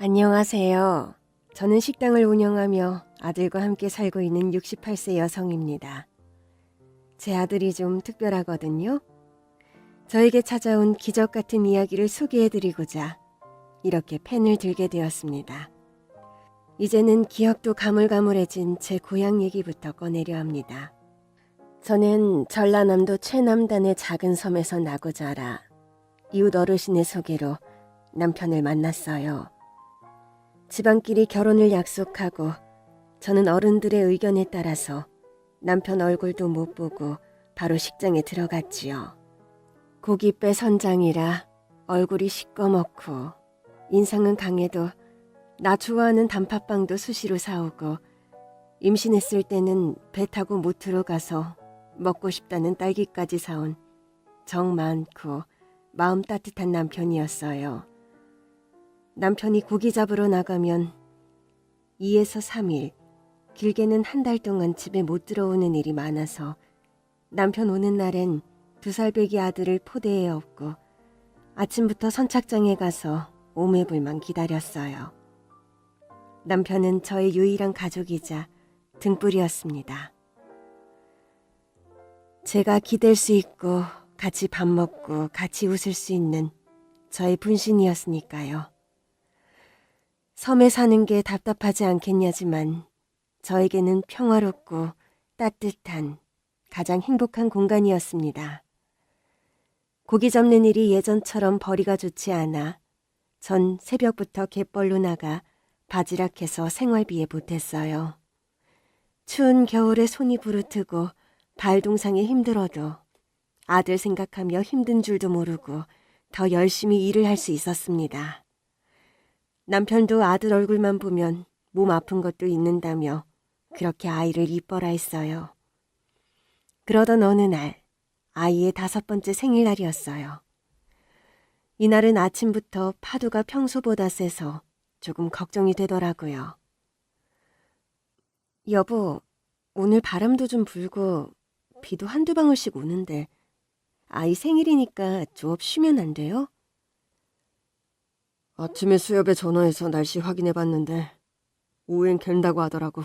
안녕하세요. 저는 식당을 운영하며 아들과 함께 살고 있는 68세 여성입니다. 제 아들이 좀 특별하거든요. 저에게 찾아온 기적 같은 이야기를 소개해드리고자 이렇게 펜을 들게 되었습니다. 이제는 기억도 가물가물해진 제 고향 얘기부터 꺼내려 합니다. 저는 전라남도 최남단의 작은 섬에서 나고 자라 이웃 어르신의 소개로 남편을 만났어요. 집안끼리 결혼을 약속하고 저는 어른들의 의견에 따라서 남편 얼굴도 못 보고 바로 식장에 들어갔지요. 고깃배 선장이라 얼굴이 시꺼멓고 인상은 강해도 나 좋아하는 단팥빵도 수시로 사오고 임신했을 때는 배 타고 못 들어가서 먹고 싶다는 딸기까지 사온 정 많고 마음 따뜻한 남편이었어요. 남편이 고기 잡으러 나가면 2에서 3일, 길게는 한 달 동안 집에 못 들어오는 일이 많아서 남편 오는 날엔 2살배기 아들을 포대에 업고 아침부터 선착장에 가서 오매불만 기다렸어요. 남편은 저의 유일한 가족이자 등불이었습니다. 제가 기댈 수 있고 같이 밥 먹고 같이 웃을 수 있는 저의 분신이었으니까요. 섬에 사는 게 답답하지 않겠냐지만 저에게는 평화롭고 따뜻한 가장 행복한 공간이었습니다. 고기 잡는 일이 예전처럼 벌이가 좋지 않아 전 새벽부터 갯벌로 나가 바지락해서 생활비에 보탰어요. 추운 겨울에 손이 부르트고 발 동상에 힘들어도 아들 생각하며 힘든 줄도 모르고 더 열심히 일을 할 수 있었습니다. 남편도 아들 얼굴만 보면 몸 아픈 것도 있는다며 그렇게 아이를 이뻐라 했어요. 그러던 어느 날 아이의 5번째 생일날이었어요. 이날은 아침부터 파도가 평소보다 세서 조금 걱정이 되더라고요. 여보, 오늘 바람도 좀 불고 비도 한두 방울씩 오는데 아이 생일이니까 조업 쉬면 안 돼요? 아침에 수협에 전화해서 날씨 확인해봤는데 오후엔 갠다고 하더라고.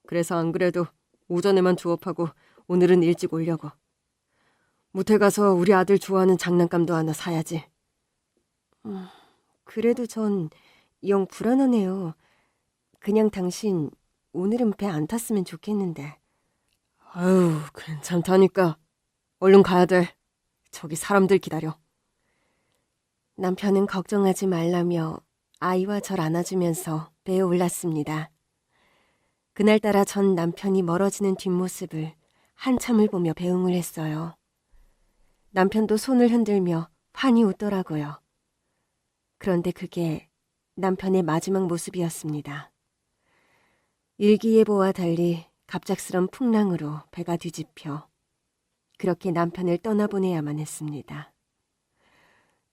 그래서 안 그래도 오전에만 조업하고 오늘은 일찍 오려고. 무태 가서 우리 아들 좋아하는 장난감도 하나 사야지. 그래도 전 영 불안하네요. 그냥 당신 오늘은 배 안 탔으면 좋겠는데. 아유, 괜찮다니까. 얼른 가야 돼. 저기 사람들 기다려. 남편은 걱정하지 말라며 아이와 절 안아주면서 배에 올랐습니다. 그날따라 전 남편이 멀어지는 뒷모습을 한참을 보며 배웅을 했어요. 남편도 손을 흔들며 환히 웃더라고요. 그런데 그게 남편의 마지막 모습이었습니다. 일기예보와 달리 갑작스런 풍랑으로 배가 뒤집혀 그렇게 남편을 떠나보내야만 했습니다.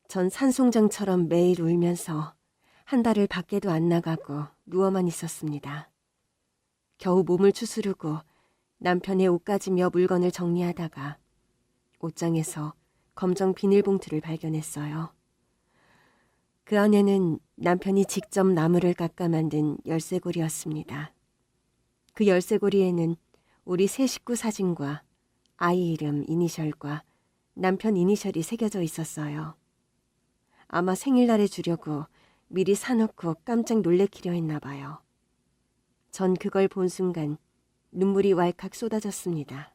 전 산송장처럼 매일 울면서 한 달을 밖에도 안 나가고 누워만 있었습니다. 겨우 몸을 추스르고 남편의 옷가지며 물건을 정리하다가 옷장에서 검정 비닐봉투를 발견했어요. 그 안에는 남편이 직접 나무를 깎아 만든 열쇠고리였습니다. 그 열쇠고리에는 우리 세 식구 사진과 아이 이름 이니셜과 남편 이니셜이 새겨져 있었어요. 아마 생일날에 주려고 미리 사놓고 깜짝 놀래키려 했나 봐요. 전 그걸 본 순간 눈물이 왈칵 쏟아졌습니다.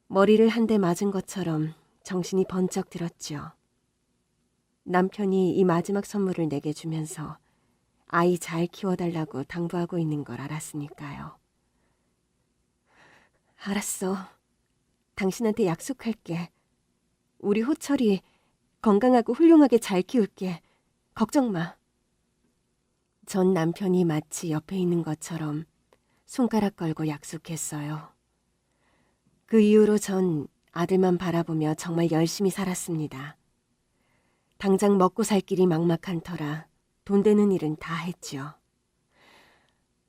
머리를 한 대 맞은 것처럼 정신이 번쩍 들었죠. 남편이 이 마지막 선물을 내게 주면서 아이 잘 키워달라고 당부하고 있는 걸 알았으니까요. 알았어. 당신한테 약속할게. 우리 호철이 건강하고 훌륭하게 잘 키울게. 걱정 마. 전 남편이 마치 옆에 있는 것처럼 손가락 걸고 약속했어요. 그 이후로 전 아들만 바라보며 정말 열심히 살았습니다. 당장 먹고 살 길이 막막한 터라 돈 되는 일은 다 했죠.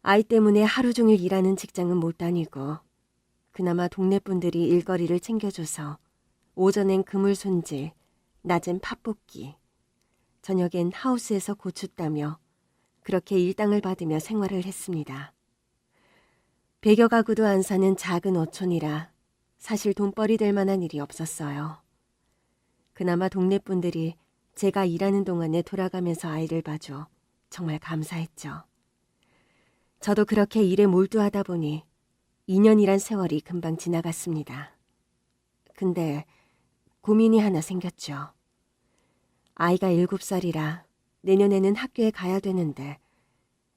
아이 때문에 하루 종일 일하는 직장은 못 다니고 그나마 동네 분들이 일거리를 챙겨줘서 오전엔 그물 손질, 낮엔 팥볶이, 저녁엔 하우스에서 고추 따며 그렇게 일당을 받으며 생활을 했습니다. 100여 가구도 안 사는 작은 어촌이라 사실 돈벌이 될 만한 일이 없었어요. 그나마 동네 분들이 제가 일하는 동안에 돌아가면서 아이를 봐줘 정말 감사했죠. 저도 그렇게 일에 몰두하다 보니 2년이란 세월이 금방 지나갔습니다. 근데 고민이 하나 생겼죠. 아이가 7살이라 내년에는 학교에 가야 되는데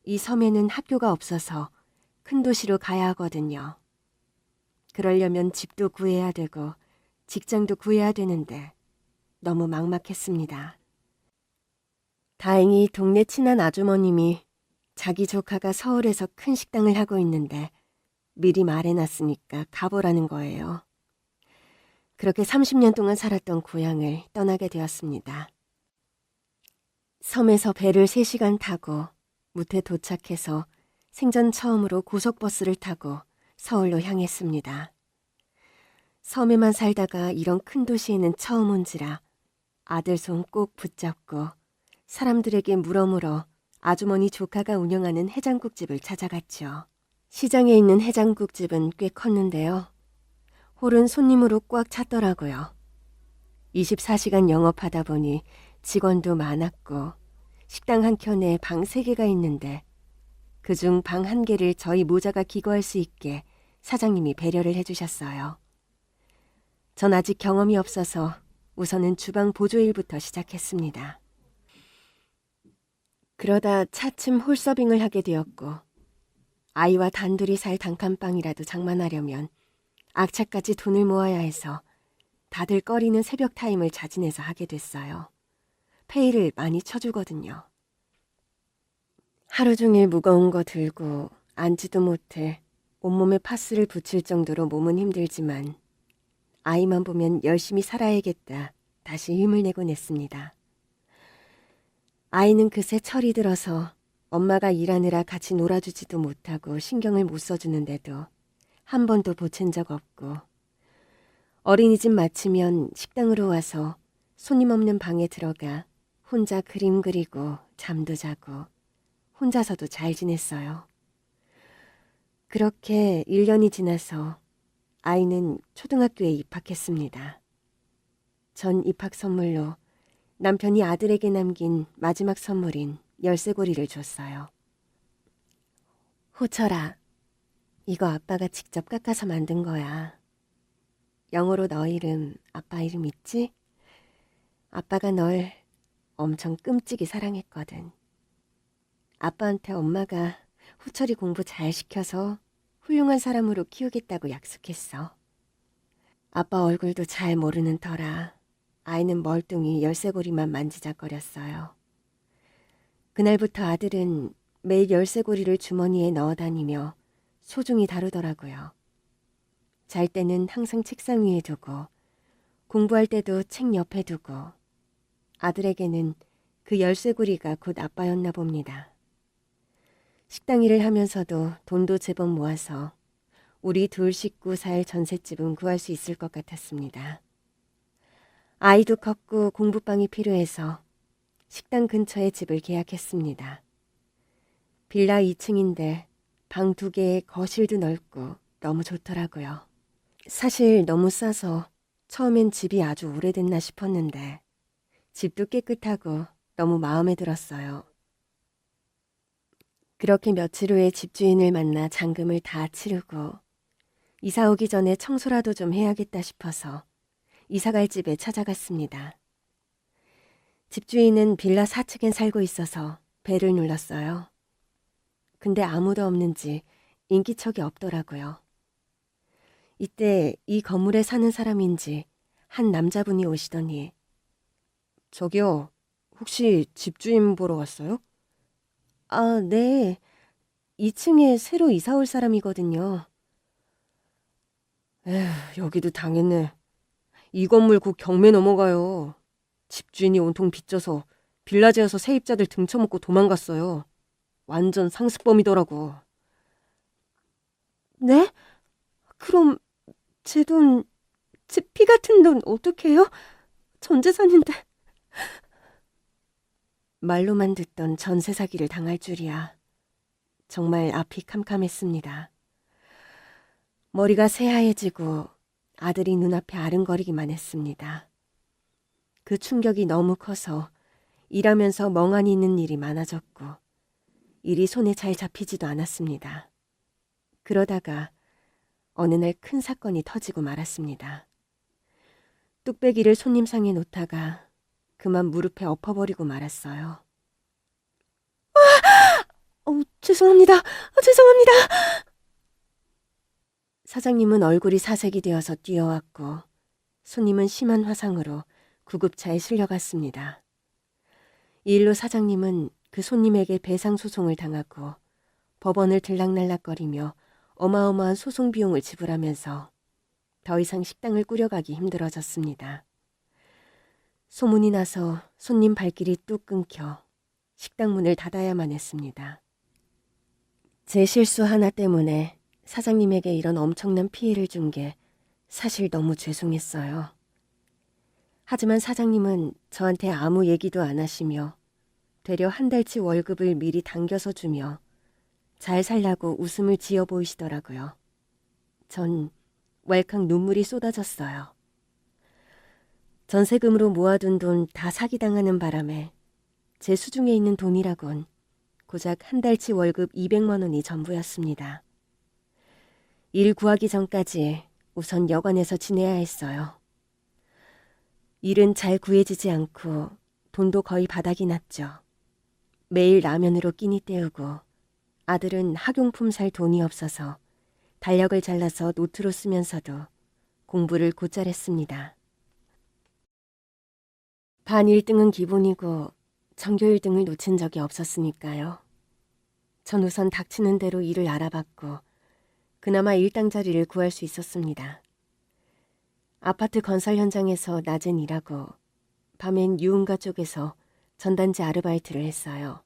이 섬에는 학교가 없어서 큰 도시로 가야 하거든요. 그러려면 집도 구해야 되고 직장도 구해야 되는데 너무 막막했습니다. 다행히 동네 친한 아주머님이 자기 조카가 서울에서 큰 식당을 하고 있는데 미리 말해놨으니까 가보라는 거예요. 그렇게 30년 동안 살았던 고향을 떠나게 되었습니다. 섬에서 배를 3시간 타고 무태 도착해서 생전 처음으로 고속버스를 타고 서울로 향했습니다. 섬에만 살다가 이런 큰 도시에는 처음 온지라 아들 손 꼭 붙잡고 사람들에게 물어물어 아주머니 조카가 운영하는 해장국집을 찾아갔죠. 시장에 있는 해장국집은 꽤 컸는데요. 홀은 손님으로 꽉 찼더라고요. 24시간 영업하다 보니 직원도 많았고 식당 한 켠에 방 3개가 있는데 그중 방 1개를 저희 모자가 기거할 수 있게 사장님이 배려를 해주셨어요. 전 아직 경험이 없어서 우선은 주방 보조일부터 시작했습니다. 그러다 차츰 홀서빙을 하게 되었고 아이와 단둘이 살 단칸방이라도 장만하려면 악차까지 돈을 모아야 해서 다들 꺼리는 새벽 타임을 자진해서 하게 됐어요. 페이를 많이 쳐주거든요. 하루 종일 무거운 거 들고 앉지도 못해 온몸에 파스를 붙일 정도로 몸은 힘들지만 아이만 보면 열심히 살아야겠다 다시 힘을 내곤 했습니다. 아이는 그새 철이 들어서 엄마가 일하느라 같이 놀아주지도 못하고 신경을 못 써주는데도 한 번도 보챈 적 없고 어린이집 마치면 식당으로 와서 손님 없는 방에 들어가 혼자 그림 그리고 잠도 자고 혼자서도 잘 지냈어요. 그렇게 1년이 지나서 아이는 초등학교에 입학했습니다. 전 입학 선물로 남편이 아들에게 남긴 마지막 선물인 열쇠고리를 줬어요. 호철아, 이거 아빠가 직접 깎아서 만든 거야. 영어로 너 이름, 아빠 이름 있지? 아빠가 널 엄청 끔찍이 사랑했거든. 아빠한테 엄마가 호철이 공부 잘 시켜서 훌륭한 사람으로 키우겠다고 약속했어. 아빠 얼굴도 잘 모르는 터라 아이는 멀뚱히 열쇠고리만 만지작거렸어요. 그날부터 아들은 매일 열쇠고리를 주머니에 넣어 다니며 소중히 다루더라고요. 잘 때는 항상 책상 위에 두고 공부할 때도 책 옆에 두고 아들에게는 그 열쇠고리가 곧 아빠였나 봅니다. 식당 일을 하면서도 돈도 제법 모아서 우리 둘 식구 살 전셋집은 구할 수 있을 것 같았습니다. 아이도 컸고 공부방이 필요해서 식당 근처에 집을 계약했습니다. 빌라 2층인데 방 2개에 거실도 넓고 너무 좋더라고요. 사실 너무 싸서 처음엔 집이 아주 오래됐나 싶었는데 집도 깨끗하고 너무 마음에 들었어요. 그렇게 며칠 후에 집주인을 만나 잔금을 다 치르고 이사 오기 전에 청소라도 좀 해야겠다 싶어서 이사갈 집에 찾아갔습니다. 집주인은 빌라 4층에 살고 있어서 벨을 눌렀어요. 근데 아무도 없는지 인기척이 없더라고요. 이때 이 건물에 사는 사람인지 한 남자분이 오시더니 저기요, 혹시 집주인 보러 왔어요? 아, 네. 2층에 새로 이사 올 사람이거든요. 에휴, 여기도 당했네. 이 건물 곧 경매 넘어가요. 집주인이 온통 빚져서 빌라지어서 세입자들 등쳐먹고 도망갔어요. 완전 상습범이더라고. 네? 그럼 제 돈, 제 피 같은 돈 어떡해요? 전 재산인데. 말로만 듣던 전세 사기를 당할 줄이야. 정말 앞이 캄캄했습니다. 머리가 새하얘지고 아들이 눈앞에 아른거리기만 했습니다. 그 충격이 너무 커서 일하면서 멍하니 있는 일이 많아졌고 일이 손에 잘 잡히지도 않았습니다. 그러다가 어느 날 큰 사건이 터지고 말았습니다. 뚝배기를 손님상에 놓다가 그만 무릎에 엎어버리고 말았어요. 죄송합니다. 죄송합니다. 사장님은 얼굴이 사색이 되어서 뛰어왔고 손님은 심한 화상으로 구급차에 실려갔습니다. 이 일로 사장님은 그 손님에게 배상 소송을 당하고 법원을 들락날락거리며 어마어마한 소송 비용을 지불하면서 더 이상 식당을 꾸려가기 힘들어졌습니다. 소문이 나서 손님 발길이 뚝 끊겨 식당 문을 닫아야만 했습니다. 제 실수 하나 때문에 사장님에게 이런 엄청난 피해를 준 게 사실 너무 죄송했어요. 하지만 사장님은 저한테 아무 얘기도 안 하시며 되려 한 달치 월급을 미리 당겨서 주며 잘 살라고 웃음을 지어 보이시더라고요. 전 왈칵 눈물이 쏟아졌어요. 전세금으로 모아둔 돈 다 사기당하는 바람에 제 수중에 있는 돈이라곤 고작 한 달치 월급 200만 원이 전부였습니다. 일 구하기 전까지 우선 여관에서 지내야 했어요. 일은 잘 구해지지 않고 돈도 거의 바닥이 났죠. 매일 라면으로 끼니 때우고 아들은 학용품 살 돈이 없어서 달력을 잘라서 노트로 쓰면서도 공부를 곧잘 했습니다. 반 1등은 기본이고 전교 1등을 놓친 적이 없었으니까요. 전 우선 닥치는 대로 일을 알아봤고 그나마 일당 자리를 구할 수 있었습니다. 아파트 건설 현장에서 낮엔 일하고 밤엔 유흥가 쪽에서 전단지 아르바이트를 했어요.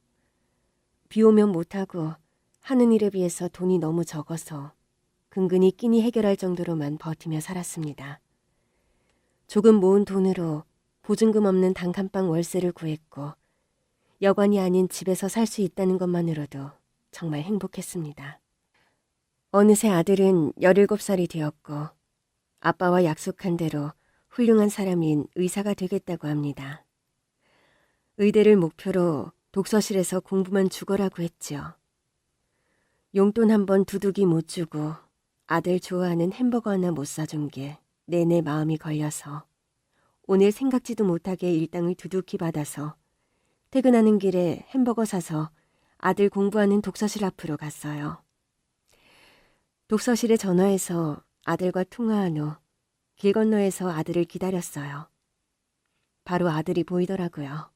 비 오면 못하고 하는 일에 비해서 돈이 너무 적어서 근근히 끼니 해결할 정도로만 버티며 살았습니다. 조금 모은 돈으로 보증금 없는 단칸방 월세를 구했고 여관이 아닌 집에서 살 수 있다는 것만으로도 정말 행복했습니다. 어느새 아들은 17살이 되었고 아빠와 약속한 대로 훌륭한 사람인 의사가 되겠다고 합니다. 의대를 목표로 독서실에서 공부만 죽어라고 했죠. 용돈 한 번 두둑이 못 주고 아들 좋아하는 햄버거 하나 못 사준 게 내내 마음이 걸려서 오늘 생각지도 못하게 일당을 두둑히 받아서 퇴근하는 길에 햄버거 사서 아들 공부하는 독서실 앞으로 갔어요. 독서실에 전화해서 아들과 통화한 후 길 건너에서 아들을 기다렸어요. 바로 아들이 보이더라고요.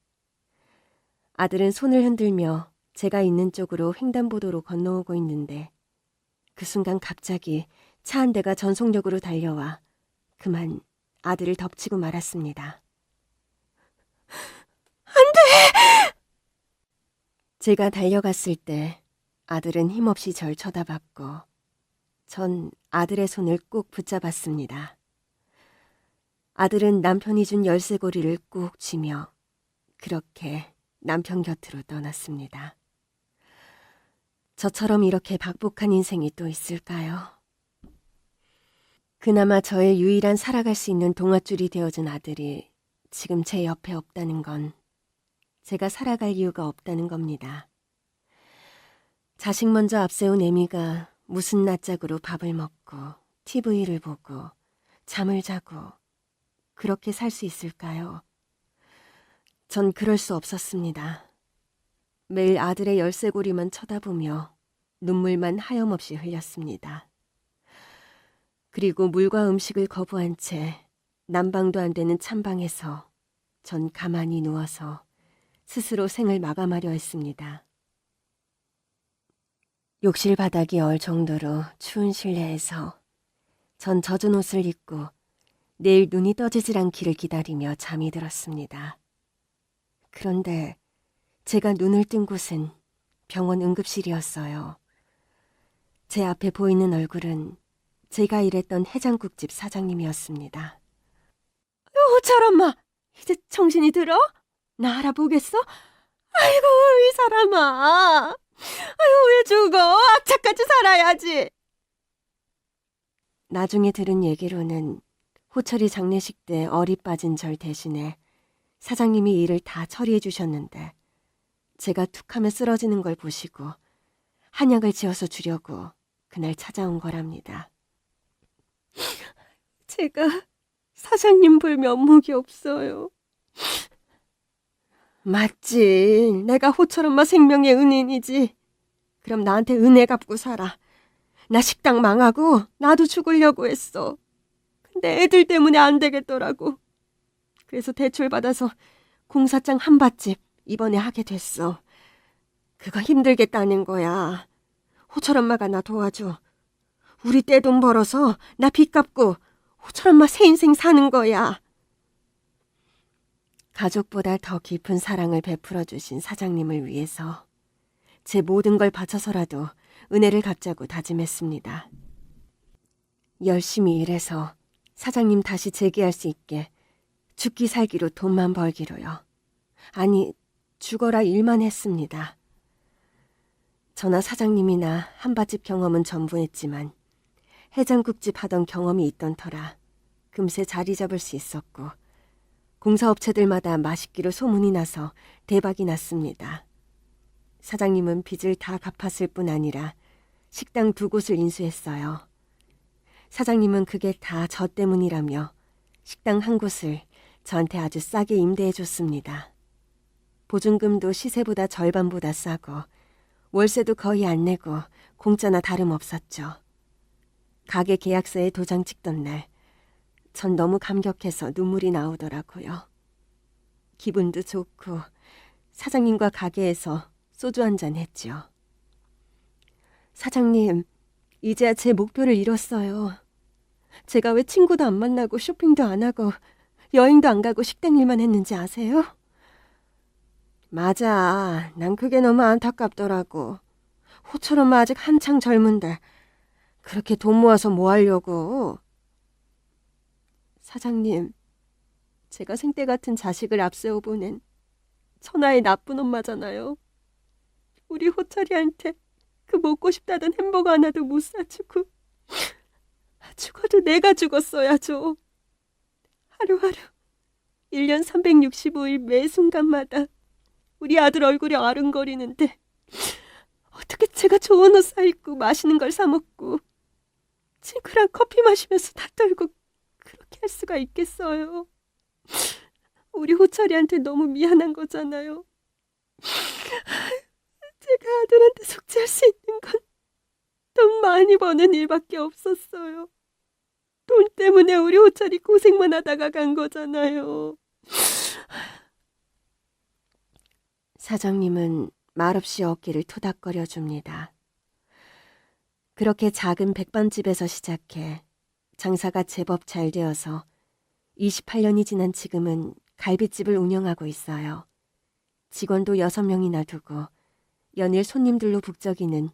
아들은 손을 흔들며 제가 있는 쪽으로 횡단보도로 건너오고 있는데 그 순간 갑자기 차 한 대가 전속력으로 달려와 그만 아들을 덮치고 말았습니다. 안 돼! 제가 달려갔을 때 아들은 힘없이 절 쳐다봤고 전 아들의 손을 꼭 붙잡았습니다. 아들은 남편이 준 열쇠고리를 꾹 쥐며 그렇게 남편 곁으로 떠났습니다. 저처럼 이렇게 박복한 인생이 또 있을까요? 그나마 저의 유일한 살아갈 수 있는 동아줄이 되어준 아들이 지금 제 옆에 없다는 건 제가 살아갈 이유가 없다는 겁니다. 자식 먼저 앞세운 애미가 무슨 낯짝으로 밥을 먹고 TV를 보고 잠을 자고 그렇게 살 수 있을까요? 전 그럴 수 없었습니다. 매일 아들의 열쇠고리만 쳐다보며 눈물만 하염없이 흘렸습니다. 그리고 물과 음식을 거부한 채 난방도 안 되는 찬방에서 전 가만히 누워서 스스로 생을 마감하려 했습니다. 욕실 바닥이 얼 정도로 추운 실내에서 전 젖은 옷을 입고 내일 눈이 떠지질 않기를 기다리며 잠이 들었습니다. 그런데 제가 눈을 뜬 곳은 병원 응급실이었어요. 제 앞에 보이는 얼굴은 제가 일했던 해장국집 사장님이었습니다. 저런 마! 이제 정신이 들어? 나 알아보겠어? 아이고, 이 사람아. 아유, 왜 죽어? 악착같이 살아야지. 나중에 들은 얘기로는 호철이 장례식 때 어리 빠진 절 대신에 사장님이 일을 다 처리해 주셨는데 제가 툭하면 쓰러지는 걸 보시고 한약을 지어서 주려고 그날 찾아온 거랍니다. 제가 사장님 볼 면목이 없어요. 맞지. 내가 호철 엄마 생명의 은인이지. 그럼 나한테 은혜 갚고 살아. 나 식당 망하고 나도 죽으려고 했어. 근데 애들 때문에 안 되겠더라고. 그래서 대출 받아서 공사장 한밭집 이번에 하게 됐어. 그거 힘들겠다는 거야. 호철 엄마가 나 도와줘. 우리 떼돈 벌어서 나 빚 갚고 호철 엄마 새 인생 사는 거야. 가족보다 더 깊은 사랑을 베풀어 주신 사장님을 위해서 제 모든 걸 바쳐서라도 은혜를 갚자고 다짐했습니다. 열심히 일해서 사장님 다시 재기할 수 있게 죽기 살기로 돈만 벌기로요. 아니, 죽어라 일만 했습니다. 저나 사장님이나 한밭집 경험은 전부했지만 해장국집 하던 경험이 있던 터라 금세 자리 잡을 수 있었고 공사업체들마다 맛있기로 소문이 나서 대박이 났습니다. 사장님은 빚을 다 갚았을 뿐 아니라 식당 2곳을 인수했어요. 사장님은 그게 다 저 때문이라며 식당 1곳을 저한테 아주 싸게 임대해줬습니다. 보증금도 시세보다 절반보다 싸고 월세도 거의 안 내고 공짜나 다름없었죠. 가게 계약서에 도장 찍던 날 전 너무 감격해서 눈물이 나오더라고요. 기분도 좋고 사장님과 가게에서 소주 한잔 했죠. 사장님, 이제야 제 목표를 이뤘어요. 제가 왜 친구도 안 만나고 쇼핑도 안 하고 여행도 안 가고 식당 일만 했는지 아세요? 맞아. 난 그게 너무 안타깝더라고. 호철 엄마 아직 한창 젊은데 그렇게 돈 모아서 뭐 하려고. 사장님, 제가 생떼 같은 자식을 앞세워 보낸 천하의 나쁜 엄마잖아요. 우리 호철이한테 그 먹고 싶다던 햄버거 하나도 못 사주고 죽어도 내가 죽었어야죠. 하루하루 1년 365일 매 순간마다 우리 아들 얼굴이 아른거리는데 어떻게 제가 좋은 옷 사입고 맛있는 걸 사 먹고 친구랑 커피 마시면서 다 떨고 그렇게 할 수가 있겠어요. 우리 호철이한테 너무 미안한 거잖아요. 제가 아들한테 속죄할 수 있는 건 돈 많이 버는 일밖에 없었어요. 돈 때문에 우리 호철이 고생만 하다가 간 거잖아요. 사장님은 말없이 어깨를 토닥거려 줍니다. 그렇게 작은 백반집에서 시작해 장사가 제법 잘 되어서 28년이 지난 지금은 갈비집을 운영하고 있어요. 직원도 6명이나 두고 연일 손님들로 북적이는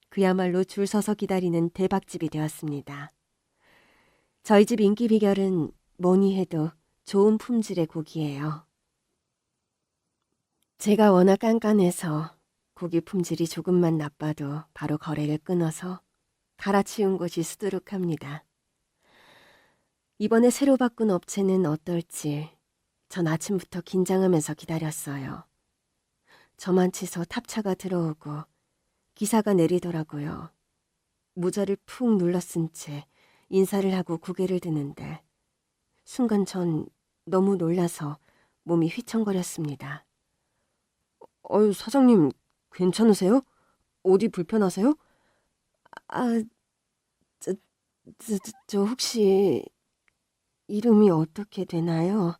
그야말로 줄 서서 기다리는 대박집이 되었습니다. 저희 집 인기 비결은 뭐니 해도 좋은 품질의 고기예요. 제가 워낙 깐깐해서 고기 품질이 조금만 나빠도 바로 거래를 끊어서 갈아치운 곳이 수두룩합니다. 이번에 새로 바꾼 업체는 어떨지 전 아침부터 긴장하면서 기다렸어요. 저만 치서 탑차가 들어오고 기사가 내리더라고요. 모자를 푹 눌러쓴 채 인사를 하고 고개를 드는데 순간 전 너무 놀라서 몸이 휘청거렸습니다. 사장님 괜찮으세요? 어디 불편하세요? 저 혹시 이름이 어떻게 되나요?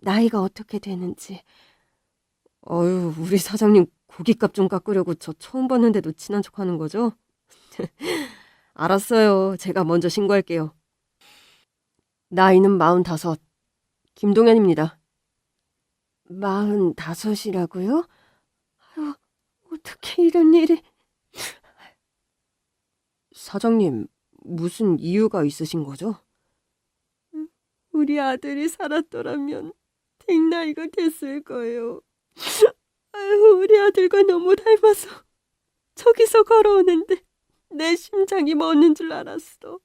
나이가 어떻게 되는지. 우리 사장님 고깃값 좀 깎으려고 저 처음 봤는데도 친한 척하는 거죠? 알았어요. 제가 먼저 신고할게요. 나이는 45, 김동현입니다. 45이라고요? 아유, 어떻게 이런 일이... 사장님, 무슨 이유가 있으신 거죠? 우리 아들이 살았더라면 백 나이가 됐을 거예요. 아유, 우리 아들과 너무 닮아서 저기서 걸어오는데 내 심장이 멎는 줄 알았어.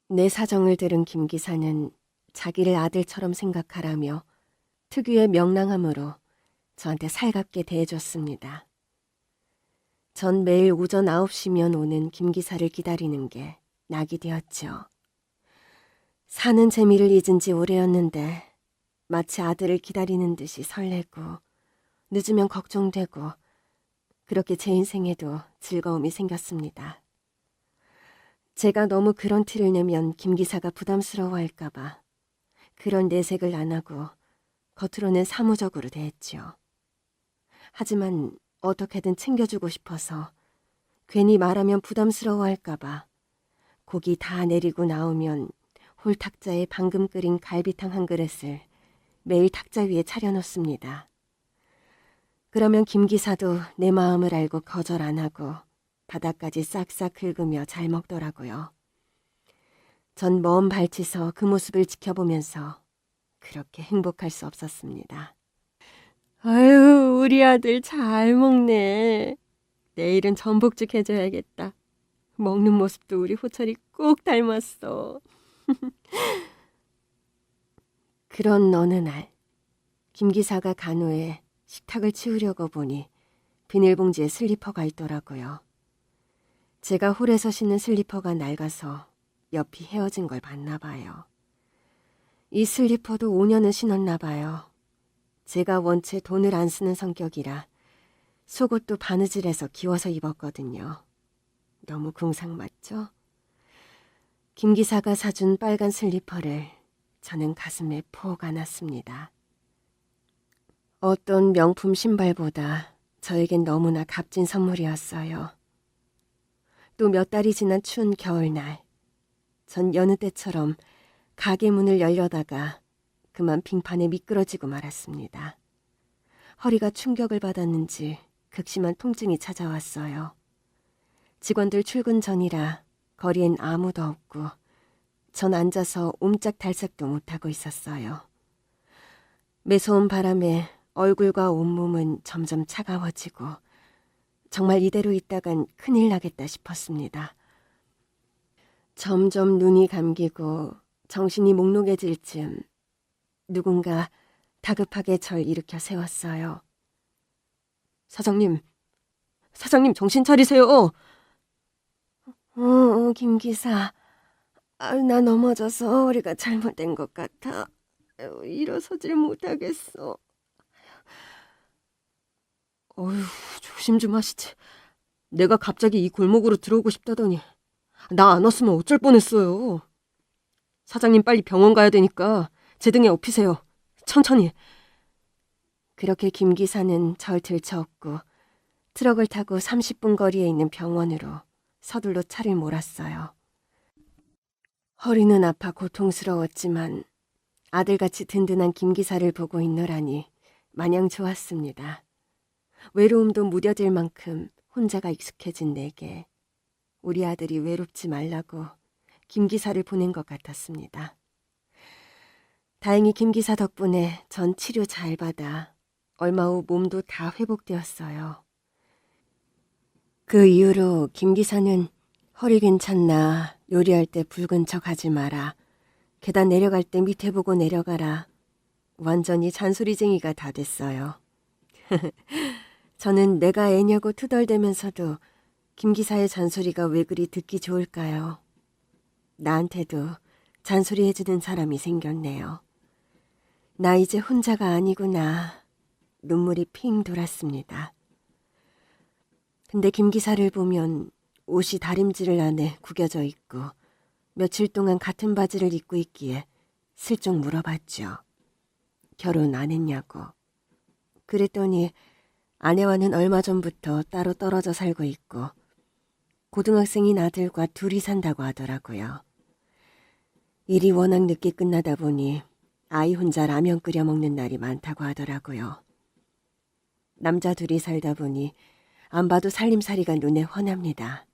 내 사정을 들은 김 기사는 자기를 아들처럼 생각하라며 특유의 명랑함으로 저한테 살갑게 대해줬습니다. 전 매일 오전 9시면 오는 김 기사를 기다리는 게 낙이 되었죠. 사는 재미를 잊은 지 오래였는데 마치 아들을 기다리는 듯이 설레고 늦으면 걱정되고 그렇게 제 인생에도 즐거움이 생겼습니다. 제가 너무 그런 티를 내면 김 기사가 부담스러워할까봐 그런 내색을 안 하고 겉으로는 사무적으로 대했죠. 하지만 어떻게든 챙겨주고 싶어서 괜히 말하면 부담스러워할까봐 고기 다 내리고 나오면 홀 탁자에 방금 끓인 갈비탕 한 그릇을 매일 탁자 위에 차려놓습니다. 그러면 김 기사도 내 마음을 알고 거절 안 하고 바닥까지 싹싹 긁으며 잘 먹더라고요. 전 먼 발치서 그 모습을 지켜보면서 그렇게 행복할 수 없었습니다. 아유, 우리 아들 잘 먹네. 내일은 전복죽 해줘야겠다. 먹는 모습도 우리 호철이 꼭 닮았어. 그런 어느 날, 김 기사가 간호에 식탁을 치우려고 보니 비닐봉지에 슬리퍼가 있더라고요. 제가 홀에서 신는 슬리퍼가 낡아서 옆이 헤어진 걸 봤나 봐요. 이 슬리퍼도 5년은 신었나 봐요. 제가 원체 돈을 안 쓰는 성격이라 속옷도 바느질해서 기워서 입었거든요. 너무 궁상 맞죠? 김 기사가 사준 빨간 슬리퍼를 저는 가슴에 폭 안았습니다. 어떤 명품 신발보다 저에겐 너무나 값진 선물이었어요. 또 몇 달이 지난 추운 겨울날, 전 여느 때처럼 가게 문을 열려다가 그만 빙판에 미끄러지고 말았습니다. 허리가 충격을 받았는지 극심한 통증이 찾아왔어요. 직원들 출근 전이라 거리엔 아무도 없고 전 앉아서 옴짝달싹도 못하고 있었어요. 매서운 바람에 얼굴과 온몸은 점점 차가워지고 정말 이대로 있다간 큰일 나겠다 싶었습니다. 점점 눈이 감기고 정신이 몽롱해질 즈음 누군가 다급하게 절 일으켜 세웠어요. 사장님 정신 차리세요. 김 기사. 나 넘어져서 허리가 잘못된 것 같아. 일어서질 못하겠어. 어휴, 조심 좀 하시지. 내가 갑자기 이 골목으로 들어오고 싶다더니 나 안 왔으면 어쩔 뻔했어요. 사장님 빨리 병원 가야 되니까 제 등에 업히세요. 천천히. 그렇게 김 기사는 절 들쳐업고 트럭을 타고 30분 거리에 있는 병원으로 서둘러 차를 몰았어요. 허리는 아파 고통스러웠지만 아들같이 든든한 김 기사를 보고 있노라니 마냥 좋았습니다. 외로움도 무뎌질 만큼 혼자가 익숙해진 내게 우리 아들이 외롭지 말라고 김 기사를 보낸 것 같았습니다. 다행히 김 기사 덕분에 전 치료 잘 받아 얼마 후 몸도 다 회복되었어요. 그 이후로 김 기사는 허리 괜찮나, 요리할 때 붉은 척 하지 마라, 계단 내려갈 때 밑에 보고 내려가라, 완전히 잔소리쟁이가 다 됐어요. 저는 내가 애냐고 투덜대면서도 김 기사의 잔소리가 왜 그리 듣기 좋을까요? 나한테도 잔소리해주는 사람이 생겼네요. 나 이제 혼자가 아니구나. 눈물이 핑 돌았습니다. 근데 김 기사를 보면 옷이 다림질을 안에 구겨져 있고 며칠 동안 같은 바지를 입고 있기에 슬쩍 물어봤죠. 결혼 안 했냐고. 그랬더니 아내와는 얼마 전부터 따로 떨어져 살고 있고 고등학생인 아들과 둘이 산다고 하더라고요. 일이 워낙 늦게 끝나다 보니 아이 혼자 라면 끓여 먹는 날이 많다고 하더라고요. 남자 둘이 살다 보니 안 봐도 살림살이가 눈에 훤합니다.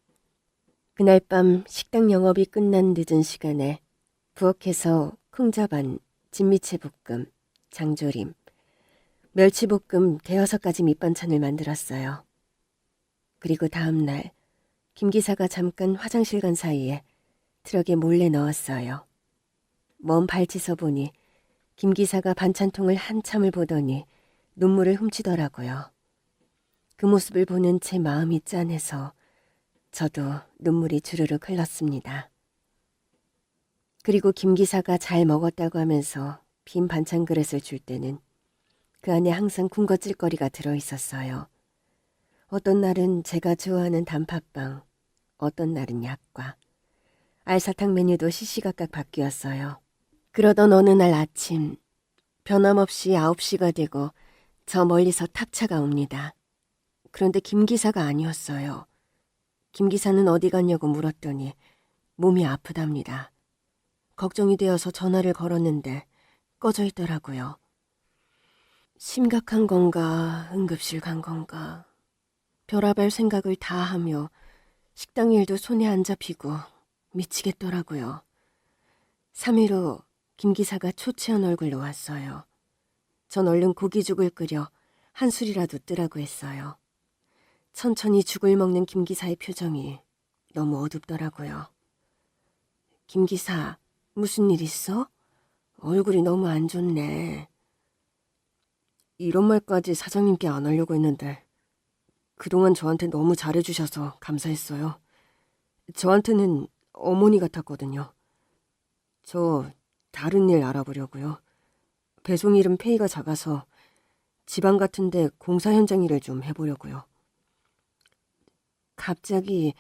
그날 밤 식당 영업이 끝난 늦은 시간에 부엌에서 콩자반, 진미채 볶음, 장조림, 멸치볶음 5-6가지 밑반찬을 만들었어요. 그리고 다음 날 김 기사가 잠깐 화장실 간 사이에 트럭에 몰래 넣었어요. 먼 발치서 보니 김 기사가 반찬통을 한참을 보더니 눈물을 훔치더라고요. 그 모습을 보는 제 마음이 짠해서 저도 눈물이 주르륵 흘렀습니다. 그리고 김 기사가 잘 먹었다고 하면서 빈 반찬 그릇을 줄 때는 그 안에 항상 군것질거리가 들어있었어요. 어떤 날은 제가 좋아하는 단팥빵, 어떤 날은 약과, 알사탕 메뉴도 시시각각 바뀌었어요. 그러던 어느 날 아침, 변함없이 9시가 되고 저 멀리서 탑차가 옵니다. 그런데 김 기사가 아니었어요. 김 기사는 어디 갔냐고 물었더니 몸이 아프답니다. 걱정이 되어서 전화를 걸었는데 꺼져 있더라고요. 심각한 건가 응급실 간 건가 별의별 생각을 다 하며 식당 일도 손에 안 잡히고 미치겠더라고요. 3일 후 김 기사가 초췌한 얼굴로 왔어요. 전 얼른 고기죽을 끓여 한 술이라도 뜨라고 했어요. 천천히 죽을 먹는 김 기사의 표정이 너무 어둡더라고요. 김 기사, 무슨 일 있어? 얼굴이 너무 안 좋네. 이런 말까지 사장님께 안 하려고 했는데 그동안 저한테 너무 잘해주셔서 감사했어요. 저한테는 어머니 같았거든요. 저 다른 일 알아보려고요. 배송 일은 페이가 작아서 지방 같은데 공사 현장 일을 좀 해보려고요. 갑자기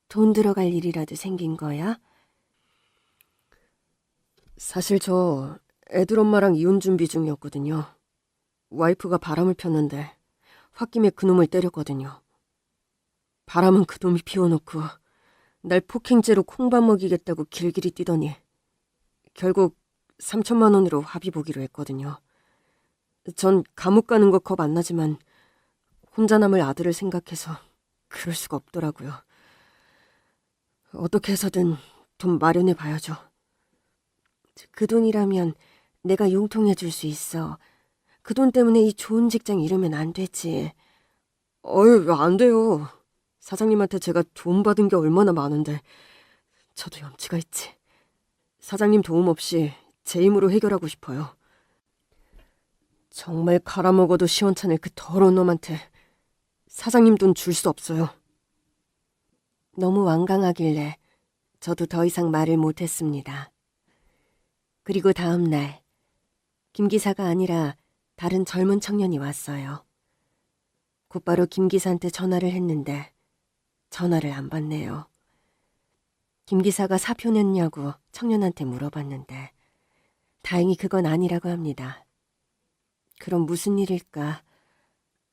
돈 들어갈 일이라도 생긴 거야? 사실 저 애들 엄마랑 이혼 준비 중이었거든요. 와이프가 바람을 폈는데 홧김에 그놈을 때렸거든요. 바람은 그놈이 피워놓고 날 폭행죄로 콩밥 먹이겠다고 길길이 뛰더니 결국 3천만 원으로 합의 보기로 했거든요. 전 감옥 가는 거 겁 안 나지만 혼자 남을 아들을 생각해서 그럴 수가 없더라고요. 어떻게 해서든 돈 마련해 봐야죠. 그 돈이라면 내가 용통해 줄 수 있어. 그 돈 때문에 이 좋은 직장 잃으면 안 되지. 왜 안 돼요. 사장님한테 제가 도움 받은 게 얼마나 많은데 저도 염치가 있지. 사장님 도움 없이 제 힘으로 해결하고 싶어요. 정말 갈아먹어도 시원찮을 그 더러운 놈한테 사장님 돈 줄 수 없어요. 너무 완강하길래 저도 더 이상 말을 못했습니다. 그리고 다음 날 김 기사가 아니라 다른 젊은 청년이 왔어요. 곧바로 김 기사한테 전화를 했는데 전화를 안 받네요. 김 기사가 사표 냈냐고 청년한테 물어봤는데 다행히 그건 아니라고 합니다. 그럼 무슨 일일까?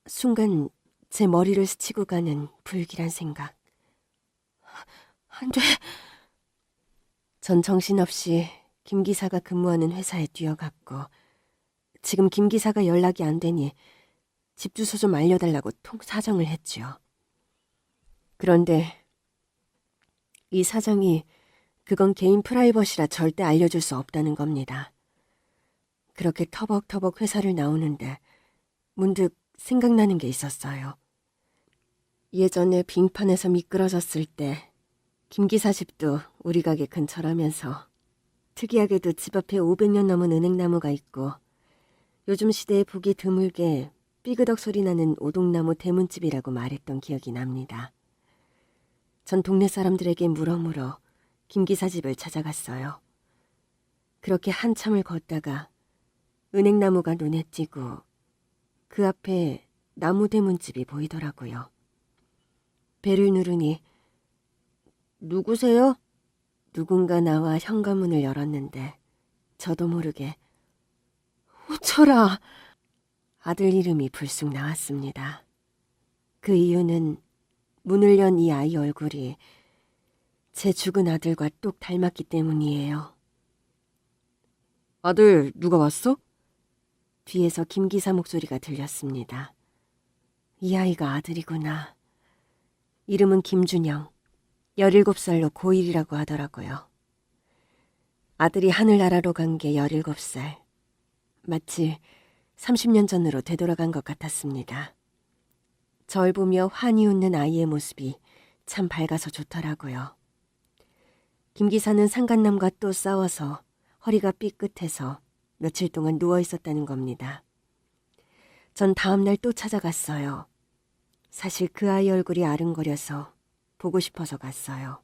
순간 제 머리를 스치고 가는 불길한 생각. 안 돼. 전 정신없이 김 기사가 근무하는 회사에 뛰어갔고 지금 김 기사가 연락이 안 되니 집 주소 좀 알려달라고 사정을 했지요. 그런데 이 사정이 그건 개인 프라이버시라 절대 알려줄 수 없다는 겁니다. 그렇게 터벅터벅 회사를 나오는데 문득 생각나는 게 있었어요. 예전에 빙판에서 미끄러졌을 때 김 기사 집도 우리 가게 근처라면서 특이하게도 집 앞에 500년 넘은 은행나무가 있고 요즘 시대에 보기 드물게 삐그덕 소리 나는 오동나무 대문집이라고 말했던 기억이 납니다. 전 동네 사람들에게 물어물어 김 기사 집을 찾아갔어요. 그렇게 한참을 걷다가 은행나무가 눈에 띄고 그 앞에 나무 대문집이 보이더라고요. 배를 누르니 누구세요? 누군가 나와 현관문을 열었는데 저도 모르게 호철아! 아들 이름이 불쑥 나왔습니다. 그 이유는 문을 연 이 아이 얼굴이 제 죽은 아들과 똑 닮았기 때문이에요. 아들 누가 왔어? 뒤에서 김 기사 목소리가 들렸습니다. 이 아이가 아들이구나. 이름은 김준영. 17살로 고1이라고 하더라고요. 아들이 하늘나라로 간 게 17살. 마치 30년 전으로 되돌아간 것 같았습니다. 절 보며 환히 웃는 아이의 모습이 참 밝아서 좋더라고요. 김 기사는 상간남과 또 싸워서 허리가 삐끗해서 며칠 동안 누워 있었다는 겁니다. 전 다음 날 또 찾아갔어요. 사실 그 아이 얼굴이 아른거려서 보고 싶어서 갔어요.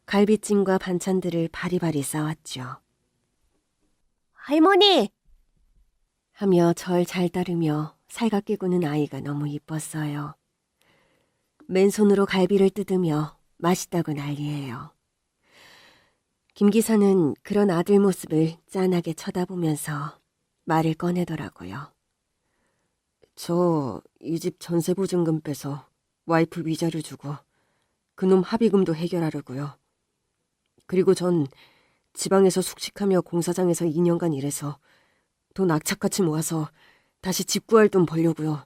갈비찜과 반찬들을 바리바리 싸왔죠. 할머니! 하며 절 잘 따르며 살갑게 구는 아이가 너무 이뻤어요. 맨손으로 갈비를 뜯으며 맛있다고 난리예요. 김 기사는 그런 아들 모습을 짠하게 쳐다보면서 말을 꺼내더라고요. 저 이 집 전세 보증금 빼서 와이프 위자료 주고 그놈 합의금도 해결하려고요. 그리고 전 지방에서 숙식하며 공사장에서 2년간 일해서 돈 악착같이 모아서 다시 집 구할 돈 벌려고요.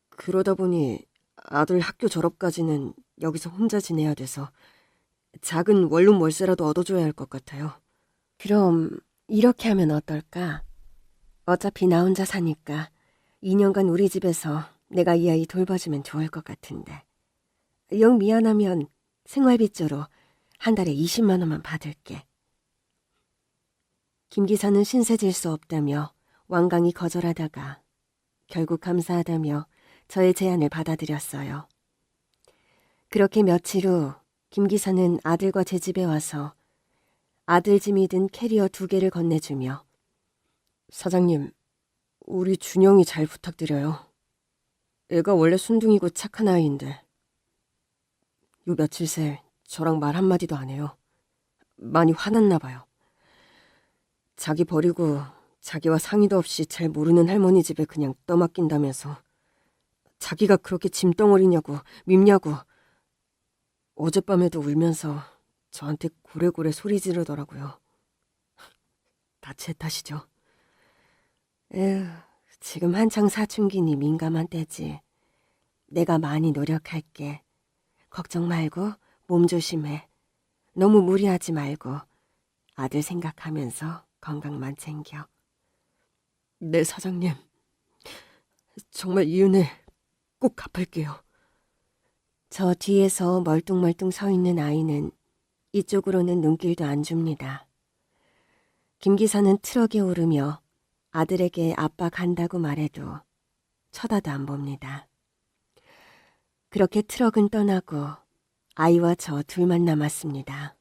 그러다 보니 아들 학교 졸업까지는 여기서 혼자 지내야 돼서 작은 원룸 월세라도 얻어줘야 할 것 같아요. 그럼 이렇게 하면 어떨까? 어차피 나 혼자 사니까 2년간 우리 집에서 내가 이 아이 돌봐주면 좋을 것 같은데. 영 미안하면 생활비조로 한 달에 20만 원만 받을게. 김 기사는 신세질 수 없다며 완강히 거절하다가 결국 감사하다며 저의 제안을 받아들였어요. 그렇게 며칠 후 김 기사는 아들과 제 집에 와서 아들 짐이 든 캐리어 2개를 건네주며 사장님, 우리 준영이 잘 부탁드려요. 애가 원래 순둥이고 착한 아이인데 요 며칠 새 저랑 말 한마디도 안 해요. 많이 화났나 봐요. 자기 버리고 자기와 상의도 없이 잘 모르는 할머니 집에 그냥 떠맡긴다면서 자기가 그렇게 짐덩어리냐고 밉냐고 어젯밤에도 울면서 저한테 고래고래 소리 지르더라고요. 다 제 탓이죠. 에휴, 지금 한창 사춘기니 민감한 때지. 내가 많이 노력할게. 걱정 말고 몸 조심해. 너무 무리하지 말고 아들 생각하면서 건강만 챙겨. 네, 사장님. 정말 이 은혜 꼭 갚을게요. 저 뒤에서 멀뚱멀뚱 서 있는 아이는 이쪽으로는 눈길도 안 줍니다. 김 기사는 트럭에 오르며 아들에게 아빠 간다고 말해도 쳐다도 안 봅니다. 그렇게 트럭은 떠나고 아이와 저 둘만 남았습니다.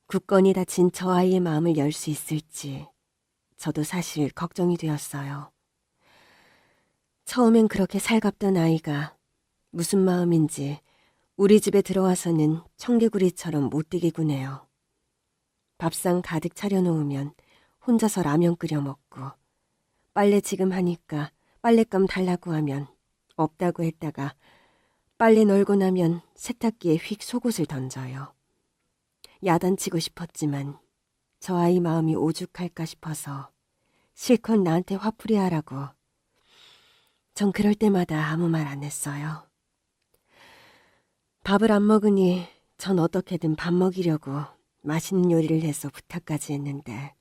굳건히 닫힌 저 아이의 마음을 열 수 있을지 저도 사실 걱정이 되었어요. 처음엔 그렇게 살갑던 아이가 무슨 마음인지 우리 집에 들어와서는 청개구리처럼 못되게 구네요. 밥상 가득 차려놓으면 혼자서 라면 끓여 먹고 빨래 지금 하니까 빨랫감 달라고 하면 없다고 했다가 빨래 널고 나면 세탁기에 휙 속옷을 던져요. 야단치고 싶었지만 저 아이 마음이 오죽할까 싶어서 실컷 나한테 화풀이하라고. 전 그럴 때마다 아무 말 안 했어요. 밥을 안 먹으니 전 어떻게든 밥 먹이려고 맛있는 요리를 해서 부탁까지 했는데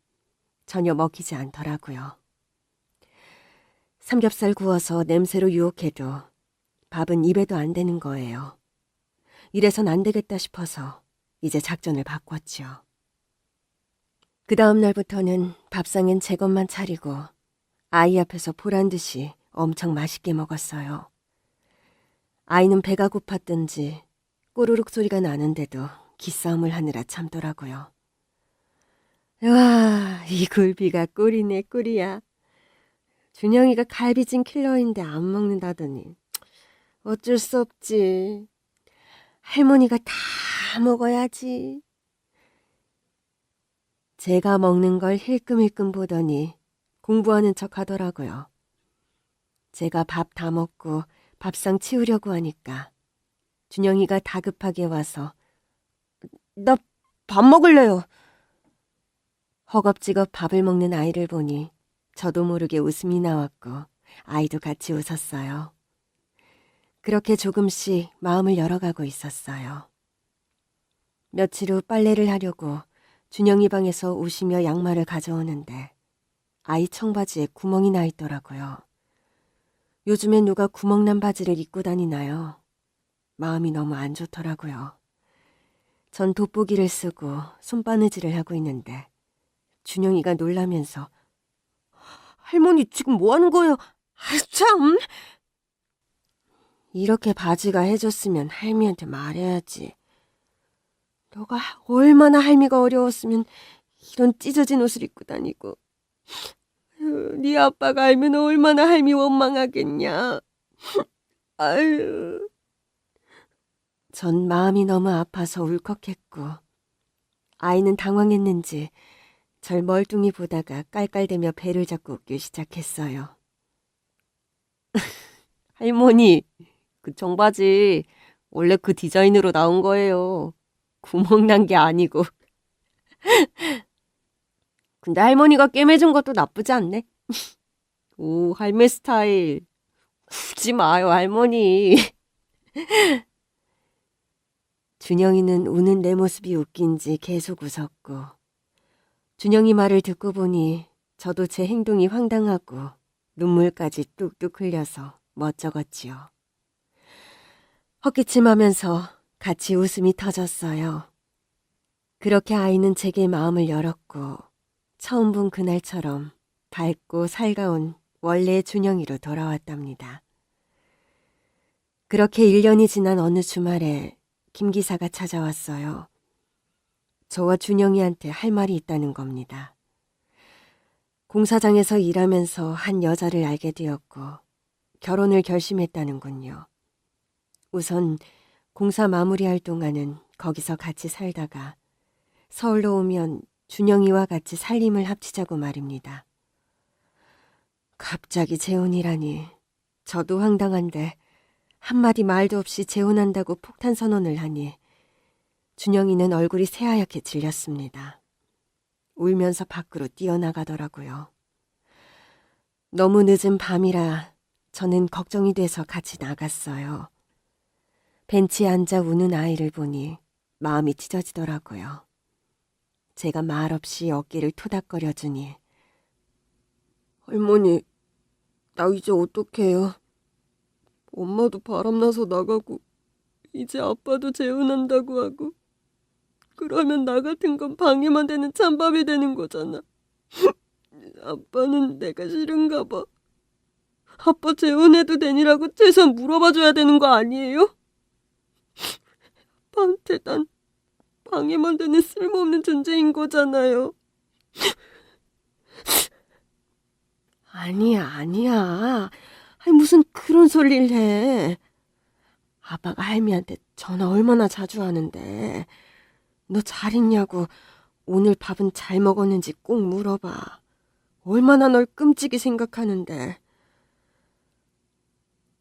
전혀 먹히지 않더라고요. 삼겹살 구워서 냄새로 유혹해도 밥은 입에도 안 되는 거예요. 이래선 안 되겠다 싶어서 이제 작전을 바꿨죠. 그 다음 날부터는 밥상엔 제 것만 차리고 아이 앞에서 보란 듯이 엄청 맛있게 먹었어요. 아이는 배가 고팠던지 꼬르륵 소리가 나는데도 기싸움을 하느라 참더라고요. 와, 이 굴비가 꿀이네 꿀이야. 준영이가 갈비찜 킬러인데 안 먹는다더니 어쩔 수 없지. 할머니가 다 먹어야지. 제가 먹는 걸 힐끔힐끔 보더니 공부하는 척 하더라고요. 제가 밥 다 먹고 밥상 치우려고 하니까 준영이가 다급하게 와서 나 밥 먹을래요. 허겁지겁 밥을 먹는 아이를 보니 저도 모르게 웃음이 나왔고 아이도 같이 웃었어요. 그렇게 조금씩 마음을 열어가고 있었어요. 며칠 후 빨래를 하려고 준영이 방에서 우시며 양말을 가져오는데 아이 청바지에 구멍이 나 있더라고요. 요즘엔 누가 구멍난 바지를 입고 다니나요? 마음이 너무 안 좋더라고요. 전 돋보기를 쓰고 손바느질을 하고 있는데 준영이가 놀라면서 할머니 지금 뭐 하는 거예요? 아, 참! 이렇게 바지가 해줬으면 할미한테 말해야지. 너가 얼마나 할미가 어려웠으면 이런 찢어진 옷을 입고 다니고. 아유, 네 아빠가 알면 얼마나 할미 원망하겠냐. 아유. 전 마음이 너무 아파서 울컥했고 아이는 당황했는지 절 멀뚱히 보다가 깔깔대며 배를 잡고 웃기 시작했어요. 할머니, 그 청바지 원래 그 디자인으로 나온 거예요. 구멍 난 게 아니고. 근데 할머니가 꿰매준 것도 나쁘지 않네. 오, 할매 스타일. 웃지 마요, 할머니. 준영이는 우는 내 모습이 웃긴지 계속 웃었고 준영이 말을 듣고 보니 저도 제 행동이 황당하고 눈물까지 뚝뚝 흘려서 멋쩍었지요. 헛기침하면서 같이 웃음이 터졌어요. 그렇게 아이는 제게 마음을 열었고 처음 본 그날처럼 밝고 살가운 원래의 준영이로 돌아왔답니다. 그렇게 1년이 지난 어느 주말에 김 기사가 찾아왔어요. 저와 준영이한테 할 말이 있다는 겁니다. 공사장에서 일하면서 한 여자를 알게 되었고 결혼을 결심했다는군요. 우선 공사 마무리할 동안은 거기서 같이 살다가 서울로 오면 준영이와 같이 살림을 합치자고 말입니다. 갑자기 재혼이라니 저도 황당한데 한마디 말도 없이 재혼한다고 폭탄 선언을 하니 준영이는 얼굴이 새하얗게 질렸습니다. 울면서 밖으로 뛰어나가더라고요. 너무 늦은 밤이라 저는 걱정이 돼서 같이 나갔어요. 벤치에 앉아 우는 아이를 보니 마음이 찢어지더라고요. 제가 말없이 어깨를 토닥거려주니 할머니, 나 이제 어떡해요? 엄마도 바람나서 나가고 이제 아빠도 재혼한다고 하고 그러면 나 같은 건 방해만 되는 찬밥이 되는 거잖아. 아빠는 내가 싫은가 봐. 아빠 재혼해도 되니라고 최소한 물어봐줘야 되는 거 아니에요? 아빠한테 난 방해만 되는 쓸모없는 존재인 거잖아요. 아니야. 아니, 무슨 그런 소리를 해. 아빠가 할미한테 전화 얼마나 자주 하는데 너 잘 있냐고 오늘 밥은 잘 먹었는지 꼭 물어봐. 얼마나 널 끔찍이 생각하는데.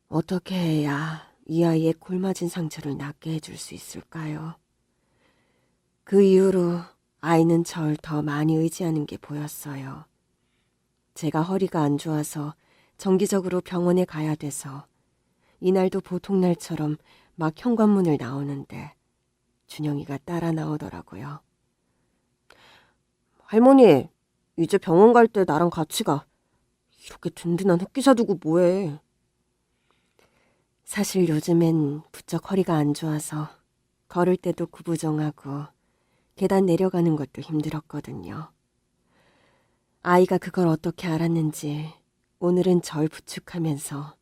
어떻게 해야 이 아이의 골맞은 상처를 낫게 해줄 수 있을까요? 그 이후로 아이는 절 더 많이 의지하는 게 보였어요. 제가 허리가 안 좋아서 정기적으로 병원에 가야 돼서 이날도 보통 날처럼 막 현관문을 나오는데 준영이가 따라 나오더라고요. 할머니, 이제 병원 갈 때 나랑 같이 가. 이렇게 든든한 흑기사 두고 뭐해. 사실 요즘엔 부쩍 허리가 안 좋아서 걸을 때도 구부정하고 계단 내려가는 것도 힘들었거든요. 아이가 그걸 어떻게 알았는지 오늘은 절 부축하면서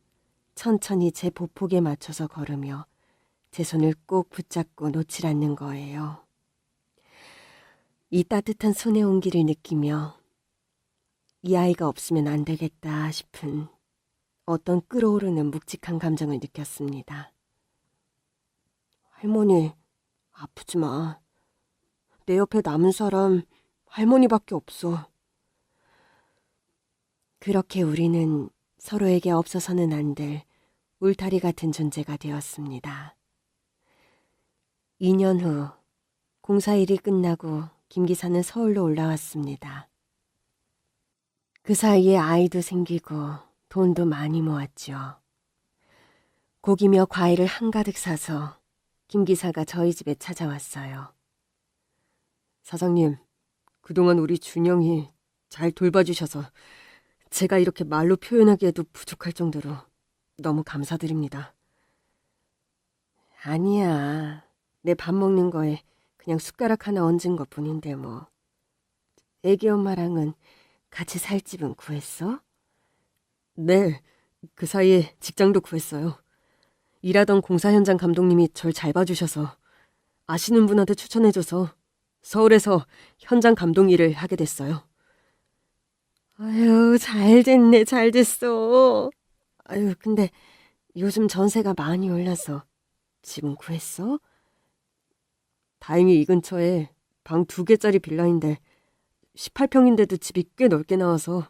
천천히 제 보폭에 맞춰서 걸으며 제 손을 꼭 붙잡고 놓질 않는 거예요. 이 따뜻한 손의 온기를 느끼며 이 아이가 없으면 안 되겠다 싶은 어떤 끓어오르는 묵직한 감정을 느꼈습니다. 할머니, 아프지 마. 내 옆에 남은 사람 할머니밖에 없어. 그렇게 우리는 서로에게 없어서는 안 될 울타리 같은 존재가 되었습니다. 2년 후 공사일이 끝나고 김 기사는 서울로 올라왔습니다. 그 사이에 아이도 생기고 돈도 많이 모았죠. 고기며 과일을 한가득 사서 김 기사가 저희 집에 찾아왔어요. 사장님, 그동안 우리 준영이 잘 돌봐주셔서 제가 이렇게 말로 표현하기에도 부족할 정도로 너무 감사드립니다. 아니야. 내 밥 먹는 거에 그냥 숟가락 하나 얹은 것 뿐인데 뭐. 애기 엄마랑은 같이 살 집은 구했어? 네, 그 사이에 직장도 구했어요. 일하던 공사 현장 감독님이 절 잘 봐주셔서 아시는 분한테 추천해줘서 서울에서 현장 감독 일을 하게 됐어요. 아유, 잘 됐네, 잘 됐어. 아유, 근데 요즘 전세가 많이 올라서 집은 구했어? 다행히 이 근처에 방 2개짜리 빌라인데 18평인데도 집이 꽤 넓게 나와서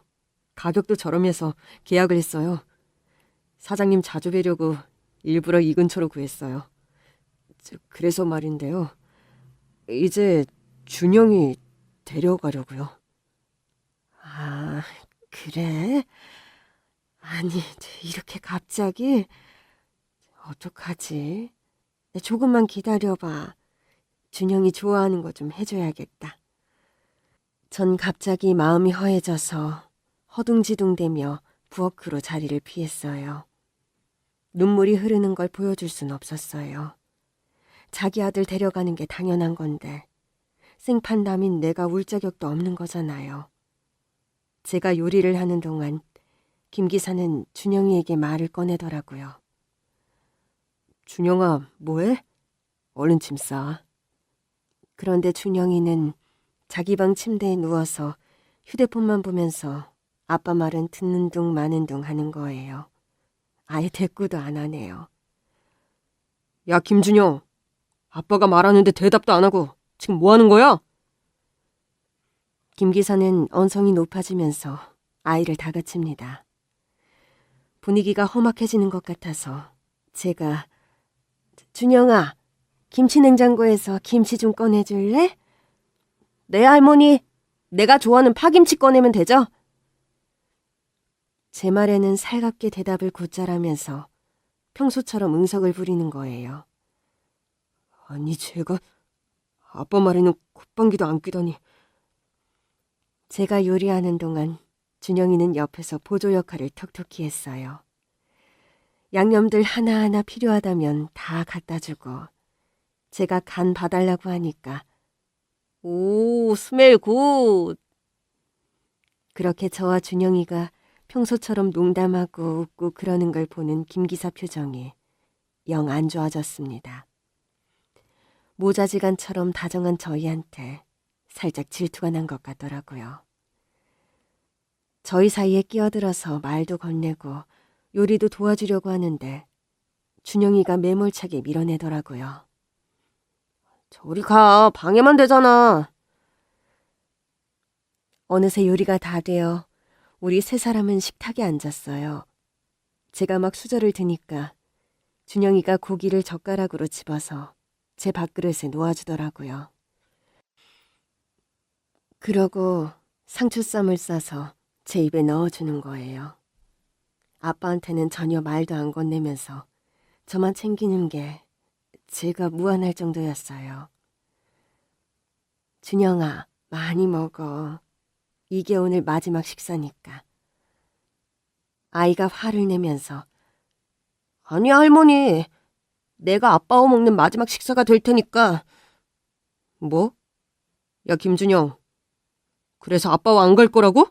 가격도 저렴해서 계약을 했어요. 사장님 자주 뵈려고 일부러 이 근처로 구했어요. 그래서 말인데요. 이제 준영이 데려가려고요. 아, 그래? 아니, 이렇게 갑자기? 어떡하지? 조금만 기다려봐. 준영이 좋아하는 거 좀 해줘야겠다. 전 갑자기 마음이 허해져서 허둥지둥대며 부엌으로 자리를 피했어요. 눈물이 흐르는 걸 보여줄 순 없었어요. 자기 아들 데려가는 게 당연한 건데 생판남인 내가 울 자격도 없는 거잖아요. 제가 요리를 하는 동안 김 기사는 준영이에게 말을 꺼내더라고요. 준영아, 뭐해? 얼른 짐 싸. 그런데 준영이는 자기 방 침대에 누워서 휴대폰만 보면서 아빠 말은 듣는 둥 마는 둥 하는 거예요. 아예 대꾸도 안 하네요. 야, 김준영. 아빠가 말하는데 대답도 안 하고 지금 뭐 하는 거야? 김 기사는 언성이 높아지면서 아이를 다그칩니다. 분위기가 험악해지는 것 같아서 제가 준영아, 김치 냉장고에서 김치 좀 꺼내줄래? 네, 할머니. 내가 좋아하는 파김치 꺼내면 되죠? 제 말에는 살갑게 대답을 곧잘하면서 평소처럼 응석을 부리는 거예요. 아니, 제가 아빠 말에는 콧방귀도 안 뀌더니. 제가 요리하는 동안 준영이는 옆에서 보조 역할을 톡톡히 했어요. 양념들 하나하나 필요하다면 다 갖다 주고 제가 간 봐달라고 하니까 오, 스멜 굿! 그렇게 저와 준영이가 평소처럼 농담하고 웃고 그러는 걸 보는 김 기사 표정이 영 안 좋아졌습니다. 모자지간처럼 다정한 저희한테 살짝 질투가 난 것 같더라고요. 저희 사이에 끼어들어서 말도 건네고 요리도 도와주려고 하는데 준영이가 매몰차게 밀어내더라고요. 저리 가, 방해만 되잖아. 어느새 요리가 다 되어 우리 3사람은 식탁에 앉았어요. 제가 막 수저를 드니까 준영이가 고기를 젓가락으로 집어서 제 밥그릇에 놓아주더라고요. 그러고 상추쌈을 싸서 제 입에 넣어주는 거예요. 아빠한테는 전혀 말도 안 건네면서 저만 챙기는 게 제가 무안할 정도였어요. 준영아, 많이 먹어. 이게 오늘 마지막 식사니까. 아이가 화를 내면서 아니야, 할머니. 내가 아빠와 먹는 마지막 식사가 될 테니까. 뭐? 야, 김준영. 그래서 아빠와 안 갈 거라고?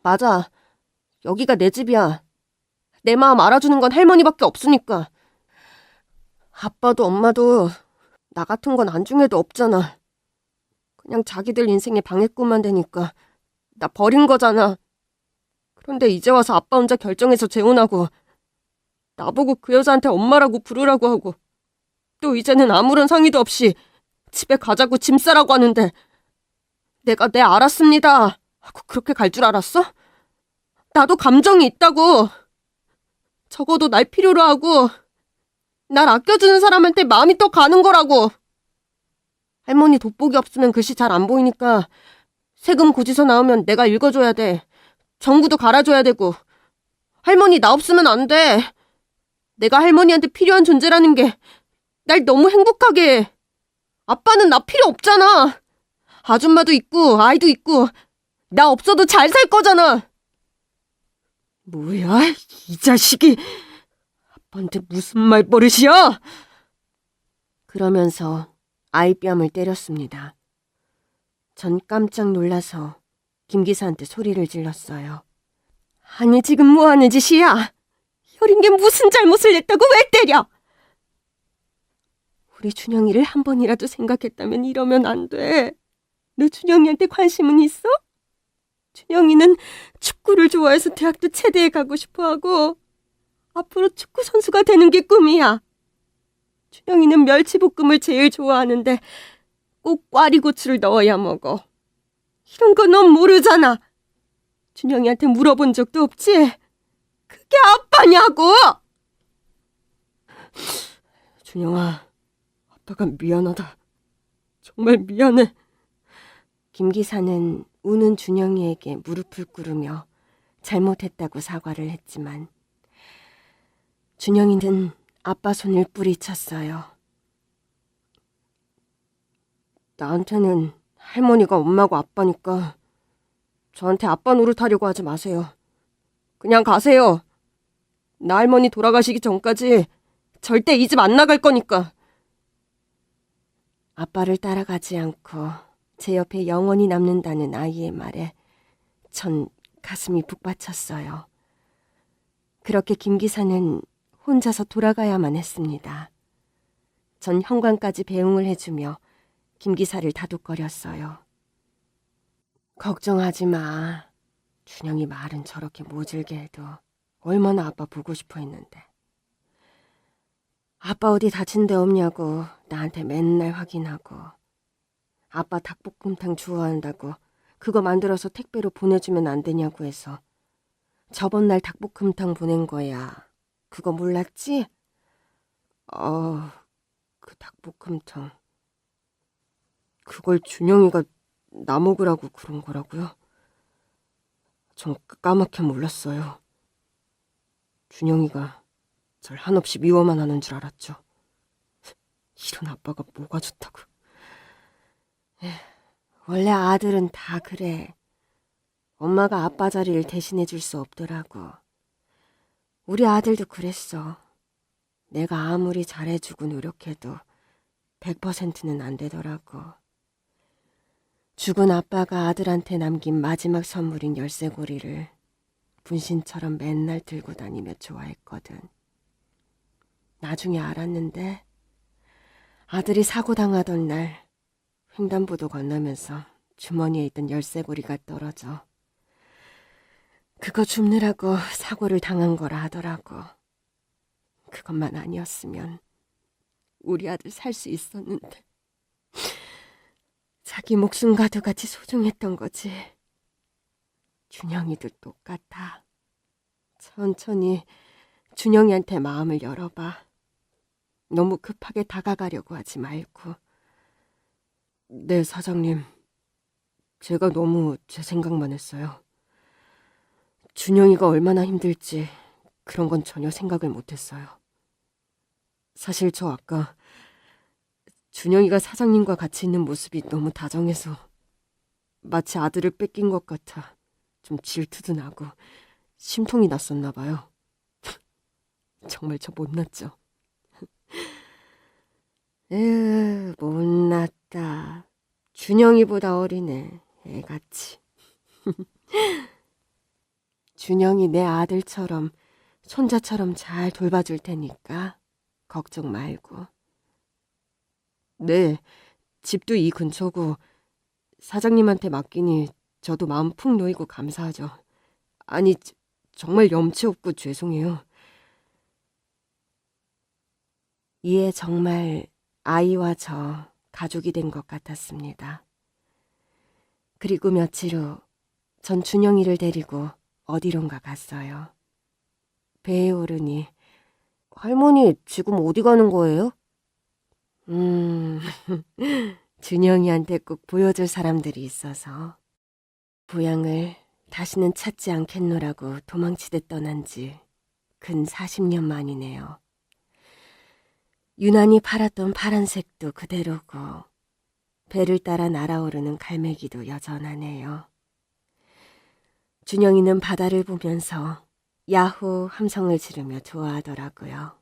맞아. 여기가 내 집이야. 내 마음 알아주는 건 할머니밖에 없으니까. 아빠도 엄마도 나 같은 건 안중에도 없잖아. 그냥 자기들 인생에 방해꾼만 되니까 나 버린 거잖아. 그런데 이제 와서 아빠 혼자 결정해서 재혼하고 나보고 그 여자한테 엄마라고 부르라고 하고 또 이제는 아무런 상의도 없이 집에 가자고 짐 싸라고 하는데 내가 네 알았습니다 하고 그렇게 갈 줄 알았어? 나도 감정이 있다고. 적어도 날 필요로 하고 날 아껴주는 사람한테 마음이 또 가는 거라고. 할머니 돋보기 없으면 글씨 잘 안 보이니까 세금 고지서 나오면 내가 읽어줘야 돼. 정부도 갈아줘야 되고. 할머니 나 없으면 안 돼. 내가 할머니한테 필요한 존재라는 게 날 너무 행복하게 해. 아빠는 나 필요 없잖아. 아줌마도 있고 아이도 있고 나 없어도 잘 살 거잖아. 뭐야, 이 자식이. 아빠한테 무슨 말버릇이야? 그러면서 아이 뺨을 때렸습니다. 전 깜짝 놀라서 김 기사한테 소리를 질렀어요. 아니, 지금 뭐 하는 짓이야? 여린 게 무슨 잘못을 했다고 왜 때려? 우리 준영이를 한 번이라도 생각했다면 이러면 안 돼. 너 준영이한테 관심은 있어? 준영이는 축구를 좋아해서 대학도 체대에 가고 싶어하고 앞으로 축구 선수가 되는 게 꿈이야. 준영이는 멸치볶음을 제일 좋아하는데 꼭 꽈리고추를 넣어야 먹어. 이런 거 넌 모르잖아. 준영이한테 물어본 적도 없지? 그게 아빠냐고! 준영아, 아빠가 미안하다. 정말 미안해. 김 기사는 우는 준영이에게 무릎을 꿇으며 잘못했다고 사과를 했지만 준영이는 아빠 손을 뿌리쳤어요. 나한테는 할머니가 엄마고 아빠니까 저한테 아빠 노릇하려고 하지 마세요. 그냥 가세요. 나 할머니 돌아가시기 전까지 절대 이 집 안 나갈 거니까. 아빠를 따라가지 않고 제 옆에 영원히 남는다는 아이의 말에 전 가슴이 북받쳤어요. 그렇게 김 기사는 혼자서 돌아가야만 했습니다. 전 현관까지 배웅을 해주며 김 기사를 다독거렸어요. 걱정하지 마. 준영이 말은 저렇게 모질게 해도 얼마나 아빠 보고 싶어 했는데. 아빠 어디 다친 데 없냐고 나한테 맨날 확인하고 아빠 닭볶음탕 좋아한다고 그거 만들어서 택배로 보내주면 안 되냐고 해서 저번 날 닭볶음탕 보낸 거야. 그거 몰랐지? 그 닭볶음탕. 그걸 준영이가 나 먹으라고 그런 거라고요? 전 까맣게 몰랐어요. 준영이가 절 한없이 미워만 하는 줄 알았죠. 이런 아빠가 뭐가 좋다고. 원래 아들은 다 그래. 엄마가 아빠 자리를 대신해 줄 수 없더라고. 우리 아들도 그랬어. 내가 아무리 잘해주고 노력해도 100%는 안 되더라고. 죽은 아빠가 아들한테 남긴 마지막 선물인 열쇠고리를 분신처럼 맨날 들고 다니며 좋아했거든. 나중에 알았는데 아들이 사고 당하던 날 횡단보도 건너면서 주머니에 있던 열쇠고리가 떨어져. 그거 줍느라고 사고를 당한 거라 하더라고. 그것만 아니었으면 우리 아들 살 수 있었는데. 자기 목숨과도 같이 소중했던 거지. 준영이도 똑같아. 천천히 준영이한테 마음을 열어봐. 너무 급하게 다가가려고 하지 말고. 네, 사장님. 제가 너무 제 생각만 했어요. 준영이가 얼마나 힘들지 그런 건 전혀 생각을 못했어요. 사실 저 아까 준영이가 사장님과 같이 있는 모습이 너무 다정해서 마치 아들을 뺏긴 것 같아 좀 질투도 나고 심통이 났었나 봐요. 정말 저 못났죠. 에휴, 못났다. 준영이보다 어리네, 애같이. 준영이 내 아들처럼 손자처럼 잘 돌봐줄 테니까 걱정 말고. 네, 집도 이 근처고 사장님한테 맡기니 저도 마음 푹 놓이고 감사하죠. 아니, 정말 염치 없고 죄송해요. 이에 정말 아이와 저 가족이 된 것 같았습니다. 그리고 며칠 후 전 준영이를 데리고 어디론가 갔어요. 배에 오르니 할머니 지금 어디 가는 거예요? 준영이한테 꼭 보여줄 사람들이 있어서 부양을 다시는 찾지 않겠노라고 도망치듯 떠난 지 근 40년 만이네요. 유난히 팔았던 파란색도 그대로고 배를 따라 날아오르는 갈매기도 여전하네요. 준영이는 바다를 보면서 야호 함성을 지르며 좋아하더라고요.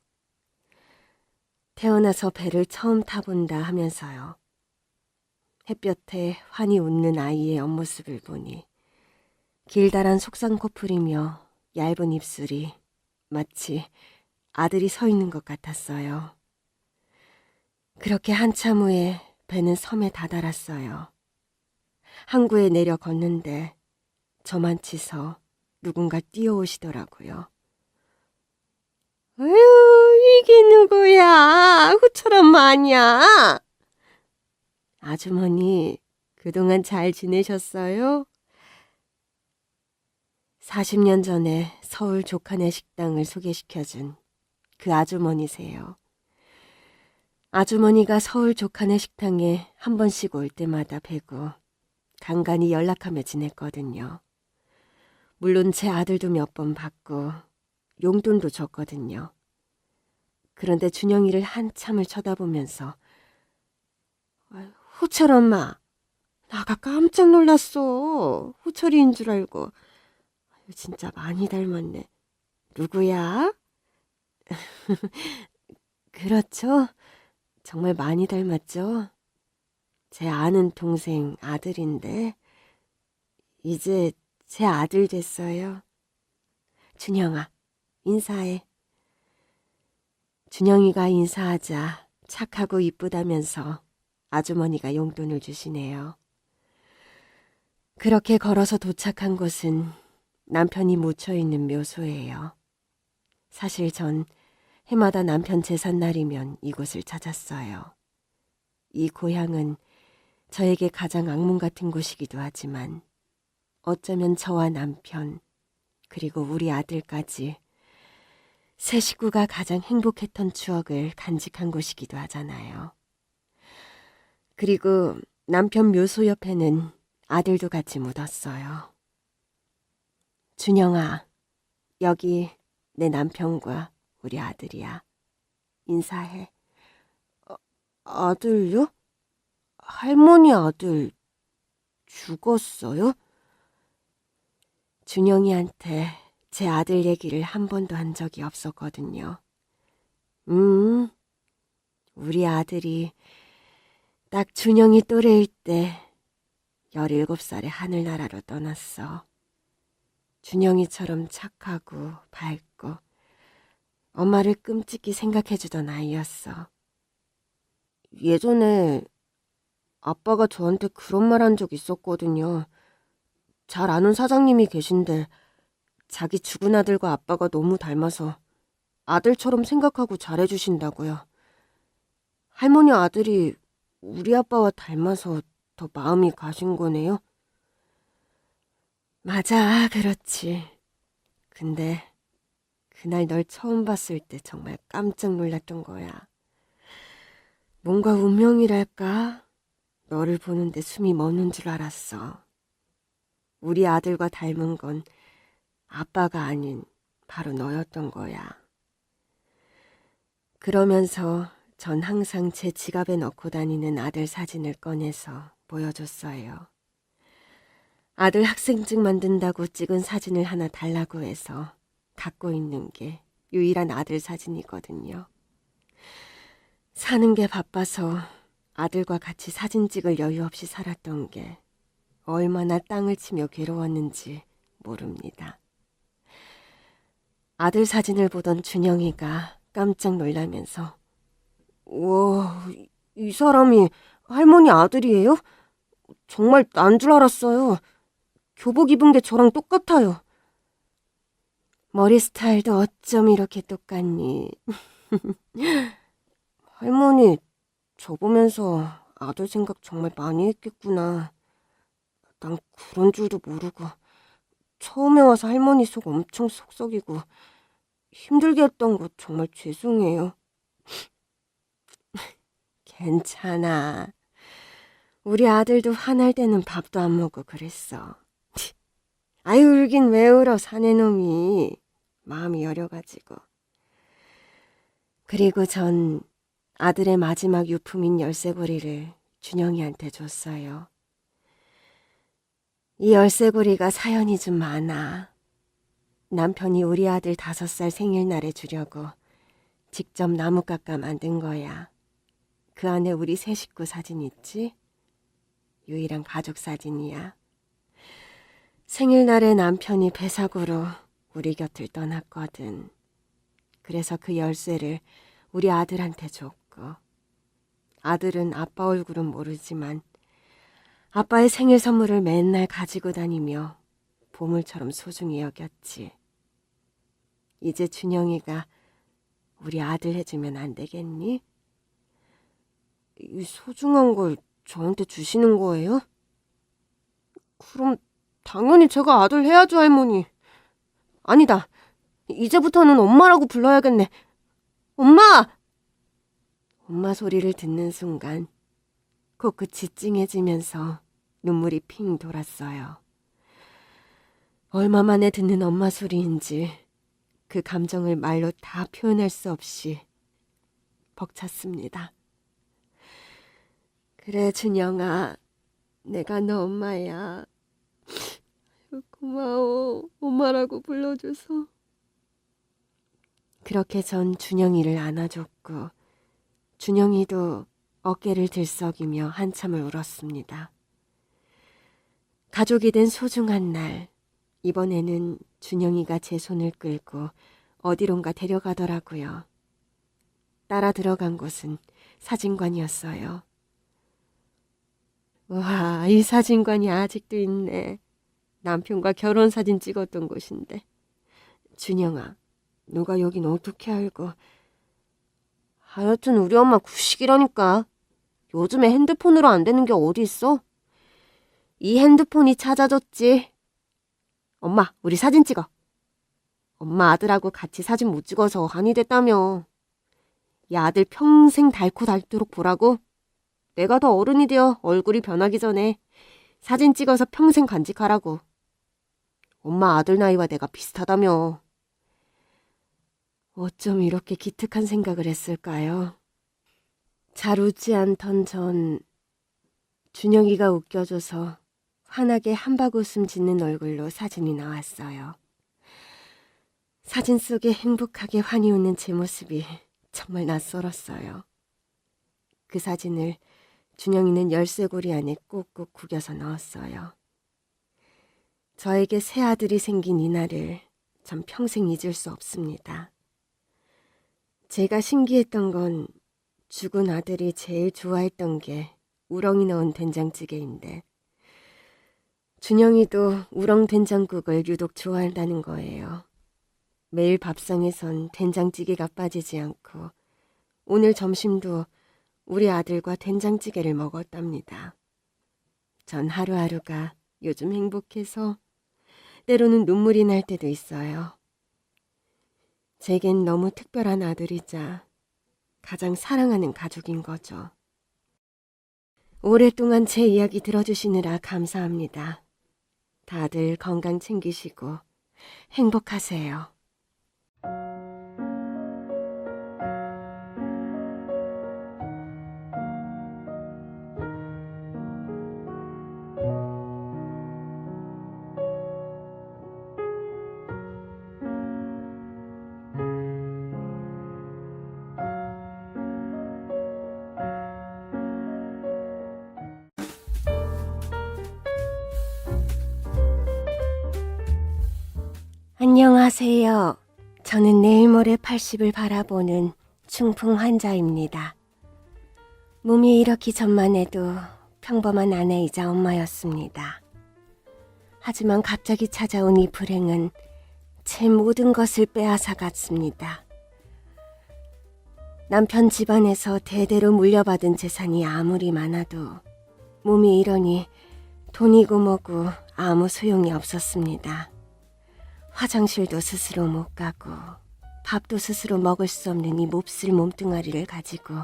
태어나서 배를 처음 타본다 하면서요. 햇볕에 환히 웃는 아이의 옆모습을 보니 길다란 속쌍꺼풀이며 얇은 입술이 마치 아들이 서 있는 것 같았어요. 그렇게 한참 후에 배는 섬에 다다랐어요. 항구에 내려 걷는데 저만 치서 누군가 뛰어오시더라고요. 에휴, 이게 누구야? 후처럼 마냐? 아주머니, 그동안 잘 지내셨어요? 40년 전에 서울 조카네 식당을 소개시켜준 그 아주머니세요. 아주머니가 서울 조카네 식당에 한 번씩 올 때마다 뵈고 간간히 연락하며 지냈거든요. 물론 제 아들도 몇 번 봤고 용돈도 줬거든요. 그런데 준영이를 한참을 쳐다보면서 호철 엄마, 나가 깜짝 놀랐어. 호철이인 줄 알고. 진짜 많이 닮았네. 누구야? 그렇죠. 정말 많이 닮았죠. 제 아는 동생 아들인데 이제 제 아들 됐어요. 준영아, 인사해. 준영이가 인사하자 착하고 이쁘다면서 아주머니가 용돈을 주시네요. 그렇게 걸어서 도착한 곳은 남편이 묻혀있는 묘소예요. 사실 전 해마다 남편 제삿날이면 이곳을 찾았어요. 이 고향은 저에게 가장 악몽 같은 곳이기도 하지만 어쩌면 저와 남편 그리고 우리 아들까지 세 식구가 가장 행복했던 추억을 간직한 곳이기도 하잖아요. 그리고 남편 묘소 옆에는 아들도 같이 묻었어요. 준영아, 여기 내 남편과 우리 아들이야. 인사해. 아들요? 할머니 아들 죽었어요? 준영이한테 제 아들 얘기를 한 번도 한 적이 없었거든요. 우리 아들이 딱 준영이 또래일 때 17살에 하늘나라로 떠났어. 준영이처럼 착하고 밝고 엄마를 끔찍이 생각해주던 아이였어. 예전에 아빠가 저한테 그런 말 한 적 있었거든요. 잘 아는 사장님이 계신데 자기 죽은 아들과 아빠가 너무 닮아서 아들처럼 생각하고 잘해주신다고요. 할머니 아들이 우리 아빠와 닮아서 더 마음이 가신 거네요? 맞아, 그렇지. 근데 그날 널 처음 봤을 때 정말 깜짝 놀랐던 거야. 뭔가 운명이랄까? 너를 보는데 숨이 멎는 줄 알았어. 우리 아들과 닮은 건 아빠가 아닌 바로 너였던 거야. 그러면서 전 항상 제 지갑에 넣고 다니는 아들 사진을 꺼내서 보여줬어요. 아들 학생증 만든다고 찍은 사진을 하나 달라고 해서 갖고 있는 게 유일한 아들 사진이거든요. 사는 게 바빠서 아들과 같이 사진 찍을 여유 없이 살았던 게 얼마나 땅을 치며 괴로웠는지 모릅니다. 아들 사진을 보던 준영이가 깜짝 놀라면서 와, 이 사람이 할머니 아들이에요? 정말 난 줄 알았어요. 교복 입은 게 저랑 똑같아요. 머리 스타일도 어쩜 이렇게 똑같니? 할머니, 저 보면서 아들 생각 정말 많이 했겠구나. 난 그런 줄도 모르고 처음에 와서 할머니 속 엄청 속썩이고 힘들게 했던 거 정말 죄송해요. 괜찮아. 우리 아들도 화날 때는 밥도 안 먹고 그랬어. 아유, 울긴 왜 울어, 사내놈이. 마음이 여려가지고. 그리고 전 아들의 마지막 유품인 열쇠고리를 준영이한테 줬어요. 이 열쇠고리가 사연이 좀 많아. 남편이 우리 아들 5살 생일날에 주려고 직접 나무 깎아 만든 거야. 그 안에 우리 세 식구 사진 있지? 유일한 가족 사진이야. 생일날에 남편이 배사구로 우리 곁을 떠났거든. 그래서 그 열쇠를 우리 아들한테 줬고, 아들은 아빠 얼굴은 모르지만 아빠의 생일 선물을 맨날 가지고 다니며 보물처럼 소중히 여겼지. 이제 준영이가 우리 아들 해주면 안 되겠니? 이 소중한 걸 저한테 주시는 거예요? 그럼 당연히 제가 아들 해야죠, 할머니. 아니다. 이제부터는 엄마라고 불러야겠네. 엄마! 엄마 소리를 듣는 순간 코끝이 찡해지면서 눈물이 핑 돌았어요. 얼마 만에 듣는 엄마 소리인지 그 감정을 말로 다 표현할 수 없이 벅찼습니다. 그래, 준영아. 내가 너 엄마야. 고마워. 엄마라고 불러줘서. 그렇게 전 준영이를 안아줬고 준영이도 어깨를 들썩이며 한참을 울었습니다. 가족이 된 소중한 날, 이번에는 준영이가 제 손을 끌고 어디론가 데려가더라고요. 따라 들어간 곳은 사진관이었어요. 와, 이 사진관이 아직도 있네. 남편과 결혼사진 찍었던 곳인데. 준영아, 너가 여긴 어떻게 알고? 하여튼 우리 엄마 구식이라니까. 요즘에 핸드폰으로 안 되는 게 어디 있어? 이 핸드폰이 찾아줬지. 엄마, 우리 사진 찍어. 엄마 아들하고 같이 사진 못 찍어서 한이 됐다며. 이 아들 평생 닳고 닳도록 보라고. 내가 더 어른이 되어 얼굴이 변하기 전에 사진 찍어서 평생 간직하라고. 엄마 아들 나이와 내가 비슷하다며. 어쩜 이렇게 기특한 생각을 했을까요? 잘 웃지 않던 전 준영이가 웃겨줘서 환하게 한박웃음 짓는 얼굴로 사진이 나왔어요. 사진 속에 행복하게 환히 웃는 제 모습이 정말 낯설었어요. 그 사진을 준영이는 열쇠고리 안에 꾹꾹 구겨서 넣었어요. 저에게 새 아들이 생긴 이날을 전 평생 잊을 수 없습니다. 제가 신기했던 건 죽은 아들이 제일 좋아했던 게 우렁이 넣은 된장찌개인데 준영이도 우렁 된장국을 유독 좋아한다는 거예요. 매일 밥상에선 된장찌개가 빠지지 않고 오늘 점심도 우리 아들과 된장찌개를 먹었답니다. 전 하루하루가 요즘 행복해서 때로는 눈물이 날 때도 있어요. 제겐 너무 특별한 아들이자 가장 사랑하는 가족인 거죠. 오랫동안 제 이야기 들어주시느라 감사합니다. 다들 건강 챙기시고 행복하세요. 안녕하세요. 저는 내일 모레 80을 바라보는 중풍 환자입니다. 몸이 이렇기 전만 해도 평범한 아내이자 엄마였습니다. 하지만 갑자기 찾아온 이 불행은 제 모든 것을 빼앗아 갔습니다. 남편 집안에서 대대로 물려받은 재산이 아무리 많아도 몸이 이러니 돈이고 뭐고 아무 소용이 없었습니다. 화장실도 스스로 못 가고 밥도 스스로 먹을 수 없는 이 몹쓸 몸뚱아리를 가지고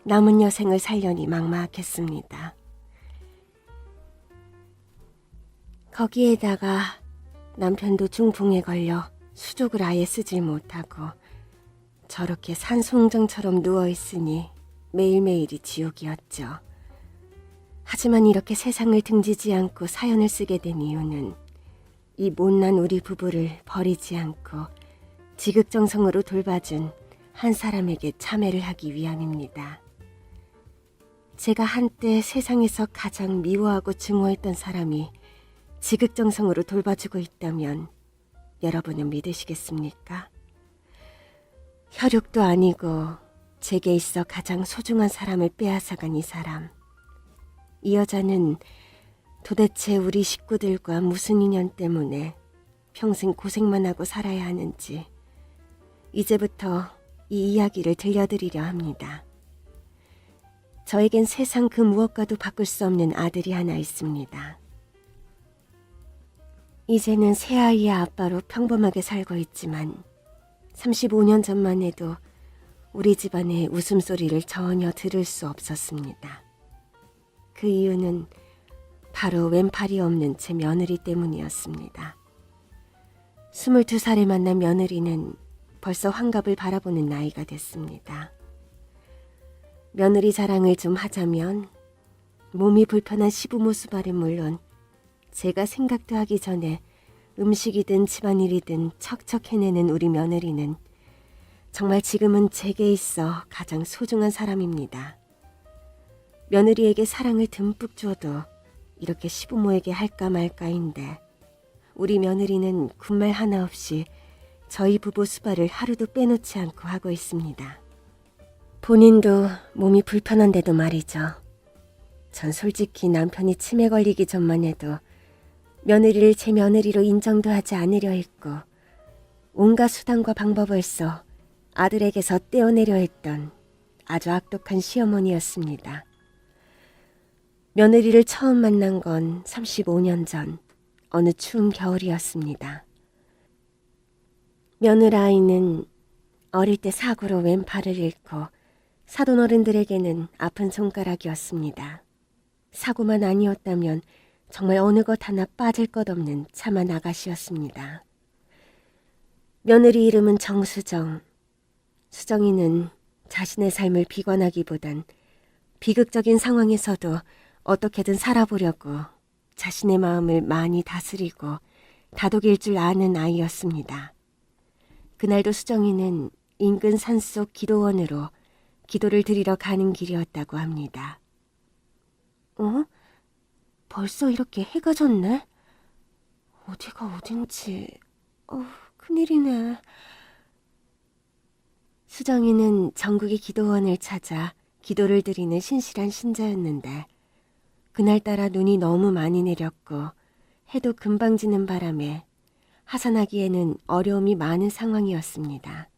남은 여생을 살려니 막막했습니다. 거기에다가 남편도 중풍에 걸려 수족을 아예 쓰질 못하고 저렇게 산송정처럼 누워있으니 매일매일이 지옥이었죠. 하지만 이렇게 세상을 등지지 않고 사연을 쓰게 된 이유는 이 못난 우리 부부를 버리지 않고 지극정성으로 돌봐준 한 사람에게 참회를 하기 위함입니다. 제가 한때 세상에서 가장 미워하고 증오했던 사람이 지극정성으로 돌봐주고 있다면 여러분은 믿으시겠습니까? 혈육도 아니고 제게 있어 가장 소중한 사람을 빼앗아간 이 사람. 이 여자는 도대체 우리 식구들과 무슨 인연 때문에 평생 고생만 하고 살아야 하는지 이제부터 이 이야기를 들려드리려 합니다. 저에겐 세상 그 무엇과도 바꿀 수 없는 아들이 하나 있습니다. 이제는 새아이의 아빠로 평범하게 살고 있지만 35년 전만 해도 우리 집안의 웃음소리를 전혀 들을 수 없었습니다. 그 이유는 바로 왼팔이 없는 제 며느리 때문이었습니다. 22살에 만난 며느리는 벌써 환갑을 바라보는 나이가 됐습니다. 며느리 자랑을 좀 하자면 몸이 불편한 시부모 수발은 물론 제가 생각도 하기 전에 음식이든 집안일이든 척척 해내는 우리 며느리는 정말 지금은 제게 있어 가장 소중한 사람입니다. 며느리에게 사랑을 듬뿍 줘도 이렇게 시부모에게 할까 말까인데 우리 며느리는 군말 하나 없이 저희 부부 수발을 하루도 빼놓지 않고 하고 있습니다. 본인도 몸이 불편한데도 말이죠. 전 솔직히 남편이 치매 걸리기 전만 해도 며느리를 제 며느리로 인정도 하지 않으려 했고 온갖 수단과 방법을 써 아들에게서 떼어내려 했던 아주 악독한 시어머니였습니다. 며느리를 처음 만난 건 35년 전 어느 추운 겨울이었습니다. 며느라이는 어릴 때 사고로 왼팔을 잃고 사돈어른들에게는 아픈 손가락이었습니다. 사고만 아니었다면 정말 어느 것 하나 빠질 것 없는 참한 아가씨였습니다. 며느리 이름은 정수정. 수정이는 자신의 삶을 비관하기보단 비극적인 상황에서도 어떻게든 살아보려고 자신의 마음을 많이 다스리고 다독일 줄 아는 아이였습니다. 그날도 수정이는 인근 산속 기도원으로 기도를 드리러 가는 길이었다고 합니다. 벌써 이렇게 해가 졌네? 어디가 어딘지... 큰일이네. 수정이는 전국의 기도원을 찾아 기도를 드리는 신실한 신자였는데 그날따라 눈이 너무 많이 내렸고 해도 금방 지는 바람에 하산하기에는 어려움이 많은 상황이었습니다.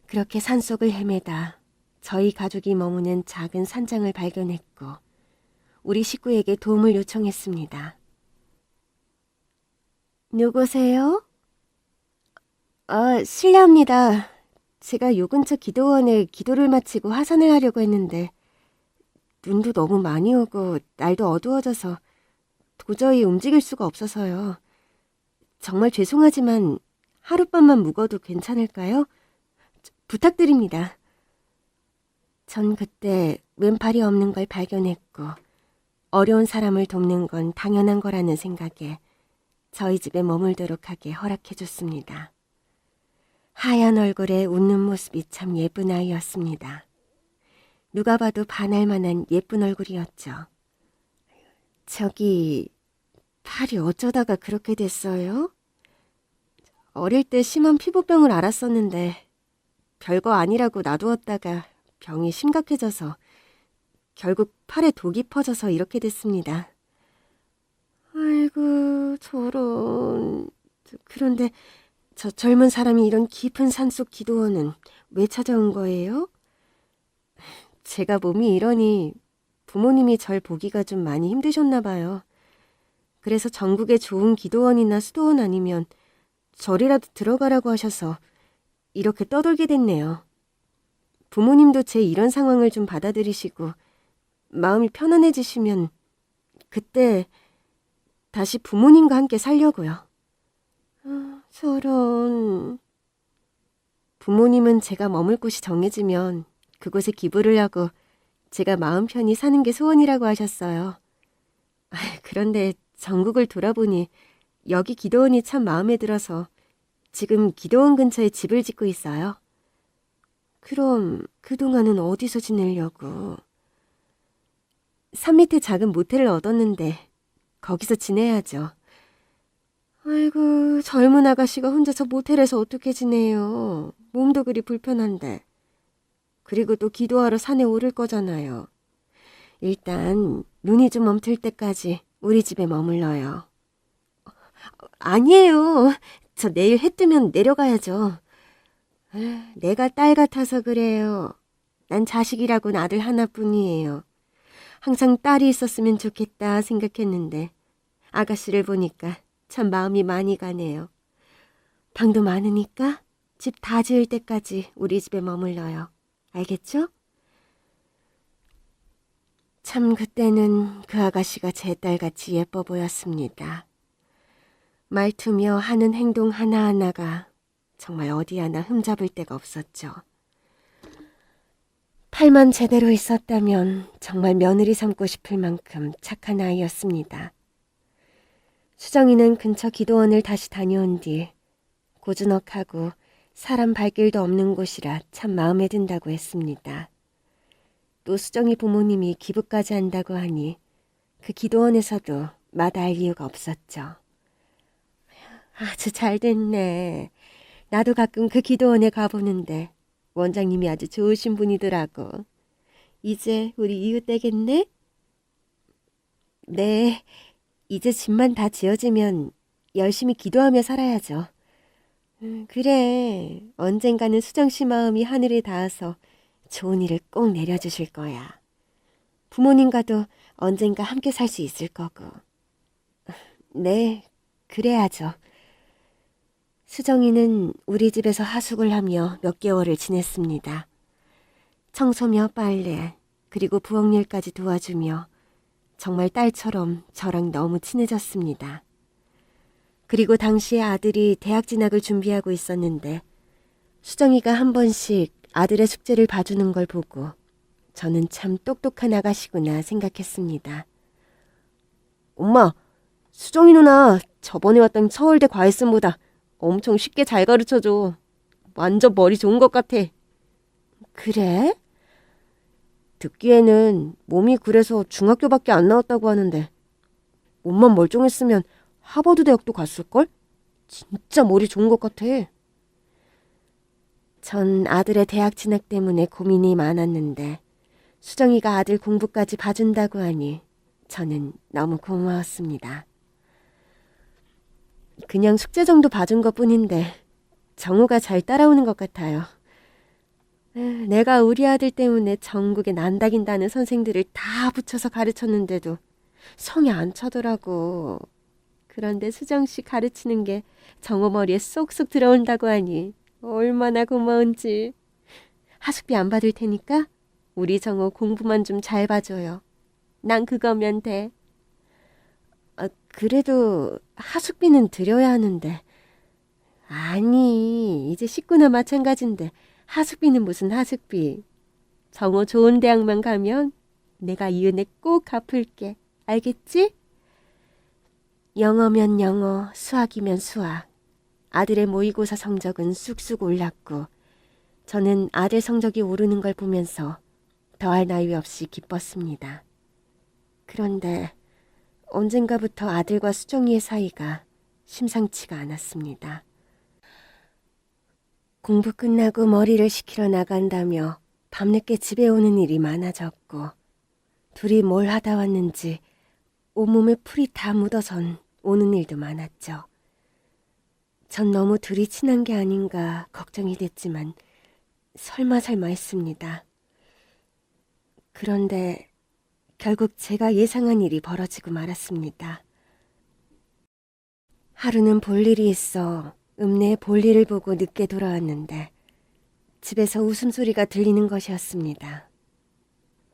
그렇게 산속을 헤매다 저희 가족이 머무는 작은 산장을 발견했고 우리 식구에게 도움을 요청했습니다. 누구세요? 실례합니다. 제가 요 근처 기도원에 기도를 마치고 하산을 하려고 했는데 눈도 너무 많이 오고 날도 어두워져서 도저히 움직일 수가 없어서요. 정말 죄송하지만 하룻밤만 묵어도 괜찮을까요? 부탁드립니다. 전 그때 왼팔이 없는 걸 발견했고 어려운 사람을 돕는 건 당연한 거라는 생각에 저희 집에 머물도록 하게 허락해 줬습니다. 하얀 얼굴에 웃는 모습이 참 예쁜 아이였습니다. 누가 봐도 반할 만한 예쁜 얼굴이었죠. 저기, 팔이 어쩌다가 그렇게 됐어요? 어릴 때 심한 피부병을 앓았었는데 별거 아니라고 놔두었다가 병이 심각해져서 결국 팔에 독이 퍼져서 이렇게 됐습니다. 아이고, 저런... 그런데 저 젊은 사람이 이런 깊은 산속 기도원은 왜 찾아온 거예요? 제가 몸이 이러니 부모님이 절 보기가 좀 많이 힘드셨나 봐요. 그래서 전국에 좋은 기도원이나 수도원 아니면 절이라도 들어가라고 하셔서 이렇게 떠돌게 됐네요. 부모님도 제 이런 상황을 좀 받아들이시고 마음이 편안해지시면 그때 다시 부모님과 함께 살려고요. 저런... 부모님은 제가 머물 곳이 정해지면 그곳에 기부를 하고 제가 마음 편히 사는 게 소원이라고 하셨어요. 그런데 전국을 돌아보니 여기 기도원이 참 마음에 들어서 지금 기도원 근처에 집을 짓고 있어요. 그럼 그동안은 어디서 지내려고? 산 밑에 작은 모텔을 얻었는데 거기서 지내야죠. 아이고, 젊은 아가씨가 혼자서 모텔에서 어떻게 지내요? 몸도 그리 불편한데. 그리고 또 기도하러 산에 오를 거잖아요. 일단 눈이 좀 멈틀 때까지 우리 집에 머물러요. 아니에요. 저 내일 해 뜨면 내려가야죠. 내가 딸 같아서 그래요. 난 자식이라고는 아들 하나뿐이에요. 항상 딸이 있었으면 좋겠다 생각했는데 아가씨를 보니까 참 마음이 많이 가네요. 방도 많으니까 집 다 지을 때까지 우리 집에 머물러요. 알겠죠? 참 그때는 그 아가씨가 제 딸같이 예뻐 보였습니다. 말투며 하는 행동 하나하나가 정말 어디 하나 흠잡을 데가 없었죠. 팔만 제대로 있었다면 정말 며느리 삼고 싶을 만큼 착한 아이였습니다. 수정이는 근처 기도원을 다시 다녀온 뒤 고즈넉하고 사람 발길도 없는 곳이라 참 마음에 든다고 했습니다. 또 수정이 부모님이 기부까지 한다고 하니 그 기도원에서도 마다할 이유가 없었죠. 아주 잘 됐네. 나도 가끔 그 기도원에 가보는데 원장님이 아주 좋으신 분이더라고. 이제 우리 이웃 되겠네? 네, 이제 집만 다 지어지면 열심히 기도하며 살아야죠. 그래, 언젠가는 수정씨 마음이 하늘에 닿아서 좋은 일을 꼭 내려주실 거야. 부모님과도 언젠가 함께 살 수 있을 거고. 네, 그래야죠. 수정이는 우리 집에서 하숙을 하며 몇 개월을 지냈습니다. 청소며 빨래, 그리고 부엌일까지 도와주며 정말 딸처럼 저랑 너무 친해졌습니다. 그리고 당시에 아들이 대학 진학을 준비하고 있었는데 수정이가 한 번씩 아들의 숙제를 봐주는 걸 보고 저는 참 똑똑한 아가씨구나 생각했습니다. 엄마, 수정이 누나 저번에 왔던 서울대 과외쌤보다 엄청 쉽게 잘 가르쳐줘. 완전 머리 좋은 것 같아. 그래? 듣기에는 몸이 그래서 중학교밖에 안 나왔다고 하는데 몸만 멀쩡했으면 하버드 대학도 갔을걸? 진짜 머리 좋은 것 같아. 전 아들의 대학 진학 때문에 고민이 많았는데 수정이가 아들 공부까지 봐준다고 하니 저는 너무 고마웠습니다. 그냥 숙제 정도 봐준 것뿐인데 정우가 잘 따라오는 것 같아요. 내가 우리 아들 때문에 전국에 난다긴다는 선생들을 다 붙여서 가르쳤는데도 성이 안 차더라고. 그런데 수정씨 가르치는 게 정우 머리에 쏙쏙 들어온다고 하니 얼마나 고마운지. 하숙비 안 받을 테니까 우리 정우 공부만 좀 잘 봐줘요. 난 그거면 돼. 그래도 하숙비는 드려야 하는데. 아니, 이제 식구나 마찬가지인데 하숙비는 무슨 하숙비. 정우 좋은 대학만 가면 내가 이 은혜 꼭 갚을게. 알겠지? 영어면 영어, 수학이면 수학. 아들의 모의고사 성적은 쑥쑥 올랐고 저는 아들 성적이 오르는 걸 보면서 더할 나위 없이 기뻤습니다. 그런데 언젠가부터 아들과 수정이의 사이가 심상치가 않았습니다. 공부 끝나고 머리를 식히러 나간다며 밤늦게 집에 오는 일이 많아졌고 둘이 뭘 하다 왔는지 온몸에 풀이 다 묻어선 오는 일도 많았죠. 전 너무 둘이 친한 게 아닌가 걱정이 됐지만 설마 했습니다. 그런데 결국 제가 예상한 일이 벌어지고 말았습니다. 하루는 볼 일이 있어 읍내에 볼일을 보고 늦게 돌아왔는데 집에서 웃음소리가 들리는 것이었습니다.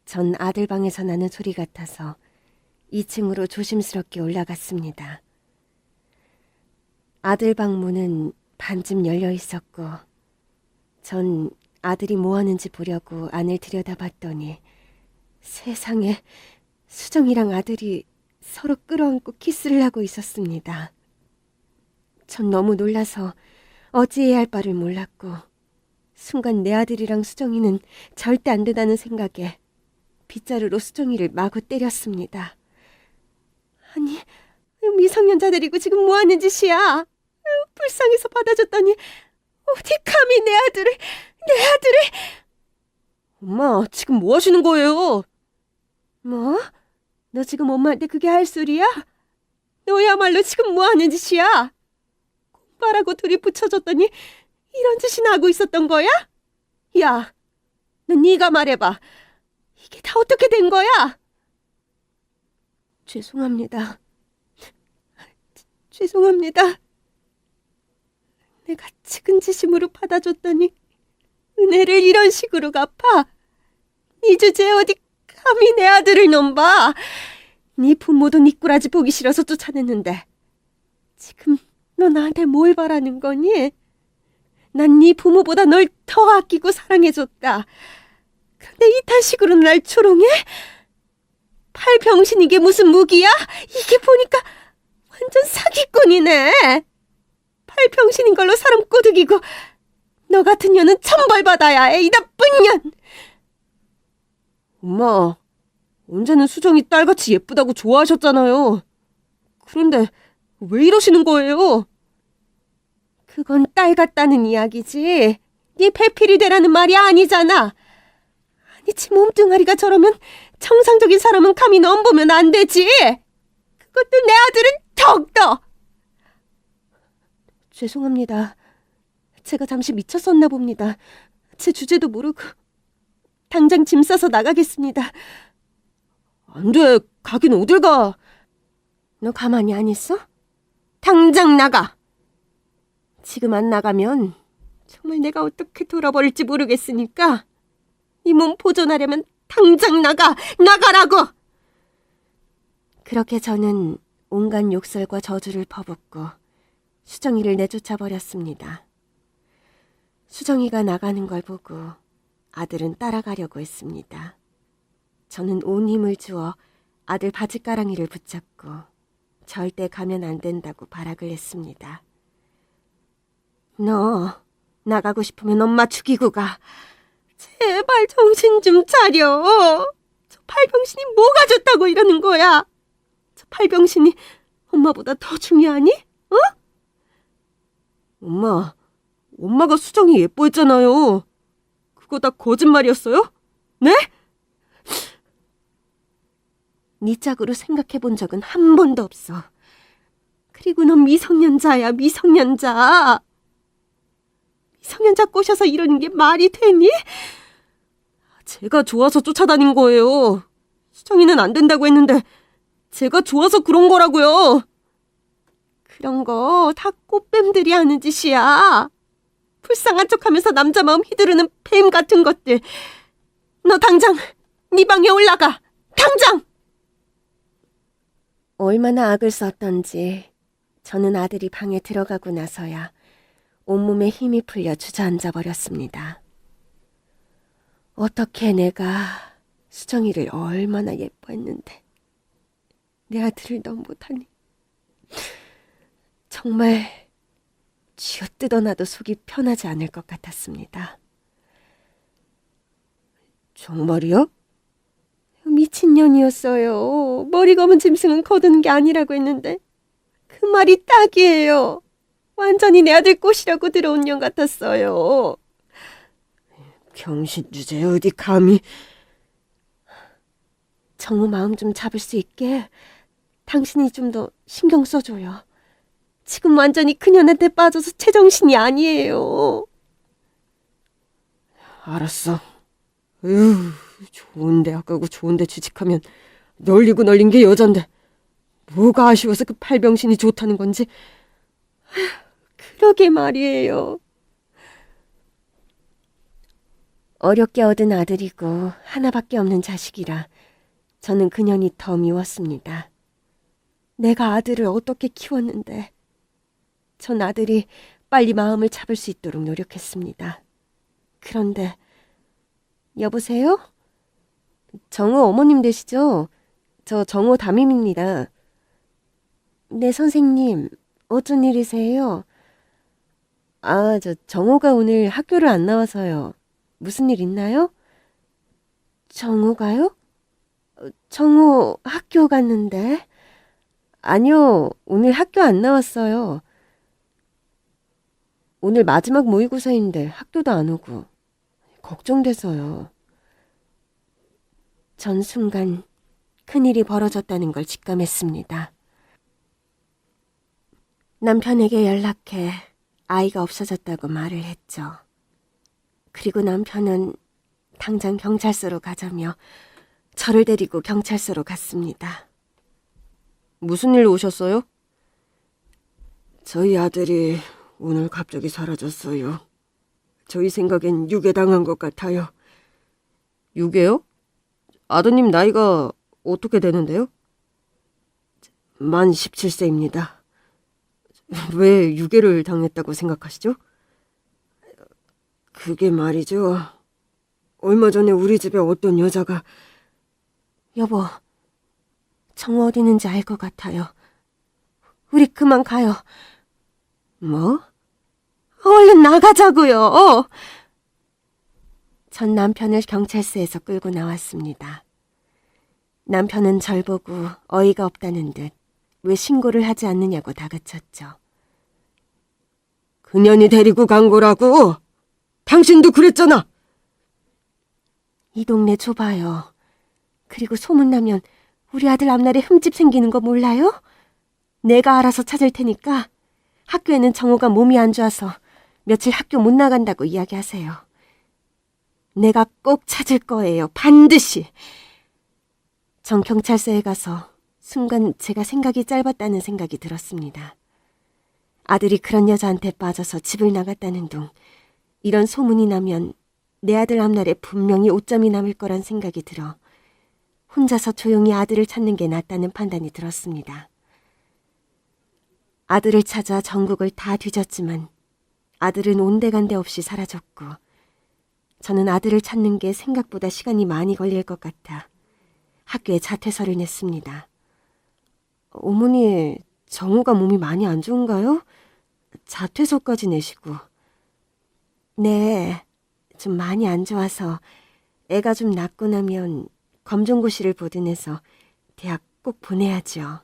전 아들 방에서 나는 소리 같아서 2층으로 조심스럽게 올라갔습니다. 아들 방 문은 반쯤 열려 있었고 전 아들이 뭐 하는지 보려고 안을 들여다봤더니 세상에, 수정이랑 아들이 서로 끌어안고 키스를 하고 있었습니다. 전 너무 놀라서 어찌해야 할 바를 몰랐고 순간 내 아들이랑 수정이는 절대 안 된다는 생각에 빗자루로 수정이를 마구 때렸습니다. 아니, 미성년자 데리고 지금 뭐 하는 짓이야? 불쌍해서 받아줬더니 어디 감히 내 아들을. 엄마, 지금 뭐 하시는 거예요? 뭐? 너 지금 엄마한테 그게 할 소리야? 너야말로 지금 뭐 하는 짓이야? 콩바라고 둘이 붙여줬더니 이런 짓이나 하고 있었던 거야? 야, 너 네가 말해봐. 이게 다 어떻게 된 거야? 죄송합니다. 죄송합니다. 내가 측은지심으로 받아줬더니 은혜를 이런 식으로 갚아. 네 주제에 어디 감히 내 아들을 넘봐. 네 부모도 네 꾸라지 보기 싫어서 쫓아냈는데 지금 너 나한테 뭘 바라는 거니? 난 네 부모보다 널 더 아끼고 사랑해줬다. 그런데 이딴 식으로 날 조롱해? 팔병신 이게 무슨 무기야? 이게 보니까 완전 사기꾼이네. 팔병신인 걸로 사람 꼬드기고 너 같은 년은 천벌받아야 해, 이 나쁜 년. 엄마, 언제는 수정이 딸같이 예쁘다고 좋아하셨잖아요. 그런데 왜 이러시는 거예요? 그건 딸 같다는 이야기지. 네 배필이 되라는 말이 아니잖아. 아니지, 몸뚱아리가 저러면 정상적인 사람은 감히 넘보면 안 되지. 그것도 내 아들은 더욱더. 죄송합니다. 제가 잠시 미쳤었나 봅니다. 제 주제도 모르고. 당장 짐 싸서 나가겠습니다. 안 돼, 가긴 어딜 가. 너 가만히 안 있어? 당장 나가. 지금 안 나가면 정말 내가 어떻게 돌아버릴지 모르겠으니까 이 몸 보존하려면 당장 나가라고. 그렇게 저는 온갖 욕설과 저주를 퍼붓고 수정이를 내쫓아 버렸습니다. 수정이가 나가는 걸 보고 아들은 따라가려고 했습니다. 저는 온 힘을 주어 아들 바지가랑이를 붙잡고 절대 가면 안 된다고 발악을 했습니다. 너 나가고 싶으면 엄마 죽이고 가. 제발 정신 좀 차려. 저 팔병신이 뭐가 좋다고 이러는 거야? 저 팔병신이 엄마보다 더 중요하니? 어? 엄마가 수정이 예뻐했잖아요. 그거 다 거짓말이었어요? 네? 네 짝으로 생각해 본 적은 한 번도 없어. 그리고 넌 미성년자야, 미성년자. 미성년자 꼬셔서 이러는 게 말이 되니? 제가 좋아서 쫓아다닌 거예요. 수정이는 안 된다고 했는데 제가 좋아서 그런 거라고요. 그런 거 다 꽃뱀들이 하는 짓이야. 불쌍한 척하면서 남자 마음 휘두르는 뱀 같은 것들. 너 당장 네 방에 올라가. 당장! 얼마나 악을 썼던지 저는 아들이 방에 들어가고 나서야 온몸에 힘이 풀려 주저앉아 버렸습니다. 어떻게 내가 수정이를 얼마나 예뻐했는데 내 아들을 너무 못하니. 정말 쥐어뜯어놔도 속이 편하지 않을 것 같았습니다. 정말이요? 미친년이었어요. 머리 검은 짐승은 거두는 게 아니라고 했는데 그 말이 딱이에요. 완전히 내 아들 꼬시려고 들어온 년 같았어요. 병신 주제에 어디 감히. 정우 마음 좀 잡을 수 있게 당신이 좀 더 신경 써줘요. 지금 완전히 그년한테 빠져서 제정신이 아니에요. 알았어. 으휴, 좋은 대학 가고 좋은 데 취직하면 널리고 널린 게 여잔데 뭐가 아쉬워서 그 팔병신이 좋다는 건지. 그러게 말이에요. 어렵게 얻은 아들이고 하나밖에 없는 자식이라 저는 그년이 더 미웠습니다. 내가 아들을 어떻게 키웠는데. 전 아들이 빨리 마음을 잡을 수 있도록 노력했습니다. 그런데 여보세요? 정호 어머님 되시죠? 저 정호 담임입니다. 네, 선생님. 어쩐 일이세요? 아, 저 정호가 오늘 학교를 안 나와서요. 무슨 일 있나요? 정호가요? 정호 학교 갔는데? 아니요, 오늘 학교 안 나왔어요. 오늘 마지막 모의고사인데 학교도 안 오고. 걱정돼서요. 전 순간 큰일이 벌어졌다는 걸 직감했습니다. 남편에게 연락해 아이가 없어졌다고 말을 했죠. 그리고 남편은 당장 경찰서로 가자며 저를 데리고 경찰서로 갔습니다. 무슨 일로 오셨어요? 저희 아들이 오늘 갑자기 사라졌어요. 저희 생각엔 유괴당한 것 같아요. 유괴요? 아드님 나이가 어떻게 되는데요? 만 17세입니다. 왜 유괴를 당했다고 생각하시죠? 그게 말이죠. 얼마 전에 우리 집에 어떤 여자가 여보, 정호 어디 있는지 알 것 같아요. 우리 그만 가요. 뭐? 얼른 나가자고요. 전 남편을 경찰서에서 끌고 나왔습니다. 남편은 절 보고 어이가 없다는 듯 왜 신고를 하지 않느냐고 다그쳤죠. 그년이 데리고 간 거라고. 당신도 그랬잖아. 이 동네 좁아요. 그리고 소문나면 우리 아들 앞날에 흠집 생기는 거 몰라요? 내가 알아서 찾을 테니까 학교에는 정호가 몸이 안 좋아서 며칠 학교 못 나간다고 이야기하세요. 내가 꼭 찾을 거예요. 반드시. 전 경찰서에 가서 순간 제가 생각이 짧았다는 생각이 들었습니다. 아들이 그런 여자한테 빠져서 집을 나갔다는 둥, 이런 소문이 나면 내 아들 앞날에 분명히 오점이 남을 거란 생각이 들어 혼자서 조용히 아들을 찾는 게 낫다는 판단이 들었습니다. 아들을 찾아 전국을 다 뒤졌지만 아들은 온데간데 없이 사라졌고 저는 아들을 찾는 게 생각보다 시간이 많이 걸릴 것 같아 학교에 자퇴서를 냈습니다. 어머니, 정호가 몸이 많이 안 좋은가요? 자퇴서까지 내시고. 네, 좀 많이 안 좋아서 애가 좀 낫고 나면 검정고시를 보든해서 대학 꼭 보내야죠.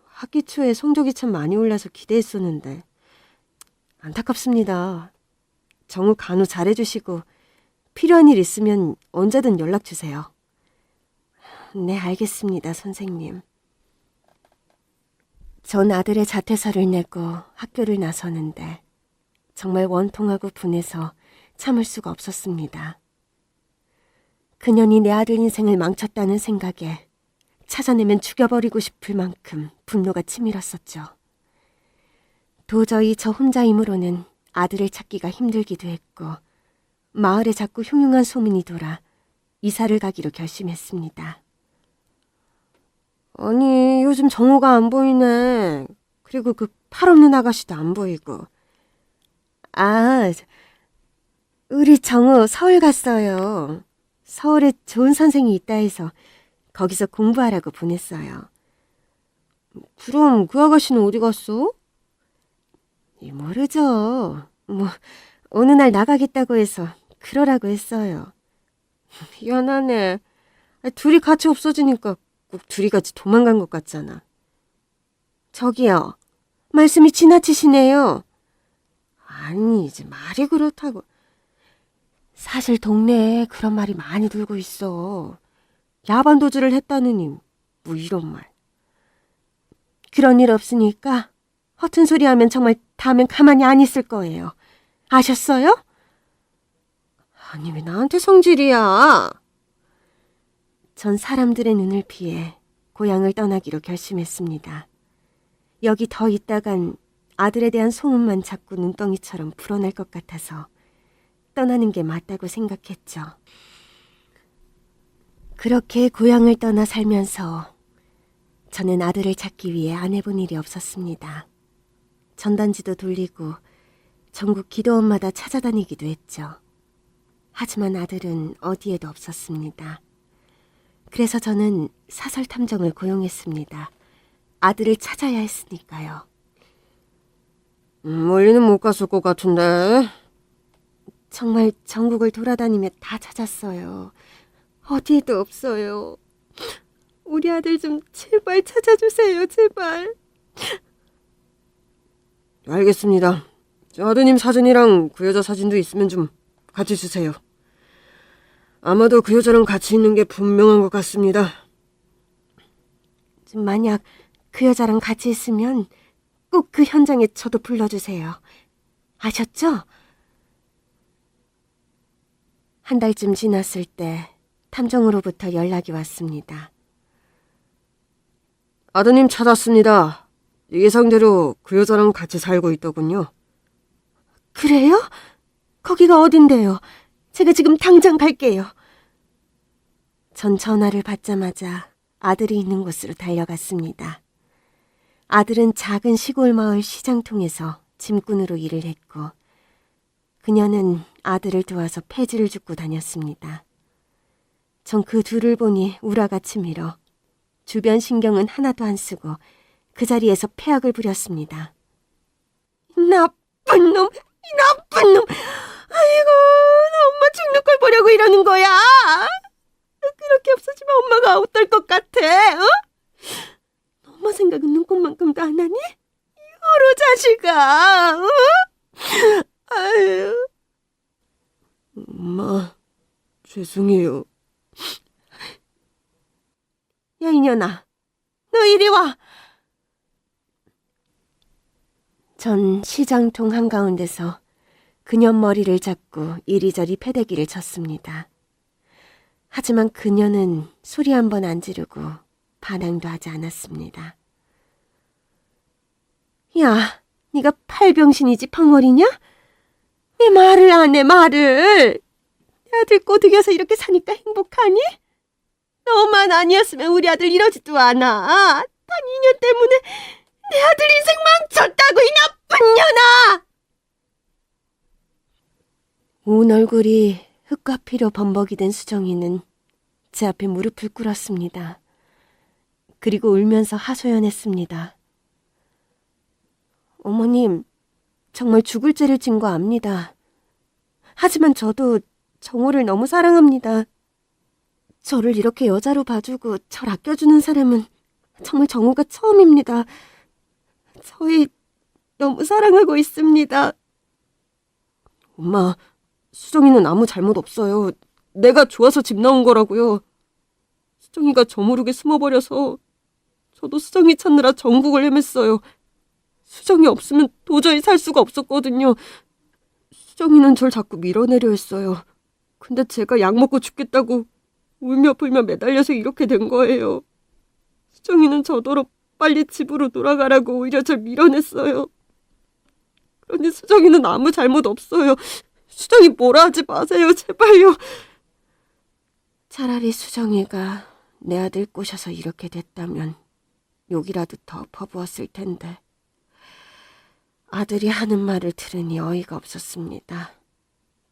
학기 초에 성적이 참 많이 올라서 기대했었는데 안타깝습니다. 정우 간호 잘해주시고 필요한 일 있으면 언제든 연락 주세요. 네, 알겠습니다, 선생님. 전 아들의 자퇴서를 내고 학교를 나서는데 정말 원통하고 분해서 참을 수가 없었습니다. 그년이 내 아들 인생을 망쳤다는 생각에 찾아내면 죽여버리고 싶을 만큼 분노가 치밀었었죠. 도저히 저 혼자 힘으로는 아들을 찾기가 힘들기도 했고 마을에 자꾸 흉흉한 소문이 돌아 이사를 가기로 결심했습니다. 아니, 요즘 정호가 안 보이네. 그리고 그 팔 없는 아가씨도 안 보이고. 아, 우리 정호 서울 갔어요. 서울에 좋은 선생이 있다 해서 거기서 공부하라고 보냈어요. 그럼 그 아가씨는 어디 갔어? 모르죠. 어느 날 나가겠다고 해서 그러라고 했어요. 미안하네. 둘이 같이 없어지니까 꼭 둘이 같이 도망간 것 같잖아. 저기요. 말씀이 지나치시네요. 아니, 이제 말이 그렇다고. 사실 동네에 그런 말이 많이 돌고 있어. 야반도주를 했다느니 뭐 이런 말. 그런 일 없으니까 허튼 소리 하면 정말 다음엔 가만히 안 있을 거예요. 아셨어요? 아니, 왜 나한테 성질이야? 전 사람들의 눈을 피해 고향을 떠나기로 결심했습니다. 여기 더 있다간 아들에 대한 소문만 자꾸 눈덩이처럼 불어날 것 같아서 떠나는 게 맞다고 생각했죠. 그렇게 고향을 떠나 살면서 저는 아들을 찾기 위해 안 해본 일이 없었습니다. 전단지도 돌리고 전국 기도원마다 찾아다니기도 했죠. 하지만 아들은 어디에도 없었습니다. 그래서 저는 사설 탐정을 고용했습니다. 아들을 찾아야 했으니까요. 멀리는 못 갔을 것 같은데. 정말 전국을 돌아다니며 다 찾았어요. 어디에도 없어요. 우리 아들 좀 제발 찾아주세요, 제발. 알겠습니다. 저 아드님 사진이랑 그 여자 사진도 있으면 좀 같이 주세요. 아마도 그 여자랑 같이 있는 게 분명한 것 같습니다. 만약 그 여자랑 같이 있으면 꼭 그 현장에 저도 불러주세요. 아셨죠? 한 달쯤 지났을 때 탐정으로부터 연락이 왔습니다. 아드님 찾았습니다. 예상대로 그 여자랑 같이 살고 있더군요. 그래요? 거기가 어딘데요? 제가 지금 당장 갈게요. 전 전화를 받자마자 아들이 있는 곳으로 달려갔습니다. 아들은 작은 시골 마을 시장통에서 짐꾼으로 일을 했고 그녀는 아들을 도와서 폐지를 줍고 다녔습니다. 전 그 둘을 보니 우라가 치밀어 주변 신경은 하나도 안 쓰고 그 자리에서 패악을 부렸습니다. 이 나쁜 놈! 이 나쁜 놈! 아이고, 나 엄마 죽는 걸 보려고 이러는 거야! 너 그렇게 없어지면 엄마가 어떨 것 같아? 어? 너 엄마 생각은 눈꼽만큼도 안 하니? 이 호로 자식아! 어? 아유. 엄마, 죄송해요. 야, 이년아. 너 이리 와! 전 시장통 한가운데서 그녀 머리를 잡고 이리저리 패대기를 쳤습니다. 하지만 그녀는 소리 한 번 안 지르고 반항도 하지 않았습니다. 야, 네가 팔병신이지 펑어리냐? 왜 말을 안 해, 말을! 내 아들 꼬드겨서 이렇게 사니까 행복하니? 너만 아니었으면 우리 아들 이러지도 않아. 단 2년 때문에 내 아들 인생 망쳤다고, 이 나쁜 년아! 온 얼굴이 흙과 피로 범벅이 된 수정이는 제 앞에 무릎을 꿇었습니다. 그리고 울면서 하소연했습니다. 어머님, 정말 죽을 죄를 진 거 압니다. 하지만 저도 정호를 너무 사랑합니다. 저를 이렇게 여자로 봐주고 절 아껴주는 사람은 정말 정호가 처음입니다. 저희 너무 사랑하고 있습니다. 엄마, 수정이는 아무 잘못 없어요. 내가 좋아서 집 나온 거라고요. 수정이가 저 모르게 숨어버려서 저도 수정이 찾느라 전국을 헤맸어요. 수정이 없으면 도저히 살 수가 없었거든요. 수정이는 절 자꾸 밀어내려 했어요. 근데 제가 약 먹고 죽겠다고 울며 불며 매달려서 이렇게 된 거예요. 수정이는 저더러 빨리 집으로 돌아가라고 오히려 절 밀어냈어요. 그러니 수정이는 아무 잘못 없어요. 수정이 뭐라 하지 마세요, 제발요. 차라리 수정이가 내 아들 꼬셔서 이렇게 됐다면 욕이라도 더 퍼부었을 텐데. 아들이 하는 말을 들으니 어이가 없었습니다.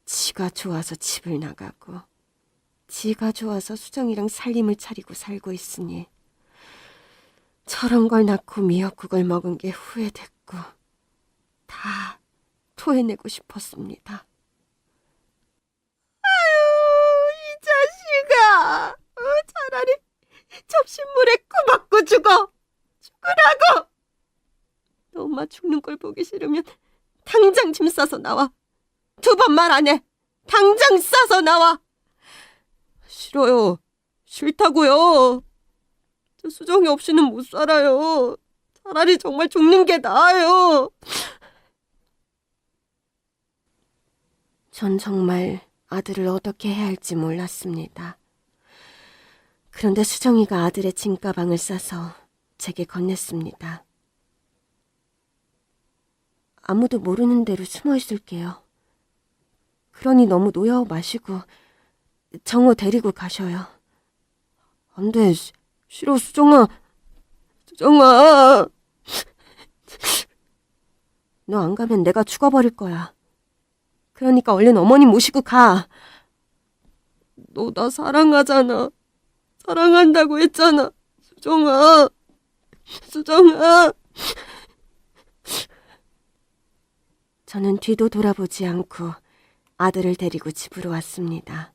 지가 좋아서 집을 나가고 지가 좋아서 수정이랑 살림을 차리고 살고 있으니 저런 걸 낳고 미역국을 먹은 게 후회됐고 다 토해내고 싶었습니다. 아유, 이 자식아. 차라리 접신물에 코 맞고 죽으라고. 너 엄마 죽는 걸 보기 싫으면 당장 짐 싸서 나와. 2번 말 안 해. 당장 싸서 나와. 싫어요. 싫다고요. 저 수정이 없이는 못 살아요. 차라리 정말 죽는 게 나아요. 전 정말 아들을 어떻게 해야 할지 몰랐습니다. 그런데 수정이가 아들의 짐가방을 싸서 제게 건넸습니다. 아무도 모르는 대로 숨어 있을게요. 그러니 너무 노여워 마시고 정호 데리고 가셔요. 안 돼. 싫어, 수정아. 수정아. 너 안 가면 내가 죽어버릴 거야. 그러니까 얼른 어머니 모시고 가. 너 나 사랑하잖아. 사랑한다고 했잖아. 수정아. 수정아. 저는 뒤도 돌아보지 않고 아들을 데리고 집으로 왔습니다.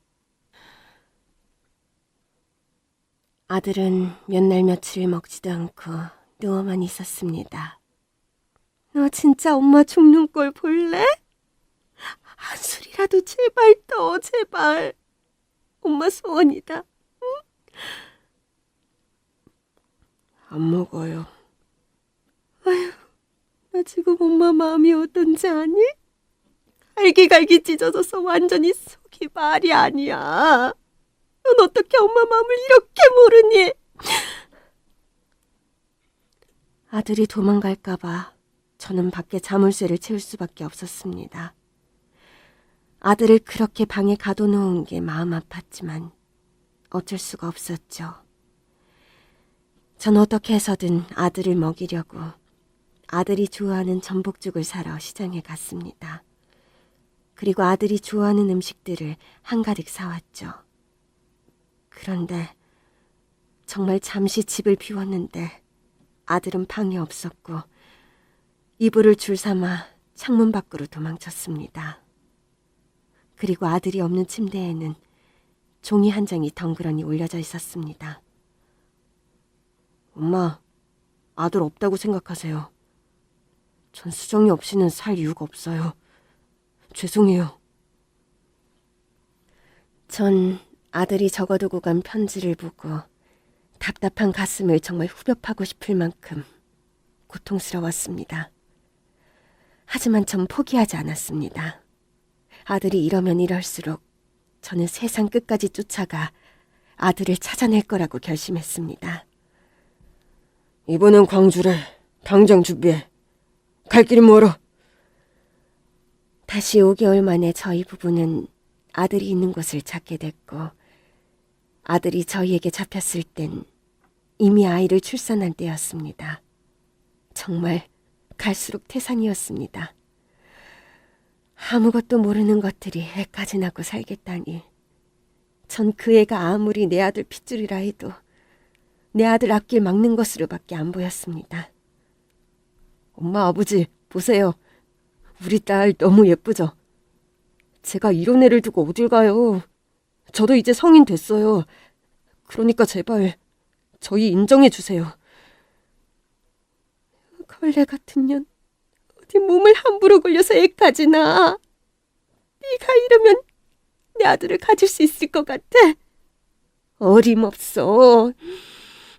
아들은 몇 날 며칠 먹지도 않고 누워만 있었습니다. 너 진짜 엄마 죽는 꼴 볼래? 한 술이라도 제발 떠, 제발. 엄마 소원이다. 응? 안 먹어요. 아휴, 나 지금 엄마 마음이 어떤지 아니? 갈기갈기 찢어져서 완전히 속이 말이 아니야. 넌 어떻게 엄마 마음을 이렇게 모르니? 아들이 도망갈까봐 저는 밖에 자물쇠를 채울 수밖에 없었습니다. 아들을 그렇게 방에 가둬놓은 게 마음 아팠지만 어쩔 수가 없었죠. 전 어떻게 해서든 아들을 먹이려고 아들이 좋아하는 전복죽을 사러 시장에 갔습니다. 그리고 아들이 좋아하는 음식들을 한가득 사왔죠. 그런데 정말 잠시 집을 비웠는데 아들은 방에 없었고 이불을 줄삼아 창문 밖으로 도망쳤습니다. 그리고 아들이 없는 침대에는 종이 한 장이 덩그러니 올려져 있었습니다. 엄마, 아들 없다고 생각하세요. 전 수정이 없이는 살 이유가 없어요. 죄송해요. 전 아들이 적어두고 간 편지를 보고 답답한 가슴을 정말 후벼파고 싶을 만큼 고통스러웠습니다. 하지만 전 포기하지 않았습니다. 아들이 이러면 이럴수록 저는 세상 끝까지 쫓아가 아들을 찾아낼 거라고 결심했습니다. 이번엔 광주래. 당장 준비해. 갈 길이 멀어. 다시 5개월 만에 저희 부부는 아들이 있는 곳을 찾게 됐고 아들이 저희에게 잡혔을 땐 이미 아이를 출산한 때였습니다. 정말 갈수록 태산이었습니다. 아무것도 모르는 것들이 애까지 낳고 살겠다니. 전 그 애가 아무리 내 아들 핏줄이라 해도 내 아들 앞길 막는 것으로밖에 안 보였습니다. 엄마, 아버지, 보세요. 우리 딸 너무 예쁘죠? 제가 이런 애를 두고 어딜 가요. 저도 이제 성인 됐어요. 그러니까 제발 저희 인정해 주세요. 걸레 같은 년, 어디 몸을 함부로 굴려서 애까지 낳아. 네가 이러면 내 아들을 가질 수 있을 것 같아? 어림없어.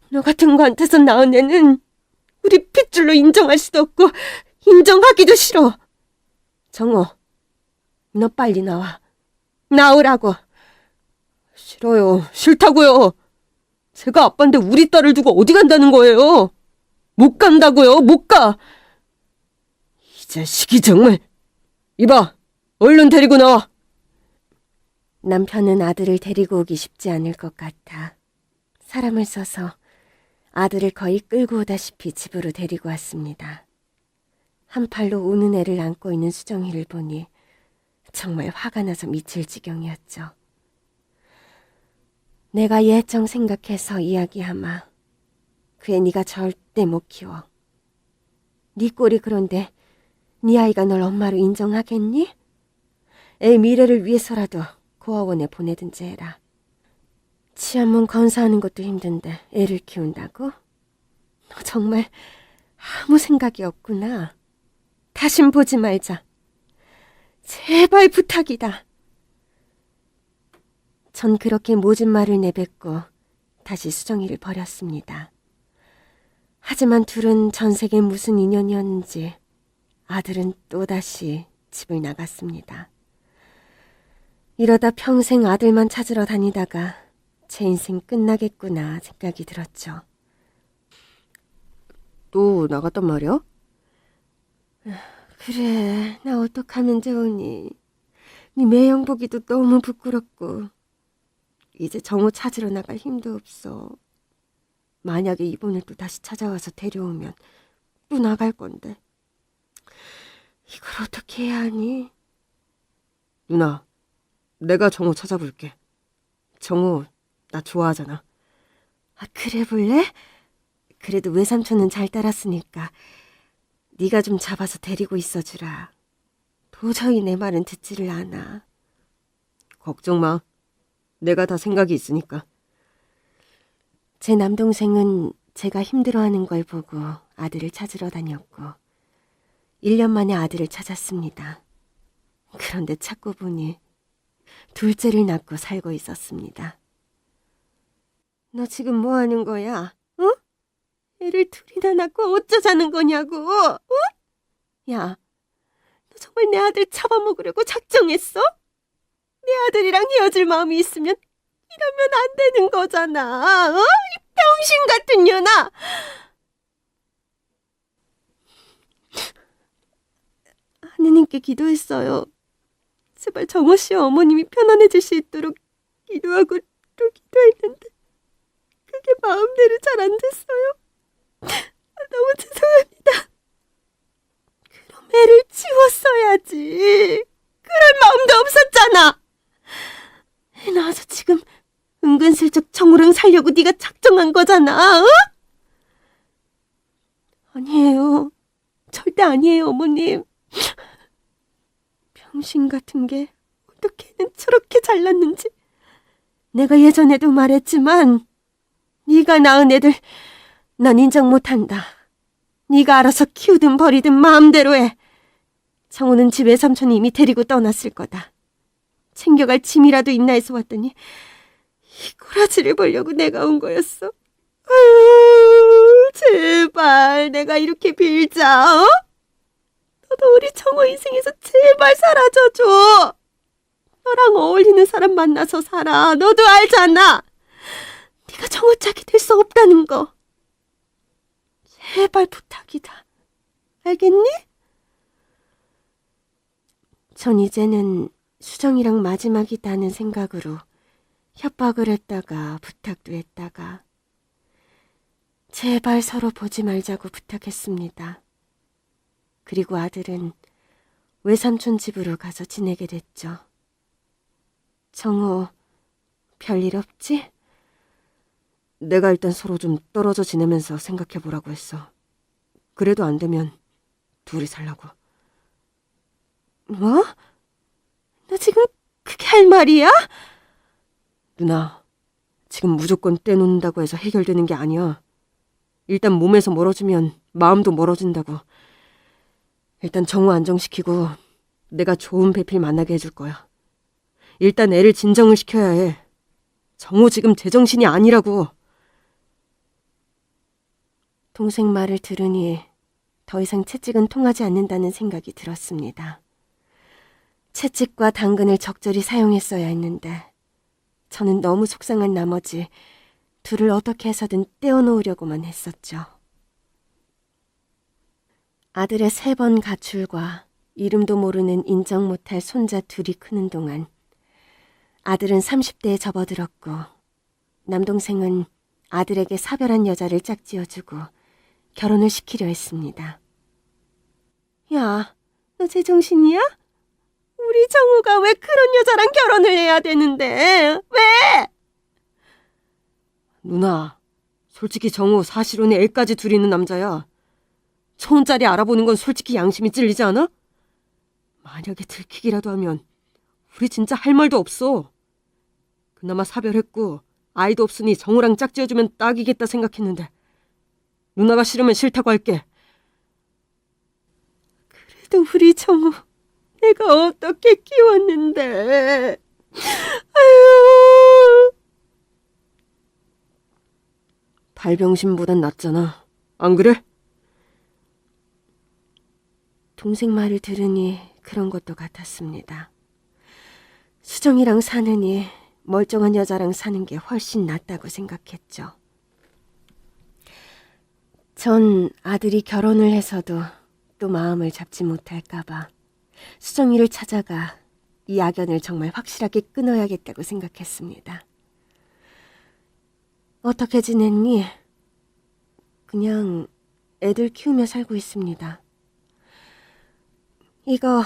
너 같은 거한테서 낳은 애는 우리 핏줄로 인정할 수도 없고 인정하기도 싫어. 정호, 너 빨리 나와. 나오라고. 싫어요. 싫다고요. 제가 아빠인데 우리 딸을 두고 어디 간다는 거예요? 못 간다고요. 못 가. 이 자식이 정말. 이봐, 얼른 데리고 나와. 남편은 아들을 데리고 오기 쉽지 않을 것 같아 사람을 써서 아들을 거의 끌고 오다시피 집으로 데리고 왔습니다. 한 팔로 우는 애를 안고 있는 수정이를 보니 정말 화가 나서 미칠 지경이었죠. 내가 예정 생각해서 이야기하마. 그 애 네가 절대 못 키워. 네 꼴이 그런데 네 아이가 널 엄마로 인정하겠니? 애 미래를 위해서라도 고아원에 보내든지 해라. 치안문 건사하는 것도 힘든데 애를 키운다고? 너 정말 아무 생각이 없구나. 다신 보지 말자. 제발 부탁이다. 전 그렇게 모진 말을 내뱉고 다시 수정이를 버렸습니다. 하지만 둘은 전세계 무슨 인연이었는지 아들은 또다시 집을 나갔습니다. 이러다 평생 아들만 찾으러 다니다가 제 인생 끝나겠구나 생각이 들었죠. 또 나갔단 말이야? 그래, 나 어떡하면 좋으니. 네 매형 보기도 너무 부끄럽고 이제 정호 찾으러 나갈 힘도 없어. 만약에 이번에 또 다시 찾아와서 데려오면 또 나갈 건데 이걸 어떻게 해야 하니? 누나, 내가 정호 찾아볼게. 정우, 나 좋아하잖아. 아, 그래 볼래? 그래도 외삼촌은 잘 따랐으니까 네가 좀 잡아서 데리고 있어주라. 도저히 내 말은 듣지를 않아. 걱정 마. 내가 다 생각이 있으니까. 제 남동생은 제가 힘들어하는 걸 보고 아들을 찾으러 다녔고 1년 만에 아들을 찾았습니다. 그런데 찾고 보니 둘째를 낳고 살고 있었습니다. 너 지금 뭐 하는 거야? 어? 애를 둘이나 낳고 어쩌자는 거냐고? 어? 야, 너 정말 내 아들 잡아먹으려고 작정했어? 내 아들이랑 헤어질 마음이 있으면 이러면 안 되는 거잖아. 어? 이 병신 같은 년아! 하느님께 기도했어요. 제발 정호 씨와 어머님이 편안해질 수 있도록 기도하고 또 기도했는데 그게 마음대로 잘 안 됐어요. 너무 죄송합니다. 그럼 애를 치웠어야지. 그럴 마음도 없었잖아. 애 낳아서 지금 은근슬쩍 정우랑 살려고 네가 작정한 거잖아. 어? 아니에요. 절대 아니에요, 어머님. 병신 같은 게 어떻게 애는 저렇게 잘났는지. 내가 예전에도 말했지만 네가 낳은 애들 난 인정 못한다. 네가 알아서 키우든 버리든 마음대로 해. 정우는 집 외삼촌이 이미 데리고 떠났을 거다. 챙겨갈 짐이라도 있나 해서 왔더니 이 꼬라지를 보려고 내가 온 거였어. 아유, 제발 내가 이렇게 빌자. 어? 너도 우리 정우 인생에서 제발 사라져줘. 너랑 어울리는 사람 만나서 살아. 너도 알잖아. 네가 정우 짝이 될 수 없다는 거. 제발 부탁이다. 알겠니? 전 이제는 수정이랑 마지막이다는 생각으로 협박을 했다가 부탁도 했다가 제발 서로 보지 말자고 부탁했습니다. 그리고 아들은 외삼촌 집으로 가서 지내게 됐죠. 정호, 별일 없지? 내가 일단 서로 좀 떨어져 지내면서 생각해보라고 했어. 그래도 안 되면 둘이 살라고. 뭐? 너 지금 그게 할 말이야? 누나, 지금 무조건 떼놓는다고 해서 해결되는 게 아니야. 일단 몸에서 멀어지면 마음도 멀어진다고. 일단 정우 안정시키고 내가 좋은 배필 만나게 해줄 거야. 일단 애를 진정을 시켜야 해. 정우 지금 제정신이 아니라고. 동생 말을 들으니 더 이상 채찍은 통하지 않는다는 생각이 들었습니다. 채찍과 당근을 적절히 사용했어야 했는데 저는 너무 속상한 나머지 둘을 어떻게 해서든 떼어놓으려고만 했었죠. 아들의 3번 가출과 이름도 모르는 인정 못할 손자 둘이 크는 동안 아들은 30대에 접어들었고 남동생은 아들에게 사별한 여자를 짝지어주고 결혼을 시키려 했습니다. 야, 너 제정신이야? 우리 정우가 왜 그런 여자랑 결혼을 해야 되는데? 왜? 누나, 솔직히 정우 사실혼에 애까지 둘이 있는 남자야. 처음짜리 알아보는 건 솔직히 양심이 찔리지 않아? 만약에 들키기라도 하면 우리 진짜 할 말도 없어. 그나마 사별했고 아이도 없으니 정우랑 짝지어주면 딱이겠다 생각했는데 누나가 싫으면 싫다고 할게. 그래도 우리 정우 내가 어떻게 키웠는데? 아유. 발병신보단 낫잖아. 안 그래? 동생 말을 들으니 그런 것도 같았습니다. 수정이랑 사느니 멀쩡한 여자랑 사는 게 훨씬 낫다고 생각했죠. 전 아들이 결혼을 해서도 또 마음을 잡지 못할까봐 수정이를 찾아가 이 악연을 정말 확실하게 끊어야겠다고 생각했습니다. 어떻게 지냈니? 그냥 애들 키우며 살고 있습니다. 이거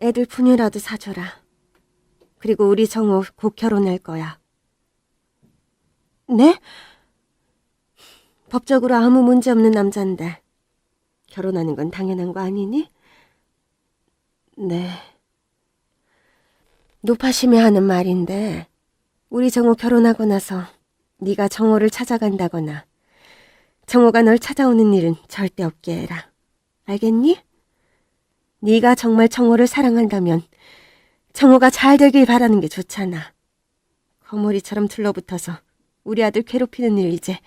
애들 분유라도 사줘라. 그리고 우리 정우 곧 결혼할 거야. 네? 법적으로 아무 문제 없는 남잔데 결혼하는 건 당연한 거 아니니? 네. 노파심에 하는 말인데 우리 정호 결혼하고 나서 네가 정호를 찾아간다거나 정호가 널 찾아오는 일은 절대 없게 해라. 알겠니? 네가 정말 정호를 사랑한다면 정호가 잘 되길 바라는 게 좋잖아. 거머리처럼 들러붙어서 우리 아들 괴롭히는 일 이제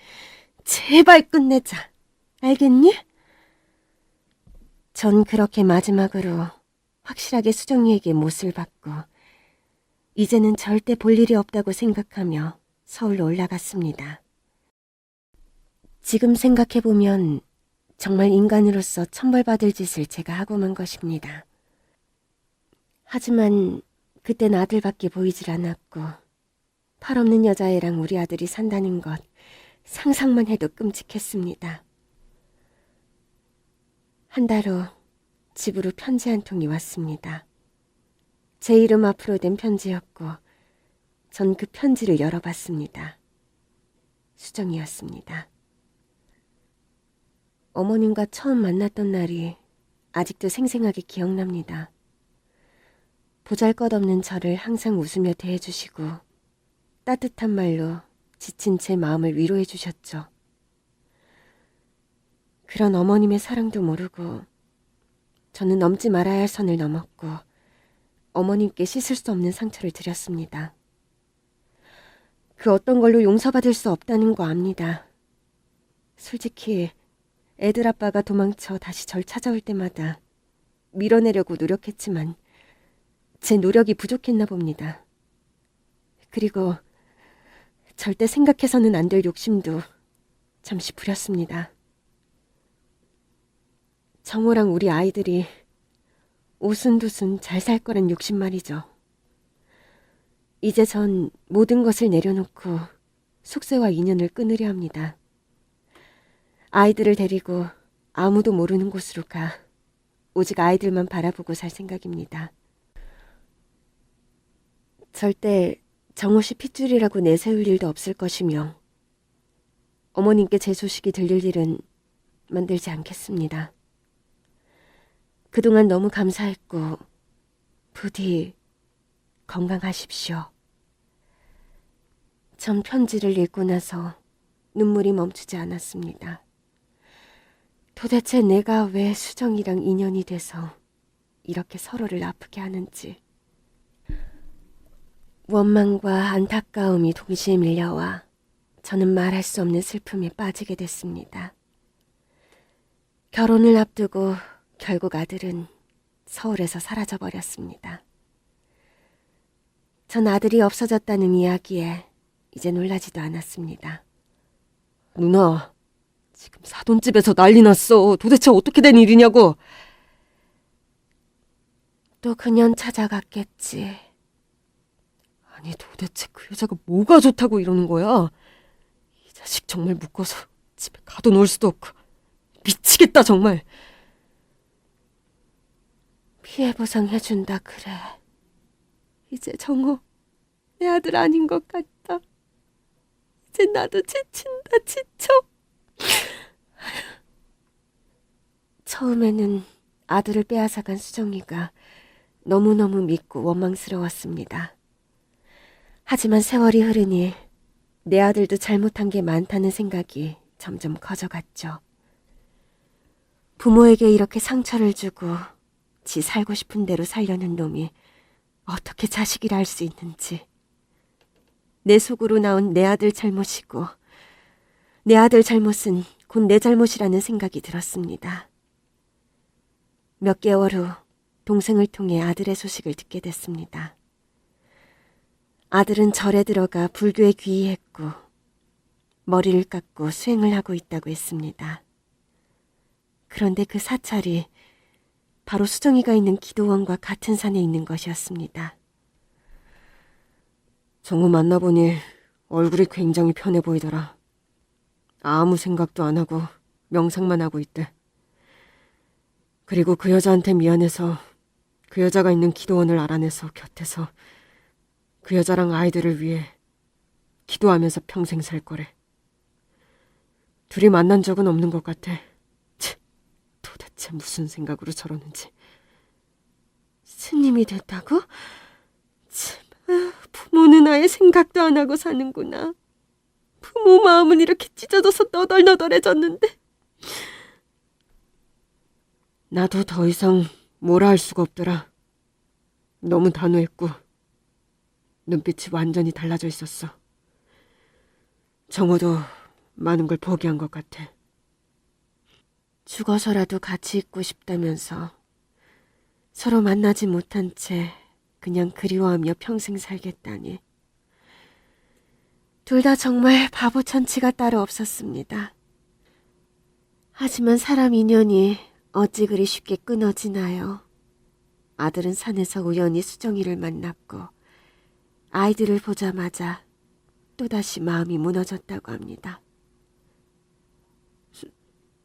제발 끝내자. 알겠니? 전 그렇게 마지막으로 확실하게 수정이에게 못을 받고 이제는 절대 볼 일이 없다고 생각하며 서울로 올라갔습니다. 지금 생각해보면 정말 인간으로서 천벌받을 짓을 제가 하고 만 것입니다. 하지만 그땐 아들밖에 보이질 않았고 팔 없는 여자애랑 우리 아들이 산다는 것 상상만 해도 끔찍했습니다. 한 달 후 집으로 편지 한 통이 왔습니다. 제 이름 앞으로 된 편지였고 전 그 편지를 열어봤습니다. 수정이었습니다. 어머님과 처음 만났던 날이 아직도 생생하게 기억납니다. 보잘것없는 저를 항상 웃으며 대해주시고 따뜻한 말로 지친 제 마음을 위로해 주셨죠. 그런 어머님의 사랑도 모르고 저는 넘지 말아야 할 선을 넘었고 어머님께 씻을 수 없는 상처를 드렸습니다. 그 어떤 걸로 용서받을 수 없다는 거 압니다. 솔직히 애들 아빠가 도망쳐 다시 절 찾아올 때마다 밀어내려고 노력했지만 제 노력이 부족했나 봅니다. 그리고 절대 생각해서는 안 될 욕심도 잠시 부렸습니다. 정호랑 우리 아이들이 오순도순 잘 살 거란 욕심 말이죠. 이제 전 모든 것을 내려놓고 속세와 인연을 끊으려 합니다. 아이들을 데리고 아무도 모르는 곳으로 가 오직 아이들만 바라보고 살 생각입니다. 절대 정호 씨 핏줄이라고 내세울 일도 없을 것이며 어머님께 제 소식이 들릴 일은 만들지 않겠습니다. 그동안 너무 감사했고 부디 건강하십시오. 전 편지를 읽고 나서 눈물이 멈추지 않았습니다. 도대체 내가 왜 수정이랑 인연이 돼서 이렇게 서로를 아프게 하는지. 원망과 안타까움이 동시에 밀려와 저는 말할 수 없는 슬픔에 빠지게 됐습니다. 결혼을 앞두고 결국 아들은 서울에서 사라져버렸습니다. 전 아들이 없어졌다는 이야기에 이제 놀라지도 않았습니다. 누나, 지금 사돈집에서 난리 났어. 도대체 어떻게 된 일이냐고. 또 그년 찾아갔겠지. 아니 도대체 그 여자가 뭐가 좋다고 이러는 거야? 이 자식 정말 묶어서 집에 가둬놓을 수도 없고 미치겠다 정말. 피해 보상해준다 그래. 이제 정호 내 아들 아닌 것 같다. 이제 나도 지친다 지쳐. 처음에는 아들을 빼앗아간 수정이가 너무너무 믿고 원망스러웠습니다. 하지만 세월이 흐르니 내 아들도 잘못한 게 많다는 생각이 점점 커져갔죠. 부모에게 이렇게 상처를 주고 지 살고 싶은 대로 살려는 놈이 어떻게 자식이라 할 수 있는지. 내 속으로 나온 내 아들 잘못이고 내 아들 잘못은 곧 내 잘못이라는 생각이 들었습니다. 몇 개월 후 동생을 통해 아들의 소식을 듣게 됐습니다. 아들은 절에 들어가 불교에 귀의했고 머리를 깎고 수행을 하고 있다고 했습니다. 그런데 그 사찰이 바로 수정이가 있는 기도원과 같은 산에 있는 것이었습니다. 정우 만나보니 얼굴이 굉장히 편해 보이더라. 아무 생각도 안 하고 명상만 하고 있대. 그리고 그 여자한테 미안해서 그 여자가 있는 기도원을 알아내서 곁에서 그 여자랑 아이들을 위해 기도하면서 평생 살 거래. 둘이 만난 적은 없는 것 같아. 도대체 무슨 생각으로 저러는지. 스님이 됐다고? 부모는 아예 생각도 안 하고 사는구나. 부모 마음은 이렇게 찢어져서 너덜너덜해졌는데. 나도 더 이상 뭐라 할 수가 없더라. 너무 단호했고 눈빛이 완전히 달라져 있었어. 정호도 많은 걸 포기한 것 같아. 죽어서라도 같이 있고 싶다면서 서로 만나지 못한 채 그냥 그리워하며 평생 살겠다니. 둘 다 정말 바보 천치가 따로 없었습니다. 하지만 사람 인연이 어찌 그리 쉽게 끊어지나요? 아들은 산에서 우연히 수정이를 만났고 아이들을 보자마자 또다시 마음이 무너졌다고 합니다.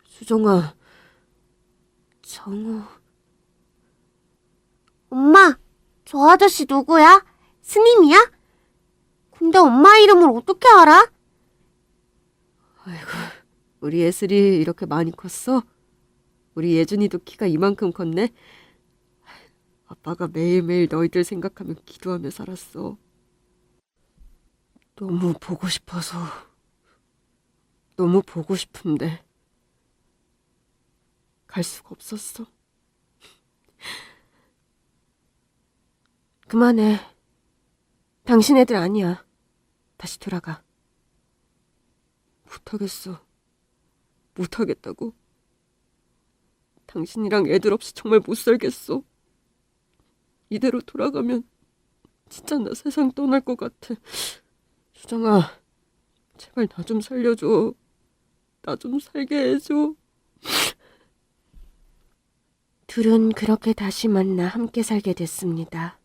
수정아, 정우... 엄마, 저 아저씨 누구야? 스님이야? 근데 엄마 이름을 어떻게 알아? 아이고, 우리 예슬이 이렇게 많이 컸어? 우리 예준이도 키가 이만큼 컸네? 아빠가 매일매일 너희들 생각하며 기도하며 살았어. 너무 보고 싶어서, 너무 보고 싶은데 갈 수가 없었어. 그만해. 당신 애들 아니야. 다시 돌아가. 못하겠어. 못하겠다고. 당신이랑 애들 없이 정말 못 살겠어. 이대로 돌아가면 진짜 나 세상 떠날 것 같아. 수정아, 제발 나 좀 살려줘. 나 좀 살게 해줘. 둘은 그렇게 다시 만나 함께 살게 됐습니다.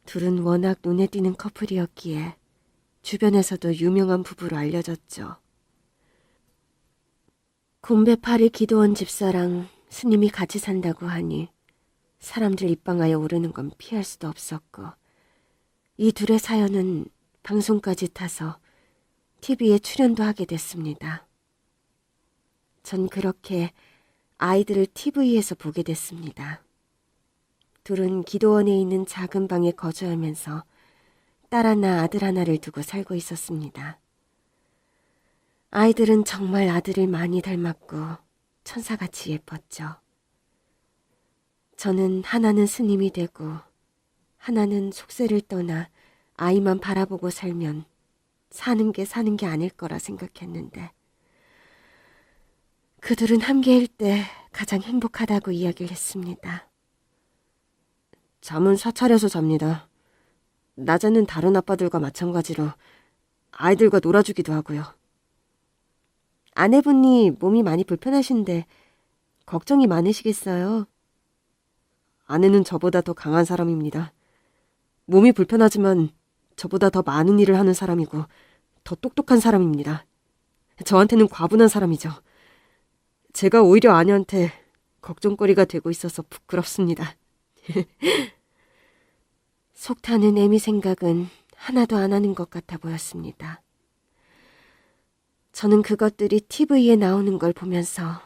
둘은 워낙 눈에 띄는 커플이었기에 주변에서도 유명한 부부로 알려졌죠. 곰배파리 기도원 집사랑 스님이 같이 산다고 하니 사람들 입방아에 오르는 건 피할 수도 없었고, 이 둘의 사연은 방송까지 타서 TV에 출연도 하게 됐습니다. 전 그렇게 아이들을 TV에서 보게 됐습니다. 둘은 기도원에 있는 작은 방에 거주하면서 딸 하나, 아들 하나를 두고 살고 있었습니다. 아이들은 정말 아들을 많이 닮았고 천사같이 예뻤죠. 저는 하나는 스님이 되고 하나는 속세를 떠나 아이만 바라보고 살면 사는 게 아닐 거라 생각했는데, 그들은 함께일 때 가장 행복하다고 이야기를 했습니다. 잠은 사찰에서 잡니다. 낮에는 다른 아빠들과 마찬가지로 아이들과 놀아주기도 하고요. 아내분이 몸이 많이 불편하신데 걱정이 많으시겠어요? 아내는 저보다 더 강한 사람입니다. 몸이 불편하지만 저보다 더 많은 일을 하는 사람이고 더 똑똑한 사람입니다. 저한테는 과분한 사람이죠. 제가 오히려 아내한테 걱정거리가 되고 있어서 부끄럽습니다. 속 타는 애미 생각은 하나도 안 하는 것 같아 보였습니다. 저는 그것들이 TV에 나오는 걸 보면서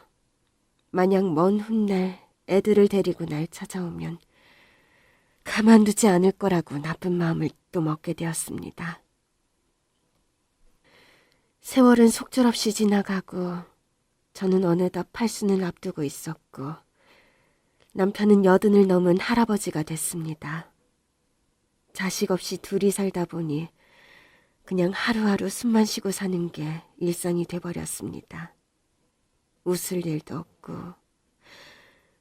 만약 먼 훗날 애들을 데리고 날 찾아오면 가만두지 않을 거라고 나쁜 마음을 또 먹게 되었습니다. 세월은 속절없이 지나가고 저는 어느덧 팔순을 앞두고 있었고 남편은 80을 넘은 할아버지가 됐습니다. 자식 없이 둘이 살다 보니 그냥 하루하루 숨만 쉬고 사는 게 일상이 돼버렸습니다. 웃을 일도 없고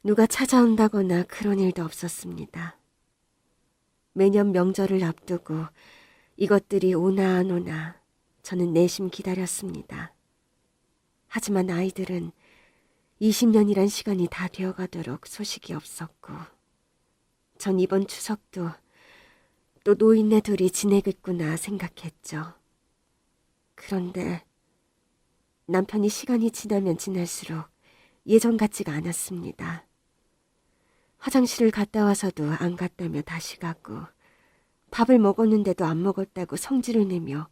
누가 찾아온다거나 그런 일도 없었습니다. 매년 명절을 앞두고 이것들이 오나 안 오나 저는 내심 기다렸습니다. 하지만 아이들은 20년이란 시간이 다 되어가도록 소식이 없었고, 전 이번 추석도 또 노인네 둘이 지내겠구나 생각했죠. 그런데 남편이 시간이 지나면 지날수록 예전 같지가 않았습니다. 화장실을 갔다 와서도 안 갔다며 다시 가고, 밥을 먹었는데도 안 먹었다고 성질을 내며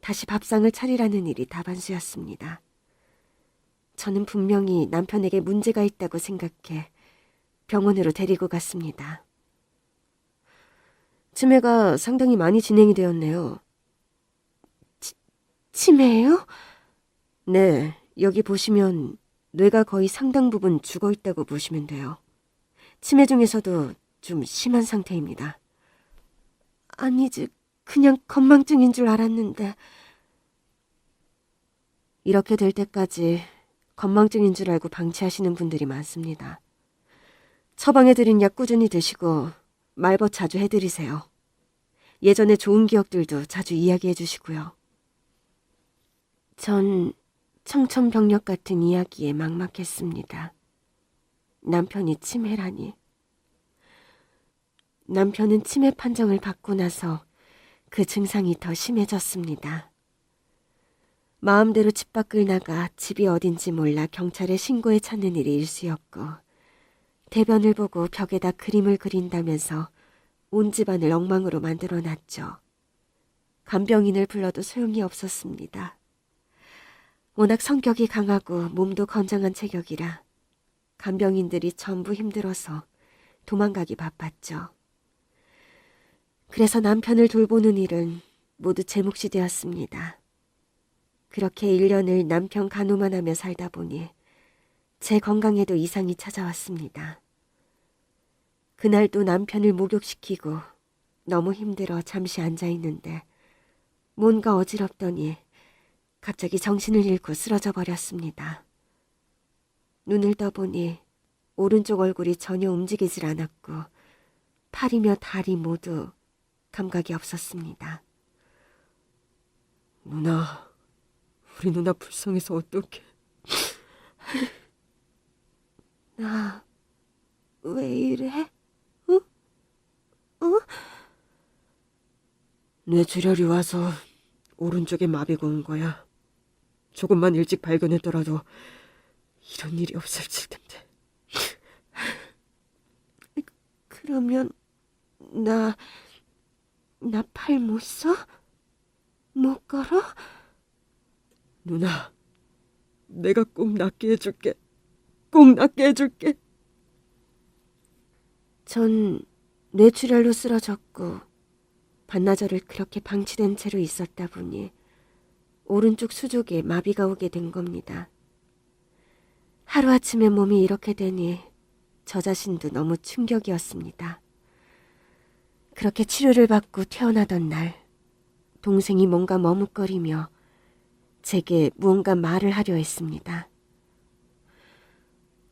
다시 밥상을 차리라는 일이 다반수였습니다. 저는 분명히 남편에게 문제가 있다고 생각해 병원으로 데리고 갔습니다. 치매가 상당히 많이 진행이 되었네요. 치매예요? 네, 여기 보시면 뇌가 거의 상당 부분 죽어 있다고 보시면 돼요. 치매 중에서도 좀 심한 상태입니다. 아니지, 그냥 건망증인 줄 알았는데. 이렇게 될 때까지 건망증인 줄 알고 방치하시는 분들이 많습니다. 처방해드린 약 꾸준히 드시고 말벗 자주 해드리세요. 예전에 좋은 기억들도 자주 이야기해 주시고요. 전 청천벽력 같은 이야기에 막막했습니다. 남편이 치매라니. 남편은 치매 판정을 받고 나서 그 증상이 더 심해졌습니다. 마음대로 집 밖을 나가 집이 어딘지 몰라 경찰에 신고해 찾는 일이 일쑤였고, 대변을 보고 벽에다 그림을 그린다면서 온 집안을 엉망으로 만들어놨죠. 간병인을 불러도 소용이 없었습니다. 워낙 성격이 강하고 몸도 건장한 체격이라 간병인들이 전부 힘들어서 도망가기 바빴죠. 그래서 남편을 돌보는 일은 모두 제 몫이 되었습니다. 그렇게 1년을 남편 간호만 하며 살다 보니 제 건강에도 이상이 찾아왔습니다. 그날도 남편을 목욕시키고 너무 힘들어 잠시 앉아있는데 뭔가 어지럽더니 갑자기 정신을 잃고 쓰러져 버렸습니다. 눈을 떠보니 오른쪽 얼굴이 전혀 움직이질 않았고 팔이며 다리 모두 감각이 없었습니다. 누나, 우리 누나 불쌍해서 어떡해. 나 왜 이래? 응? 응? 뇌출혈이 와서 오른쪽에 마비가 온 거야. 조금만 일찍 발견했더라도 이런 일이 없었을 텐데. 그러면 나 팔 못 써? 못 걸어? 누나, 내가 꼭 낫게 해줄게. 꼭 낫게 해줄게. 전 뇌출혈로 쓰러졌고 반나절을 그렇게 방치된 채로 있었다 보니 오른쪽 수족에 마비가 오게 된 겁니다. 하루아침에 몸이 이렇게 되니 저 자신도 너무 충격이었습니다. 그렇게 치료를 받고 퇴원하던 날, 동생이 뭔가 머뭇거리며 제게 무언가 말을 하려 했습니다.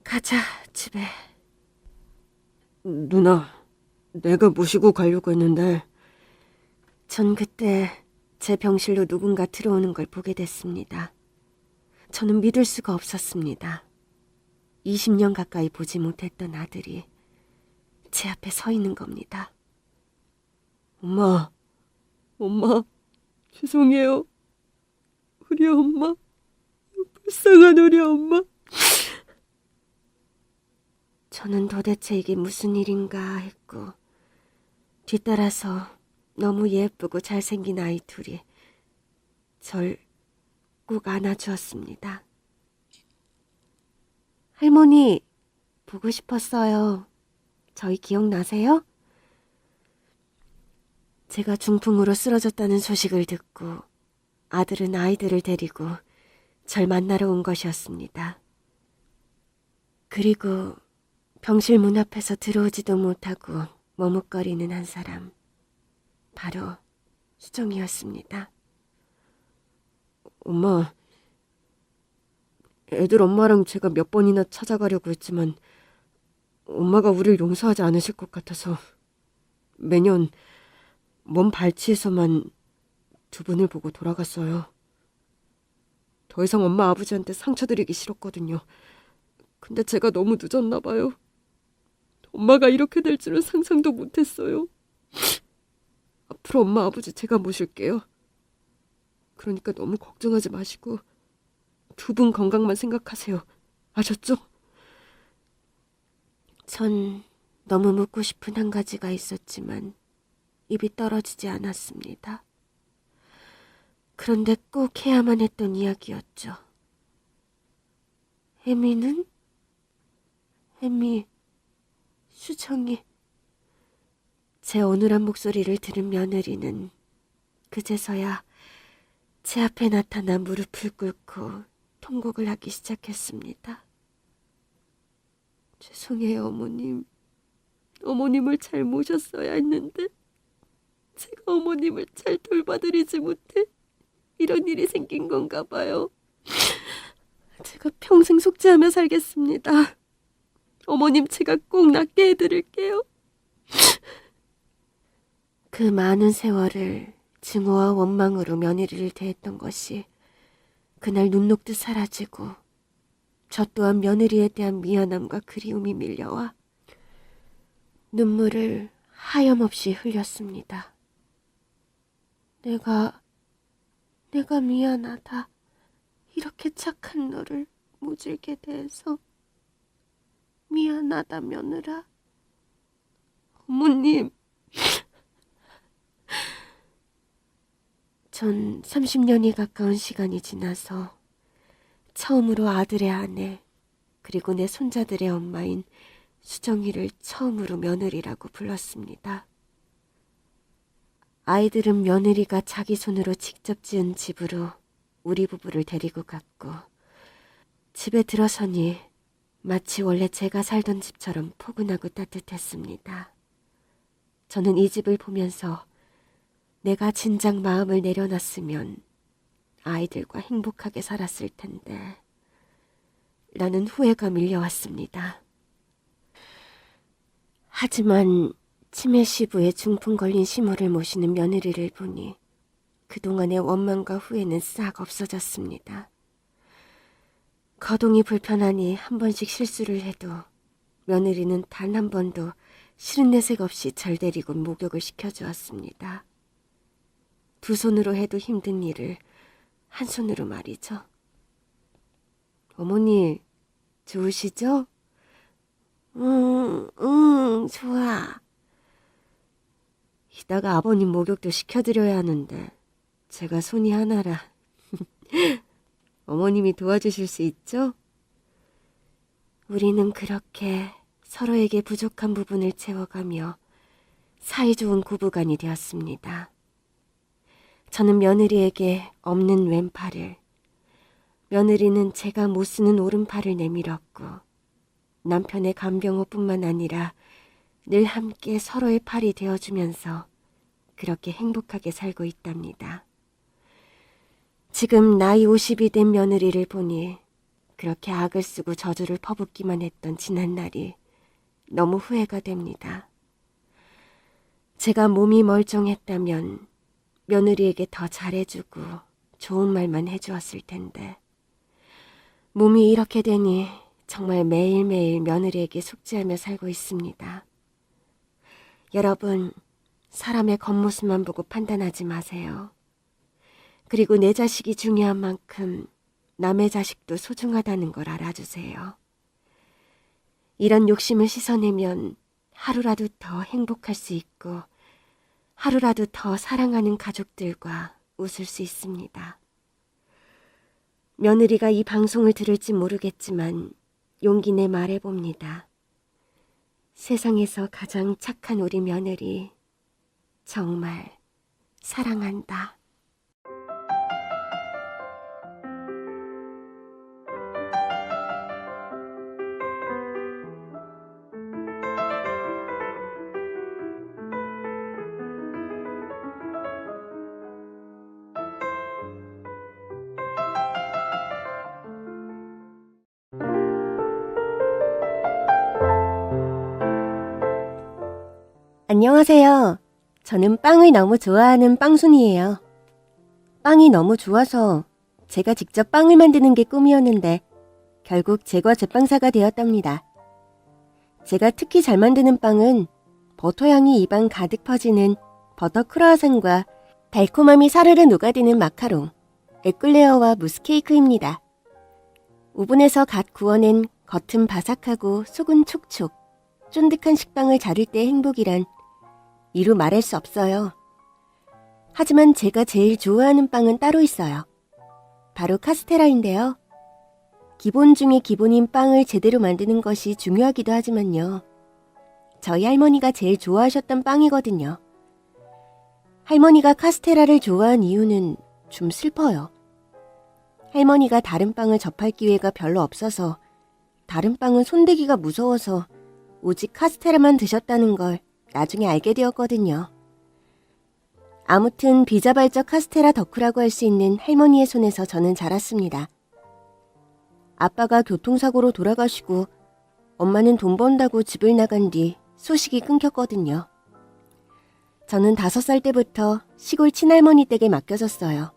가자, 집에. 누나, 내가 모시고 가려고 했는데. 전 그때 제 병실로 누군가 들어오는 걸 보게 됐습니다. 저는 믿을 수가 없었습니다. 20년 가까이 보지 못했던 아들이 제 앞에 서 있는 겁니다. 엄마, 죄송해요. 우리 엄마, 불쌍한 우리 엄마. 저는 도대체 이게 무슨 일인가 했고 뒤따라서 너무 예쁘고 잘생긴 아이 둘이 절 꼭 안아주었습니다. 할머니, 보고 싶었어요. 저희 기억나세요? 제가 중풍으로 쓰러졌다는 소식을 듣고 아들은 아이들을 데리고 절 만나러 온 것이었습니다. 그리고 병실 문 앞에서 들어오지도 못하고 머뭇거리는 한 사람, 바로 수정이었습니다. 엄마, 애들 엄마랑 제가 몇 번이나 찾아가려고 했지만 엄마가 우릴 용서하지 않으실 것 같아서 매년 먼 발치에서만 두 분을 보고 돌아갔어요. 더 이상 엄마 아버지한테 상처드리기 싫었거든요. 근데 제가 너무 늦었나 봐요. 엄마가 이렇게 될 줄은 상상도 못했어요. 앞으로 엄마 아버지 제가 모실게요. 그러니까 너무 걱정하지 마시고 두 분 건강만 생각하세요. 아셨죠? 전 너무 묻고 싶은 한 가지가 있었지만 입이 떨어지지 않았습니다. 그런데 꼭 해야만 했던 이야기였죠. 혜미, 수정이. 제 어눌한 목소리를 들은 며느리는 그제서야 제 앞에 나타나 무릎을 꿇고 통곡을 하기 시작했습니다. 죄송해요, 어머님. 어머님을 잘 모셨어야 했는데 제가 어머님을 잘 돌봐드리지 못해 이런 일이 생긴 건가 봐요. 제가 평생 속죄하며 살겠습니다. 어머님 제가 꼭 낫게 해드릴게요. 그 많은 세월을 증오와 원망으로 며느리를 대했던 것이 그날 눈 녹듯 사라지고 저 또한 며느리에 대한 미안함과 그리움이 밀려와 눈물을 하염없이 흘렸습니다. 내가 미안하다. 이렇게 착한 너를 모질게 대해서 미안하다, 며느라. 어머님. 전 30년이 가까운 시간이 지나서 처음으로 아들의 아내, 그리고 내 손자들의 엄마인 수정이를 처음으로 며느리라고 불렀습니다. 아이들은 며느리가 자기 손으로 직접 지은 집으로 우리 부부를 데리고 갔고, 집에 들어서니 마치 원래 제가 살던 집처럼 포근하고 따뜻했습니다. 저는 이 집을 보면서 내가 진작 마음을 내려놨으면 아이들과 행복하게 살았을 텐데 라는 후회가 밀려왔습니다. 하지만 치매 시부에 중풍 걸린 시모를 모시는 며느리를 보니 그동안의 원망과 후회는 싹 없어졌습니다. 거동이 불편하니 한 번씩 실수를 해도 며느리는 단 한 번도 싫은 내색 없이 절 데리고 목욕을 시켜주었습니다. 두 손으로 해도 힘든 일을 한 손으로 말이죠. 어머니, 좋으시죠? 좋아. 이따가 아버님 목욕도 시켜드려야 하는데 제가 손이 하나라. 어머님이 도와주실 수 있죠? 우리는 그렇게 서로에게 부족한 부분을 채워가며 사이좋은 고부간이 되었습니다. 저는 며느리에게 없는 왼팔을, 며느리는 제가 못 쓰는 오른팔을 내밀었고 남편의 간병호뿐만 아니라 늘 함께 서로의 팔이 되어주면서 그렇게 행복하게 살고 있답니다. 지금 나이 50이 된 며느리를 보니 그렇게 악을 쓰고 저주를 퍼붓기만 했던 지난 날이 너무 후회가 됩니다. 제가 몸이 멀쩡했다면 며느리에게 더 잘해주고 좋은 말만 해주었을 텐데 몸이 이렇게 되니 정말 매일매일 며느리에게 속죄하며 살고 있습니다. 여러분, 사람의 겉모습만 보고 판단하지 마세요. 그리고 내 자식이 중요한 만큼 남의 자식도 소중하다는 걸 알아주세요. 이런 욕심을 씻어내면 하루라도 더 행복할 수 있고 하루라도 더 사랑하는 가족들과 웃을 수 있습니다. 며느리가 이 방송을 들을지 모르겠지만 용기 내 말해봅니다. 세상에서 가장 착한 우리 며느리 정말 사랑한다. 안녕하세요. 저는 빵을 너무 좋아하는 빵순이에요. 빵이 너무 좋아서 제가 직접 빵을 만드는 게 꿈이었는데 결국 제과 제빵사가 되었답니다. 제가 특히 잘 만드는 빵은 버터향이 입안 가득 퍼지는 버터 크루아상과 달콤함이 사르르 녹아드는 마카롱, 에클레어와 무스 케이크입니다. 오븐에서 갓 구워낸 겉은 바삭하고 속은 촉촉, 쫀득한 식빵을 자를 때의 행복이란 이루 말할 수 없어요. 하지만 제가 제일 좋아하는 빵은 따로 있어요. 바로 카스테라인데요. 기본 중에 기본인 빵을 제대로 만드는 것이 중요하기도 하지만요. 저희 할머니가 제일 좋아하셨던 빵이거든요. 할머니가 카스테라를 좋아한 이유는 좀 슬퍼요. 할머니가 다른 빵을 접할 기회가 별로 없어서 다른 빵은 손대기가 무서워서 오직 카스테라만 드셨다는 걸 나중에 알게 되었거든요. 아무튼 비자발적 카스테라 덕후라고 할 수 있는 할머니의 손에서 저는 자랐습니다. 아빠가 교통사고로 돌아가시고 엄마는 돈 번다고 집을 나간 뒤 소식이 끊겼거든요. 저는 5살 때부터 시골 친할머니 댁에 맡겨졌어요.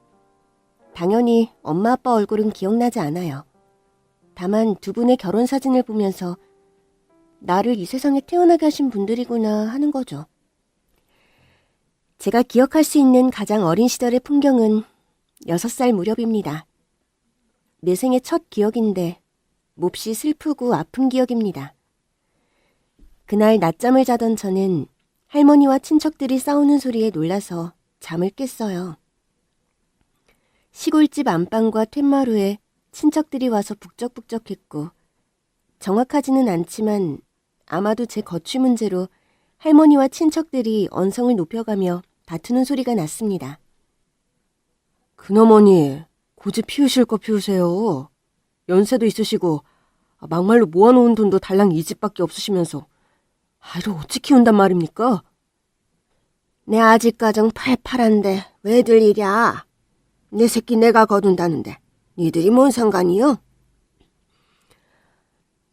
당연히 엄마 아빠 얼굴은 기억나지 않아요. 다만 두 분의 결혼 사진을 보면서 나를 이 세상에 태어나게 하신 분들이구나 하는 거죠. 제가 기억할 수 있는 가장 어린 시절의 풍경은 6살 무렵입니다. 내 생의 첫 기억인데 몹시 슬프고 아픈 기억입니다. 그날 낮잠을 자던 저는 할머니와 친척들이 싸우는 소리에 놀라서 잠을 깼어요. 시골집 안방과 툇마루에 친척들이 와서 북적북적했고 정확하지는 않지만 아마도 제 거취 문제로 할머니와 친척들이 언성을 높여가며 다투는 소리가 났습니다. 큰어머니, 고집 피우실 거 피우세요. 연세도 있으시고 막말로 모아놓은 돈도 달랑 이 집밖에 없으시면서 아이를 어찌 키운단 말입니까? 내 아직 가정 팔팔한데 왜들 이랴? 내 새끼 내가 거둔다는데 니들이 뭔 상관이요?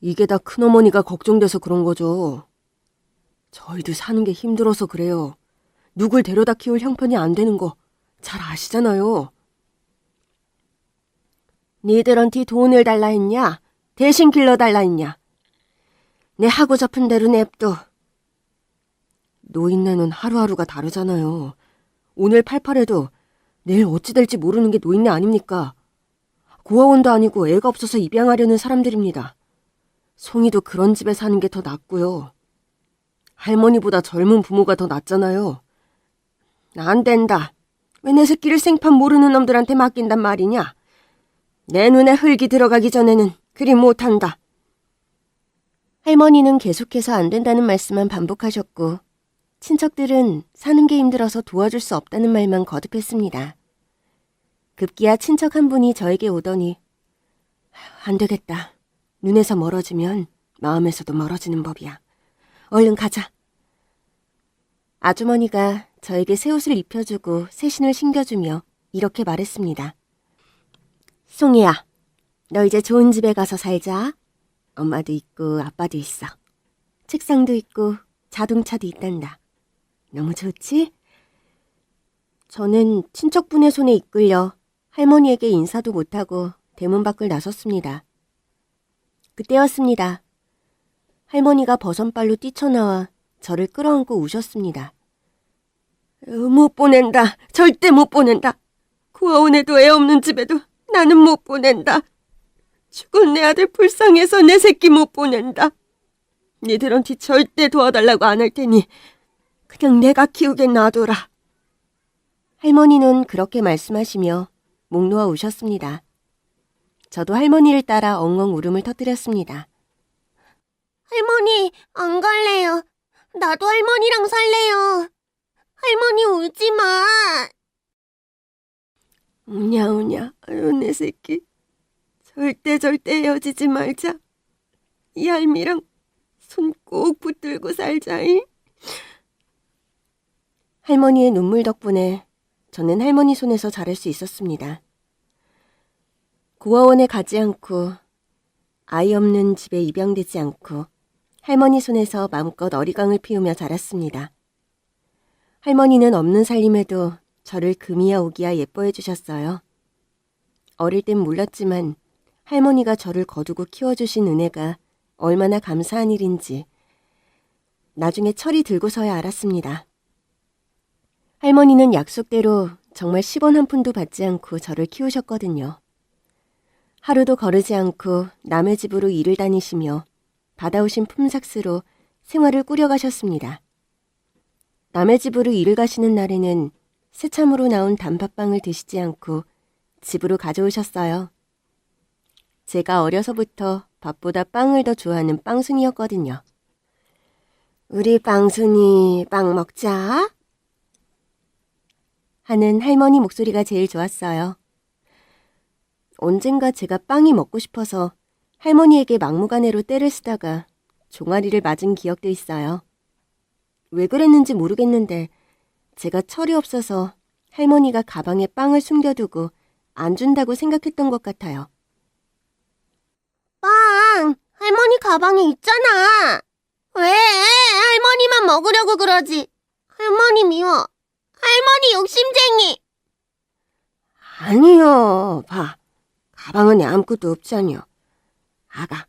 이게 다 큰어머니가 걱정돼서 그런 거죠. 저희들 사는 게 힘들어서 그래요. 누굴 데려다 키울 형편이 안 되는 거 잘 아시잖아요. 니들한테 돈을 달라 했냐? 대신 길러달라 했냐? 내 하고 싶은 대로 냅둬. 노인네는 하루하루가 다르잖아요. 오늘 팔팔해도 내일 어찌 될지 모르는 게 노인네 아닙니까? 고아원도 아니고 애가 없어서 입양하려는 사람들입니다. 송이도 그런 집에 사는 게 더 낫고요. 할머니보다 젊은 부모가 더 낫잖아요. 안 된다. 왜 내 새끼를 생판 모르는 놈들한테 맡긴단 말이냐? 내 눈에 흙이 들어가기 전에는 그리 못한다. 할머니는 계속해서 안 된다는 말씀만 반복하셨고 친척들은 사는 게 힘들어서 도와줄 수 없다는 말만 거듭했습니다. 급기야 친척 한 분이 저에게 오더니 안 되겠다. 눈에서 멀어지면 마음에서도 멀어지는 법이야. 얼른 가자. 아주머니가 저에게 새 옷을 입혀주고 새신을 신겨주며 이렇게 말했습니다. 송이야, 너 이제 좋은 집에 가서 살자. 엄마도 있고 아빠도 있어. 책상도 있고 자동차도 있단다. 너무 좋지? 저는 친척분의 손에 이끌려 할머니에게 인사도 못하고 대문 밖을 나섰습니다. 그때였습니다. 할머니가 버선발로 뛰쳐나와 저를 끌어안고 우셨습니다. 못 보낸다. 절대 못 보낸다. 고아원에도 애 없는 집에도 나는 못 보낸다. 죽은 내 아들 불쌍해서 내 새끼 못 보낸다. 니들한테 절대 도와달라고 안 할 테니 그냥 내가 키우게 놔둬라. 할머니는 그렇게 말씀하시며 목 놓아 우셨습니다. 저도 할머니를 따라 엉엉 울음을 터뜨렸습니다. 할머니, 안 갈래요. 나도 할머니랑 살래요. 할머니 울지 마. 우냐. 아유, 내 새끼. 절대 헤어지지 말자. 이 할미랑 손 꼭 붙들고 살자잉. 할머니의 눈물 덕분에 저는 할머니 손에서 자랄 수 있었습니다. 고아원에 가지 않고 아이 없는 집에 입양되지 않고 할머니 손에서 마음껏 어리광을 피우며 자랐습니다. 할머니는 없는 살림에도 저를 금이야 오기야 예뻐해 주셨어요. 어릴 땐 몰랐지만 할머니가 저를 거두고 키워주신 은혜가 얼마나 감사한 일인지 나중에 철이 들고서야 알았습니다. 할머니는 약속대로 정말 10원 한 푼도 받지 않고 저를 키우셨거든요. 하루도 거르지 않고 남의 집으로 일을 다니시며 받아오신 품삯으로 생활을 꾸려가셨습니다. 남의 집으로 일을 가시는 날에는 새참으로 나온 단팥빵을 드시지 않고 집으로 가져오셨어요. 제가 어려서부터 밥보다 빵을 더 좋아하는 빵순이였거든요. 우리 빵순이 빵 먹자 하는 할머니 목소리가 제일 좋았어요. 언젠가 제가 빵이 먹고 싶어서 할머니에게 막무가내로 떼를 쓰다가 종아리를 맞은 기억도 있어요. 왜 그랬는지 모르겠는데 제가 철이 없어서 할머니가 가방에 빵을 숨겨두고 안 준다고 생각했던 것 같아요. 빵! 할머니 가방에 있잖아! 왜? 할머니만 먹으려고 그러지. 할머니 미워. 할머니 욕심쟁이. 아니요. 봐. 가방 안에 아무것도 없잖여. 아가,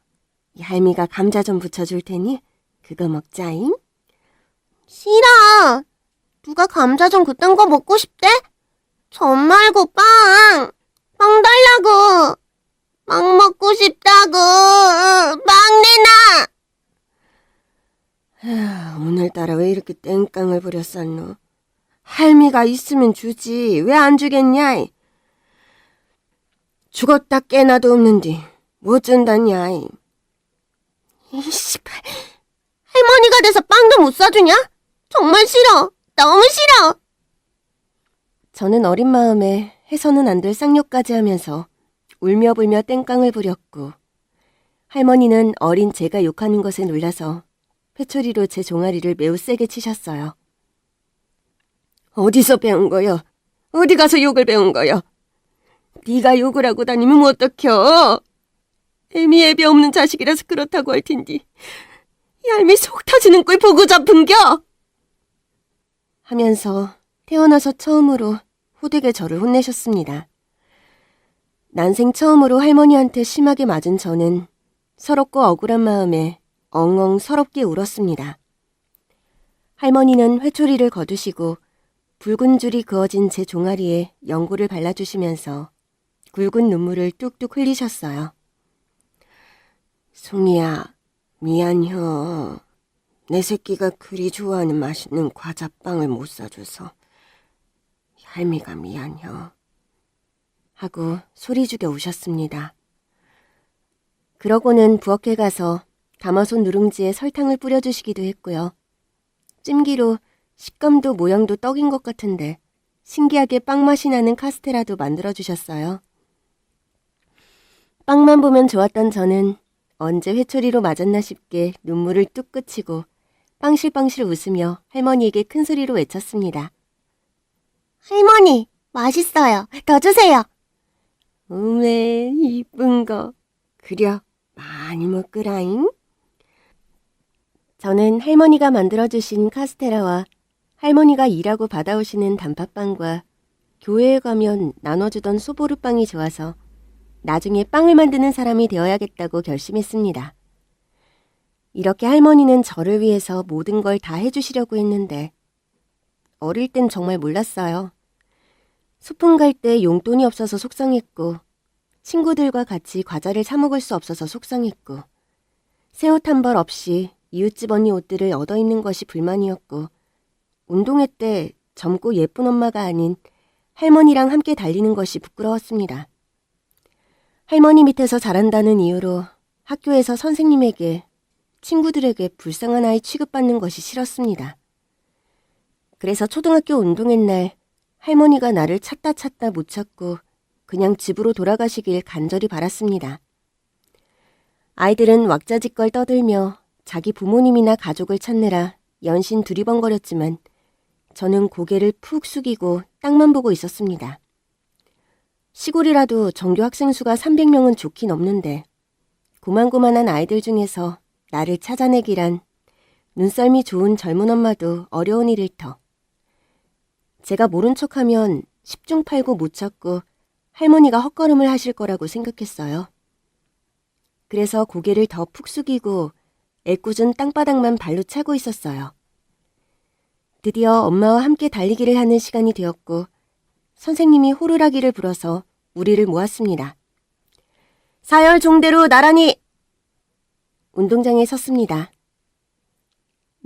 이 할미가 감자 좀 부쳐줄 테니 그거 먹자잉. 싫어. 누가 감자전 그딴 거 먹고 싶대? 전 말고 빵. 빵 달라고. 빵 먹고 싶다고. 빵 내놔. 오늘따라 왜 이렇게 땡깡을 부렸었노? 할미가 있으면 주지. 왜 안 주겠냐? 죽었다 깨나도 없는디 못 준다냐? 이씨발, 할머니가 돼서 빵도 못 사주냐? 정말 싫어. 너무 싫어. 저는 어린 마음에 해서는 안 될 쌍욕까지 하면서 울며불며 땡깡을 부렸고 할머니는 어린 제가 욕하는 것에 놀라서 회초리로 제 종아리를 매우 세게 치셨어요. 어디서 배운 거요? 어디 가서 욕을 배운 거요? 네가 욕을 하고 다니면 어떡혀? 애미애비 없는 자식이라서 그렇다고 할 텐디 이 할미 속 터지는 꼴 보고 잡은겨? 하면서 태어나서 처음으로 호되게 저를 혼내셨습니다. 난생 처음으로 할머니한테 심하게 맞은 저는 서럽고 억울한 마음에 엉엉 서럽게 울었습니다. 할머니는 회초리를 거두시고 붉은 줄이 그어진 제 종아리에 연고를 발라주시면서 굵은 눈물을 뚝뚝 흘리셨어요. 송이야, 미안혀. 내 새끼가 그리 좋아하는 맛있는 과자빵을 못 사줘서 할미가 미안혀. 하고 소리 죽여 우셨습니다. 그러고는 부엌에 가서 가마솥 누룽지에 설탕을 뿌려주시기도 했고요. 찜기로 식감도 모양도 떡인 것 같은데 신기하게 빵맛이 나는 카스테라도 만들어주셨어요. 빵만 보면 좋았던 저는 언제 회초리로 맞았나 싶게 눈물을 뚝 그치고 빵실빵실 웃으며 할머니에게 큰 소리로 외쳤습니다. 할머니, 맛있어요. 더 주세요. 우메, 이쁜 거. 그려, 많이 먹으라잉. 저는 할머니가 만들어주신 카스테라와 할머니가 일하고 받아오시는 단팥빵과 교회에 가면 나눠주던 소보루빵이 좋아서 나중에 빵을 만드는 사람이 되어야겠다고 결심했습니다. 이렇게 할머니는 저를 위해서 모든 걸 다 해주시려고 했는데 어릴 땐 정말 몰랐어요. 소풍 갈 때 용돈이 없어서 속상했고 친구들과 같이 과자를 사 먹을 수 없어서 속상했고 새 옷 한 벌 없이 이웃집 언니 옷들을 얻어 입는 것이 불만이었고 운동회 때 젊고 예쁜 엄마가 아닌 할머니랑 함께 달리는 것이 부끄러웠습니다. 할머니 밑에서 자란다는 이유로 학교에서 선생님에게, 친구들에게 불쌍한 아이 취급받는 것이 싫었습니다. 그래서 초등학교 운동회 날 할머니가 나를 찾다 못 찾고 그냥 집으로 돌아가시길 간절히 바랐습니다. 아이들은 왁자지껄 떠들며 자기 부모님이나 가족을 찾느라 연신 두리번거렸지만 저는 고개를 푹 숙이고 땅만 보고 있었습니다. 시골이라도 전교 학생 수가 300명은 좋긴 없는데 고만고만한 아이들 중에서 나를 찾아내기란 눈썰미 좋은 젊은 엄마도 어려운 일일 터. 제가 모른 척하면 10중 8구 못 찾고 할머니가 헛걸음을 하실 거라고 생각했어요. 그래서 고개를 더 푹 숙이고 애꿎은 땅바닥만 발로 차고 있었어요. 드디어 엄마와 함께 달리기를 하는 시간이 되었고 선생님이 호루라기를 불어서 우리를 모았습니다. 사열 종대로 나란히! 운동장에 섰습니다.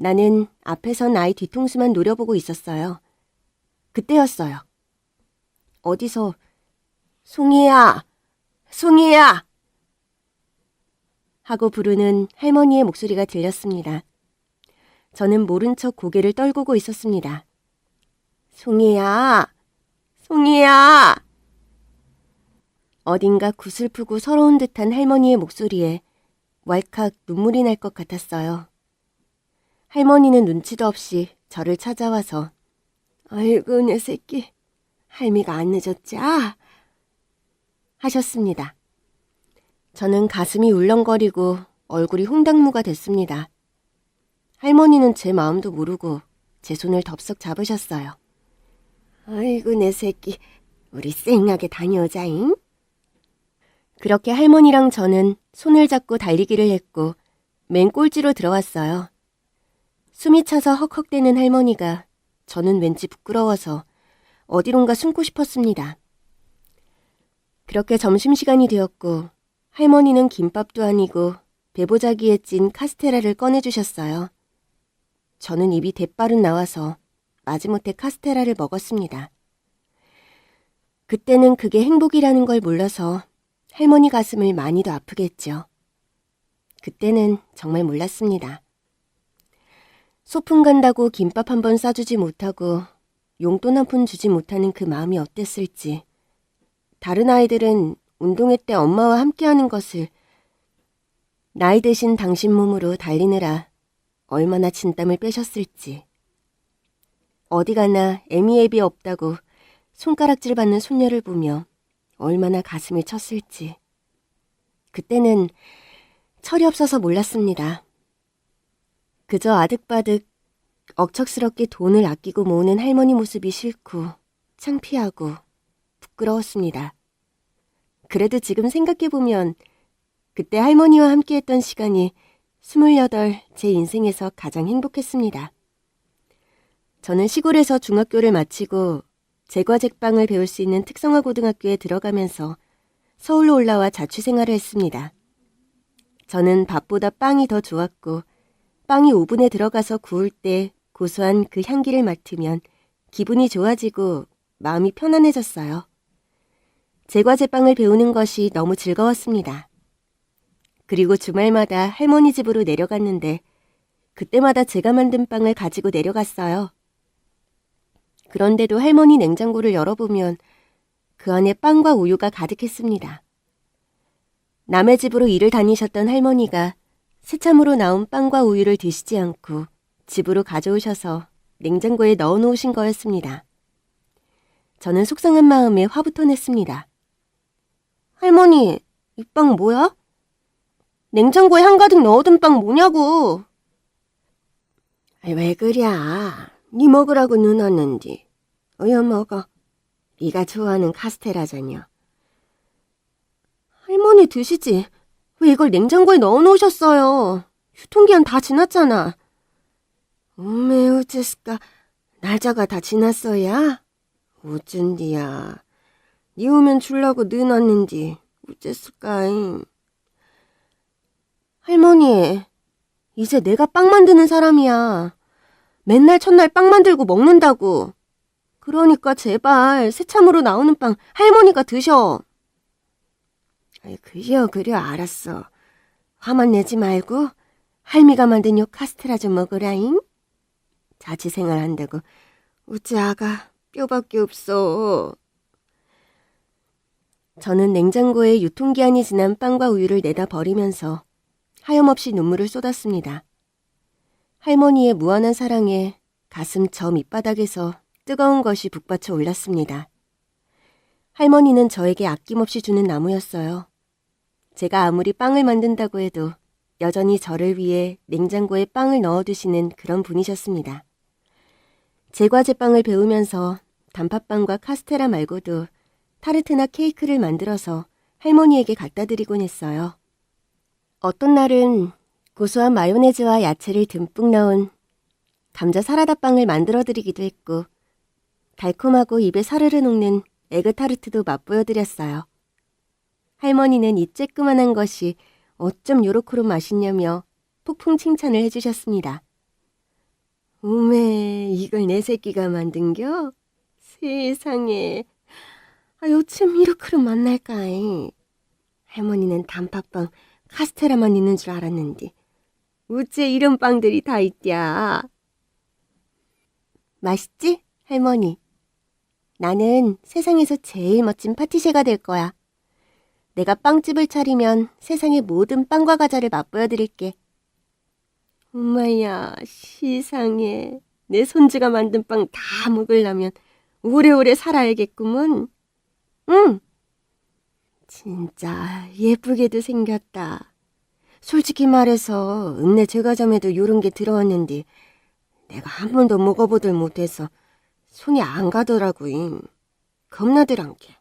나는 앞에선 아이 뒤통수만 노려보고 있었어요. 그때였어요. 어디서 송이야! 송이야! 하고 부르는 할머니의 목소리가 들렸습니다. 저는 모른 척 고개를 떨구고 있었습니다. 송이야! 송이야! 어딘가 구슬프고 서러운 듯한 할머니의 목소리에 왈칵 눈물이 날 것 같았어요. 할머니는 눈치도 없이 저를 찾아와서 아이고 내 새끼, 할미가 안 늦었자? 하셨습니다. 저는 가슴이 울렁거리고 얼굴이 홍당무가 됐습니다. 할머니는 제 마음도 모르고 제 손을 덥석 잡으셨어요. 아이고 내 새끼, 우리 쌩하게 다녀오자잉. 그렇게 할머니랑 저는 손을 잡고 달리기를 했고 맨 꼴찌로 들어왔어요. 숨이 차서 헉헉대는 할머니가 저는 왠지 부끄러워서 어디론가 숨고 싶었습니다. 그렇게 점심시간이 되었고 할머니는 김밥도 아니고 배보자기에 찐 카스테라를 꺼내주셨어요. 저는 입이 대빠른 나와서 마지못해 카스테라를 먹었습니다. 그때는 그게 행복이라는 걸 몰라서 할머니 가슴을 많이도 아프게 했죠. 그때는 정말 몰랐습니다. 소풍 간다고 김밥 한 번 싸주지 못하고 용돈 한 푼 주지 못하는 그 마음이 어땠을지. 다른 아이들은 운동회 때 엄마와 함께하는 것을 나이 드신 당신 몸으로 달리느라 얼마나 진땀을 빼셨을지. 어디 가나 애미애비 없다고 손가락질 받는 손녀를 보며 얼마나 가슴을 쳤을지. 그때는 철이 없어서 몰랐습니다. 그저 아득바득 억척스럽게 돈을 아끼고 모으는 할머니 모습이 싫고 창피하고 부끄러웠습니다. 그래도 지금 생각해보면 그때 할머니와 함께했던 시간이 28, 제 인생에서 가장 행복했습니다. 저는 시골에서 중학교를 마치고 제과제빵을 배울 수 있는 특성화 고등학교에 들어가면서 서울로 올라와 자취생활을 했습니다. 저는 밥보다 빵이 더 좋았고 빵이 오븐에 들어가서 구울 때 고소한 그 향기를 맡으면 기분이 좋아지고 마음이 편안해졌어요. 제과제빵을 배우는 것이 너무 즐거웠습니다. 그리고 주말마다 할머니 집으로 내려갔는데 그때마다 제가 만든 빵을 가지고 내려갔어요. 그런데도 할머니 냉장고를 열어보면 그 안에 빵과 우유가 가득했습니다. 남의 집으로 일을 다니셨던 할머니가 새참으로 나온 빵과 우유를 드시지 않고 집으로 가져오셔서 냉장고에 넣어놓으신 거였습니다. 저는 속상한 마음에 화부터 냈습니다. 할머니, 이 빵 뭐야? 냉장고에 한가득 넣어둔 빵 뭐냐고. 왜 그랴? 니 먹으라고 넣어놨는디. 어여 먹어. 네가 좋아하는 카스테라잖여. 할머니 드시지. 왜 이걸 냉장고에 넣어놓으셨어요? 유통기한 다 지났잖아. 어메 어째스까. 날짜가 다 지났어야? 어쩐디야. 니 오면 줄라고 넣어놨는디. 어째스까잉. 할머니, 이제 내가 빵 만드는 사람이야. 맨날 첫날 빵 만들고 먹는다고. 그러니까 제발 새참으로 나오는 빵 할머니가 드셔. 그려 알았어. 화만 내지 말고 할미가 만든 요 카스테라 좀 먹으라잉. 자취생활 한다고 우찌 아가 뼈밖에 없어. 저는 냉장고에 유통기한이 지난 빵과 우유를 내다 버리면서 하염없이 눈물을 쏟았습니다. 할머니의 무한한 사랑에 가슴 저 밑바닥에서 뜨거운 것이 북받쳐 올랐습니다. 할머니는 저에게 아낌없이 주는 나무였어요. 제가 아무리 빵을 만든다고 해도 여전히 저를 위해 냉장고에 빵을 넣어두시는 그런 분이셨습니다. 제과제빵을 배우면서 단팥빵과 카스테라 말고도 타르트나 케이크를 만들어서 할머니에게 갖다 드리곤 했어요. 어떤 날은 고소한 마요네즈와 야채를 듬뿍 넣은 감자 사라다빵을 만들어 드리기도 했고 달콤하고 입에 사르르 녹는 에그타르트도 맛보여드렸어요. 할머니는 이 쬐끄만한 것이 어쩜 요렇게로 맛있냐며 폭풍 칭찬을 해주셨습니다. 오메, 이걸 내 새끼가 만든겨? 세상에. 요즘 이렇게로 만날까이. 할머니는 단팥빵, 카스테라만 있는 줄 알았는데 어째 이런 빵들이 다 있디야. 맛있지, 할머니? 나는 세상에서 제일 멋진 파티셰가 될 거야. 내가 빵집을 차리면 세상의 모든 빵과 과자를 맛보여드릴게. 엄마야, 세상에. 내 손주가 만든 빵 다 먹으려면 오래오래 살아야겠구먼. 응. 진짜 예쁘게도 생겼다. 솔직히 말해서 읍내 제과점에도 요런 게 들어왔는데 내가 한 번도 먹어보들 못해서 손이 안 가더라고요. 겁나들 않게.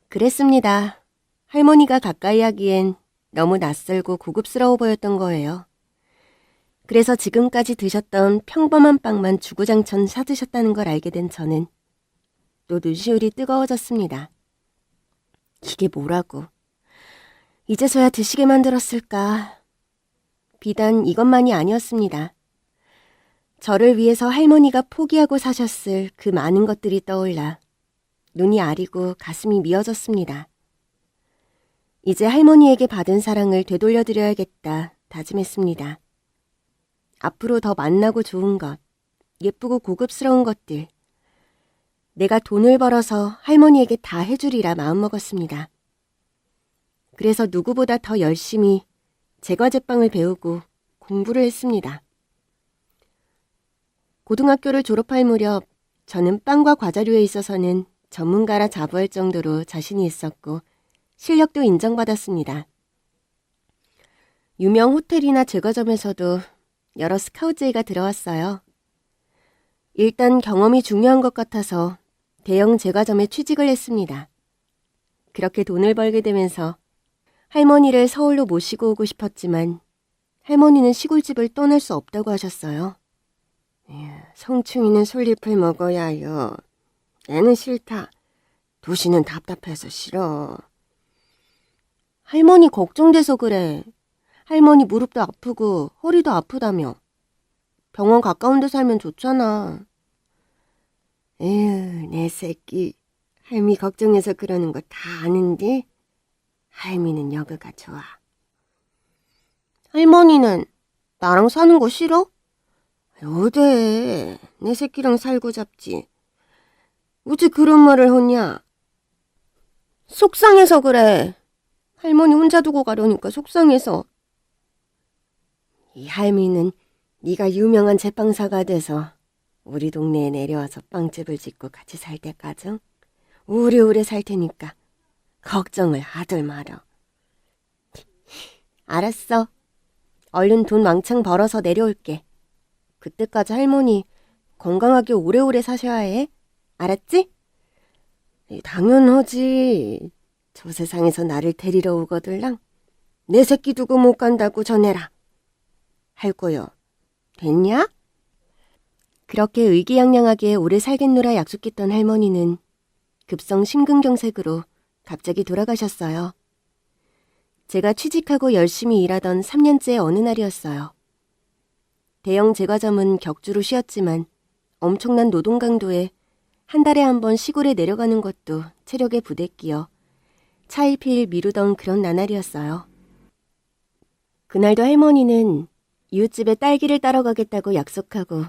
그랬습니다. 할머니가 가까이 하기엔 너무 낯설고 고급스러워 보였던 거예요. 그래서 지금까지 드셨던 평범한 빵만 주구장창 사드셨다는 걸 알게 된 저는 또 눈시울이 뜨거워졌습니다. 이게 뭐라고? 이제서야 드시게 만들었을까? 비단 이것만이 아니었습니다. 저를 위해서 할머니가 포기하고 사셨을 그 많은 것들이 떠올라 눈이 아리고 가슴이 미어졌습니다. 이제 할머니에게 받은 사랑을 되돌려드려야겠다 다짐했습니다. 앞으로 더 만나고 좋은 것, 예쁘고 고급스러운 것들, 내가 돈을 벌어서 할머니에게 다 해주리라 마음먹었습니다. 그래서 누구보다 더 열심히 제과제빵을 배우고 공부를 했습니다. 고등학교를 졸업할 무렵 저는 빵과 과자류에 있어서는 전문가라 자부할 정도로 자신이 있었고 실력도 인정받았습니다. 유명 호텔이나 제과점에서도 여러 스카우트제의가 들어왔어요. 일단 경험이 중요한 것 같아서 대형 제과점에 취직을 했습니다. 그렇게 돈을 벌게 되면서 할머니를 서울로 모시고 오고 싶었지만 할머니는 시골집을 떠날 수 없다고 하셨어요. 성충이는 솔잎을 먹어야 해요. 애는 싫다. 도시는 답답해서 싫어. 할머니 걱정돼서 그래. 할머니 무릎도 아프고 허리도 아프다며. 병원 가까운 데 살면 좋잖아. 에휴, 내 새끼. 할미 걱정해서 그러는 거 다 아는데 할미는 여기가 좋아. 할머니는 나랑 사는 거 싫어? 어때? 내 새끼랑 살고 잡지. 어째 그런 말을 하냐? 속상해서 그래. 할머니 혼자 두고 가려니까 속상해서. 이 할미는 네가 유명한 제빵사가 돼서 우리 동네에 내려와서 빵집을 짓고 같이 살 때까지 오래오래 살 테니까 걱정을 하들 말아. 알았어. 얼른 돈 왕창 벌어서 내려올게. 그때까지 할머니 건강하게 오래오래 사셔야 해. 알았지? 당연하지. 저 세상에서 나를 데리러 오거들랑 내 새끼 두고 못 간다고 전해라. 할 거요. 됐냐? 그렇게 의기양양하게 오래 살겠노라 약속했던 할머니는 급성 심근경색으로 갑자기 돌아가셨어요. 제가 취직하고 열심히 일하던 3년째 어느 날이었어요. 대형 제과점은 격주로 쉬었지만 엄청난 노동 강도에 한 달에 한 번 시골에 내려가는 것도 체력에 부대끼어 차일피일 미루던 그런 나날이었어요. 그날도 할머니는 이웃집에 딸기를 따러 가겠다고 약속하고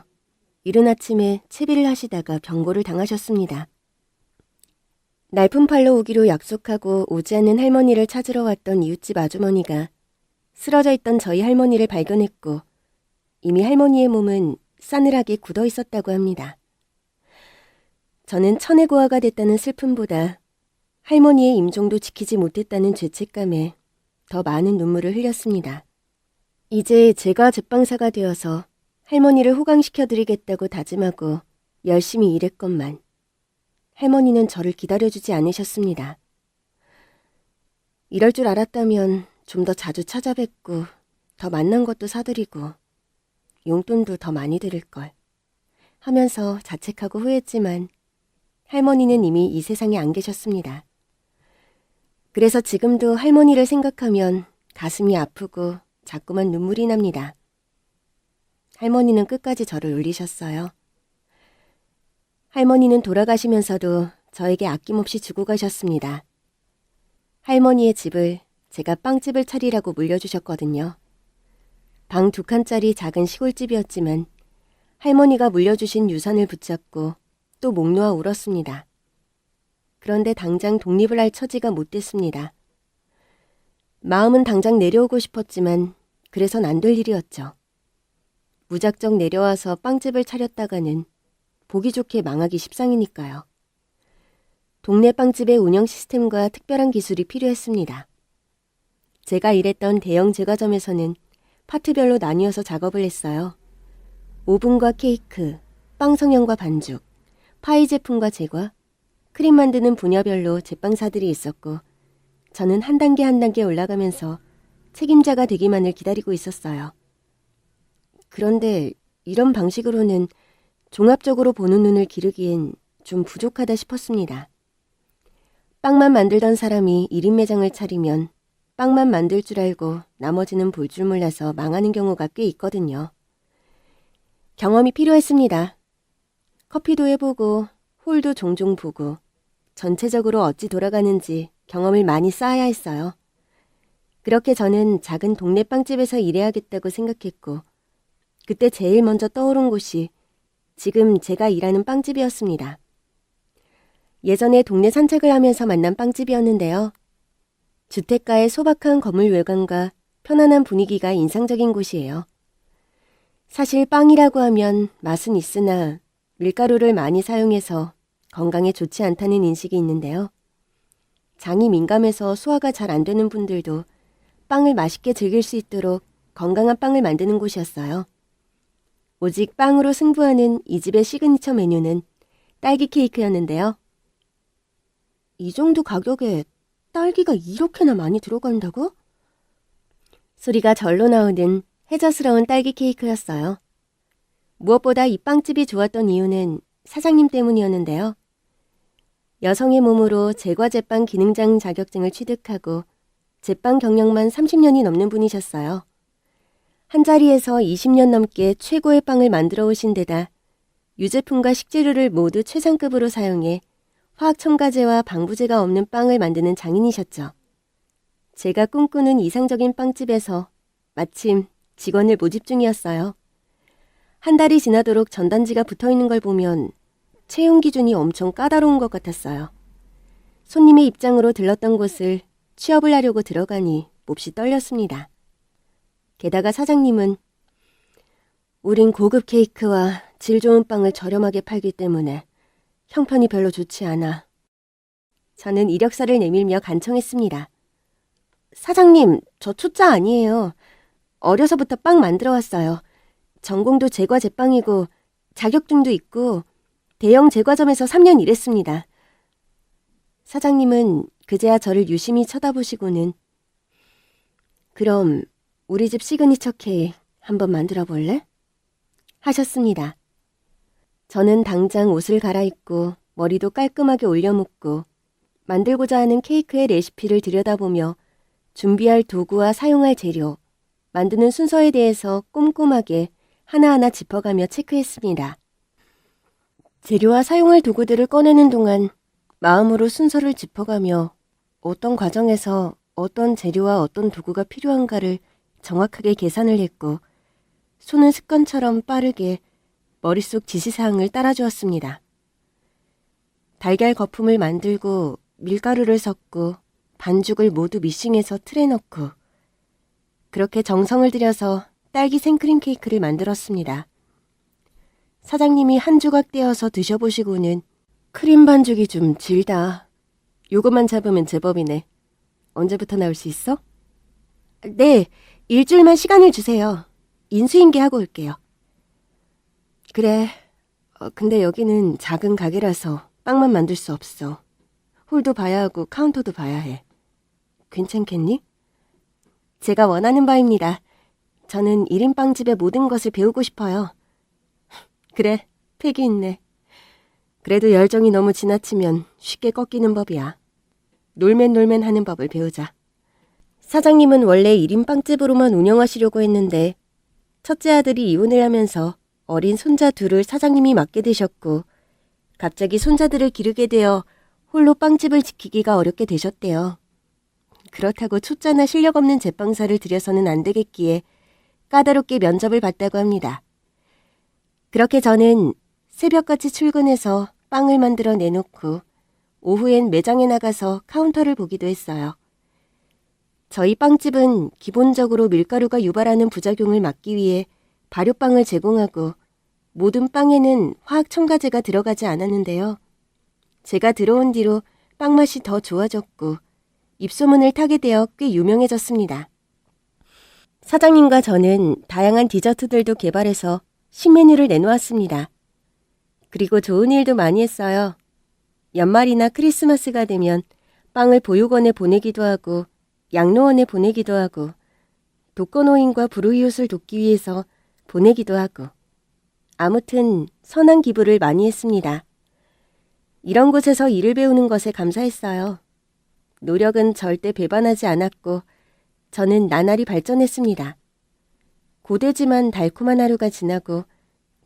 이른 아침에 채비를 하시다가 병고를 당하셨습니다. 날품 팔러 오기로 약속하고 오지 않는 할머니를 찾으러 왔던 이웃집 아주머니가 쓰러져 있던 저희 할머니를 발견했고 이미 할머니의 몸은 싸늘하게 굳어 있었다고 합니다. 저는 천혜고아가 됐다는 슬픔보다 할머니의 임종도 지키지 못했다는 죄책감에 더 많은 눈물을 흘렸습니다. 이제 제가 제빵사가 되어서 할머니를 호강시켜드리겠다고 다짐하고 열심히 일했건만 할머니는 저를 기다려주지 않으셨습니다. 이럴 줄 알았다면 좀 더 자주 찾아뵙고 더 맛난 것도 사드리고 용돈도 더 많이 드릴걸 하면서 자책하고 후회했지만 할머니는 이미 이 세상에 안 계셨습니다. 그래서 지금도 할머니를 생각하면 가슴이 아프고 자꾸만 눈물이 납니다. 할머니는 끝까지 저를 울리셨어요. 할머니는 돌아가시면서도 저에게 아낌없이 주고 가셨습니다. 할머니의 집을 제가 빵집을 차리라고 물려주셨거든요. 방 2칸짜리 작은 시골집이었지만 할머니가 물려주신 유산을 붙잡고 또 목 놓아 울었습니다. 그런데 당장 독립을 할 처지가 못 됐습니다. 마음은 당장 내려오고 싶었지만 그래선 안 될 일이었죠. 무작정 내려와서 빵집을 차렸다가는 보기 좋게 망하기 십상이니까요. 동네 빵집의 운영 시스템과 특별한 기술이 필요했습니다. 제가 일했던 대형 제과점에서는 파트별로 나뉘어서 작업을 했어요. 오븐과 케이크, 빵 성형과 반죽, 파이 제품과 제과, 크림 만드는 분야별로 제빵사들이 있었고 저는 한 단계 한 단계 올라가면서 책임자가 되기만을 기다리고 있었어요. 그런데 이런 방식으로는 종합적으로 보는 눈을 기르기엔 좀 부족하다 싶었습니다. 빵만 만들던 사람이 1인 매장을 차리면 빵만 만들 줄 알고 나머지는 볼 줄 몰라서 망하는 경우가 꽤 있거든요. 경험이 필요했습니다. 커피도 해보고 홀도 종종 보고 전체적으로 어찌 돌아가는지 경험을 많이 쌓아야 했어요. 그렇게 저는 작은 동네 빵집에서 일해야겠다고 생각했고 그때 제일 먼저 떠오른 곳이 지금 제가 일하는 빵집이었습니다. 예전에 동네 산책을 하면서 만난 빵집이었는데요. 주택가의 소박한 건물 외관과 편안한 분위기가 인상적인 곳이에요. 사실 빵이라고 하면 맛은 있으나 밀가루를 많이 사용해서 건강에 좋지 않다는 인식이 있는데요. 장이 민감해서 소화가 잘 안 되는 분들도 빵을 맛있게 즐길 수 있도록 건강한 빵을 만드는 곳이었어요. 오직 빵으로 승부하는 이 집의 시그니처 메뉴는 딸기 케이크였는데요. 이 정도 가격에 딸기가 이렇게나 많이 들어간다고? 소리가 절로 나오는 해저스러운 딸기 케이크였어요. 무엇보다 이 빵집이 좋았던 이유는 사장님 때문이었는데요. 여성의 몸으로 제과 제빵 기능장 자격증을 취득하고 제빵 경력만 30년이 넘는 분이셨어요. 한자리에서 20년 넘게 최고의 빵을 만들어 오신 데다 유제품과 식재료를 모두 최상급으로 사용해 화학 첨가제와 방부제가 없는 빵을 만드는 장인이셨죠. 제가 꿈꾸는 이상적인 빵집에서 마침 직원을 모집 중이었어요. 한 달이 지나도록 전단지가 붙어있는 걸 보면 채용 기준이 엄청 까다로운 것 같았어요. 손님의 입장으로 들렀던 곳을 취업을 하려고 들어가니 몹시 떨렸습니다. 게다가 사장님은 우린 고급 케이크와 질 좋은 빵을 저렴하게 팔기 때문에 형편이 별로 좋지 않아. 저는 이력서를 내밀며 간청했습니다. 사장님, 저 초짜 아니에요. 어려서부터 빵 만들어 왔어요. 전공도 제과 제빵이고 자격증도 있고 대형 제과점에서 3년 일했습니다. 사장님은 그제야 저를 유심히 쳐다보시고는 그럼 우리 집 시그니처 케이크 한번 만들어 볼래? 하셨습니다. 저는 당장 옷을 갈아입고 머리도 깔끔하게 올려묶고 만들고자 하는 케이크의 레시피를 들여다보며 준비할 도구와 사용할 재료, 만드는 순서에 대해서 꼼꼼하게 하나하나 짚어가며 체크했습니다. 재료와 사용할 도구들을 꺼내는 동안 마음으로 순서를 짚어가며 어떤 과정에서 어떤 재료와 어떤 도구가 필요한가를 정확하게 계산을 했고 손은 습관처럼 빠르게 머릿속 지시사항을 따라주었습니다. 달걀 거품을 만들고 밀가루를 섞고 반죽을 모두 미싱해서 틀에 넣고 그렇게 정성을 들여서 딸기 생크림 케이크를 만들었습니다. 사장님이 한 조각 떼어서 드셔보시고는 크림 반죽이 좀 질다. 요것만 잡으면 제법이네. 언제부터 나올 수 있어? 네, 일주일만 시간을 주세요. 인수인계하고 올게요. 그래, 근데 여기는 작은 가게라서 빵만 만들 수 없어. 홀도 봐야 하고 카운터도 봐야 해. 괜찮겠니? 제가 원하는 바입니다. 저는 1인 빵집의 모든 것을 배우고 싶어요. 그래, 패기 있네. 그래도 열정이 너무 지나치면 쉽게 꺾이는 법이야. 놀맨 하는 법을 배우자. 사장님은 원래 1인 빵집으로만 운영하시려고 했는데 첫째 아들이 이혼을 하면서 어린 손자 둘을 사장님이 맡게 되셨고 갑자기 손자들을 기르게 되어 홀로 빵집을 지키기가 어렵게 되셨대요. 그렇다고 초짜나 실력 없는 제빵사를 들여서는 안 되겠기에 까다롭게 면접을 봤다고 합니다. 그렇게 저는 새벽같이 출근해서 빵을 만들어 내놓고 오후엔 매장에 나가서 카운터를 보기도 했어요. 저희 빵집은 기본적으로 밀가루가 유발하는 부작용을 막기 위해 발효빵을 제공하고 모든 빵에는 화학 첨가제가 들어가지 않았는데요. 제가 들어온 뒤로 빵 맛이 더 좋아졌고 입소문을 타게 되어 꽤 유명해졌습니다. 사장님과 저는 다양한 디저트들도 개발해서 신메뉴를 내놓았습니다. 그리고 좋은 일도 많이 했어요. 연말이나 크리스마스가 되면 빵을 보육원에 보내기도 하고 양로원에 보내기도 하고 독거노인과 불우이웃을 돕기 위해서 보내기도 하고 아무튼 선한 기부를 많이 했습니다. 이런 곳에서 일을 배우는 것에 감사했어요. 노력은 절대 배반하지 않았고 저는 나날이 발전했습니다. 고되지만 달콤한 하루가 지나고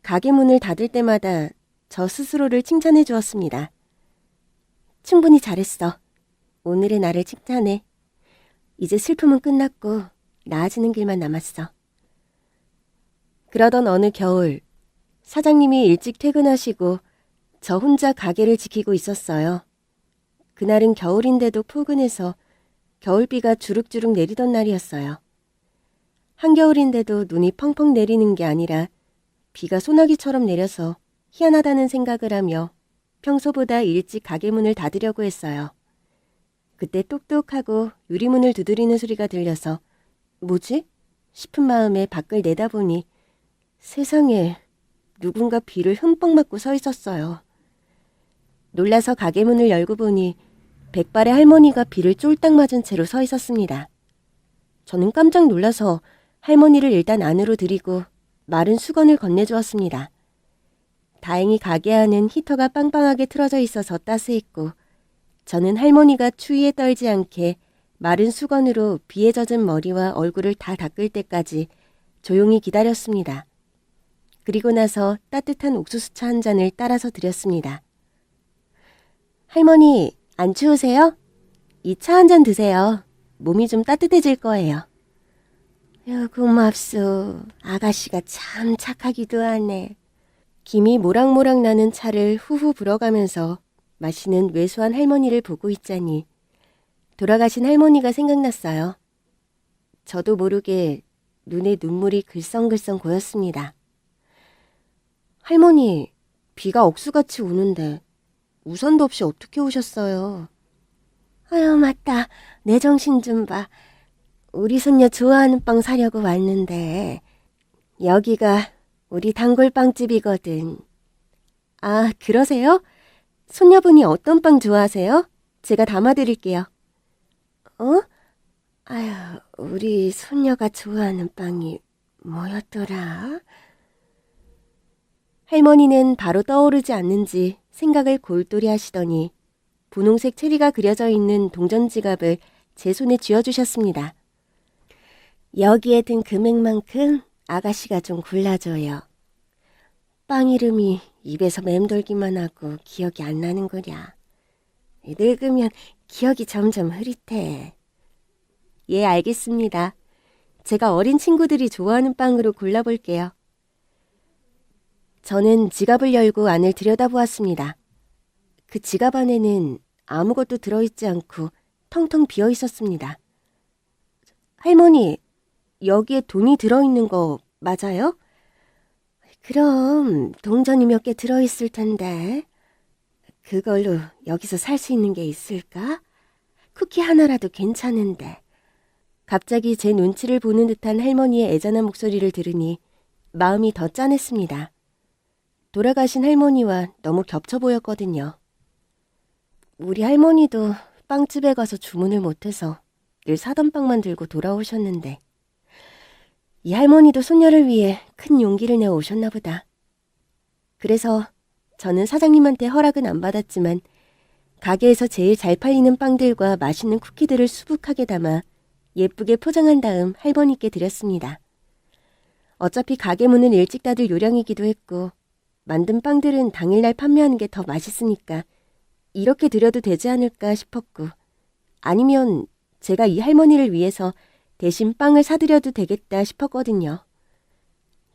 가게 문을 닫을 때마다 저 스스로를 칭찬해 주었습니다. 충분히 잘했어. 오늘의 나를 칭찬해. 이제 슬픔은 끝났고 나아지는 길만 남았어. 그러던 어느 겨울, 사장님이 일찍 퇴근하시고 저 혼자 가게를 지키고 있었어요. 그날은 겨울인데도 포근해서 겨울비가 주룩주룩 내리던 날이었어요. 한겨울인데도 눈이 펑펑 내리는 게 아니라 비가 소나기처럼 내려서 희한하다는 생각을 하며 평소보다 일찍 가게 문을 닫으려고 했어요. 그때 똑똑하고 유리문을 두드리는 소리가 들려서 뭐지? 싶은 마음에 밖을 내다보니 세상에 누군가 비를 흠뻑 맞고 서 있었어요. 놀라서 가게 문을 열고 보니 백발의 할머니가 비를 쫄딱 맞은 채로 서 있었습니다. 저는 깜짝 놀라서 할머니를 일단 안으로 들이고 마른 수건을 건네주었습니다. 다행히 가게 안은 히터가 빵빵하게 틀어져 있어서 따스했고 저는 할머니가 추위에 떨지 않게 마른 수건으로 비에 젖은 머리와 얼굴을 다 닦을 때까지 조용히 기다렸습니다. 그리고 나서 따뜻한 옥수수차 한 잔을 따라서 드렸습니다. 할머니, 안 추우세요? 이 차 한 잔 드세요. 몸이 좀 따뜻해질 거예요. 고맙소. 아가씨가 참 착하기도 하네. 김이 모락모락 나는 차를 후후 불어가면서 마시는 왜소한 할머니를 보고 있자니 돌아가신 할머니가 생각났어요. 저도 모르게 눈에 눈물이 글썽글썽 고였습니다. 할머니, 비가 억수같이 오는데 우산도 없이 어떻게 오셨어요? 아유, 맞다. 내 정신 좀 봐. 우리 손녀 좋아하는 빵 사려고 왔는데 여기가 우리 단골빵집이거든. 아, 그러세요? 손녀분이 어떤 빵 좋아하세요? 제가 담아드릴게요. 어? 아유, 우리 손녀가 좋아하는 빵이 뭐였더라? 할머니는 바로 떠오르지 않는지 생각을 골똘히 하시더니 분홍색 체리가 그려져 있는 동전 지갑을 제 손에 쥐어주셨습니다. 여기에 든 금액만큼 아가씨가 좀 골라줘요. 빵 이름이 입에서 맴돌기만 하고 기억이 안 나는 거랴. 늙으면 기억이 점점 흐릿해. 예, 알겠습니다. 제가 어린 친구들이 좋아하는 빵으로 골라볼게요. 저는 지갑을 열고 안을 들여다보았습니다. 그 지갑 안에는 아무것도 들어있지 않고 텅텅 비어 있었습니다. 할머니, 여기에 돈이 들어있는 거 맞아요? 그럼 동전이 몇 개 들어있을 텐데 그걸로 여기서 살 수 있는 게 있을까? 쿠키 하나라도 괜찮은데. 갑자기 제 눈치를 보는 듯한 할머니의 애잔한 목소리를 들으니 마음이 더 짠했습니다. 돌아가신 할머니와 너무 겹쳐 보였거든요. 우리 할머니도 빵집에 가서 주문을 못해서 늘 사던 빵만 들고 돌아오셨는데 이 할머니도 손녀를 위해 큰 용기를 내어 오셨나 보다. 그래서 저는 사장님한테 허락은 안 받았지만 가게에서 제일 잘 팔리는 빵들과 맛있는 쿠키들을 수북하게 담아 예쁘게 포장한 다음 할머니께 드렸습니다. 어차피 가게 문은 일찍 닫을 요량이기도 했고 만든 빵들은 당일날 판매하는 게 더 맛있으니까 이렇게 드려도 되지 않을까 싶었고 아니면 제가 이 할머니를 위해서 대신 빵을 사드려도 되겠다 싶었거든요.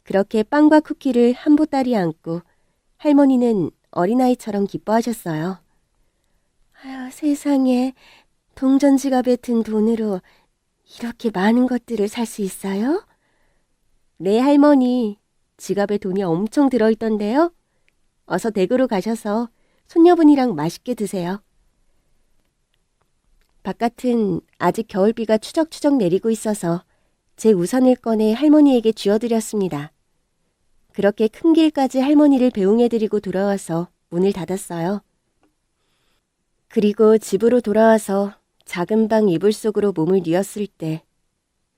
그렇게 빵과 쿠키를 한 보따리에 안고 할머니는 어린아이처럼 기뻐하셨어요. 아유, 세상에 동전 지갑에 든 돈으로 이렇게 많은 것들을 살 수 있어요? 네, 할머니. 지갑에 돈이 엄청 들어있던데요. 어서 댁으로 가셔서 손녀분이랑 맛있게 드세요. 바깥은 아직 겨울비가 추적추적 내리고 있어서 제 우산을 꺼내 할머니에게 쥐어드렸습니다. 그렇게 큰 길까지 할머니를 배웅해드리고 돌아와서 문을 닫았어요. 그리고 집으로 돌아와서 작은 방 이불 속으로 몸을 뉘었을 때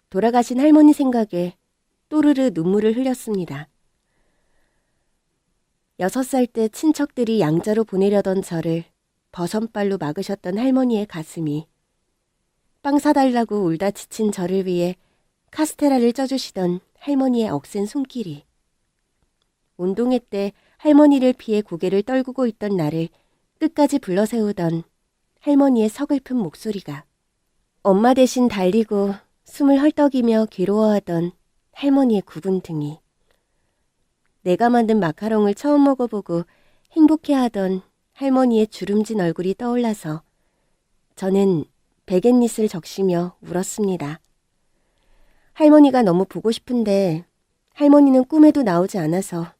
돌아가신 할머니 생각에 또르르 눈물을 흘렸습니다. 6살 때 친척들이 양자로 보내려던 저를 버선발로 막으셨던 할머니의 가슴이 빵 사달라고 울다 지친 저를 위해 카스테라를 쪄주시던 할머니의 억센 손길이 운동회 때 할머니를 피해 고개를 떨구고 있던 나를 끝까지 불러세우던 할머니의 서글픈 목소리가 엄마 대신 달리고 숨을 헐떡이며 괴로워하던 할머니의 굽은 등이 내가 만든 마카롱을 처음 먹어보고 행복해하던 할머니의 주름진 얼굴이 떠올라서 저는 베갯닛을 적시며 울었습니다. 할머니가 너무 보고 싶은데 할머니는 꿈에도 나오지 않아서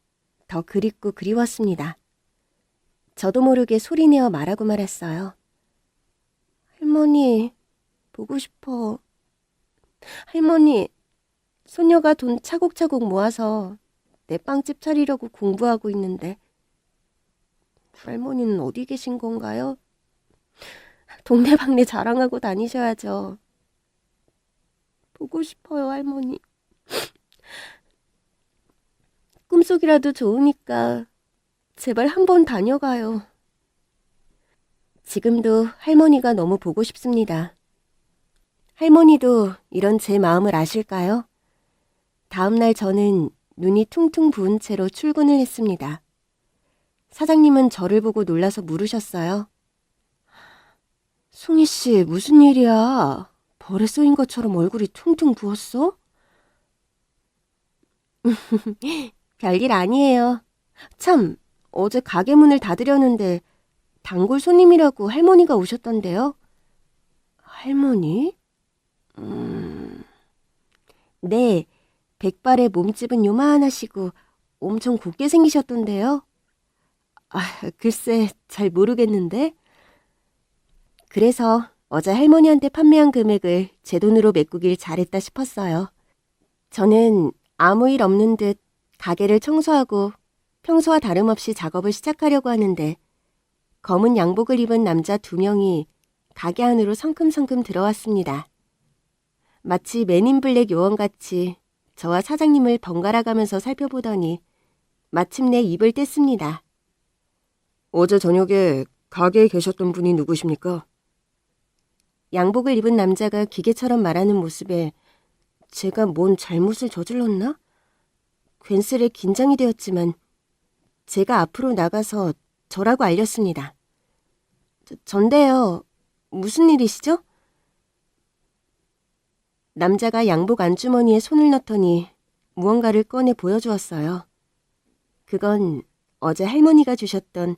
더 그립고 그리웠습니다. 저도 모르게 소리내어 말하고 말았어요. 할머니, 보고 싶어. 할머니, 소녀가 돈 차곡차곡 모아서 내 빵집 차리려고 공부하고 있는데 할머니는 어디 계신 건가요? 동네방네 자랑하고 다니셔야죠. 보고 싶어요, 할머니. 꿈속이라도 좋으니까 제발 한번 다녀가요. 지금도 할머니가 너무 보고 싶습니다. 할머니도 이런 제 마음을 아실까요? 다음날 저는 눈이 퉁퉁 부은 채로 출근을 했습니다. 사장님은 저를 보고 놀라서 물으셨어요. 숭이 씨, 무슨 일이야? 벌에 쏘인 것처럼 얼굴이 퉁퉁 부었어? 별일 아니에요. 참, 어제 가게 문을 닫으려는데 단골 손님이라고 할머니가 오셨던데요. 할머니? 네, 백발에 몸집은 요만하시고 엄청 곱게 생기셨던데요. 아, 글쎄 잘 모르겠는데. 그래서 어제 할머니한테 판매한 금액을 제 돈으로 메꾸길 잘했다 싶었어요. 저는 아무 일 없는 듯 가게를 청소하고 평소와 다름없이 작업을 시작하려고 하는데 검은 양복을 입은 남자 2명이 가게 안으로 성큼성큼 들어왔습니다. 마치 맨인블랙 요원같이 저와 사장님을 번갈아 가면서 살펴보더니 마침내 입을 뗐습니다. 어제 저녁에 가게에 계셨던 분이 누구십니까? 양복을 입은 남자가 기계처럼 말하는 모습에 제가 뭔 잘못을 저질렀나? 괜스레 긴장이 되었지만 제가 앞으로 나가서 저라고 알렸습니다. 전데요. 무슨 일이시죠? 남자가 양복 안주머니에 손을 넣더니 무언가를 꺼내 보여주었어요. 그건 어제 할머니가 주셨던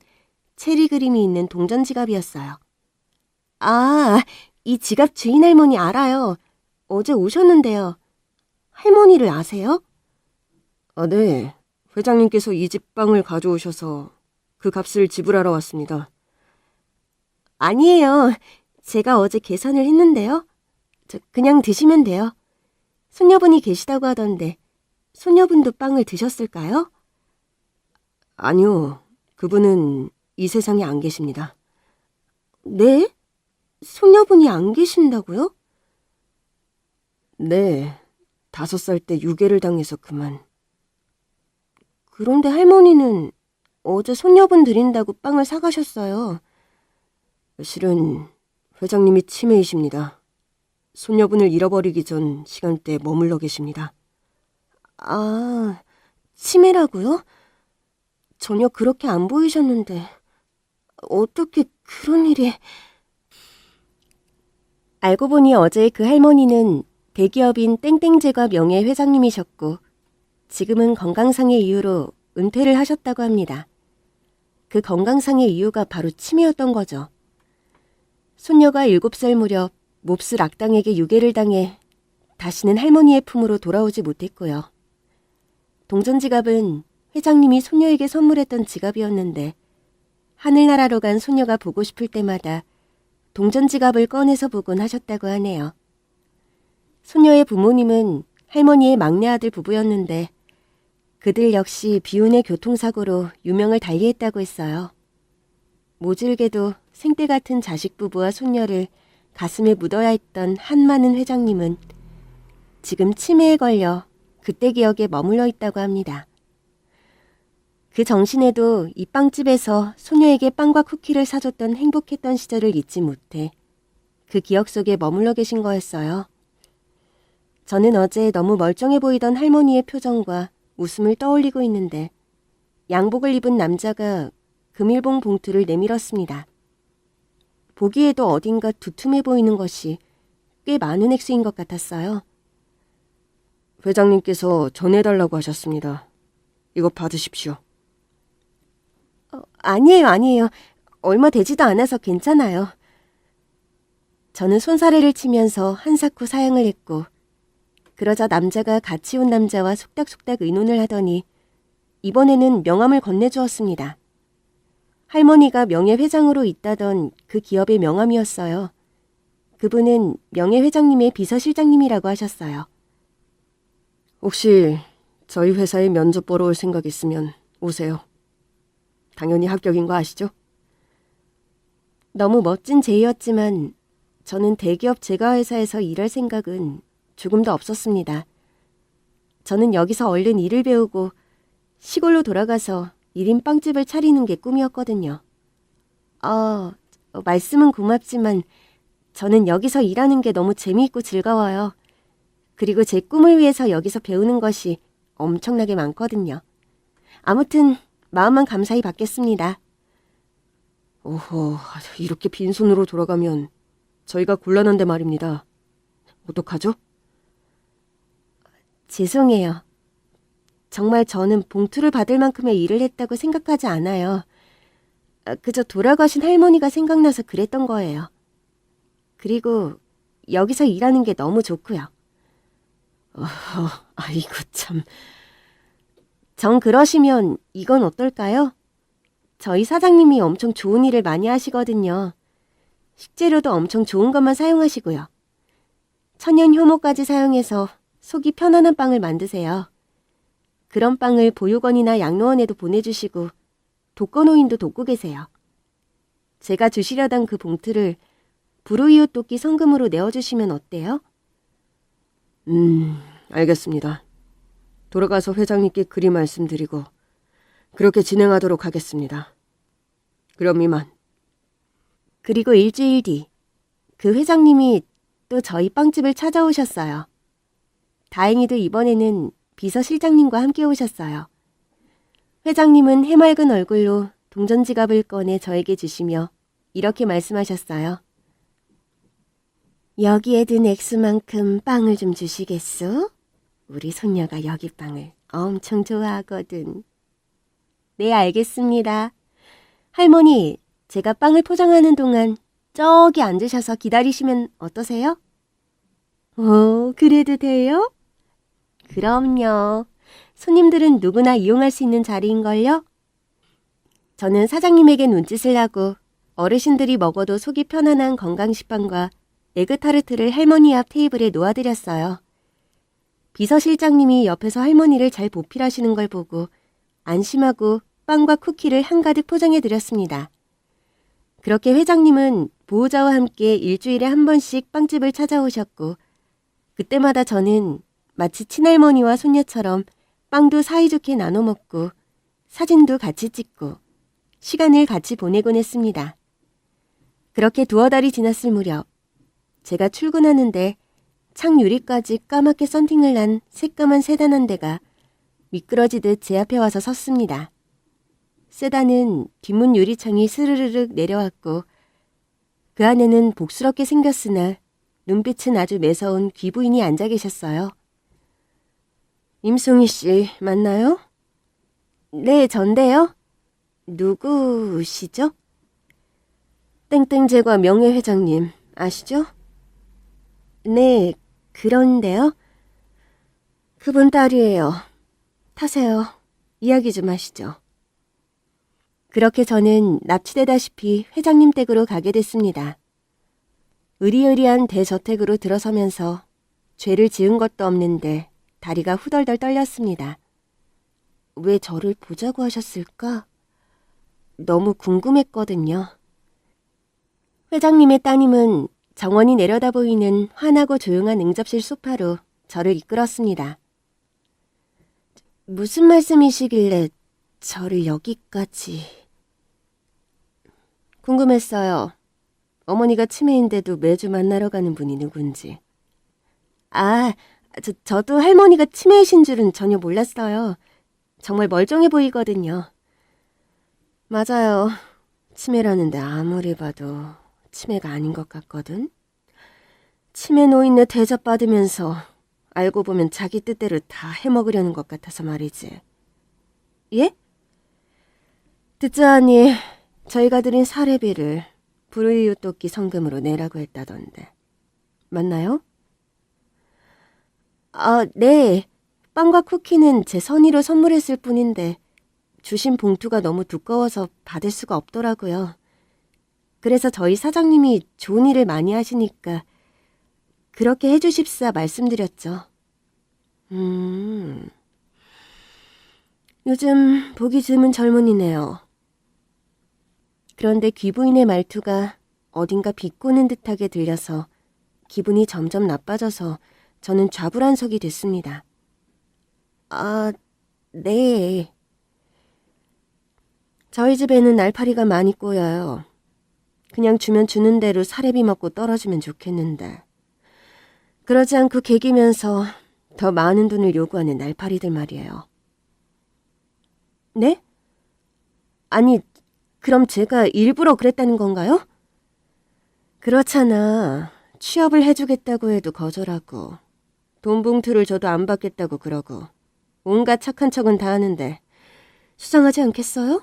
체리 그림이 있는 동전 지갑이었어요. 아, 이 지갑 주인 할머니 알아요. 어제 오셨는데요. 할머니를 아세요? 아, 네. 회장님께서 이 집 빵을 가져오셔서 그 값을 지불하러 왔습니다. 아니에요. 제가 어제 계산을 했는데요. 그냥 드시면 돼요. 손녀분이 계시다고 하던데 손녀분도 빵을 드셨을까요? 아니요. 그분은 이 세상에 안 계십니다. 네? 손녀분이 안 계신다고요? 네. 5살 때 유괴를 당해서 그만. 그런데 할머니는 어제 손녀분 드린다고 빵을 사가셨어요. 실은 회장님이 치매이십니다. 손녀분을 잃어버리기 전 시간대에 머물러 계십니다. 아, 치매라고요? 전혀 그렇게 안 보이셨는데 어떻게 그런 일이... 알고 보니 어제 그 할머니는 대기업인 땡땡제과 명예회장님이셨고 지금은 건강상의 이유로 은퇴를 하셨다고 합니다. 그 건강상의 이유가 바로 치매였던 거죠. 손녀가 7살 무렵 몹쓸 악당에게 유괴를 당해 다시는 할머니의 품으로 돌아오지 못했고요. 동전지갑은 회장님이 손녀에게 선물했던 지갑이었는데 하늘나라로 간 손녀가 보고 싶을 때마다 동전지갑을 꺼내서 보곤 하셨다고 하네요. 손녀의 부모님은 할머니의 막내 아들 부부였는데 그들 역시 비운의 교통사고로 유명을 달리했다고 했어요. 모질게도 생때 같은 자식 부부와 손녀를 가슴에 묻어야 했던 한많은 회장님은 지금 치매에 걸려 그때 기억에 머물러 있다고 합니다. 그 정신에도 이 빵집에서 소녀에게 빵과 쿠키를 사줬던 행복했던 시절을 잊지 못해 그 기억 속에 머물러 계신 거였어요. 저는 어제 너무 멀쩡해 보이던 할머니의 표정과 웃음을 떠올리고 있는데 양복을 입은 남자가 금일봉 봉투를 내밀었습니다. 보기에도 어딘가 두툼해 보이는 것이 꽤 많은 액수인 것 같았어요. 회장님께서 전해달라고 하셨습니다. 이거 받으십시오. 아니에요. 얼마 되지도 않아서 괜찮아요. 저는 손사래를 치면서 한사코 사양을 했고 그러자 남자가 같이 온 남자와 속닥속닥 의논을 하더니 이번에는 명함을 건네주었습니다. 할머니가 명예회장으로 있다던 그 기업의 명함이었어요. 그분은 명예회장님의 비서실장님이라고 하셨어요. 혹시 저희 회사에 면접 보러 올 생각 있으면 오세요. 당연히 합격인 거 아시죠? 너무 멋진 제의였지만 저는 대기업 제과회사에서 일할 생각은 조금도 없었습니다. 저는 여기서 얼른 일을 배우고 시골로 돌아가서 1인 빵집을 차리는 게 꿈이었거든요. 말씀은 고맙지만 저는 여기서 일하는 게 너무 재미있고 즐거워요. 그리고 제 꿈을 위해서 여기서 배우는 것이 엄청나게 많거든요. 아무튼 마음만 감사히 받겠습니다. 오호, 이렇게 빈손으로 돌아가면 저희가 곤란한데 말입니다. 어떡하죠? 죄송해요. 정말 저는 봉투를 받을 만큼의 일을 했다고 생각하지 않아요. 그저 돌아가신 할머니가 생각나서 그랬던 거예요. 그리고 여기서 일하는 게 너무 좋고요. 아이고 참. 정 그러시면 이건 어떨까요? 저희 사장님이 엄청 좋은 일을 많이 하시거든요. 식재료도 엄청 좋은 것만 사용하시고요. 천연 효모까지 사용해서 속이 편안한 빵을 만드세요. 그런 빵을 보육원이나 양로원에도 보내주시고 독거노인도 돕고 계세요. 제가 주시려던 그 봉투를 불우이웃 돕기 성금으로 내어주시면 어때요? 알겠습니다. 돌아가서 회장님께 그리 말씀드리고 그렇게 진행하도록 하겠습니다. 그럼 이만. 그리고 일주일 뒤 그 회장님이 또 저희 빵집을 찾아오셨어요. 다행히도 이번에는 비서실장님과 함께 오셨어요. 회장님은 해맑은 얼굴로 동전지갑을 꺼내 저에게 주시며 이렇게 말씀하셨어요. 여기에 든 액수만큼 빵을 좀 주시겠소? 우리 손녀가 여기 빵을 엄청 좋아하거든. 네, 알겠습니다. 할머니, 제가 빵을 포장하는 동안 저기 앉으셔서 기다리시면 어떠세요? 그래도 돼요? 그럼요. 손님들은 누구나 이용할 수 있는 자리인걸요? 저는 사장님에게 눈짓을 하고 어르신들이 먹어도 속이 편안한 건강식빵과 에그타르트를 할머니 앞 테이블에 놓아드렸어요. 비서실장님이 옆에서 할머니를 잘 보필하시는 걸 보고 안심하고 빵과 쿠키를 한가득 포장해드렸습니다. 그렇게 회장님은 보호자와 함께 일주일에 한 번씩 빵집을 찾아오셨고 그때마다 저는 마치 친할머니와 손녀처럼 빵도 사이좋게 나눠 먹고 사진도 같이 찍고 시간을 같이 보내곤 했습니다. 그렇게 두어 달이 지났을 무렵 제가 출근하는데 창 유리까지 까맣게 썬팅을 난 새까만 세단 한 대가 미끄러지듯 제 앞에 와서 섰습니다. 세단은 뒷문 유리창이 스르르륵 내려왔고 그 안에는 복스럽게 생겼으나 눈빛은 아주 매서운 귀부인이 앉아 계셨어요. 임송희 씨 맞나요? 네, 전데요. 누구시죠? 땡땡제과 명예회장님 아시죠? 네, 그런데요. 그분 딸이에요. 타세요. 이야기 좀 하시죠. 그렇게 저는 납치되다시피 회장님 댁으로 가게 됐습니다. 의리의리한 대저택으로 들어서면서 죄를 지은 것도 없는데 다리가 후덜덜 떨렸습니다. 왜 저를 보자고 하셨을까? 너무 궁금했거든요. 회장님의 따님은 정원이 내려다 보이는 환하고 조용한 응접실 소파로 저를 이끌었습니다. 무슨 말씀이시길래 저를 여기까지... 궁금했어요. 어머니가 치매인데도 매주 만나러 가는 분이 누군지. 저도 할머니가 치매이신 줄은 전혀 몰랐어요. 정말 멀쩡해 보이거든요. 맞아요. 치매라는데 아무리 봐도 치매가 아닌 것 같거든. 치매 노인네 대접받으면서 알고 보면 자기 뜻대로 다 해먹으려는 것 같아서 말이지. 예? 듣자하니 저희가 드린 사례비를 불우이웃 돕기 성금으로 내라고 했다던데. 맞나요? 네. 빵과 쿠키는 제 선의로 선물했을 뿐인데 주신 봉투가 너무 두꺼워서 받을 수가 없더라고요. 그래서 저희 사장님이 좋은 일을 많이 하시니까 그렇게 해주십사 말씀드렸죠. 요즘 보기 드문 젊은이네요. 그런데 귀부인의 말투가 어딘가 비꼬는 듯하게 들려서 기분이 점점 나빠져서 저는 좌불안석이 됐습니다. 네. 저희 집에는 날파리가 많이 꼬여요. 그냥 주면 주는 대로 사례비 먹고 떨어지면 좋겠는데. 그러지 않고 개기면서 더 많은 돈을 요구하는 날파리들 말이에요. 네? 아니, 그럼 제가 일부러 그랬다는 건가요? 그렇잖아. 취업을 해주겠다고 해도 거절하고 돈 봉투를 줘도 안 받겠다고 그러고 온갖 착한 척은 다 하는데 수상하지 않겠어요?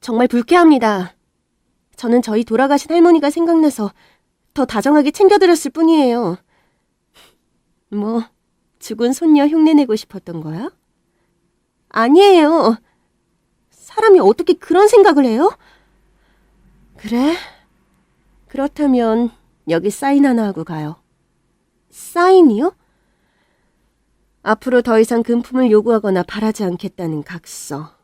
정말 불쾌합니다. 저는 저희 돌아가신 할머니가 생각나서 더 다정하게 챙겨드렸을 뿐이에요. 뭐 죽은 손녀 흉내내고 싶었던 거야? 아니에요. 사람이 어떻게 그런 생각을 해요? 그래? 그렇다면 여기 사인 하나 하고 가요. 사인이요? 앞으로 더 이상 금품을 요구하거나 바라지 않겠다는 각서.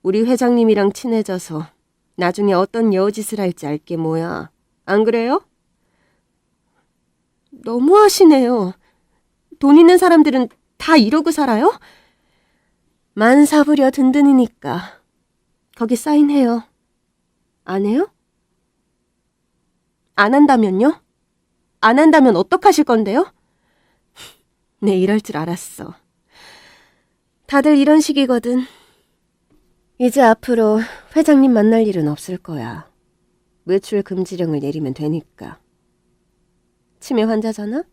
우리 회장님이랑 친해져서 나중에 어떤 여우짓을 할지 알게 뭐야. 안 그래요? 너무하시네요. 돈 있는 사람들은 다 이러고 살아요? 만사부려 든든이니까. 거기 사인해요. 안 해요? 안 한다면요? 안 한다면 어떡하실 건데요? 네, 이럴 줄 알았어. 다들 이런 식이거든. 이제 앞으로 회장님 만날 일은 없을 거야. 외출 금지령을 내리면 되니까. 치매 환자잖아?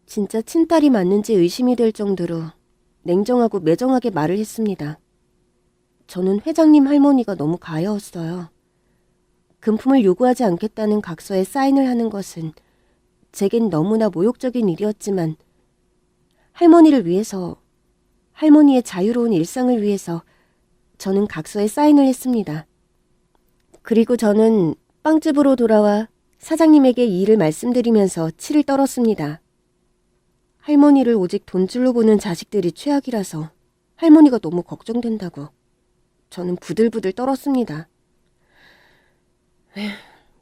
진짜 친딸이 맞는지 의심이 될 정도로 냉정하고 매정하게 말을 했습니다. 저는 회장님 할머니가 너무 가여웠어요. 금품을 요구하지 않겠다는 각서에 사인을 하는 것은 제겐 너무나 모욕적인 일이었지만 할머니를 위해서, 할머니의 자유로운 일상을 위해서 저는 각서에 사인을 했습니다. 그리고 저는 빵집으로 돌아와 사장님에게 이 일을 말씀드리면서 치를 떨었습니다. 할머니를 오직 돈줄로 보는 자식들이 최악이라서 할머니가 너무 걱정된다고 저는 부들부들 떨었습니다.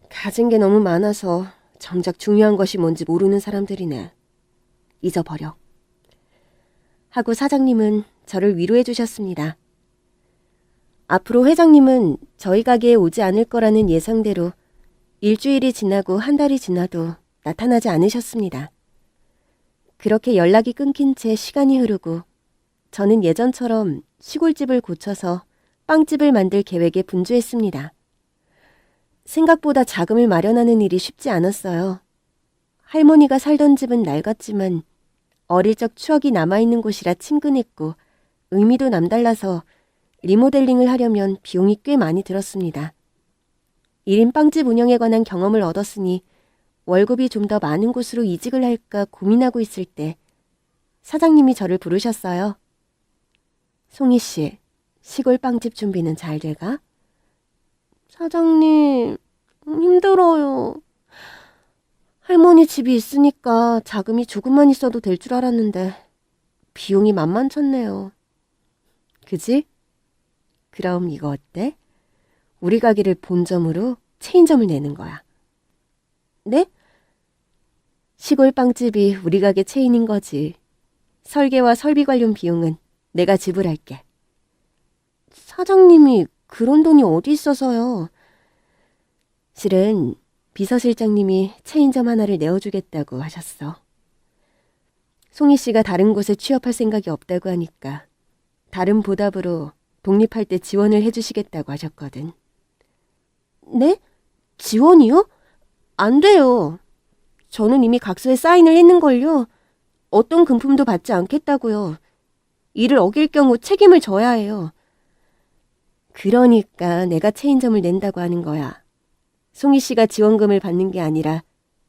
가진 게 너무 많아서 정작 중요한 것이 뭔지 모르는 사람들이네. 잊어버려. 하고 사장님은 저를 위로해 주셨습니다. 앞으로 회장님은 저희 가게에 오지 않을 거라는 예상대로 일주일이 지나고 한 달이 지나도 나타나지 않으셨습니다. 그렇게 연락이 끊긴 채 시간이 흐르고 저는 예전처럼 시골집을 고쳐서 빵집을 만들 계획에 분주했습니다. 생각보다 자금을 마련하는 일이 쉽지 않았어요. 할머니가 살던 집은 낡았지만 어릴 적 추억이 남아있는 곳이라 친근했고 의미도 남달라서 리모델링을 하려면 비용이 꽤 많이 들었습니다. 1인 빵집 운영에 관한 경험을 얻었으니 월급이 좀 더 많은 곳으로 이직을 할까 고민하고 있을 때 사장님이 저를 부르셨어요. 송이 씨, 시골 빵집 준비는 잘 돼가? 사장님, 힘들어요. 할머니 집이 있으니까 자금이 조금만 있어도 될 줄 알았는데 비용이 만만찮네요. 그지? 그럼 이거 어때? 우리 가게를 본점으로 체인점을 내는 거야. 네? 시골 빵집이 우리 가게 체인인 거지. 설계와 설비 관련 비용은 내가 지불할게. 사장님이 그런 돈이 어디 있어서요. 실은 비서실장님이 체인점 하나를 내어주겠다고 하셨어. 송이 씨가 다른 곳에 취업할 생각이 없다고 하니까 다른 보답으로 독립할 때 지원을 해주시겠다고 하셨거든. 네? 지원이요? 안 돼요. 저는 이미 각서에 사인을 했는걸요. 어떤 금품도 받지 않겠다고요. 이를 어길 경우 책임을 져야 해요. 그러니까 내가 체인점을 낸다고 하는 거야. 송이 씨가 지원금을 받는 게 아니라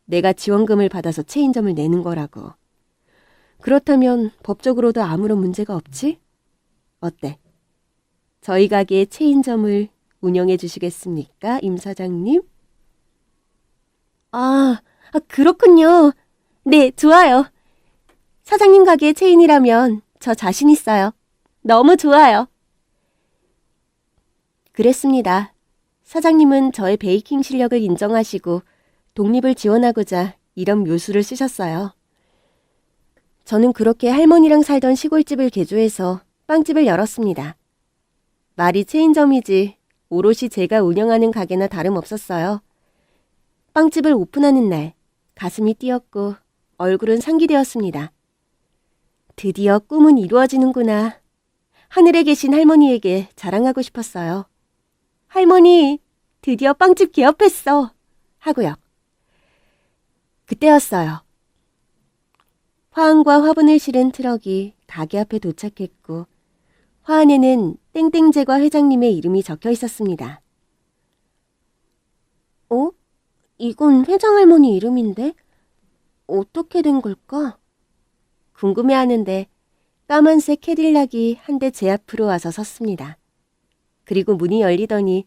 내가 지원금을 받아서 체인점을 내는 거라고. 그렇다면 법적으로도 아무런 문제가 없지? 어때? 저희 가게의 체인점을 운영해 주시겠습니까, 임 사장님? 그렇군요. 네, 좋아요. 사장님 가게의 체인이라면 저 자신 있어요. 너무 좋아요. 그랬습니다. 사장님은 저의 베이킹 실력을 인정하시고 독립을 지원하고자 이런 묘수를 쓰셨어요. 저는 그렇게 할머니랑 살던 시골집을 개조해서 빵집을 열었습니다. 말이 체인점이지 오롯이 제가 운영하는 가게나 다름없었어요. 빵집을 오픈하는 날 가슴이 뛰었고 얼굴은 상기되었습니다. 드디어 꿈은 이루어지는구나. 하늘에 계신 할머니에게 자랑하고 싶었어요. 할머니, 드디어 빵집 개업했어. 하고요. 그때였어요. 화환과 화분을 실은 트럭이 가게 앞에 도착했고 화 안에는 땡땡제과 회장님의 이름이 적혀 있었습니다. 이건 회장 할머니 이름인데? 어떻게 된 걸까? 궁금해하는데 까만색 캐딜락이 한 대 제 앞으로 와서 섰습니다. 그리고 문이 열리더니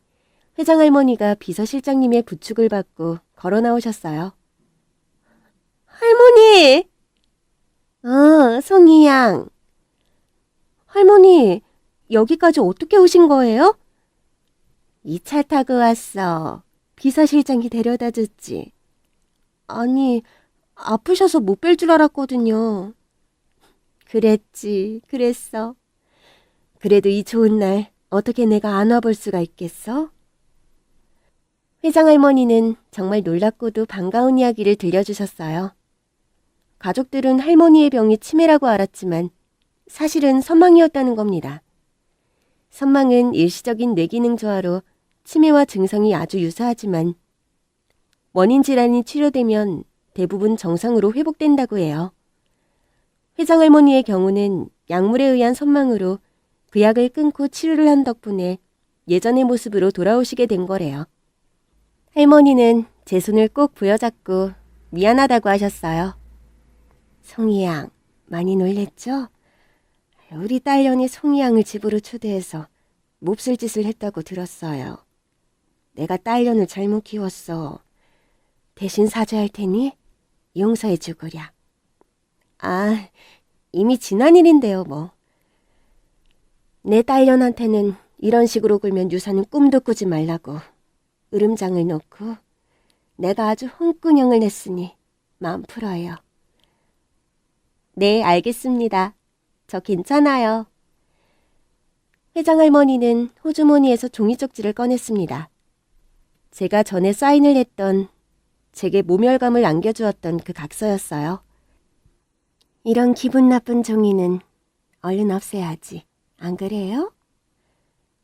회장 할머니가 비서실장님의 부축을 받고 걸어 나오셨어요. 할머니! 송이 양. 할머니, 여기까지 어떻게 오신 거예요? 이 차 타고 왔어. 비서실장이 데려다 줬지. 아니, 아프셔서 못 뵐 줄 알았거든요. 그랬어. 그래도 이 좋은 날 어떻게 내가 안 와볼 수가 있겠어? 회장 할머니는 정말 놀랍고도 반가운 이야기를 들려주셨어요. 가족들은 할머니의 병이 치매라고 알았지만 사실은 선망이었다는 겁니다. 선망은 일시적인 뇌기능 저하로 치매와 증상이 아주 유사하지만 원인 질환이 치료되면 대부분 정상으로 회복된다고 해요. 회장 할머니의 경우는 약물에 의한 선망으로 그 약을 끊고 치료를 한 덕분에 예전의 모습으로 돌아오시게 된 거래요. 할머니는 제 손을 꼭 부여잡고 미안하다고 하셨어요. 송이 양, 많이 놀랬죠? 우리 딸년이 송이 양을 집으로 초대해서 몹쓸 짓을 했다고 들었어요. 내가 딸년을 잘못 키웠어. 대신 사죄할 테니 용서해 주구랴. 이미 지난 일인데요, 뭐. 내 딸년한테는 이런 식으로 굴면 유사는 꿈도 꾸지 말라고 으름장을 놓고 내가 아주 홍군형을 냈으니 마음 풀어요. 네, 알겠습니다. 저 괜찮아요. 회장 할머니는 호주머니에서 종이 쪽지를 꺼냈습니다. 제가 전에 사인을 했던 제게 모멸감을 안겨주었던 그 각서였어요. 이런 기분 나쁜 종이는 얼른 없애야지. 안 그래요?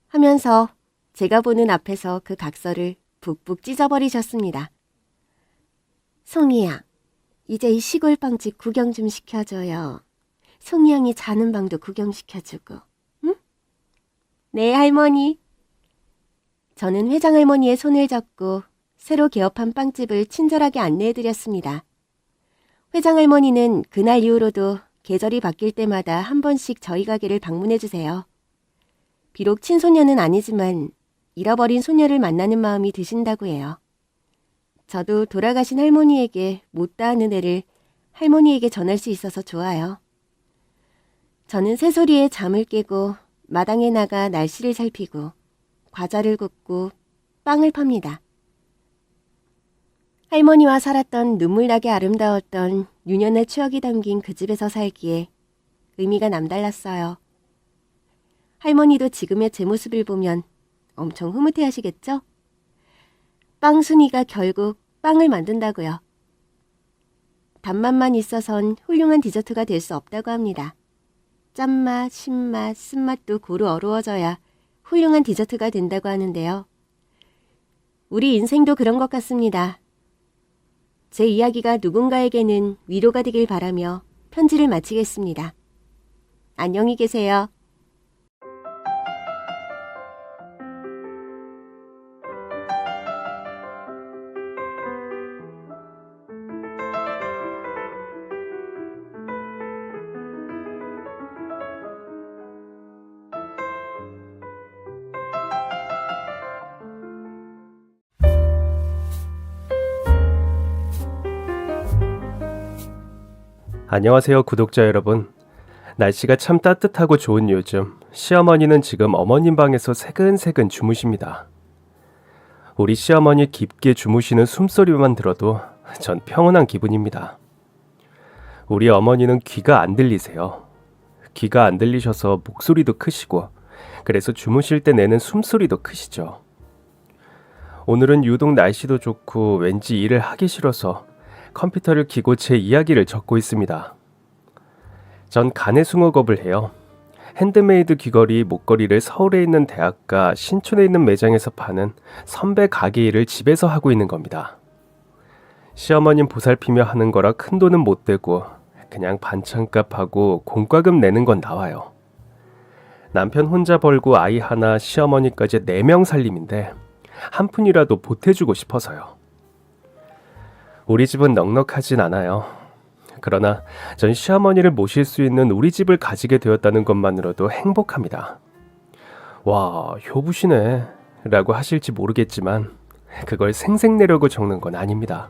하면서 제가 보는 앞에서 그 각서를 북북 찢어버리셨습니다. 송이야, 이제 이 시골 빵집 구경 좀 시켜줘요. 송이 양이 자는 방도 구경시켜주고, 응? 네, 할머니. 저는 회장 할머니의 손을 잡고 새로 개업한 빵집을 친절하게 안내해드렸습니다. 회장 할머니는 그날 이후로도 계절이 바뀔 때마다 한 번씩 저희 가게를 방문해주세요. 비록 친소녀는 아니지만 잃어버린 소녀를 만나는 마음이 드신다고 해요. 저도 돌아가신 할머니에게 못다한 은혜를 할머니에게 전할 수 있어서 좋아요. 저는 새소리에 잠을 깨고 마당에 나가 날씨를 살피고 과자를 굽고 빵을 팝니다. 할머니와 살았던 눈물나게 아름다웠던 유년의 추억이 담긴 그 집에서 살기에 의미가 남달랐어요. 할머니도 지금의 제 모습을 보면 엄청 흐뭇해하시겠죠? 빵순이가 결국 빵을 만든다고요. 단맛만 있어선 훌륭한 디저트가 될 수 없다고 합니다. 짠맛, 신맛, 쓴맛도 고루 어우러져야 훌륭한 디저트가 된다고 하는데요. 우리 인생도 그런 것 같습니다. 제 이야기가 누군가에게는 위로가 되길 바라며 편지를 마치겠습니다. 안녕히 계세요. 안녕하세요, 구독자 여러분. 날씨가 참 따뜻하고 좋은 요즘 시어머니는 지금 어머님 방에서 새근새근 주무십니다. 우리 시어머니 깊게 주무시는 숨소리만 들어도 전 평온한 기분입니다. 우리 어머니는 귀가 안 들리세요. 귀가 안 들리셔서 목소리도 크시고 그래서 주무실 때 내는 숨소리도 크시죠. 오늘은 유독 날씨도 좋고 왠지 일을 하기 싫어서 컴퓨터를 켜고 제 이야기를 적고 있습니다. 전 가내숭어업을 해요. 핸드메이드 귀걸이, 목걸이를 서울에 있는 대학가, 신촌에 있는 매장에서 파는 선배 가게 일을 집에서 하고 있는 겁니다. 시어머님 보살피며 하는 거라 큰 돈은 못 되고 그냥 반찬값하고 공과금 내는 건 나와요. 남편 혼자 벌고 아이 하나, 시어머니까지 4명 살림인데 한 푼이라도 보태주고 싶어서요. 우리 집은 넉넉하진 않아요. 그러나 전 시어머니를 모실 수 있는 우리 집을 가지게 되었다는 것만으로도 행복합니다. 와, 효부시네 라고 하실지 모르겠지만 그걸 생색내려고 적는 건 아닙니다.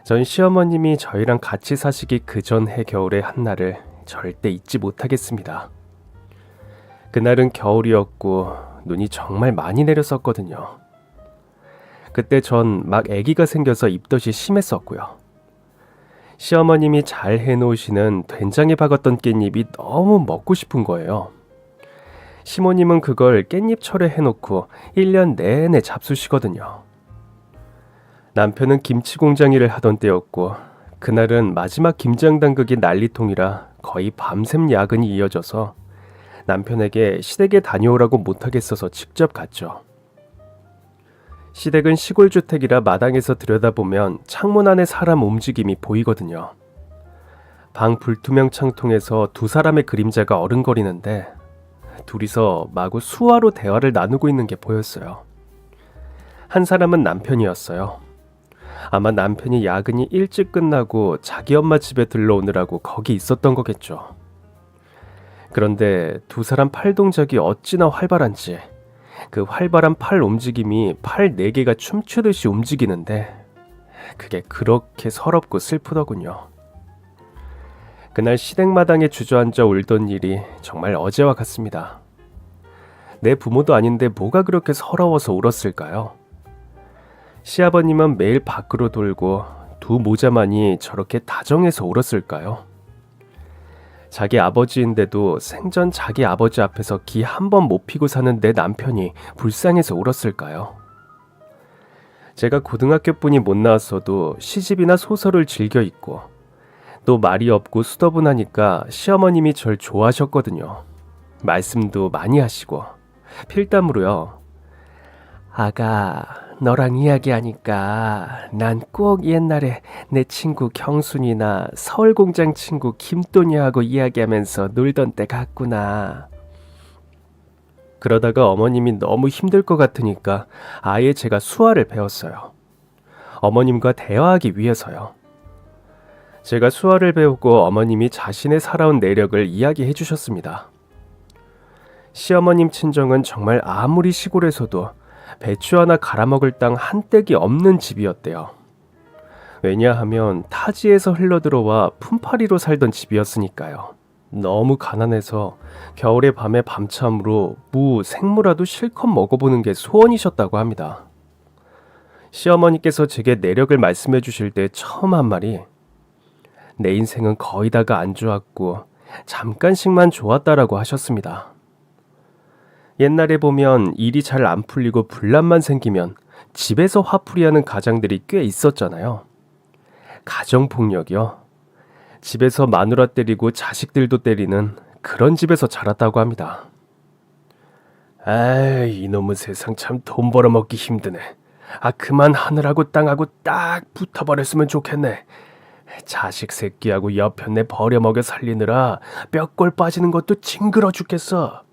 전 시어머님이 저희랑 같이 사시기 그 전 해 겨울의 한날을 절대 잊지 못하겠습니다. 그날은 겨울이었고 눈이 정말 많이 내렸었거든요. 그때 전 막 아기가 생겨서 입덧이 심했었고요. 시어머님이 잘 해놓으시는 된장에 박았던 깻잎이 너무 먹고 싶은 거예요. 시모님은 그걸 깻잎철에 해놓고 1년 내내 잡수시거든요. 남편은 김치공장 일을 하던 때였고 그날은 마지막 김장 담그기 난리통이라 거의 밤샘 야근이 이어져서 남편에게 시댁에 다녀오라고 못하겠어서 직접 갔죠. 시댁은 시골주택이라 마당에서 들여다보면 창문 안에 사람 움직임이 보이거든요. 방 불투명 창통에서 2사람의 그림자가 어른거리는데 둘이서 마구 수화로 대화를 나누고 있는 게 보였어요. 한 사람은 남편이었어요. 아마 남편이 야근이 일찍 끝나고 자기 엄마 집에 들러오느라고 거기 있었던 거겠죠. 그런데 2사람 팔 동작이 어찌나 활발한지 그 활발한 팔 움직임이 팔 4개가 춤추듯이 움직이는데 그게 그렇게 서럽고 슬프더군요. 그날 시댁마당에 주저앉아 울던 일이 정말 어제와 같습니다. 내 부모도 아닌데 뭐가 그렇게 서러워서 울었을까요? 시아버님은 매일 밖으로 돌고 2 모자만이 저렇게 다정해서 울었을까요? 자기 아버지인데도 생전 자기 아버지 앞에서 기 한 번 못 피고 사는 내 남편이 불쌍해서 울었을까요? 제가 고등학교뿐이 못 나왔어도 시집이나 소설을 즐겨 읽고 또 말이 없고 수더분하니까 시어머님이 절 좋아하셨거든요. 말씀도 많이 하시고 필담으로요. 아가, 너랑 이야기하니까 난 꼭 옛날에 내 친구 경순이나 서울공장 친구 김또니하고 이야기하면서 놀던 때 같구나. 그러다가 어머님이 너무 힘들 것 같으니까 아예 제가 수화를 배웠어요. 어머님과 대화하기 위해서요. 제가 수화를 배우고 어머님이 자신의 살아온 내력을 이야기해 주셨습니다. 시어머님 친정은 정말 아무리 시골에서도 배추 하나 갈아먹을 땅 한 떼기 없는 집이었대요. 왜냐하면 타지에서 흘러들어와 품팔이로 살던 집이었으니까요. 너무 가난해서 겨울에 밤에 밤참으로 무, 생무라도 실컷 먹어보는 게 소원이셨다고 합니다. 시어머니께서 제게 내력을 말씀해 주실 때 처음 한 말이 내 인생은 거의 다가 안 좋았고 잠깐씩만 좋았다라고 하셨습니다. 옛날에 보면 일이 잘 안 풀리고 분란만 생기면 집에서 화풀이하는 가장들이 꽤 있었잖아요. 가정폭력이요. 집에서 마누라 때리고 자식들도 때리는 그런 집에서 자랐다고 합니다. 아이, 이놈의 세상 참 돈 벌어먹기 힘드네. 그만 하늘하고 땅하고 딱 붙어버렸으면 좋겠네. 자식 새끼하고 옆편내 버려먹여 살리느라 뼈골 빠지는 것도 징그러 죽겠어.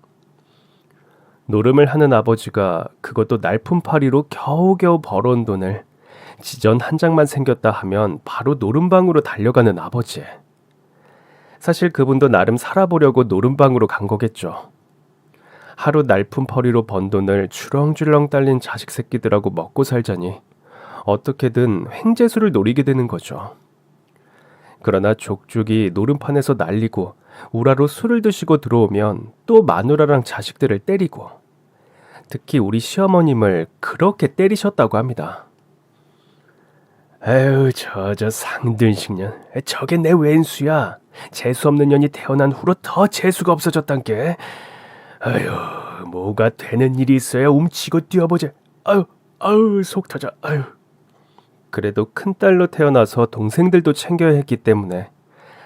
노름을 하는 아버지가 그것도 날품팔이로 겨우겨우 벌어온 돈을 지전 한 장만 생겼다 하면 바로 노름방으로 달려가는 아버지. 사실 그분도 나름 살아보려고 노름방으로 간 거겠죠. 하루 날품팔이로 번 돈을 주렁주렁 딸린 자식 새끼들하고 먹고 살자니 어떻게든 횡재수를 노리게 되는 거죠. 그러나 족족이 노름판에서 날리고 우라로 술을 드시고 들어오면 또 마누라랑 자식들을 때리고 특히 우리 시어머님을 그렇게 때리셨다고 합니다. 에휴, 저 상든식년. 저게 내 왼수야. 재수없는 년이 태어난 후로 더 재수가 없어졌단게. 아휴, 뭐가 되는 일이 있어야 움치고 뛰어보자. 아유, 속 터져. 아유. 그래도 큰딸로 태어나서 동생들도 챙겨야 했기 때문에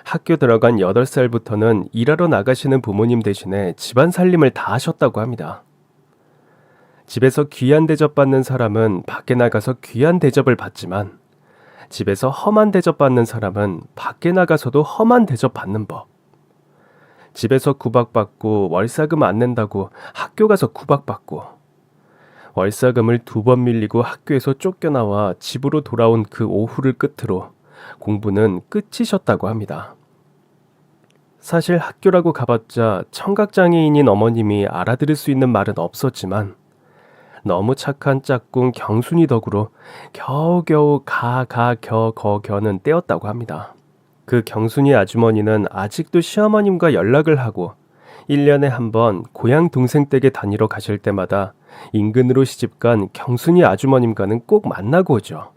학교 들어간 8살부터는 일하러 나가시는 부모님 대신에 집안 살림을 다 하셨다고 합니다. 집에서 귀한 대접 받는 사람은 밖에 나가서 귀한 대접을 받지만 집에서 험한 대접 받는 사람은 밖에 나가서도 험한 대접 받는 법. 집에서 구박받고 월사금 안 낸다고 학교 가서 구박받고 월사금을 2번 밀리고 학교에서 쫓겨나와 집으로 돌아온 그 오후를 끝으로 공부는 끝이셨다고 합니다. 사실 학교라고 가봤자 청각장애인인 어머님이 알아들을 수 있는 말은 없었지만 너무 착한 짝꿍 경순이 덕으로 겨우겨우 겨는 떼었다고 합니다. 그 경순이 아주머니는 아직도 시어머님과 연락을 하고 1년에 한 번 고향 동생 댁에 다니러 가실 때마다 인근으로 시집간 경순이 아주머님과는 꼭 만나고 오죠.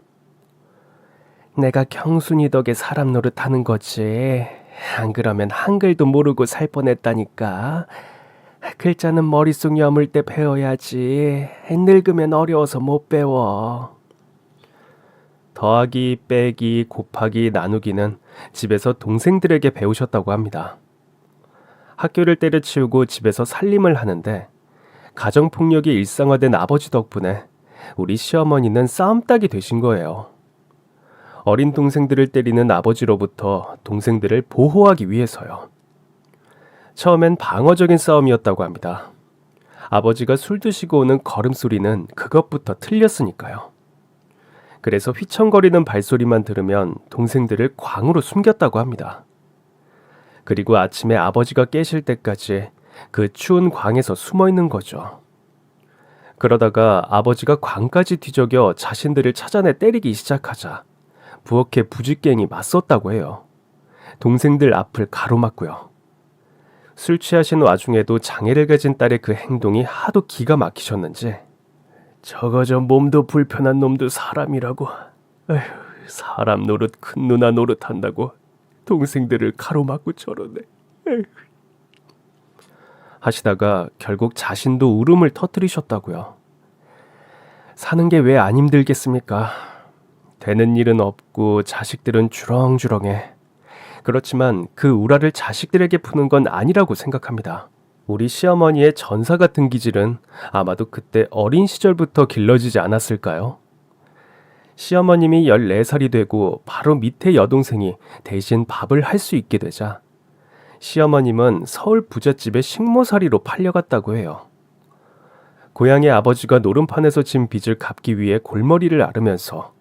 내가 경순이 덕에 사람 노릇하는 거지. 안 그러면 한글도 모르고 살 뻔했다니까. 글자는 머릿속 여물 때 배워야지. 늙으면 어려워서 못 배워. 더하기, 빼기, 곱하기, 나누기는 집에서 동생들에게 배우셨다고 합니다. 학교를 때려치우고 집에서 살림을 하는데 가정폭력이 일상화된 아버지 덕분에 우리 시어머니는 싸움닭이 되신 거예요. 어린 동생들을 때리는 아버지로부터 동생들을 보호하기 위해서요. 처음엔 방어적인 싸움이었다고 합니다. 아버지가 술 드시고 오는 걸음소리는 그것부터 틀렸으니까요. 그래서 휘청거리는 발소리만 들으면 동생들을 광으로 숨겼다고 합니다. 그리고 아침에 아버지가 깨실 때까지 그 추운 광에서 숨어 있는 거죠. 그러다가 아버지가 광까지 뒤적여 자신들을 찾아내 때리기 시작하자 부엌에 부지깽이 맞섰다고 해요. 동생들 앞을 가로막고요. 술 취하신 와중에도 장애를 가진 딸의 그 행동이 하도 기가 막히셨는지 저거 저 몸도 불편한 놈도 사람이라고. 에휴, 사람 노릇 큰 누나 노릇한다고 동생들을 가로막고 저러네. 에휴. 하시다가 결국 자신도 울음을 터뜨리셨다고요. 사는 게 왜 안 힘들겠습니까? 되는 일은 없고 자식들은 주렁주렁해. 그렇지만 그 우라를 자식들에게 푸는 건 아니라고 생각합니다. 우리 시어머니의 전사 같은 기질은 아마도 그때 어린 시절부터 길러지지 않았을까요? 시어머님이 14살이 되고 바로 밑에 여동생이 대신 밥을 할 수 있게 되자 시어머님은 서울 부잣집에 식모살이로 팔려갔다고 해요. 고향의 아버지가 노름판에서 진 빚을 갚기 위해 골머리를 앓으면서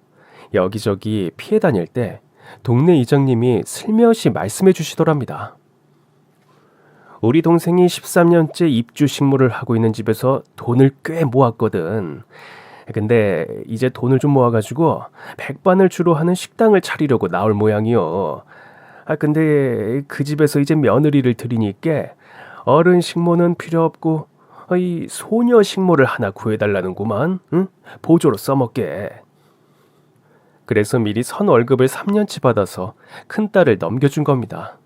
여기저기 피해 다닐 때 동네 이장님이 슬며시 말씀해 주시더랍니다. 우리 동생이 13년째 입주 식모를 하고 있는 집에서 돈을 꽤 모았거든. 근데 이제 돈을 좀 모아가지고 백반을 주로 하는 식당을 차리려고 나올 모양이요. 근데 그 집에서 이제 며느리를 들이니까 어른 식모는 필요 없고 이 소녀 식모를 하나 구해달라는구만. 응? 보조로 써먹게. 그래서 미리 선 월급을 3년치 받아서 큰딸을 넘겨준 겁니다.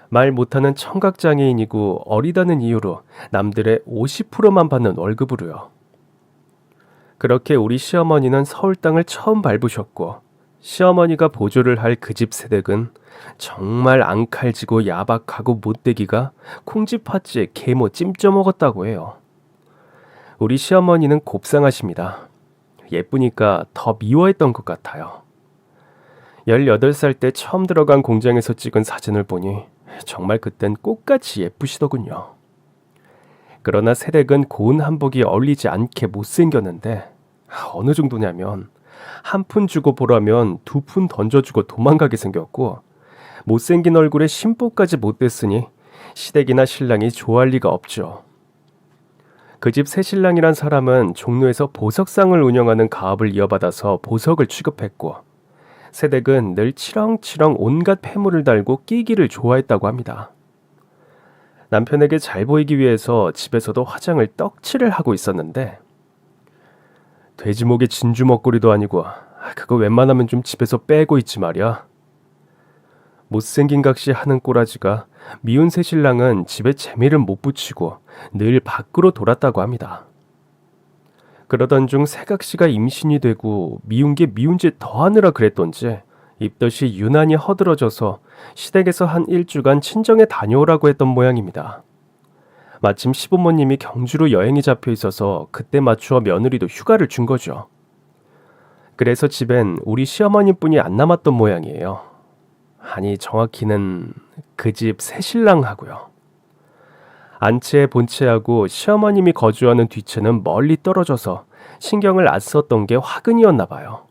말 못하는 청각장애인이고 어리다는 이유로 남들의 50%만 받는 월급으로요. 그렇게 우리 시어머니는 서울 땅을 처음 밟으셨고 시어머니가 보조를 할 그 집 세댁은 정말 앙칼지고 야박하고 못되기가 콩쥐 팥쥐에 계모 찜쪄 먹었다고 해요. 우리 시어머니는 곱상하십니다. 예쁘니까 더 미워했던 것 같아요. 18살 때 처음 들어간 공장에서 찍은 사진을 보니 정말 그땐 꽃같이 예쁘시더군요. 그러나 세댁은 고운 한복이 어울리지 않게 못생겼는데 어느 정도냐면 한 푼 주고 보라면 2푼 던져주고 도망가게 생겼고 못생긴 얼굴에 심보까지 못됐으니 시댁이나 신랑이 좋아할 리가 없죠. 그 집 새신랑이란 사람은 종로에서 보석상을 운영하는 가업을 이어받아서 보석을 취급했고 세댁은 늘 치렁치렁 온갖 폐물을 달고 끼기를 좋아했다고 합니다. 남편에게 잘 보이기 위해서 집에서도 화장을 떡칠을 하고 있었는데 돼지목에 진주 먹거리도 아니고 그거 웬만하면 좀 집에서 빼고 있지 말이야. 못생긴 각시 하는 꼬라지가 미운 새신랑은 집에 재미를 못 붙이고 늘 밖으로 돌았다고 합니다. 그러던 중 새각시가 임신이 되고 미운 게 미운지 더하느라 그랬던지 입덧이 유난히 허들어져서 시댁에서 한 1주간 친정에 다녀오라고 했던 모양입니다. 마침 시부모님이 경주로 여행이 잡혀 있어서 그때 맞추어 며느리도 휴가를 준 거죠. 그래서 집엔 우리 시어머니뿐이 안 남았던 모양이에요. 아니 정확히는 그 집 새신랑하고요. 안채의 본체하고 시어머님이 거주하는 뒷채는 멀리 떨어져서 신경을 안 썼던 게 화근이었나 봐요.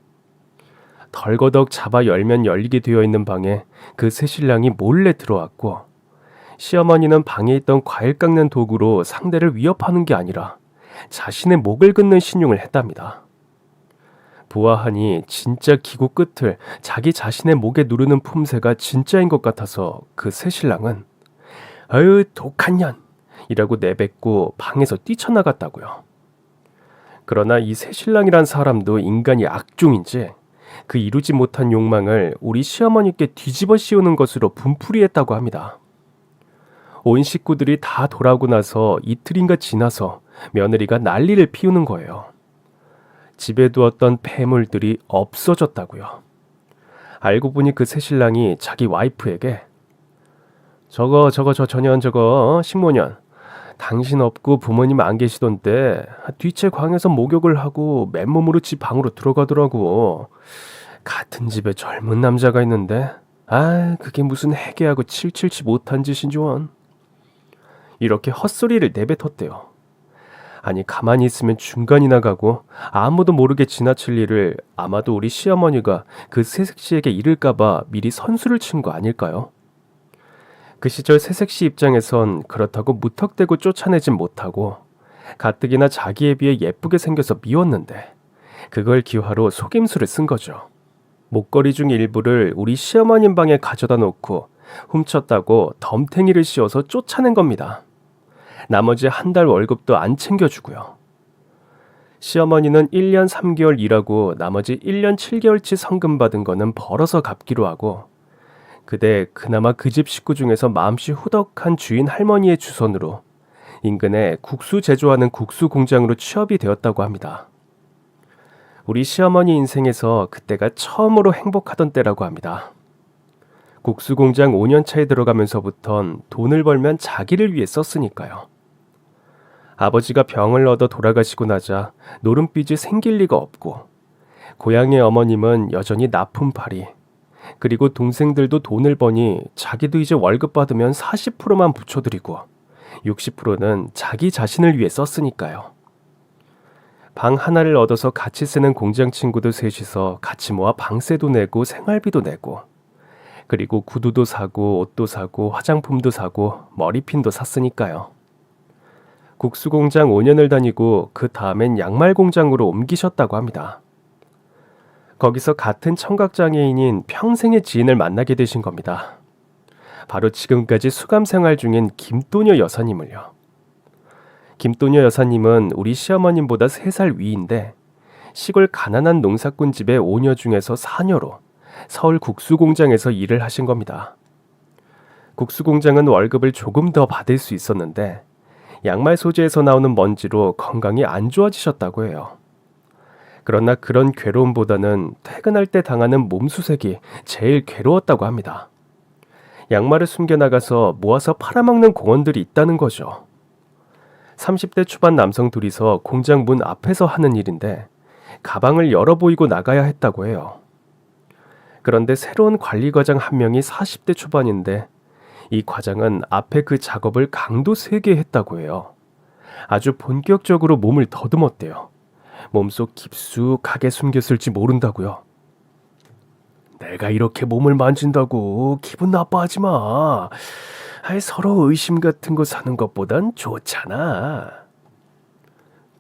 덜거덕 잡아 열면 열리게 되어 있는 방에 그 새신랑이 몰래 들어왔고 시어머니는 방에 있던 과일 깎는 도구로 상대를 위협하는 게 아니라 자신의 목을 긋는 신용을 했답니다. 보아하니 진짜 기고 끝을 자기 자신의 목에 누르는 품새가 진짜인 것 같아서 그 새신랑은 아유 독한 년! 이라고 내뱉고 방에서 뛰쳐나갔다고요. 그러나 이 새신랑이란 사람도 인간이 악종인지 그 이루지 못한 욕망을 우리 시어머니께 뒤집어 씌우는 것으로 분풀이했다고 합니다. 온 식구들이 다 돌아오고 나서 이틀인가 지나서 며느리가 난리를 피우는 거예요. 집에 두었던 폐물들이 없어졌다고요. 알고 보니 그 새신랑이 자기 와이프에게 저거 전현 저거 식모년 당신 없고 부모님 안 계시던 때 뒷채 광에서 목욕을 하고 맨몸으로 집 방으로 들어가더라고. 같은 집에 젊은 남자가 있는데 그게 무슨 해괴하고 칠칠치 못한 짓인지 원. 이렇게 헛소리를 내뱉었대요. 아니 가만히 있으면 중간이 나가고 아무도 모르게 지나칠 일을 아마도 우리 시어머니가 그 새색시에게 이를까봐 미리 선수를 친 거 아닐까요? 그 시절 새색시 입장에선 그렇다고 무턱대고 쫓아내진 못하고 가뜩이나 자기에 비해 예쁘게 생겨서 미웠는데 그걸 기화로 속임수를 쓴 거죠. 목걸이 중 일부를 우리 시어머님 방에 가져다 놓고 훔쳤다고 덤탱이를 씌워서 쫓아낸 겁니다. 나머지 한 달 월급도 안 챙겨주고요. 시어머니는 1년 3개월 일하고 나머지 1년 7개월치 성금 받은 거는 벌어서 갚기로 하고 그대 그나마 그 집 식구 중에서 마음씨 후덕한 주인 할머니의 주선으로 인근에 국수 제조하는 국수 공장으로 취업이 되었다고 합니다. 우리 시어머니 인생에서 그때가 처음으로 행복하던 때라고 합니다. 국수 공장 5년 차에 들어가면서부턴 돈을 벌면 자기를 위해 썼으니까요. 아버지가 병을 얻어 돌아가시고 나자 노름빚이 생길 리가 없고, 고향의 어머님은 여전히 나품팔이, 그리고 동생들도 돈을 버니 자기도 이제 월급 받으면 40%만 붙여드리고 60%는 자기 자신을 위해 썼으니까요. 방 하나를 얻어서 같이 쓰는 공장 친구들 셋이서 같이 모아 방세도 내고 생활비도 내고, 그리고 구두도 사고 옷도 사고 화장품도 사고 머리핀도 샀으니까요. 국수 공장 5년을 다니고 그 다음엔 양말 공장으로 옮기셨다고 합니다. 거기서 같은 청각장애인인 평생의 지인을 만나게 되신 겁니다. 바로 지금까지 수감 생활 중인 김도녀 여사님을요. 김도녀 여사님은 우리 시어머님보다 3살 위인데, 시골 가난한 농사꾼 집의 5녀 중에서 4녀로 서울 국수공장에서 일을 하신 겁니다. 국수공장은 월급을 조금 더 받을 수 있었는데 양말 소재에서 나오는 먼지로 건강이 안 좋아지셨다고 해요. 그러나 그런 괴로움보다는 퇴근할 때 당하는 몸수색이 제일 괴로웠다고 합니다. 양말을 숨겨나가서 모아서 팔아먹는 공원들이 있다는 거죠. 30대 초반 남성 둘이서 공장 문 앞에서 하는 일인데 가방을 열어 보이고 나가야 했다고 해요. 그런데 새로운 관리과장 한 명이 40대 초반인데 이 과장은 앞에 그 작업을 강도 세게 했다고 해요. 아주 본격적으로 몸을 더듬었대요. 몸속 깊숙하게 숨겼을지 모른다고요. 내가 이렇게 몸을 만진다고 기분 나빠하지 마. 서로 의심 같은 거 사는 것보단 좋잖아.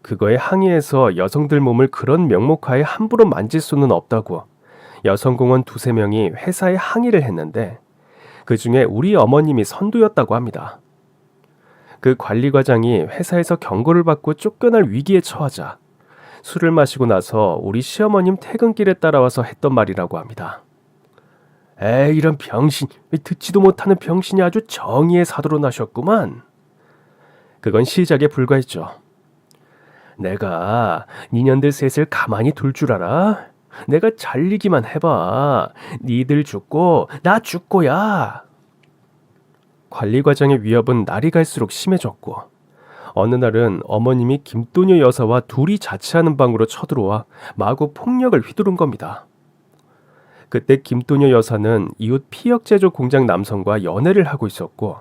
그거에 항의해서 여성들 몸을 그런 명목하에 함부로 만질 수는 없다고 여성공원 2-3명이 회사에 항의를 했는데, 그 중에 우리 어머님이 선두였다고 합니다. 그 관리과장이 회사에서 경고를 받고 쫓겨날 위기에 처하자 술을 마시고 나서 우리 시어머님 퇴근길에 따라와서 했던 말이라고 합니다. 에이, 이런 병신, 듣지도 못하는 병신이 아주 정의의 사도로 나셨구만. 그건 시작에 불과했죠. 내가 니년들 셋을 가만히 둘 줄 알아? 내가 잘리기만 해봐. 니들 죽고 나 죽고야. 관리과장의 위협은 날이 갈수록 심해졌고, 어느 날은 어머님이 김도녀 여사와 둘이 자취하는 방으로 쳐들어와 마구 폭력을 휘두른 겁니다. 그때 김도녀 여사는 이웃 피혁 제조 공장 남성과 연애를 하고 있었고,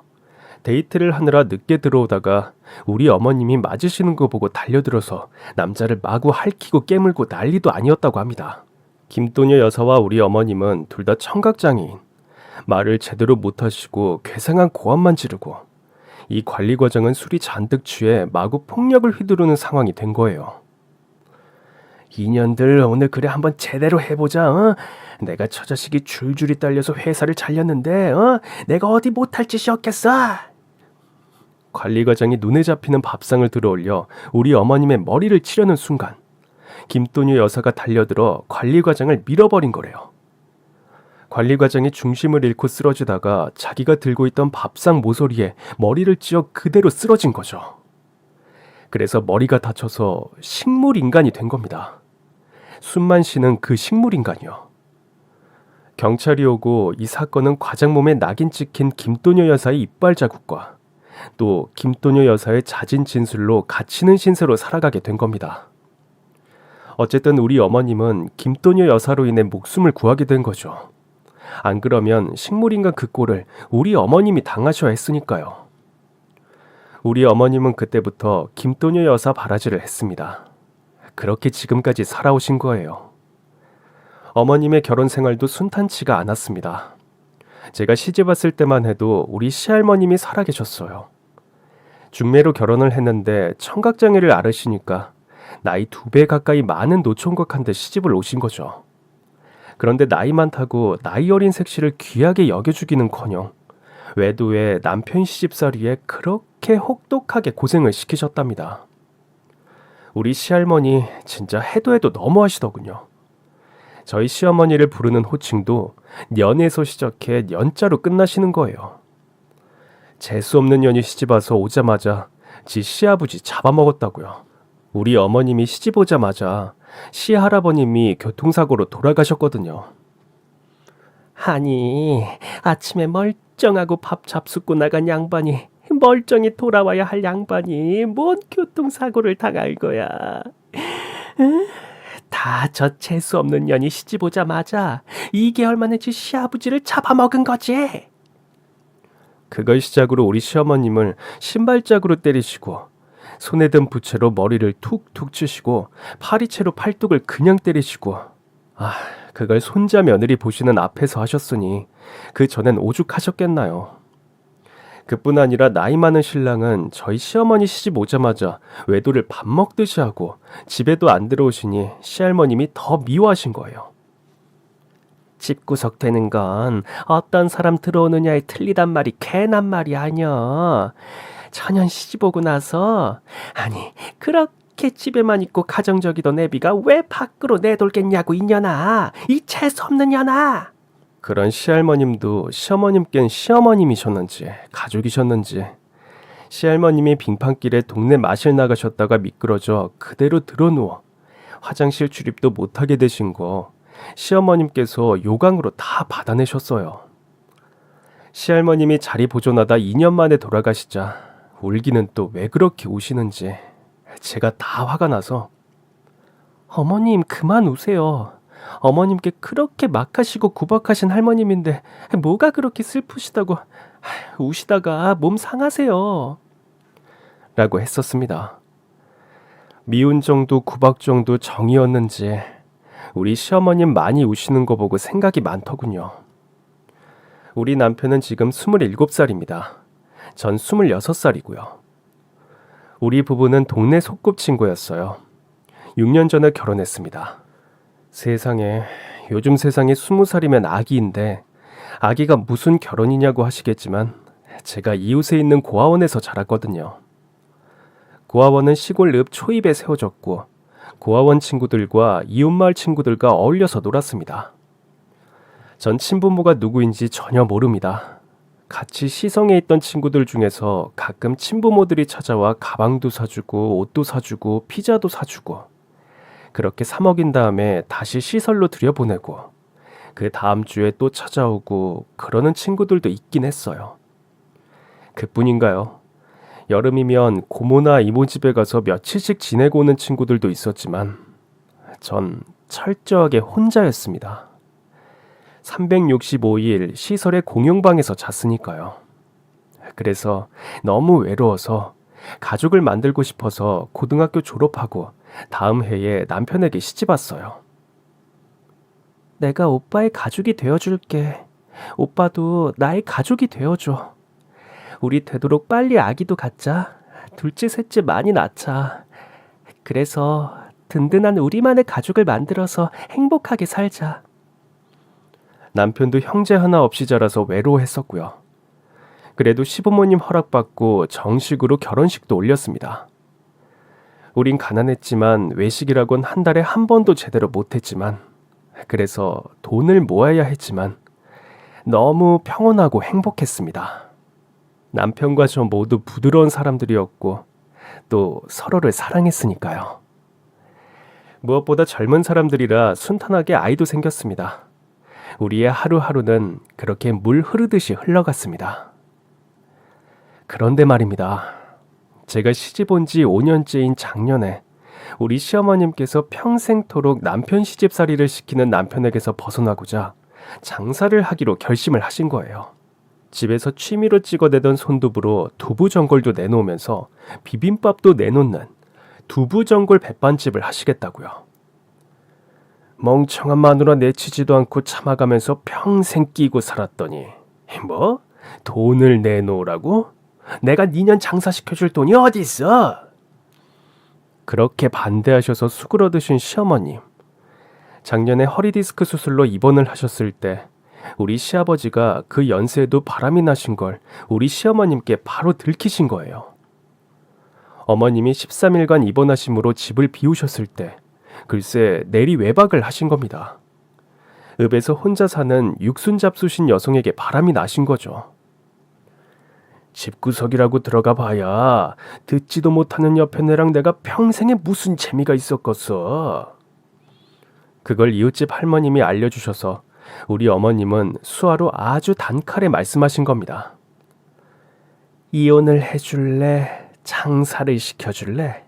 데이트를 하느라 늦게 들어오다가 우리 어머님이 맞으시는 거 보고 달려들어서 남자를 마구 핥히고 깨물고 난리도 아니었다고 합니다. 김도녀 여사와 우리 어머님은 둘 다 청각장애인, 말을 제대로 못하시고 괴상한 고함만 지르고, 이 관리과장은 술이 잔뜩 취해 마구 폭력을 휘두르는 상황이 된 거예요. 이년들 오늘 그래 한번 제대로 해보자. 어? 내가 저 자식이 줄줄이 딸려서 회사를 잘렸는데 내가 어디 못할 짓이었겠어. 관리과장이 눈에 잡히는 밥상을 들어올려 우리 어머님의 머리를 치려는 순간 김도녀 여사가 달려들어 관리과장을 밀어버린 거래요. 관리과장이 중심을 잃고 쓰러지다가 자기가 들고 있던 밥상 모서리에 머리를 찧어 그대로 쓰러진 거죠. 그래서 머리가 다쳐서 식물인간이 된 겁니다. 숨만 쉬는 그 식물인간이요. 경찰이 오고 이 사건은 과장 몸에 낙인 찍힌 김도녀 여사의 이빨 자국과 또 김도녀 여사의 자진 진술로 갇히는 신세로 살아가게 된 겁니다. 어쨌든 우리 어머님은 김도녀 여사로 인해 목숨을 구하게 된 거죠. 안 그러면 식물인간 그 꼴을 우리 어머님이 당하셔야 했으니까요. 우리 어머님은 그때부터 김도녀 여사 바라지를 했습니다. 그렇게 지금까지 살아오신 거예요. 어머님의 결혼 생활도 순탄치가 않았습니다. 제가 시집 왔을 때만 해도 우리 시할머님이 살아계셨어요. 중매로 결혼을 했는데 청각장애를 앓으시니까 나이 2배 가까이 많은 노총각한테 시집을 오신 거죠. 그런데 나이 많다고 나이 어린 색시를 귀하게 여겨주기는커녕 외도에 남편 시집살이에 그렇게 혹독하게 고생을 시키셨답니다. 우리 시할머니 진짜 해도 해도 너무하시더군요. 저희 시어머니를 부르는 호칭도 년에서 시작해 년자로 끝나시는 거예요. 재수 없는 년이 시집와서 오자마자 지 시아버지 잡아먹었다고요. 우리 어머님이 시집 오자마자 시할아버님이 교통사고로 돌아가셨거든요. 아니, 아침에 멀쩡하고 밥 잡숫고 나간 양반이 멀쩡히 돌아와야 할 양반이 뭔 교통사고를 당할 거야. 다 저 재수 없는 년이 시집 오자마자 2개월 만에 지 시아버지를 잡아먹은 거지. 그걸 시작으로 우리 시어머님을 신발짝으로 때리시고 손에 든 부채로 머리를 툭툭 치시고 파리채로 팔뚝을 그냥 때리시고, 그걸 손자 며느리 보시는 앞에서 하셨으니 그 전엔 오죽하셨겠나요. 그뿐 아니라 나이 많은 신랑은 저희 시어머니 시집 오자마자 외도를 밥 먹듯이 하고 집에도 안 들어오시니 시할머님이 더 미워하신 거예요. 집구석 되는 건 어떤 사람 들어오느냐에 틀리단 말이 괜한 말이 아니여. 천연 시집 오고 나서, 아니 그렇게 집에만 있고 가정적이던 애비가 왜 밖으로 내돌겠냐고 이년아, 이 재수없는 년아. 그런 시할머님도 시어머님께는 시어머님이셨는지 가족이셨는지, 시할머님이 빙판길에 동네 마실 나가셨다가 미끄러져 그대로 드러누워 화장실 출입도 못하게 되신 거 시어머님께서 요강으로 다 받아내셨어요. 시할머님이 자리 보존하다 2년 만에 돌아가시자 울기는 또 왜 그렇게 우시는지 제가 다 화가 나서, 어머님 그만 우세요. 어머님께 그렇게 막하시고 구박하신 할머님인데 뭐가 그렇게 슬프시다고 우시다가 몸 상하세요. 라고 했었습니다. 미운 정도 구박 정도 정이었는지 우리 시어머님 많이 우시는 거 보고 생각이 많더군요. 우리 남편은 지금 27살입니다. 전 26살이고요. 우리 부부는 동네 소꿉친구였어요. 6년 전에 결혼했습니다. 세상에, 요즘 세상에 20살이면 아기인데 아기가 무슨 결혼이냐고 하시겠지만 제가 이웃에 있는 고아원에서 자랐거든요. 고아원은 시골 읍 초입에 세워졌고 고아원 친구들과 이웃마을 친구들과 어울려서 놀았습니다. 전 친부모가 누구인지 전혀 모릅니다. 같이 시성에 있던 친구들 중에서 가끔 친부모들이 찾아와 가방도 사주고 옷도 사주고 피자도 사주고, 그렇게 사 먹인 다음에 다시 시설로 들여보내고 그 다음 주에 또 찾아오고 그러는 친구들도 있긴 했어요. 그뿐인가요? 여름이면 고모나 이모 집에 가서 며칠씩 지내고 오는 친구들도 있었지만 전 철저하게 혼자였습니다. 365일 시설의 공용방에서 잤으니까요. 그래서 너무 외로워서 가족을 만들고 싶어서 고등학교 졸업하고 다음 해에 남편에게 시집 왔어요. 내가 오빠의 가족이 되어줄게. 오빠도 나의 가족이 되어줘. 우리 되도록 빨리 아기도 갖자. 둘째, 셋째 많이 낳자. 그래서 든든한 우리만의 가족을 만들어서 행복하게 살자. 남편도 형제 하나 없이 자라서 외로워했었고요. 그래도 시부모님 허락받고 정식으로 결혼식도 올렸습니다. 우린 가난했지만 외식이라곤 한 달에 한 번도 제대로 못했지만, 그래서 돈을 모아야 했지만 너무 평온하고 행복했습니다. 남편과 저 모두 부드러운 사람들이었고 또 서로를 사랑했으니까요. 무엇보다 젊은 사람들이라 순탄하게 아이도 생겼습니다. 우리의 하루하루는 그렇게 물 흐르듯이 흘러갔습니다. 그런데 말입니다. 제가 시집 온 지 5년째인 작년에 우리 시어머님께서 평생토록 남편 시집살이를 시키는 남편에게서 벗어나고자 장사를 하기로 결심을 하신 거예요. 집에서 취미로 찍어내던 손두부로 두부전골도 내놓으면서 비빔밥도 내놓는 두부전골 백반집을 하시겠다고요. 멍청한 마누라 내치지도 않고 참아가면서 평생 끼고 살았더니 뭐? 돈을 내놓으라고? 내가 니년 장사시켜줄 돈이 어디 있어? 그렇게 반대하셔서 수그러드신 시어머님. 작년에 허리디스크 수술로 입원을 하셨을 때 우리 시아버지가 그 연세에도 바람이 나신 걸 우리 시어머님께 바로 들키신 거예요. 어머님이 13일간 입원하심으로 집을 비우셨을 때 글쎄 내리 외박을 하신 겁니다. 읍에서 혼자 사는 육순잡수신 여성에게 바람이 나신 거죠. 집구석이라고 들어가 봐야 듣지도 못하는 옆에 내랑 내가 평생에 무슨 재미가 있었겠어. 그걸 이웃집 할머님이 알려주셔서 우리 어머님은 수화로 아주 단칼에 말씀하신 겁니다. 이혼을 해줄래? 장사를 시켜줄래?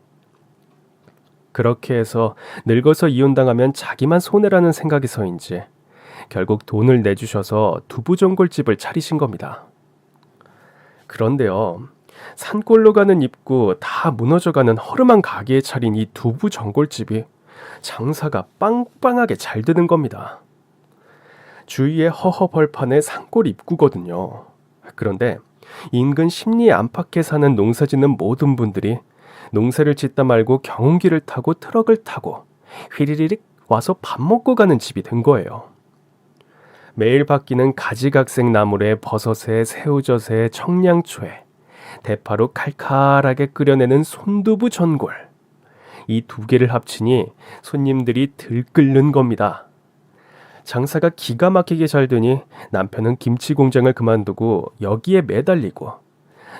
그렇게 해서 늙어서 이혼당하면 자기만 손해라는 생각에서인지 결국 돈을 내주셔서 두부전골집을 차리신 겁니다. 그런데요, 산골로 가는 입구 다 무너져가는 허름한 가게에 차린 이 두부전골집이 장사가 빵빵하게 잘 되는 겁니다. 주위에 허허벌판의 산골 입구거든요. 그런데 인근 심리 안팎에 사는 농사짓는 모든 분들이 농사를 짓다 말고 경운기를 타고 트럭을 타고 휘리리릭 와서 밥 먹고 가는 집이 된 거예요. 매일 바뀌는 가지각색 나물에 버섯에 새우젓에 청양초에 대파로 칼칼하게 끓여내는 손두부 전골. 이 두 개를 합치니 손님들이 들끓는 겁니다. 장사가 기가 막히게 잘 되니 남편은 김치 공장을 그만두고 여기에 매달리고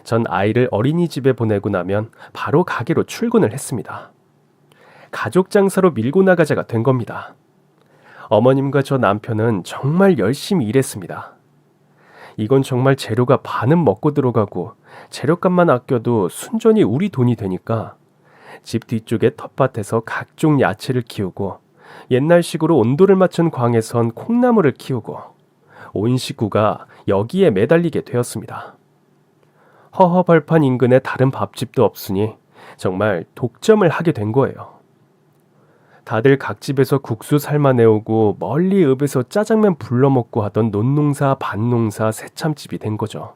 전 아이를 어린이집에 보내고 나면 바로 가게로 출근을 했습니다. 가족 장사로 밀고 나가자가 된 겁니다. 어머님과 저 남편은 정말 열심히 일했습니다. 이건 정말 재료가 반은 먹고 들어가고 재료값만 아껴도 순전히 우리 돈이 되니까 집 뒤쪽에 텃밭에서 각종 야채를 키우고 옛날식으로 온도를 맞춘 광에선 콩나물을 키우고 온 식구가 여기에 매달리게 되었습니다. 허허벌판 인근에 다른 밥집도 없으니 정말 독점을 하게 된 거예요. 다들 각 집에서 국수 삶아내오고 멀리 읍에서 짜장면 불러먹고 하던 논농사, 밭농사, 새참집이 된 거죠.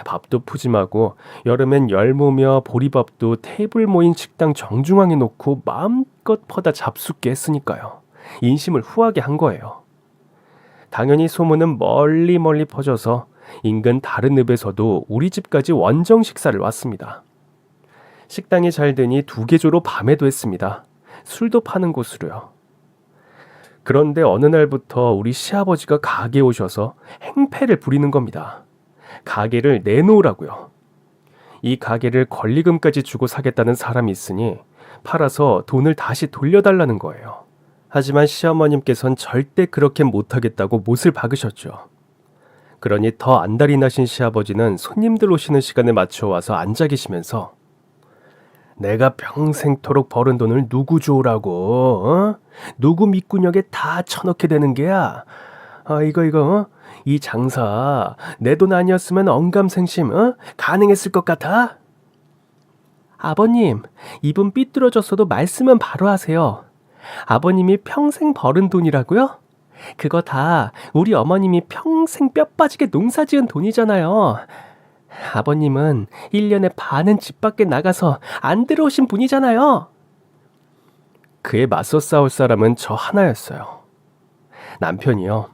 밥도 푸짐하고 여름엔 열무며 보리밥도 테이블 모인 식당 정중앙에 놓고 마음껏 퍼다 잡숫게 했으니까요. 인심을 후하게 한 거예요. 당연히 소문은 멀리 퍼져서 인근 다른 읍에서도 우리 집까지 원정 식사를 왔습니다. 식당이 잘 되니 두개조로 밤에도 했습니다. 술도 파는 곳으로요. 그런데 어느 날부터 우리 시아버지가 가게에 오셔서 행패를 부리는 겁니다. 가게를 내놓으라고요. 이 가게를 권리금까지 주고 사겠다는 사람이 있으니 팔아서 돈을 다시 돌려달라는 거예요. 하지만 시어머님께선 절대 그렇게 못하겠다고 못을 박으셨죠. 그러니 더 안달이 나신 시아버지는 손님들 오시는 시간에 맞춰 와서 앉아 계시면서 내가 평생토록 벌은 돈을 누구 줘라고, 어? 누구 밑구녕에 다 쳐넣게 되는 게야. 이거, 이 장사 내 돈 아니었으면 언감생심, 가능했을 것 같아? 아버님, 입은 삐뚤어졌어도 말씀은 바로 하세요. 아버님이 평생 벌은 돈이라고요? 그거 다 우리 어머님이 평생 뼈 빠지게 농사지은 돈이잖아요. 아버님은 1년에 반은 집 밖에 나가서 안 들어오신 분이잖아요. 그에 맞서 싸울 사람은 저 하나였어요. 남편이요.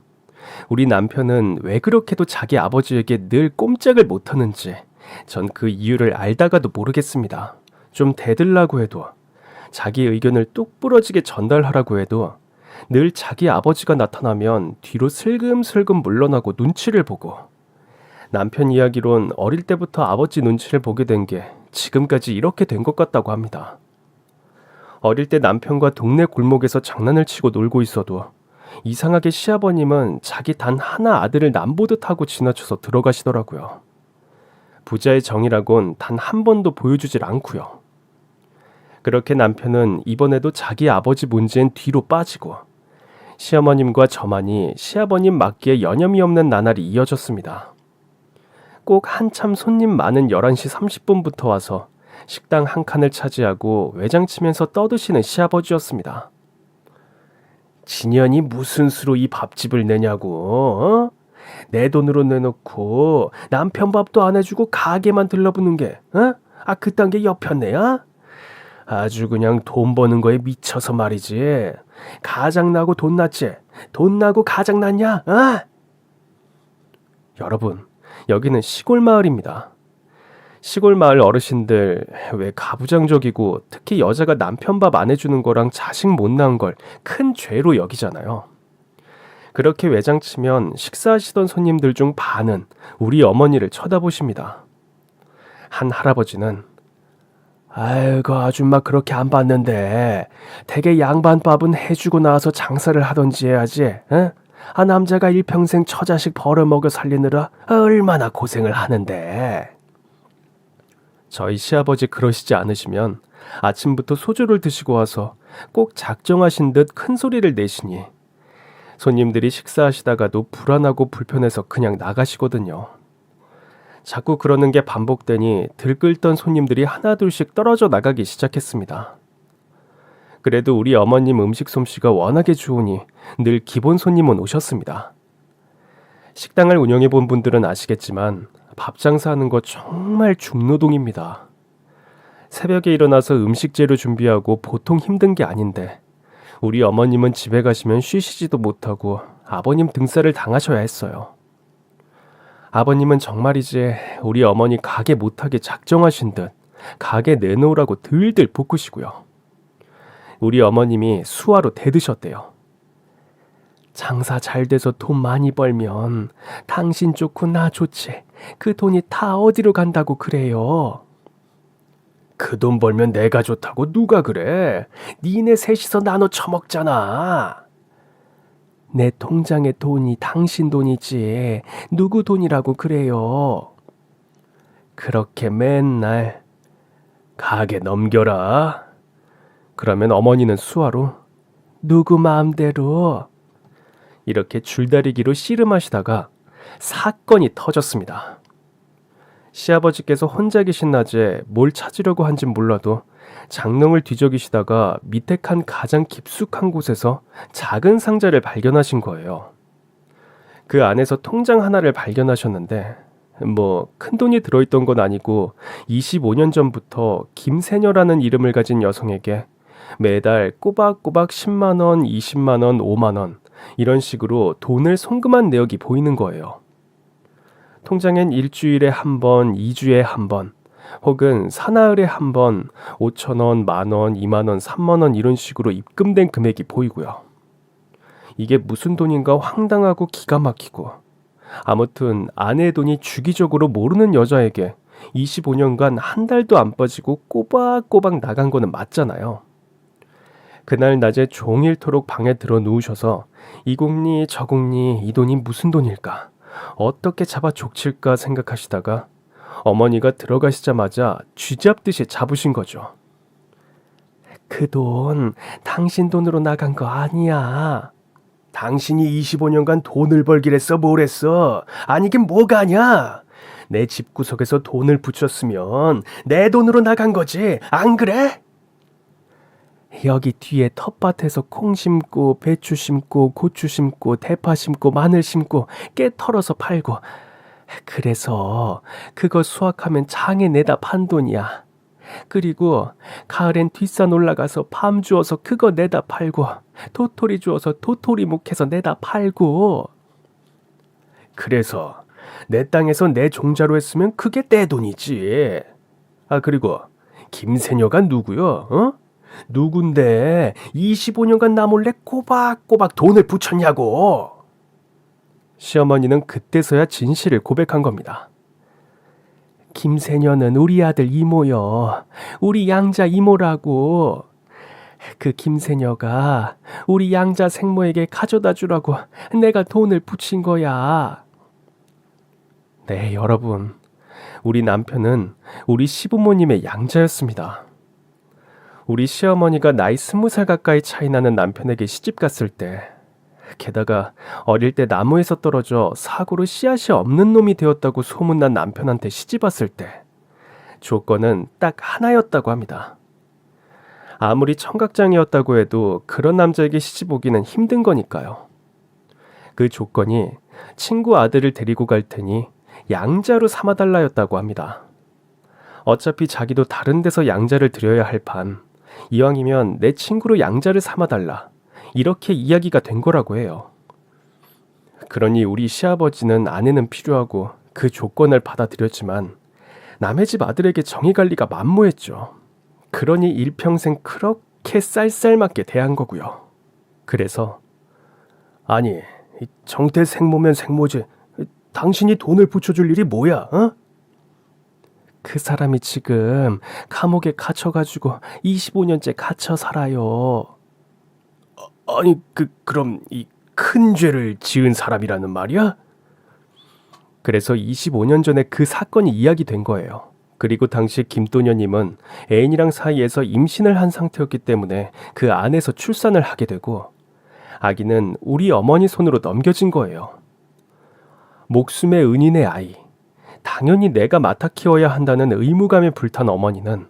우리 남편은 왜 그렇게도 자기 아버지에게 늘 꼼짝을 못하는지 전 그 이유를 알다가도 모르겠습니다. 좀 대들라고 해도 자기 의견을 뚝 부러지게 전달하라고 해도 늘 자기 아버지가 나타나면 뒤로 슬금슬금 물러나고 눈치를 보고 남편 이야기론 어릴 때부터 아버지 눈치를 보게 된 게 지금까지 이렇게 된 것 같다고 합니다. 어릴 때 남편과 동네 골목에서 장난을 치고 놀고 있어도 이상하게 시아버님은 자기 단 하나 아들을 남보듯 하고 지나쳐서 들어가시더라고요. 부자의 정이라곤 단 한 번도 보여주질 않고요. 그렇게 남편은 이번에도 자기 아버지 문제엔 뒤로 빠지고 시어머님과 저만이 시아버님 맞기에 여념이 없는 나날이 이어졌습니다. 꼭 한참 손님 많은 11시 30분부터 와서 식당 한 칸을 차지하고 외장치면서 떠드시는 시아버지였습니다. 진연이 무슨 수로 이 밥집을 내냐고, 어? 내 돈으로 내놓고 남편 밥도 안 해주고 가게만 들러붙는 게, 그딴 게 옆편네야? 아주 그냥 돈 버는 거에 미쳐서 말이지. 가장 나고 돈 났지? 돈 나고 가장 났냐? 여러분, 여기는 시골 마을입니다. 시골 마을 어르신들 왜 가부장적이고 특히 여자가 남편 밥 안 해주는 거랑 자식 못 낳은 걸 큰 죄로 여기잖아요. 그렇게 외장치면 식사하시던 손님들 중 반은 우리 어머니를 쳐다보십니다. 한 할아버지는 아이고 아줌마 그렇게 안 봤는데 대개 양반밥은 해주고 나와서 장사를 하던지 해야지. 남자가 일평생 처자식 벌어먹여 살리느라 얼마나 고생을 하는데. 저희 시아버지 그러시지 않으시면 아침부터 소주를 드시고 와서 꼭 작정하신 듯 큰 소리를 내시니 손님들이 식사하시다가도 불안하고 불편해서 그냥 나가시거든요. 자꾸 그러는 게 반복되니 들끓던 손님들이 하나둘씩 떨어져 나가기 시작했습니다. 그래도 우리 어머님 음식 솜씨가 워낙에 좋으니 늘 기본 손님은 오셨습니다. 식당을 운영해 본 분들은 아시겠지만 밥 장사하는 거 정말 중노동입니다. 새벽에 일어나서 음식 재료 준비하고 보통 힘든 게 아닌데 우리 어머님은 집에 가시면 쉬시지도 못하고 아버님 등살을 당하셔야 했어요. 아버님은 정말이지 우리 어머니 가게 못하게 작정하신 듯 가게 내놓으라고 들들 볶으시고요. 우리 어머님이 수화로 대드셨대요. 장사 잘 돼서 돈 많이 벌면 당신 좋고 나 좋지. 그 돈이 다 어디로 간다고 그래요. 그 돈 벌면 내가 좋다고 누가 그래? 니네 셋이서 나눠 처먹잖아. 내 통장에 돈이 당신 돈이지 누구 돈이라고 그래요. 그렇게 맨날 가게 넘겨라. 그러면 어머니는 수화로 누구 마음대로 이렇게 줄다리기로 씨름하시다가 사건이 터졌습니다. 시아버지께서 혼자 계신 낮에 뭘 찾으려고 한진 몰라도 장롱을 뒤적이시다가 밑에 칸 가장 깊숙한 곳에서 작은 상자를 발견하신 거예요. 그 안에서 통장 하나를 발견하셨는데 큰 돈이 들어있던 건 아니고 25년 전부터 김세녀라는 이름을 가진 여성에게 매달 꼬박꼬박 10만 원, 20만 원, 5만 원 이런 식으로 돈을 송금한 내역이 보이는 거예요. 통장엔 일주일에 한 번, 2주에 한 번, 혹은 사나흘에 한 번 5천 원, 만 원, 2만 원, 3만 원 이런 식으로 입금된 금액이 보이고요. 이게 무슨 돈인가 황당하고 기가 막히고 아무튼 아내의 돈이 주기적으로 모르는 여자에게 25년간 한 달도 안 빠지고 꼬박꼬박 나간 거는 맞잖아요. 그날 낮에 종일토록 방에 들어 누우셔서 이국리 저국리 이 돈이 무슨 돈일까? 어떻게 잡아 족칠까 생각하시다가 어머니가 들어가시자마자 쥐잡듯이 잡으신 거죠. 그 돈 당신 돈으로 나간 거 아니야. 당신이 25년간 돈을 벌길 했어 뭘 했어? 아니긴 뭐가 아냐? 내 집구석에서 돈을 붙였으면 내 돈으로 나간 거지 안 그래? 여기 뒤에 텃밭에서 콩 심고 배추 심고 고추 심고 대파 심고 마늘 심고 깨 털어서 팔고 그래서 그거 수확하면 장에 내다 판 돈이야. 그리고 가을엔 뒷산 올라가서 밤 주워서 그거 내다 팔고 도토리 주워서 도토리 묵해서 내다 팔고 그래서 내 땅에서 내 종자로 했으면 그게 내 돈이지. 그리고 김세녀가 누구요? 어? 누군데 25년간 나 몰래 꼬박꼬박 돈을 붙였냐고. 시어머니는 그때서야 진실을 고백한 겁니다. 김세녀는 우리 아들 이모요. 우리 양자 이모라고. 그 김세녀가 우리 양자 생모에게 가져다 주라고 내가 돈을 붙인 거야. 네, 여러분. 우리 남편은 우리 시부모님의 양자였습니다. 우리 시어머니가 나이 20살 가까이 차이 나는 남편에게 시집 갔을 때 게다가 어릴 때 나무에서 떨어져 사고로 씨앗이 없는 놈이 되었다고 소문난 남편한테 시집 왔을 때 조건은 딱 하나였다고 합니다. 아무리 청각장애였다고 해도 그런 남자에게 시집 오기는 힘든 거니까요. 그 조건이 친구 아들을 데리고 갈 테니 양자로 삼아달라였다고 합니다. 어차피 자기도 다른 데서 양자를 드려야 할 판 이왕이면 내 친구로 양자를 삼아달라 이렇게 이야기가 된 거라고 해요. 그러니 우리 시아버지는 아내는 필요하고 그 조건을 받아들였지만 남의 집 아들에게 정이 갈 리가 만무했죠. 그러니 일평생 그렇게 쌀쌀맞게 대한 거고요. 그래서 아니 정태 생모면 생모지 당신이 돈을 붙여줄 일이 뭐야? 어? 그 사람이 지금 감옥에 갇혀가지고 25년째 갇혀 살아요. 아니 그럼 큰 죄를 지은 사람이라는 말이야? 그래서 25년 전에 그 사건이 이야기된 거예요. 그리고 당시 김도녀님은 애인이랑 사이에서 임신을 한 상태였기 때문에 그 안에서 출산을 하게 되고 아기는 우리 어머니 손으로 넘겨진 거예요. 목숨의 은인의 아이. 당연히 내가 맡아 키워야 한다는 의무감에 불탄 어머니는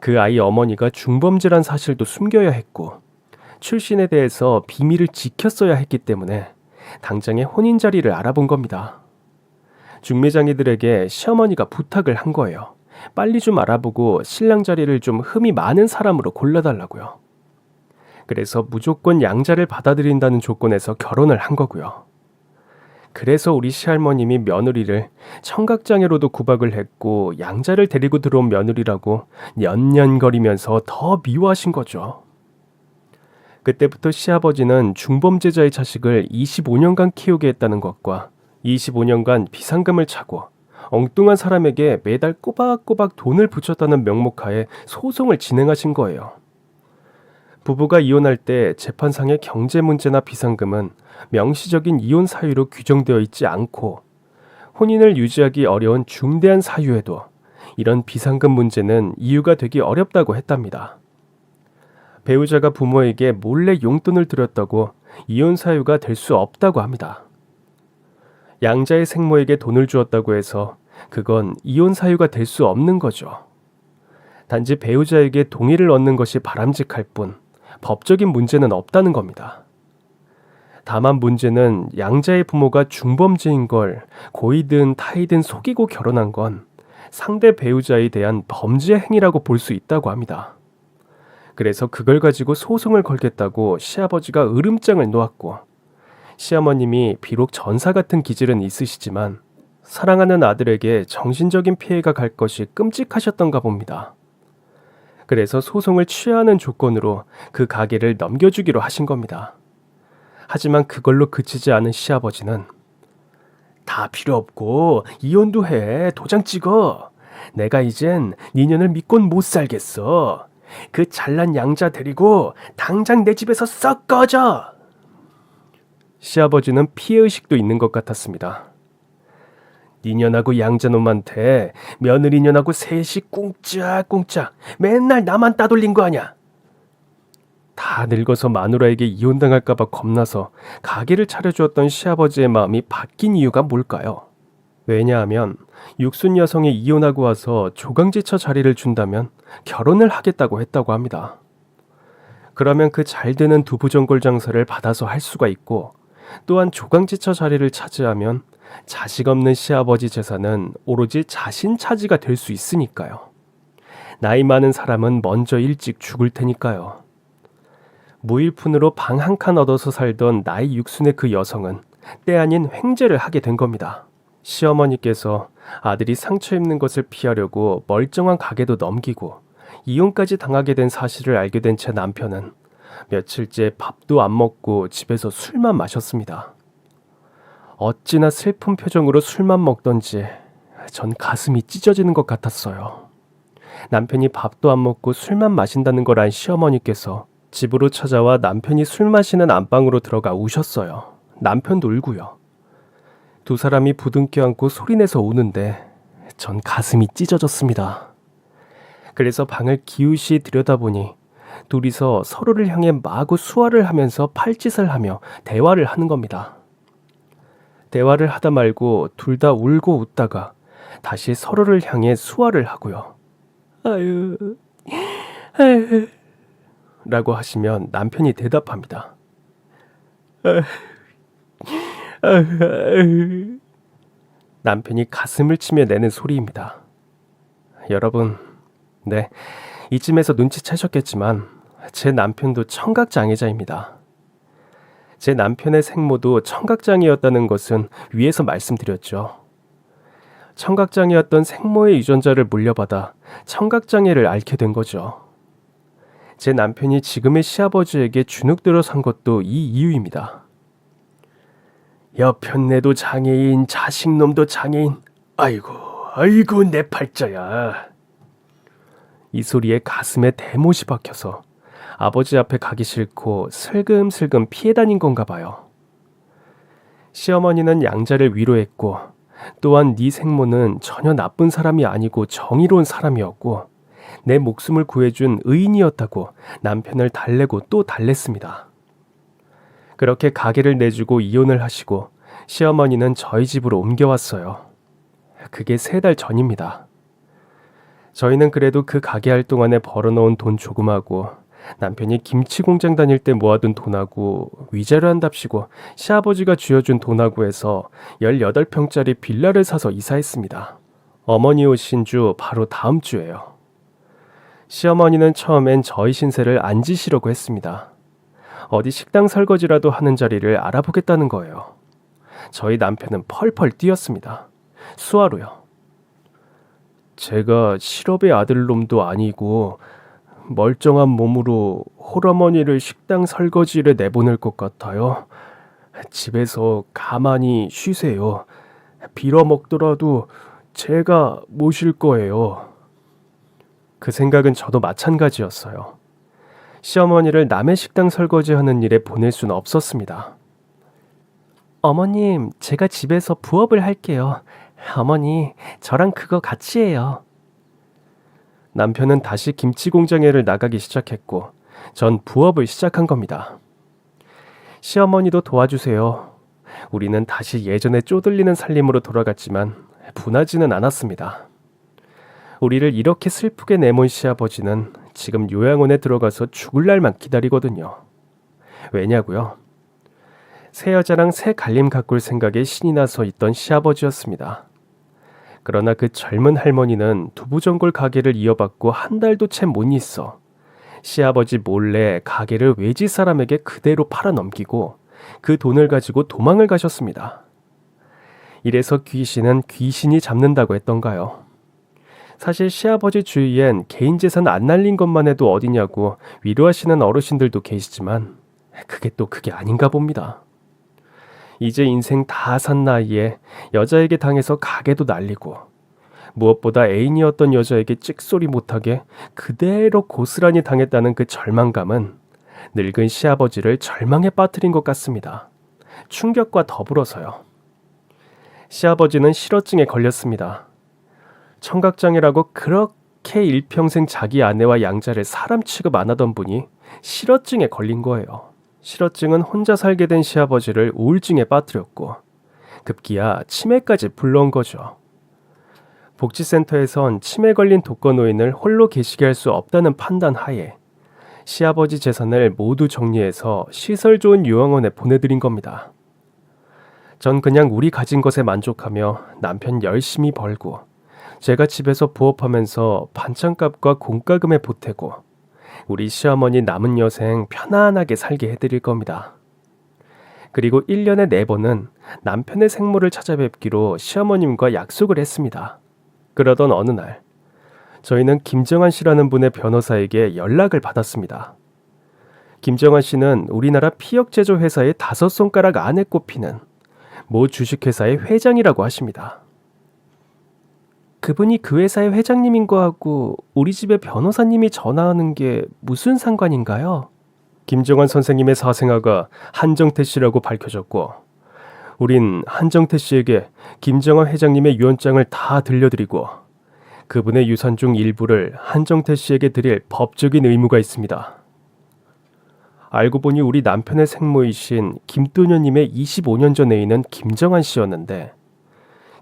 그 아이 어머니가 중범죄란 사실도 숨겨야 했고 출신에 대해서 비밀을 지켰어야 했기 때문에 당장의 혼인 자리를 알아본 겁니다. 중매장이들에게 시어머니가 부탁을 한 거예요. 빨리 좀 알아보고 신랑 자리를 좀 흠이 많은 사람으로 골라달라고요. 그래서 무조건 양자를 받아들인다는 조건에서 결혼을 한 거고요. 그래서 우리 시할머님이 며느리를 청각장애로도 구박을 했고 양자를 데리고 들어온 며느리라고 년년거리면서 더 미워하신 거죠. 그때부터 시아버지는 중범죄자의 자식을 25년간 키우게 했다는 것과 25년간 비상금을 차고 엉뚱한 사람에게 매달 꼬박꼬박 돈을 붙였다는 명목하에 소송을 진행하신 거예요. 부부가 이혼할 때 재판상의 경제 문제나 비상금은 명시적인 이혼 사유로 규정되어 있지 않고 혼인을 유지하기 어려운 중대한 사유에도 이런 비상금 문제는 이유가 되기 어렵다고 했답니다. 배우자가 부모에게 몰래 용돈을 드렸다고 이혼 사유가 될 수 없다고 합니다. 양자의 생모에게 돈을 주었다고 해서 그건 이혼 사유가 될 수 없는 거죠. 단지 배우자에게 동의를 얻는 것이 바람직할 뿐 법적인 문제는 없다는 겁니다. 다만 문제는 양자의 부모가 중범죄인 걸 고이든 타이든 속이고 결혼한 건 상대 배우자에 대한 범죄 행위라고 볼 수 있다고 합니다. 그래서 그걸 가지고 소송을 걸겠다고 시아버지가 으름장을 놓았고 시어머님이 비록 전사 같은 기질은 있으시지만 사랑하는 아들에게 정신적인 피해가 갈 것이 끔찍하셨던가 봅니다. 그래서 소송을 취하하는 조건으로 그 가게를 넘겨주기로 하신 겁니다. 하지만 그걸로 그치지 않은 시아버지는 다 필요 없고 이혼도 해. 도장 찍어. 내가 이젠 니년을 믿곤 못 살겠어. 그 잘난 양자 데리고 당장 내 집에서 썩 꺼져. 시아버지는 피해의식도 있는 것 같았습니다. 니년하고 양자놈한테 며느리년하고 셋이 꿍짝꿍짝 맨날 나만 따돌린 거 아냐. 다 늙어서 마누라에게 이혼당할까봐 겁나서 가게를 차려주었던 시아버지의 마음이 바뀐 이유가 뭘까요? 왜냐하면 육순 여성이 이혼하고 와서 조강지처 자리를 준다면 결혼을 하겠다고 했다고 합니다. 그러면 그 잘되는 두부전골 장사를 받아서 할 수가 있고 또한 조강지처 자리를 차지하면 자식 없는 시아버지 재산은 오로지 자신 차지가 될 수 있으니까요. 나이 많은 사람은 먼저 일찍 죽을 테니까요. 무일푼으로 방 한 칸 얻어서 살던 나이 육순의 그 여성은 때 아닌 횡재를 하게 된 겁니다. 시어머니께서 아들이 상처 입는 것을 피하려고 멀쩡한 가게도 넘기고 이혼까지 당하게 된 사실을 알게 된 제 남편은 며칠째 밥도 안 먹고 집에서 술만 마셨습니다. 어찌나 슬픈 표정으로 술만 먹던지 전 가슴이 찢어지는 것 같았어요. 남편이 밥도 안 먹고 술만 마신다는 걸 안 시어머니께서 집으로 찾아와 남편이 술 마시는 안방으로 들어가 우셨어요. 남편도 울고요. 두 사람이 부둥켜 안고 소리내서 우는데 전 가슴이 찢어졌습니다. 그래서 방을 기우시 들여다보니 둘이서 서로를 향해 마구 수화를 하면서 팔짓을 하며 대화를 하는 겁니다. 대화를 하다 말고 둘 다 울고 웃다가 다시 서로를 향해 수화를 하고요. 아유, 아유 라고 하시면 남편이 대답합니다. 남편이 가슴을 치며 내는 소리입니다. 여러분, 네, 이쯤에서 눈치채셨겠지만 제 남편도 청각장애자입니다. 제 남편의 생모도 청각장애였다는 것은 위에서 말씀드렸죠. 청각장애였던 생모의 유전자를 물려받아 청각장애를 앓게 된 거죠. 제 남편이 지금의 시아버지에게 주눅들어 산 것도 이 이유입니다. 여편네도 장애인, 자식놈도 장애인. 아이고 내 팔자야. 이 소리에 가슴에 대못이 박혀서 아버지 앞에 가기 싫고 슬금슬금 피해 다닌 건가 봐요. 시어머니는 양자를 위로했고 또한 네 생모는 전혀 나쁜 사람이 아니고 정의로운 사람이었고 내 목숨을 구해준 의인이었다고 남편을 달래고 또 달랬습니다. 그렇게 가게를 내주고 이혼을 하시고 시어머니는 저희 집으로 옮겨왔어요. 그게 3달 전입니다. 저희는 그래도 그 가게 할 동안에 벌어놓은 돈 조금하고 남편이 김치 공장 다닐 때 모아둔 돈하고 위자료 한답시고 시아버지가 쥐어준 돈하고 해서 18평짜리 빌라를 사서 이사했습니다. 어머니 오신 주 바로 다음 주예요. 시어머니는 처음엔 저희 신세를 안 지시려고 했습니다. 어디 식당 설거지라도 하는 자리를 알아보겠다는 거예요. 저희 남편은 펄펄 뛰었습니다. 수화로요. 제가 실업의 아들놈도 아니고 멀쩡한 몸으로 홀어머니를 식당 설거지를 내보낼 것 같아요. 집에서 가만히 쉬세요. 빌어먹더라도 제가 모실 거예요. 그 생각은 저도 마찬가지였어요. 시어머니를 남의 식당 설거지하는 일에 보낼 수는 없었습니다. 어머님, 제가 집에서 부업을 할게요. 어머니, 저랑 그거 같이 해요. 남편은 다시 김치 공장에를 나가기 시작했고 전 부업을 시작한 겁니다. 시어머니도 도와주세요. 우리는 다시 예전에 쪼들리는 살림으로 돌아갔지만 분하지는 않았습니다. 우리를 이렇게 슬프게 내몬 시아버지는 지금 요양원에 들어가서 죽을 날만 기다리거든요. 왜냐고요? 새 여자랑 새 갈림 가꿀 생각에 신이 나서 있던 시아버지였습니다. 그러나 그 젊은 할머니는 두부전골 가게를 이어받고 한 달도 채 못 있어 시아버지 몰래 가게를 외지 사람에게 그대로 팔아넘기고 그 돈을 가지고 도망을 가셨습니다. 이래서 귀신은 귀신이 잡는다고 했던가요? 사실 시아버지 주위엔 개인 재산 안 날린 것만 해도 어디냐고 위로하시는 어르신들도 계시지만 그게 아닌가 봅니다. 이제 인생 다 산 나이에 여자에게 당해서 가게도 날리고 무엇보다 애인이었던 여자에게 찍소리 못하게 그대로 고스란히 당했다는 그 절망감은 늙은 시아버지를 절망에 빠뜨린 것 같습니다. 충격과 더불어서요. 시아버지는 실어증에 걸렸습니다. 청각장애라고 그렇게 일평생 자기 아내와 양자를 사람 취급 안 하던 분이 실어증에 걸린 거예요. 실어증은 혼자 살게 된 시아버지를 우울증에 빠뜨렸고 급기야 치매까지 불러온 거죠. 복지센터에선 치매 걸린 독거노인을 홀로 계시게 할 수 없다는 판단 하에 시아버지 재산을 모두 정리해서 시설 좋은 요양원에 보내드린 겁니다. 전 그냥 우리 가진 것에 만족하며 남편 열심히 벌고 제가 집에서 부업하면서 반찬값과 공과금에 보태고 우리 시어머니 남은 여생 편안하게 살게 해드릴 겁니다. 그리고 1년에 4번은 남편의 생모를 찾아뵙기로 시어머님과 약속을 했습니다. 그러던 어느 날 저희는 김정한 씨라는 분의 변호사에게 연락을 받았습니다. 김정한 씨는 우리나라 피혁제조 회사의 5손가락 안에 꼽히는 모 주식회사의 회장이라고 하십니다. 그분이 그 회사의 회장님인 거하고 우리 집에 변호사님이 전화하는 게 무슨 상관인가요? 김정한 선생님의 사생아가 한정태 씨라고 밝혀졌고 우린 한정태 씨에게 김정한 회장님의 유언장을 다 들려드리고 그분의 유산 중 일부를 한정태 씨에게 드릴 법적인 의무가 있습니다. 알고 보니 우리 남편의 생모이신 김도녀님의 25년 전 애인은 김정한 씨였는데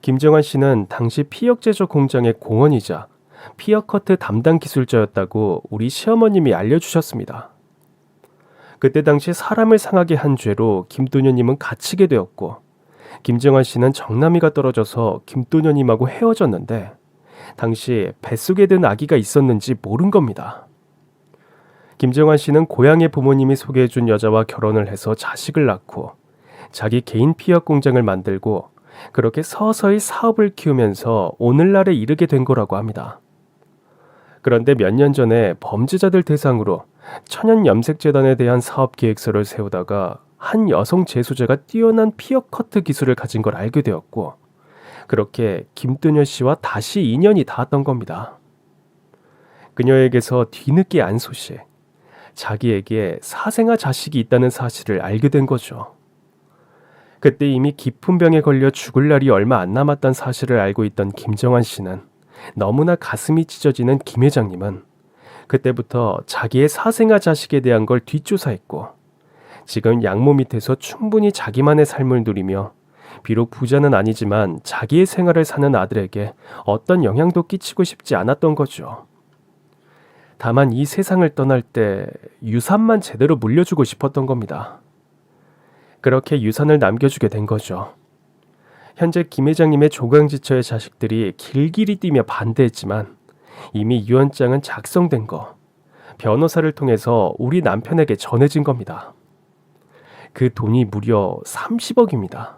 김정한 씨는 당시 피혁제조 공장의 공원이자 피혁커트 담당 기술자였다고 우리 시어머님이 알려주셨습니다. 그때 당시 사람을 상하게 한 죄로 김도녀님은 갇히게 되었고 김정한 씨는 정남이가 떨어져서 김도녀님하고 헤어졌는데 당시 뱃속에 든 아기가 있었는지 모른 겁니다. 김정한 씨는 고향의 부모님이 소개해준 여자와 결혼을 해서 자식을 낳고 자기 개인 피혁 공장을 만들고 그렇게 서서히 사업을 키우면서 오늘날에 이르게 된 거라고 합니다. 그런데 몇 년 전에 범죄자들 대상으로 천연염색재단에 대한 사업 계획서를 세우다가 한 여성 재소자가 뛰어난 피혁 커트 기술을 가진 걸 알게 되었고 그렇게 김도녀 씨와 다시 인연이 닿았던 겁니다. 그녀에게서 뒤늦게 안 소식, 자기에게 사생아 자식이 있다는 사실을 알게 된 거죠. 그때 이미 깊은 병에 걸려 죽을 날이 얼마 안 남았다는 사실을 알고 있던 김정환 씨는 너무나 가슴이 찢어지는 김 회장님은 그때부터 자기의 사생아 자식에 대한 걸 뒷조사했고 지금 양모 밑에서 충분히 자기만의 삶을 누리며 비록 부자는 아니지만 자기의 생활을 사는 아들에게 어떤 영향도 끼치고 싶지 않았던 거죠. 다만 이 세상을 떠날 때 유산만 제대로 물려주고 싶었던 겁니다. 그렇게 유산을 남겨주게 된 거죠. 현재 김 회장님의 조강지처의 자식들이 길길이 뛰며 반대했지만 이미 유언장은 작성된 거, 변호사를 통해서 우리 남편에게 전해진 겁니다. 그 돈이 무려 30억입니다.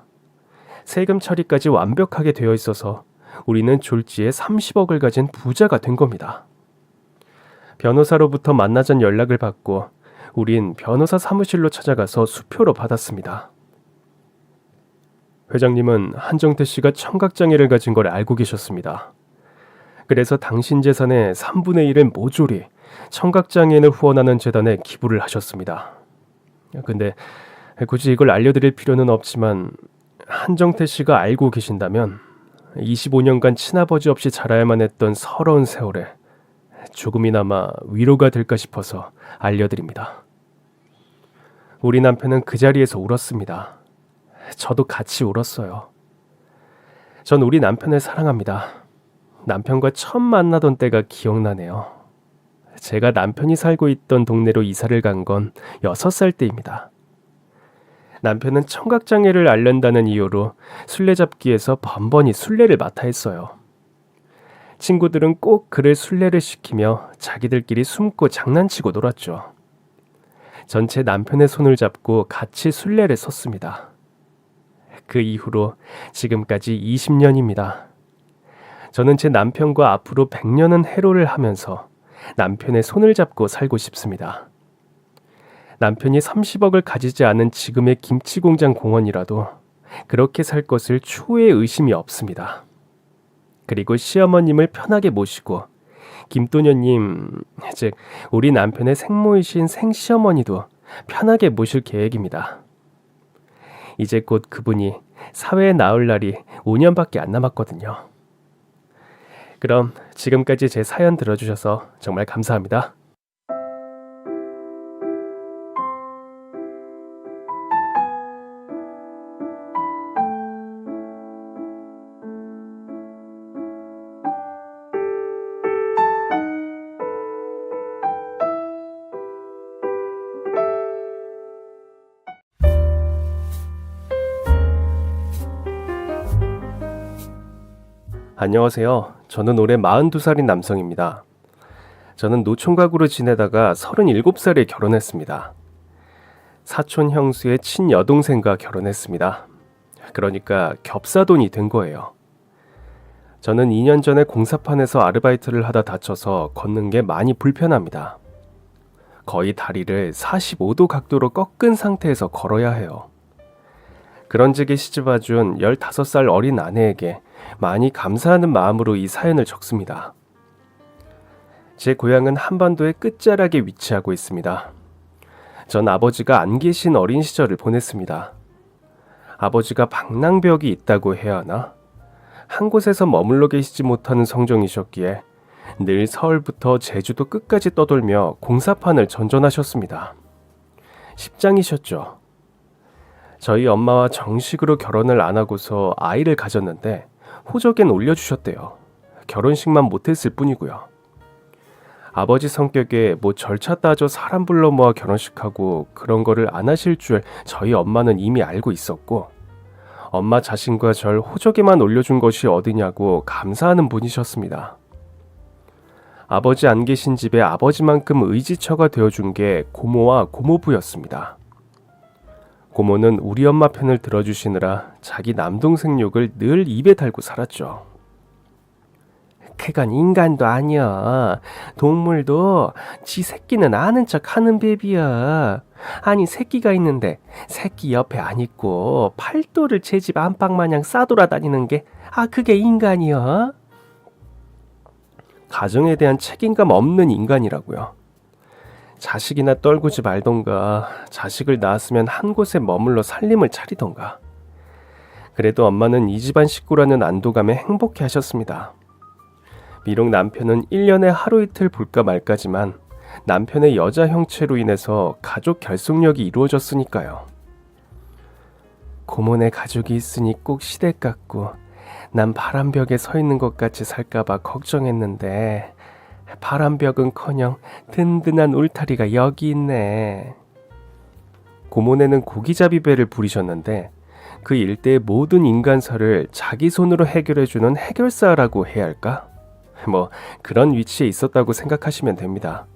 세금 처리까지 완벽하게 되어 있어서 우리는 졸지에 30억을 가진 부자가 된 겁니다. 변호사로부터 만나자는 연락을 받고 우린 변호사 사무실로 찾아가서 수표로 받았습니다. 회장님은 한정태 씨가 청각장애를 가진 걸 알고 계셨습니다. 그래서 당신 재산의 3분의 1을 모조리 청각장애인을 후원하는 재단에 기부를 하셨습니다. 근데 굳이 이걸 알려드릴 필요는 없지만 한정태 씨가 알고 계신다면 25년간 친아버지 없이 자라야만 했던 서러운 세월에 조금이나마 위로가 될까 싶어서 알려드립니다. 우리 남편은 그 자리에서 울었습니다. 저도 같이 울었어요. 전 우리 남편을 사랑합니다. 남편과 처음 만나던 때가 기억나네요. 제가 남편이 살고 있던 동네로 이사를 간 건 6살 때입니다. 남편은 청각장애를 앓는다는 이유로 술래잡기에서 번번이 술래를 맡아 했어요. 친구들은 꼭 그를 술래를 시키며 자기들끼리 숨고 장난치고 놀았죠. 전 제 남편의 손을 잡고 같이 술래를 섰습니다. 그 이후로 지금까지 20년입니다. 저는 제 남편과 앞으로 100년은 해로를 하면서 남편의 손을 잡고 살고 싶습니다. 남편이 30억을 가지지 않은 지금의 김치공장 공원이라도 그렇게 살 것을 추후에 의심이 없습니다. 그리고 시어머님을 편하게 모시고 김도녀님, 즉 우리 남편의 생모이신 생시어머니도 편하게 모실 계획입니다. 이제 곧 그분이 사회에 나올 날이 5년밖에 안 남았거든요. 그럼 지금까지 제 사연 들어주셔서 정말 감사합니다. 안녕하세요. 저는 올해 42살인 남성입니다. 저는 노총각으로 지내다가 37살에 결혼했습니다. 사촌 형수의 친여동생과 결혼했습니다. 그러니까 겹사돈이 된 거예요. 저는 2년 전에 공사판에서 아르바이트를 하다 다쳐서 걷는 게 많이 불편합니다. 거의 다리를 45도 각도로 꺾은 상태에서 걸어야 해요. 그런 적에 시집와준 15살 어린 아내에게 많이 감사하는 마음으로 이 사연을 적습니다. 제 고향은 한반도의 끝자락에 위치하고 있습니다. 전 아버지가 안 계신 어린 시절을 보냈습니다. 아버지가 방랑벽이 있다고 해야 하나? 한 곳에서 머물러 계시지 못하는 성정이셨기에 늘 서울부터 제주도 끝까지 떠돌며 공사판을 전전하셨습니다. 십장이셨죠. 저희 엄마와 정식으로 결혼을 안 하고서 아이를 가졌는데 호적엔 올려주셨대요. 결혼식만 못했을 뿐이고요. 아버지 성격에 뭐 절차 따져 사람 불러 모아 결혼식하고 그런 거를 안 하실 줄 저희 엄마는 이미 알고 있었고 엄마 자신과 절 호적에만 올려준 것이 어디냐고 감사하는 분이셨습니다. 아버지 안 계신 집에 아버지만큼 의지처가 되어준 게 고모와 고모부였습니다. 고모는 우리 엄마 편을 들어주시느라 자기 남동생 욕을 늘 입에 달고 살았죠. 그건 인간도 아니야. 동물도 지 새끼는 아는 척 하는 베비야. 아니 새끼가 있는데 새끼 옆에 안 있고 팔도를 제 집 안방 마냥 싸돌아다니는 게 그게 인간이야? 가정에 대한 책임감 없는 인간이라고요. 자식이나 떨구지 말던가 자식을 낳았으면 한 곳에 머물러 살림을 차리던가 그래도 엄마는 이 집안 식구라는 안도감에 행복해 하셨습니다. 비록 남편은 1년에 하루 이틀 볼까 말까지만 남편의 여자 형체로 인해서 가족 결속력이 이루어졌으니까요. 고모네 가족이 있으니 꼭 시댁 같고 난 바람벽에 서 있는 것 같이 살까봐 걱정했는데 바람벽은커녕 든든한 울타리가 여기 있네. 고모네는 고기잡이배를 부리셨는데 그 일대의 모든 인간사를 자기 손으로 해결해주는 해결사라고 해야 할까? 뭐 그런 위치에 있었다고 생각하시면 됩니다.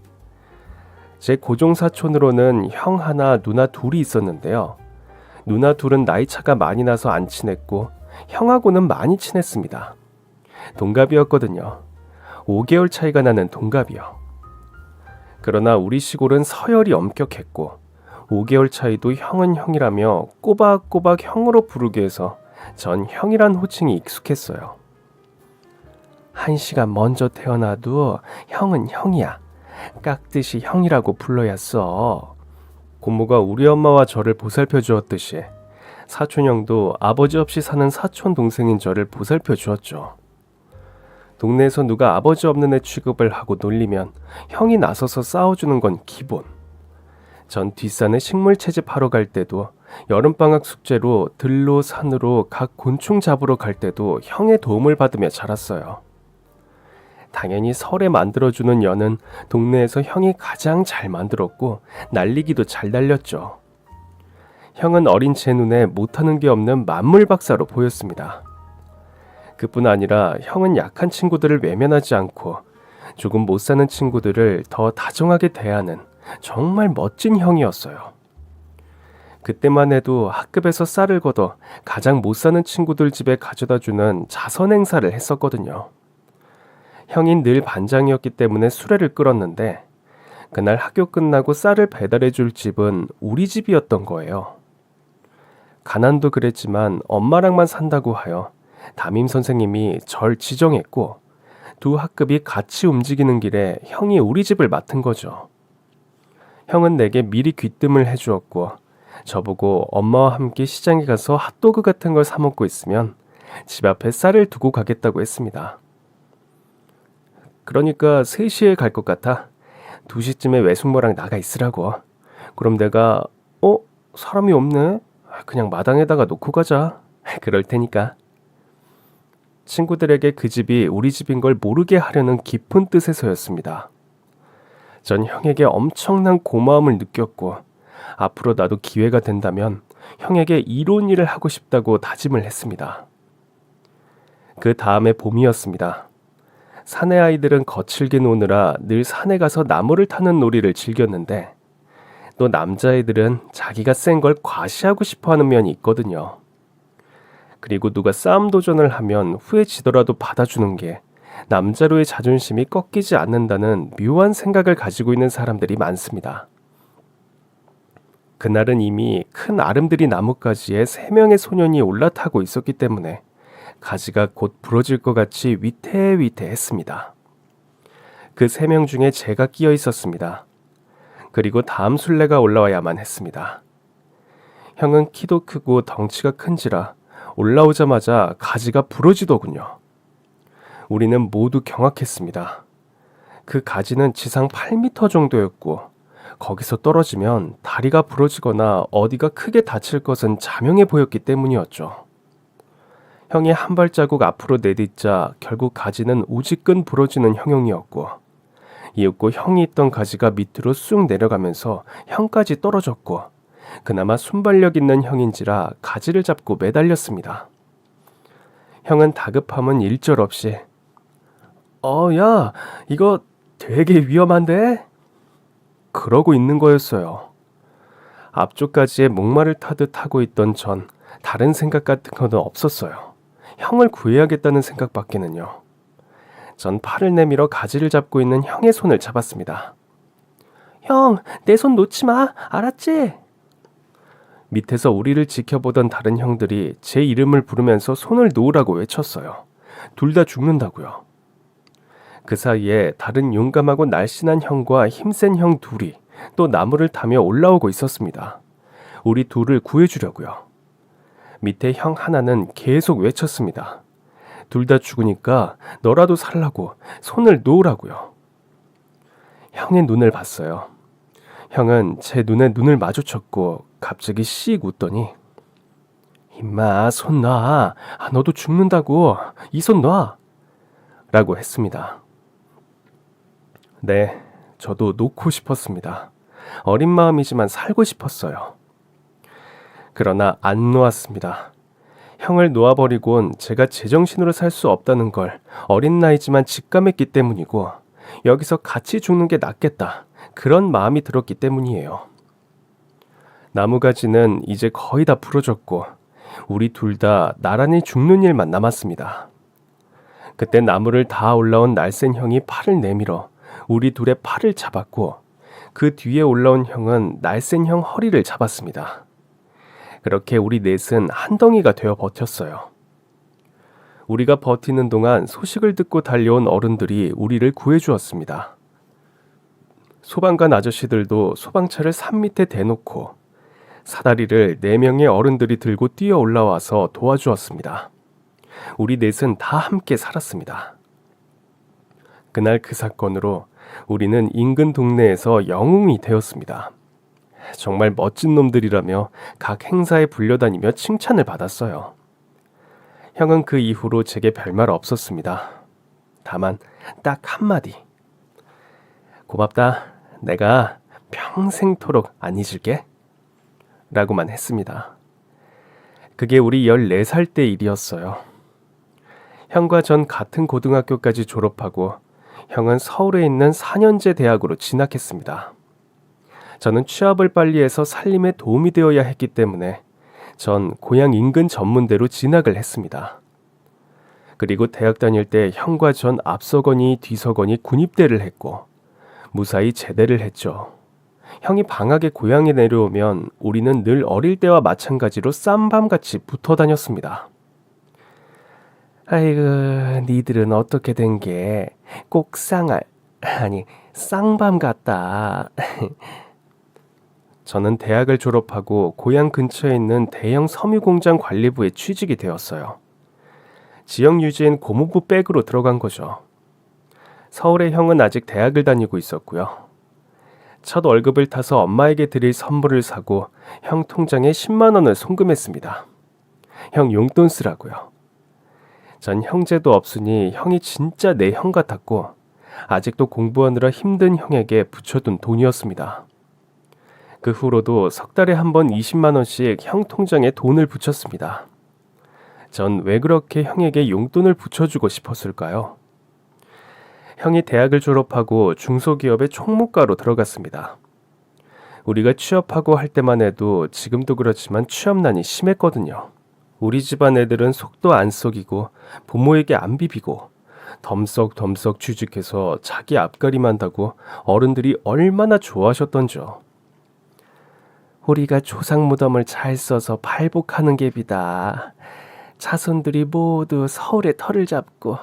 제 고종사촌으로는 형 하나, 누나 둘이 있었는데요. 누나 둘은 나이 차가 많이 나서 안 친했고 형하고는 많이 친했습니다. 동갑이었거든요. 5개월 차이가 나는 동갑이요. 그러나 우리 시골은 서열이 엄격했고 5개월 차이도 형은 형이라며 꼬박꼬박 형으로 부르게 해서 전 형이란 호칭이 익숙했어요. 1시간 먼저 태어나도 형은 형이야. 깍듯이 형이라고 불러야 써. 고모가 우리 엄마와 저를 보살펴 주었듯이 사촌형도 아버지 없이 사는 사촌 동생인 저를 보살펴 주었죠. 동네에서 누가 아버지 없는 애 취급을 하고 놀리면 형이 나서서 싸워주는 건 기본. 전 뒷산에 식물 채집하러 갈 때도 여름방학 숙제로 들로 산으로 각 곤충 잡으러 갈 때도 형의 도움을 받으며 자랐어요. 당연히 설에 만들어주는 연은 동네에서 형이 가장 잘 만들었고 날리기도 잘 날렸죠. 형은 어린 제 눈에 못하는 게 없는 만물 박사로 보였습니다. 그뿐 아니라 형은 약한 친구들을 외면하지 않고 조금 못 사는 친구들을 더 다정하게 대하는 정말 멋진 형이었어요. 그때만 해도 학급에서 쌀을 걷어 가장 못 사는 친구들 집에 가져다주는 자선 행사를 했었거든요. 형이 늘 반장이었기 때문에 수레를 끌었는데 그날 학교 끝나고 쌀을 배달해 줄 집은 우리 집이었던 거예요. 가난도 그랬지만 엄마랑만 산다고 하여 담임 선생님이 절 지정했고 두 학급이 같이 움직이는 길에 형이 우리 집을 맡은 거죠. 형은 내게 미리 귀뜸을 해주었고 저보고 엄마와 함께 시장에 가서 핫도그 같은 걸 사 먹고 있으면 집 앞에 쌀을 두고 가겠다고 했습니다. 그러니까 3시에 갈 것 같아. 2시쯤에 외숙모랑 나가 있으라고. 그럼 내가 사람이 없네? 그냥 마당에다가 놓고 가자. 그럴 테니까. 친구들에게 그 집이 우리 집인 걸 모르게 하려는 깊은 뜻에서였습니다. 전 형에게 엄청난 고마움을 느꼈고 앞으로 나도 기회가 된다면 형에게 이로운 일을 하고 싶다고 다짐을 했습니다. 그 다음에 봄이었습니다. 사내 아이들은 거칠게 노느라 늘 산에 가서 나무를 타는 놀이를 즐겼는데 또 남자애들은 자기가 센 걸 과시하고 싶어하는 면이 있거든요. 그리고 누가 싸움 도전을 하면 후에 지더라도 받아주는 게 남자로의 자존심이 꺾이지 않는다는 묘한 생각을 가지고 있는 사람들이 많습니다. 그날은 이미 큰 아름드리 나뭇가지에 3명의 소년이 올라타고 있었기 때문에 가지가 곧 부러질 것 같이 위태위태했습니다. 그 3명 중에 제가 끼어 있었습니다. 그리고 다음 순례가 올라와야만 했습니다. 형은 키도 크고 덩치가 큰지라 올라오자마자 가지가 부러지더군요. 우리는 모두 경악했습니다. 그 가지는 지상 8m 정도였고 거기서 떨어지면 다리가 부러지거나 어디가 크게 다칠 것은 자명해 보였기 때문이었죠. 형이 한 발자국 앞으로 내딛자 결국 가지는 우지끈 부러지는 형용이었고 이윽고 형이 있던 가지가 밑으로 쑥 내려가면서 형까지 떨어졌고 그나마 순발력 있는 형인지라 가지를 잡고 매달렸습니다. 형은 다급함은 일절없이 야, 이거 되게 위험한데? 그러고 있는 거였어요. 앞쪽 가지에 목마를 타듯 하고 있던 전 다른 생각 같은 건 없었어요. 형을 구해야겠다는 생각밖에는요. 전 팔을 내밀어 가지를 잡고 있는 형의 손을 잡았습니다. 형, 내 손 놓지 마. 알았지? 밑에서 우리를 지켜보던 다른 형들이 제 이름을 부르면서 손을 놓으라고 외쳤어요. 둘 다 죽는다고요. 그 사이에 다른 용감하고 날씬한 형과 힘센 형 둘이 또 나무를 타며 올라오고 있었습니다. 우리 둘을 구해주려고요. 밑에 형 하나는 계속 외쳤습니다. 둘 다 죽으니까 너라도 살라고 손을 놓으라고요. 형의 눈을 봤어요. 형은 제 눈에 눈을 마주쳤고 갑자기 씩 웃더니 임마 손 놔. 너도 죽는다고. 이 손 놔. 라고 했습니다. 네, 저도 놓고 싶었습니다. 어린 마음이지만 살고 싶었어요. 그러나 안 놓았습니다. 형을 놓아버리곤 제가 제정신으로 살 수 없다는 걸 어린 나이지만 직감했기 때문이고 여기서 같이 죽는 게 낫겠다. 그런 마음이 들었기 때문이에요. 나무가지는 이제 거의 다 부러졌고 우리 둘 다 나란히 죽는 일만 남았습니다. 그때 나무를 다 올라온 날쌘 형이 팔을 내밀어 우리 둘의 팔을 잡았고 그 뒤에 올라온 형은 날쌘 형 허리를 잡았습니다. 그렇게 우리 넷은 한 덩이가 되어 버텼어요. 우리가 버티는 동안 소식을 듣고 달려온 어른들이 우리를 구해주었습니다. 소방관 아저씨들도 소방차를 산 밑에 대놓고 사다리를 4명의 어른들이 들고 뛰어 올라와서 도와주었습니다. 우리 넷은 다 함께 살았습니다. 그날 그 사건으로 우리는 인근 동네에서 영웅이 되었습니다. 정말 멋진 놈들이라며 각 행사에 불려다니며 칭찬을 받았어요. 형은 그 이후로 제게 별말 없었습니다. 다만 딱 한마디. 고맙다. 내가 평생토록 안 잊을게. 라고만 했습니다. 그게 우리 14살 때 일이었어요. 형과 전 같은 고등학교까지 졸업하고 형은 서울에 있는 4년제 대학으로 진학했습니다. 저는 취업을 빨리 해서 살림에 도움이 되어야 했기 때문에 전 고향 인근 전문대로 진학을 했습니다. 그리고 대학 다닐 때 형과 전 앞서거니 뒤서거니 군입대를 했고 무사히 제대를 했죠. 형이 방학에 고향에 내려오면 우리는 늘 어릴 때와 마찬가지로 쌈밤같이 붙어 다녔습니다. 아이고, 니들은 어떻게 된 게 꼭 쌍밤 같다. 저는 대학을 졸업하고 고향 근처에 있는 대형 섬유공장 관리부에 취직이 되었어요. 지역 유지엔 고문부 백으로 들어간 거죠. 서울의 형은 아직 대학을 다니고 있었고요. 첫 월급을 타서 엄마에게 드릴 선물을 사고 형 통장에 10만 원을 송금했습니다. 형 용돈 쓰라고요. 전 형제도 없으니 형이 진짜 내 형 같았고 아직도 공부하느라 힘든 형에게 붙여둔 돈이었습니다. 그 후로도 석 달에 한 번 20만 원씩 형 통장에 돈을 붙였습니다. 전 왜 그렇게 형에게 용돈을 붙여주고 싶었을까요? 형이 대학을 졸업하고 중소기업의 총무과로 들어갔습니다. 우리가 취업하고 할 때만 해도 지금도 그렇지만 취업난이 심했거든요. 우리 집안 애들은 속도 안 썩이고 부모에게 안 비비고 덤썩덤썩 취직해서 자기 앞가림한다고 어른들이 얼마나 좋아하셨던지요. 우리가 조상 무덤을 잘 써서 팔복하는 갭이다. 자손들이 모두 서울에 터를 잡고.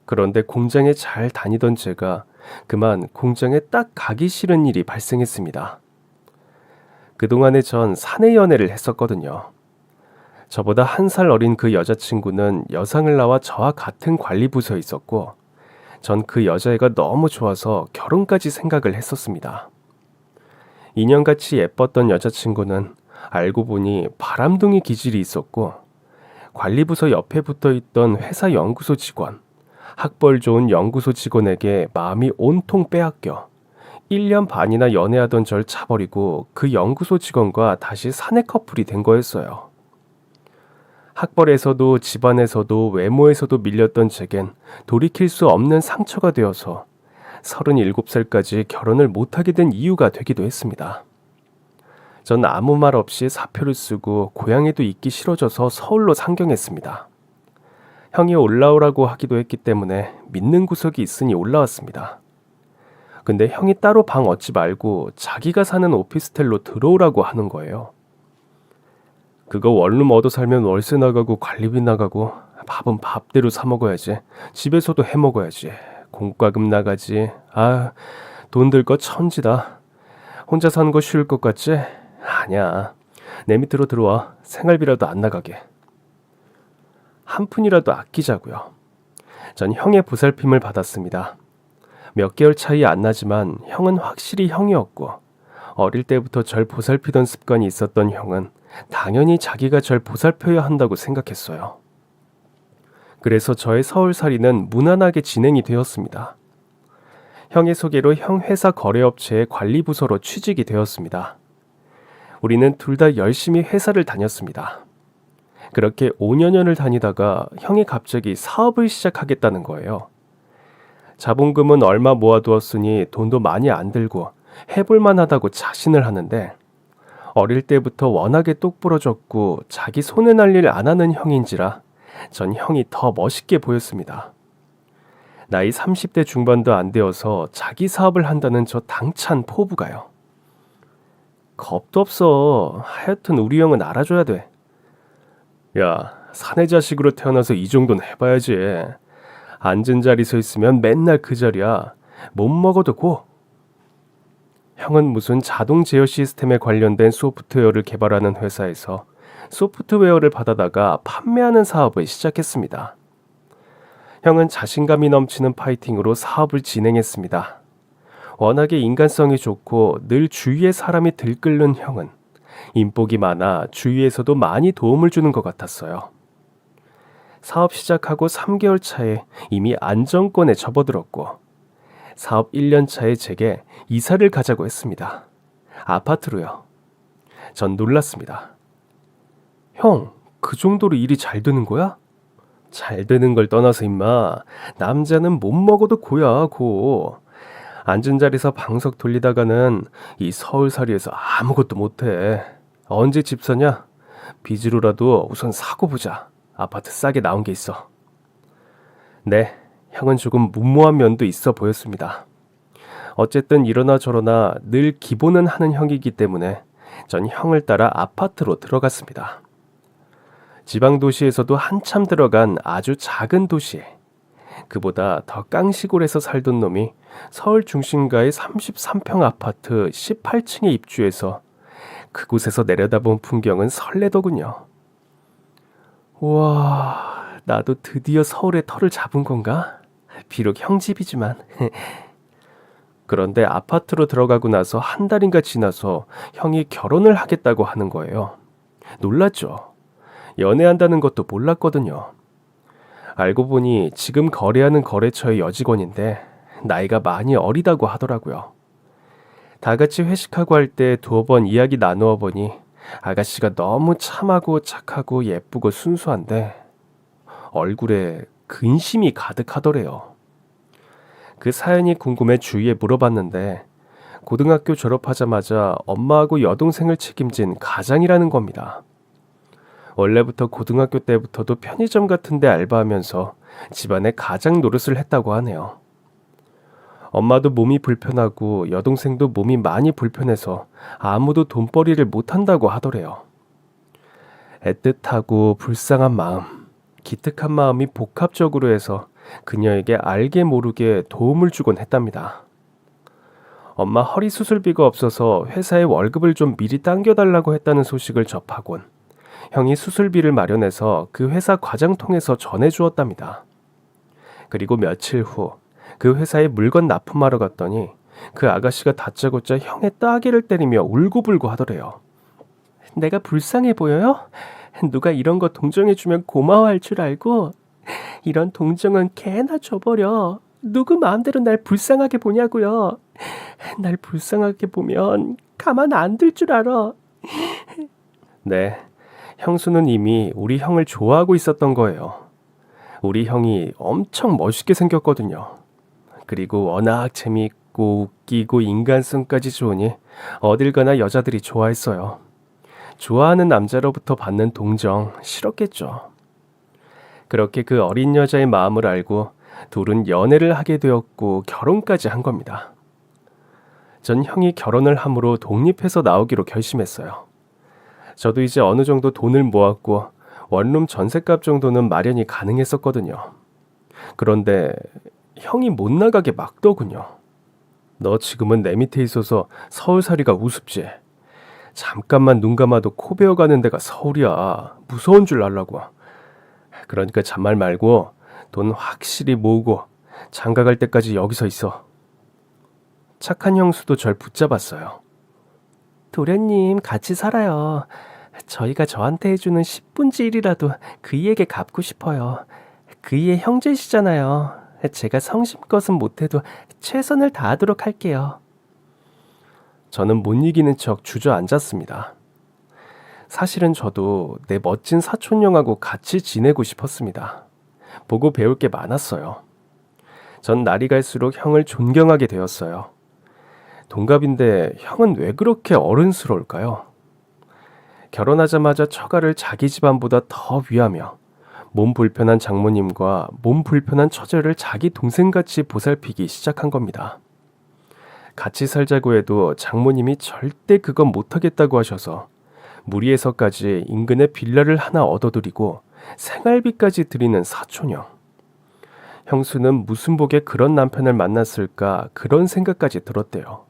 그런데 공장에 잘 다니던 제가 그만 공장에 딱 가기 싫은 일이 발생했습니다. 그동안에 전 사내 연애를 했었거든요. 저보다 1살 어린 그 여자친구는 여상을 나와 저와 같은 관리부서에 있었고 전 그 여자애가 너무 좋아서 결혼까지 생각을 했었습니다. 인형같이 예뻤던 여자친구는 알고 보니 바람둥이 기질이 있었고 관리부서 옆에 붙어있던 회사 연구소 직원, 학벌 좋은 연구소 직원에게 마음이 온통 빼앗겨 1년 반이나 연애하던 절 차버리고 그 연구소 직원과 다시 사내 커플이 된 거였어요. 학벌에서도 집안에서도 외모에서도 밀렸던 제겐 돌이킬 수 없는 상처가 되어서 37살까지 결혼을 못하게 된 이유가 되기도 했습니다. 전 아무 말 없이 사표를 쓰고 고향에도 있기 싫어져서 서울로 상경했습니다. 형이 올라오라고 하기도 했기 때문에 믿는 구석이 있으니 올라왔습니다. 근데 형이 따로 방 얻지 말고 자기가 사는 오피스텔로 들어오라고 하는 거예요. 그거 원룸 얻어 살면 월세 나가고 관리비 나가고 밥은 밥대로 사 먹어야지. 집에서도 해 먹어야지. 공과금 나가지. 돈 들 거 천지다. 혼자 사는 거 쉬울 것 같지? 아니야. 내 밑으로 들어와. 생활비라도 안 나가게. 한 푼이라도 아끼자고요. 전 형의 보살핌을 받았습니다. 몇 개월 차이 안 나지만 형은 확실히 형이었고 어릴 때부터 절 보살피던 습관이 있었던 형은 당연히 자기가 절 보살펴야 한다고 생각했어요. 그래서 저의 서울살이는 무난하게 진행이 되었습니다. 형의 소개로 형 회사 거래업체의 관리부서로 취직이 되었습니다. 우리는 둘 다 열심히 회사를 다녔습니다. 그렇게 5년을 다니다가 형이 갑자기 사업을 시작하겠다는 거예요. 자본금은 얼마 모아두었으니 돈도 많이 안 들고 해볼만 하다고 자신을 하는데 어릴 때부터 워낙에 똑부러졌고 자기 손에 날 일 안 하는 형인지라 전 형이 더 멋있게 보였습니다. 나이 30대 중반도 안 되어서 자기 사업을 한다는 저 당찬 포부가요. 겁도 없어. 하여튼 우리 형은 알아줘야 돼. 야, 사내 자식으로 태어나서 이 정도는 해봐야지. 앉은 자리 서 있으면 맨날 그 자리야. 못 먹어도 고. 형은 무슨 자동 제어 시스템에 관련된 소프트웨어를 개발하는 회사에서 소프트웨어를 받아다가 판매하는 사업을 시작했습니다. 형은 자신감이 넘치는 파이팅으로 사업을 진행했습니다. 워낙에 인간성이 좋고 늘 주위에 사람이 들끓는 형은 인복이 많아 주위에서도 많이 도움을 주는 것 같았어요. 사업 시작하고 3개월 차에 이미 안정권에 접어들었고 사업 1년 차에 제게 이사를 가자고 했습니다. 아파트로요. 전 놀랐습니다. 형, 그 정도로 일이 잘 되는 거야? 잘 되는 걸 떠나서 임마, 남자는 못 먹어도 고야 고. 앉은 자리에서 방석 돌리다가는 이 서울살이에서 아무것도 못해. 언제 집 사냐? 빚으로라도 우선 사고 보자. 아파트 싸게 나온 게 있어. 네, 형은 조금 무모한 면도 있어 보였습니다. 어쨌든 이러나 저러나 늘 기본은 하는 형이기 때문에 전 형을 따라 아파트로 들어갔습니다. 지방 도시에서도 한참 들어간 아주 작은 도시에 그보다 더 깡시골에서 살던 놈이 서울 중심가의 33평 아파트 18층에 입주해서 그곳에서 내려다본 풍경은 설레더군요. 우와, 나도 드디어 서울에 터를 잡은 건가? 비록 형 집이지만. 그런데 아파트로 들어가고 나서 한 달인가 지나서 형이 결혼을 하겠다고 하는 거예요. 놀랐죠. 연애한다는 것도 몰랐거든요. 알고 보니 지금 거래하는 거래처의 여직원인데 나이가 많이 어리다고 하더라고요. 다 같이 회식하고 할 때 두어 번 이야기 나누어 보니 아가씨가 너무 참하고 착하고 예쁘고 순수한데 얼굴에 근심이 가득하더래요. 그 사연이 궁금해 주위에 물어봤는데 고등학교 졸업하자마자 엄마하고 여동생을 책임진 가장이라는 겁니다. 원래부터 고등학교 때부터도 편의점 같은 데 알바하면서 집안의 가장 노릇을 했다고 하네요. 엄마도 몸이 불편하고 여동생도 몸이 많이 불편해서 아무도 돈벌이를 못한다고 하더래요. 애틋하고 불쌍한 마음, 기특한 마음이 복합적으로 해서 그녀에게 알게 모르게 도움을 주곤 했답니다. 엄마 허리 수술비가 없어서 회사에 월급을 좀 미리 당겨달라고 했다는 소식을 접하곤 형이 수술비를 마련해서 그 회사 과장 통해서 전해주었답니다. 그리고 며칠 후 그 회사에 물건 납품하러 갔더니 그 아가씨가 다짜고짜 형의 따귀를 때리며 울고불고 하더래요. 내가 불쌍해 보여요? 누가 이런 거 동정해주면 고마워할 줄 알고 이런 동정은 개나 줘버려. 누구 마음대로 날 불쌍하게 보냐고요. 날 불쌍하게 보면 가만 안 둘 줄 알아. 네, 형수는 이미 우리 형을 좋아하고 있었던 거예요. 우리 형이 엄청 멋있게 생겼거든요. 그리고 워낙 재미있고 웃기고 인간성까지 좋으니 어딜 가나 여자들이 좋아했어요. 좋아하는 남자로부터 받는 동정 싫었겠죠. 그렇게 그 어린 여자의 마음을 알고 둘은 연애를 하게 되었고 결혼까지 한 겁니다. 전 형이 결혼을 함으로 독립해서 나오기로 결심했어요. 저도 이제 어느 정도 돈을 모았고 원룸 전셋값 정도는 마련이 가능했었거든요. 그런데 형이 못 나가게 막더군요. 너 지금은 내 밑에 있어서 서울살이가 우습지. 잠깐만 눈 감아도 코 베어가는 데가 서울이야. 무서운 줄 알라고. 그러니까 잔말 말고 돈 확실히 모으고 장가 갈 때까지 여기서 있어. 착한 형수도 절 붙잡았어요. 도련님 같이 살아요. 저희가 저한테 해주는 10분지 1이라도 그이에게 갚고 싶어요. 그이의 형제시잖아요. 제가 성심껏은 못해도 최선을 다하도록 할게요. 저는 못 이기는 척 주저앉았습니다. 사실은 저도 내 멋진 사촌형하고 같이 지내고 싶었습니다. 보고 배울 게 많았어요. 전 날이 갈수록 형을 존경하게 되었어요. 동갑인데 형은 왜 그렇게 어른스러울까요? 결혼하자마자 처가를 자기 집안보다 더 위하며 몸 불편한 장모님과 몸 불편한 처제를 자기 동생같이 보살피기 시작한 겁니다. 같이 살자고 해도 장모님이 절대 그건 못하겠다고 하셔서 무리해서까지 인근에 빌라를 하나 얻어들이고 생활비까지 드리는 사촌형. 형수는 무슨 복에 그런 남편을 만났을까 그런 생각까지 들었대요.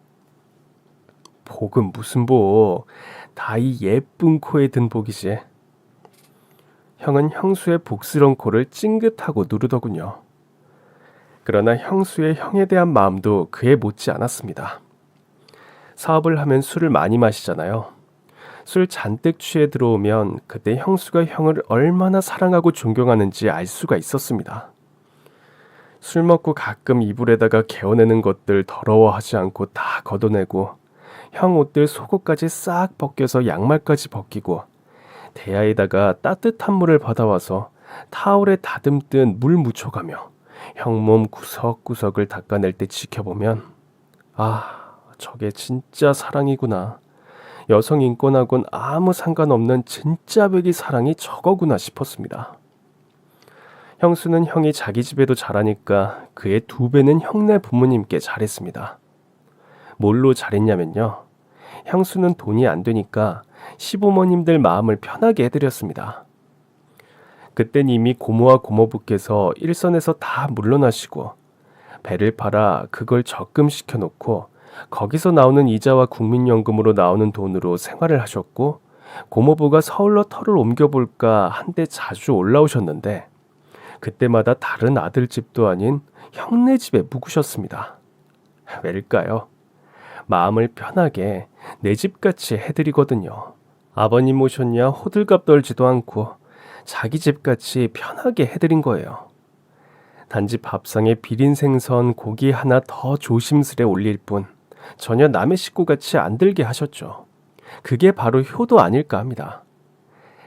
복은 무슨 복, 다 이 예쁜 코에 든 복이지. 형은 형수의 복스러운 코를 찡긋하고 누르더군요. 그러나 형수의 형에 대한 마음도 그에 못지 않았습니다. 사업을 하면 술을 많이 마시잖아요. 술 잔뜩 취해 들어오면 그때 형수가 형을 얼마나 사랑하고 존경하는지 알 수가 있었습니다. 술 먹고 가끔 이불에다가 개어내는 것들 더러워하지 않고 다 걷어내고 형 옷들 속옷까지 싹 벗겨서 양말까지 벗기고 대야에다가 따뜻한 물을 받아와서 타올에 다듬듯 물 묻혀가며 형 몸 구석구석을 닦아낼 때 지켜보면 아, 저게 진짜 사랑이구나. 여성 인권하고는 아무 상관없는 진짜 배기 사랑이 저거구나 싶었습니다. 형수는 형이 자기 집에도 잘하니까 그의 2배는 형네 부모님께 잘했습니다. 뭘로 잘했냐면요. 형수는 돈이 안 되니까 시부모님들 마음을 편하게 해드렸습니다. 그땐 이미 고모와 고모부께서 일선에서 다 물러나시고 배를 팔아 그걸 적금시켜 놓고 거기서 나오는 이자와 국민연금으로 나오는 돈으로 생활을 하셨고 고모부가 서울로 터를 옮겨볼까 한데 자주 올라오셨는데 그때마다 다른 아들 집도 아닌 형네 집에 묵으셨습니다. 왜일까요? 마음을 편하게 내 집같이 해드리거든요. 아버님 모셨냐 호들갑 떨지도 않고 자기 집같이 편하게 해드린 거예요. 단지 밥상에 비린 생선 고기 하나 더 조심스레 올릴 뿐 전혀 남의 식구같이 안 들게 하셨죠. 그게 바로 효도 아닐까 합니다.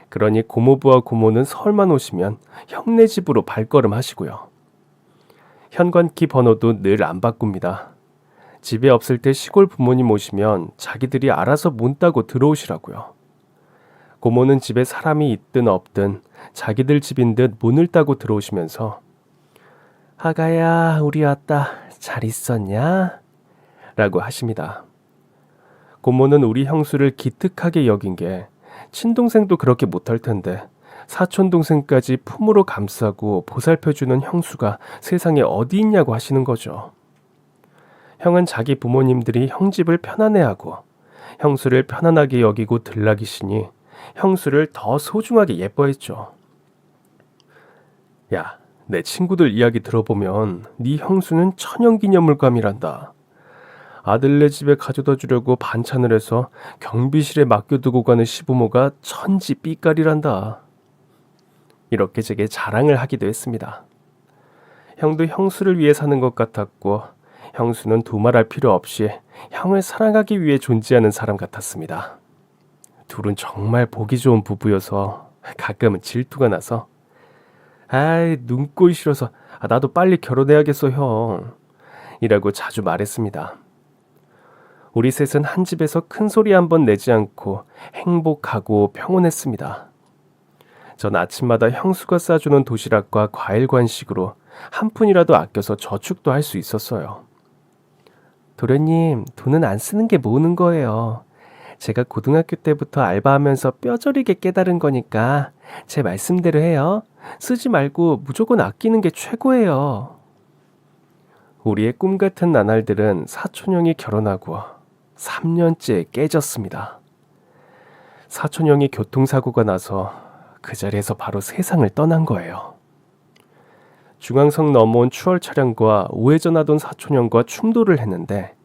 그러니 고모부와 고모는 서울만 오시면 형네 집으로 발걸음 하시고요. 현관키 번호도 늘 안 바꿉니다. 집에 없을 때 시골 부모님 오시면 자기들이 알아서 문 따고 들어오시라고요. 고모는 집에 사람이 있든 없든 자기들 집인 듯 문을 따고 들어오시면서 아가야, 우리 왔다. 잘 있었냐? 라고 하십니다. 고모는 우리 형수를 기특하게 여긴 게 친동생도 그렇게 못할 텐데 사촌동생까지 품으로 감싸고 보살펴주는 형수가 세상에 어디 있냐고 하시는 거죠. 형은 자기 부모님들이 형 집을 편안해하고 형수를 편안하게 여기고 들락이시니 형수를 더 소중하게 예뻐했죠. 야, 내 친구들 이야기 들어보면 네 형수는 천연기념물감이란다. 아들네 집에 가져다 주려고 반찬을 해서 경비실에 맡겨두고 가는 시부모가 천지 삐까리란다. 이렇게 제게 자랑을 하기도 했습니다. 형도 형수를 위해 사는 것 같았고 형수는 두말할 필요 없이 형을 사랑하기 위해 존재하는 사람 같았습니다. 둘은 정말 보기 좋은 부부여서 가끔은 질투가 나서 아이 눈꼴 싫어서 나도 빨리 결혼해야겠어 형 이라고 자주 말했습니다. 우리 셋은 한 집에서 큰 소리 한번 내지 않고 행복하고 평온했습니다. 전 아침마다 형수가 싸주는 도시락과 과일 간식으로 한 푼이라도 아껴서 저축도 할 수 있었어요. 도련님, 돈은 안 쓰는 게 모으는 거예요. 제가 고등학교 때부터 알바하면서 뼈저리게 깨달은 거니까 제 말씀대로 해요. 쓰지 말고 무조건 아끼는 게 최고예요. 우리의 꿈 같은 나날들은 사촌형이 결혼하고 3년째 깨졌습니다. 사촌 형이 교통사고가 나서 그 자리에서 바로 세상을 떠난 거예요. 중앙선 넘어온 추월 차량과 우회전하던 사촌형과 충돌을 했는데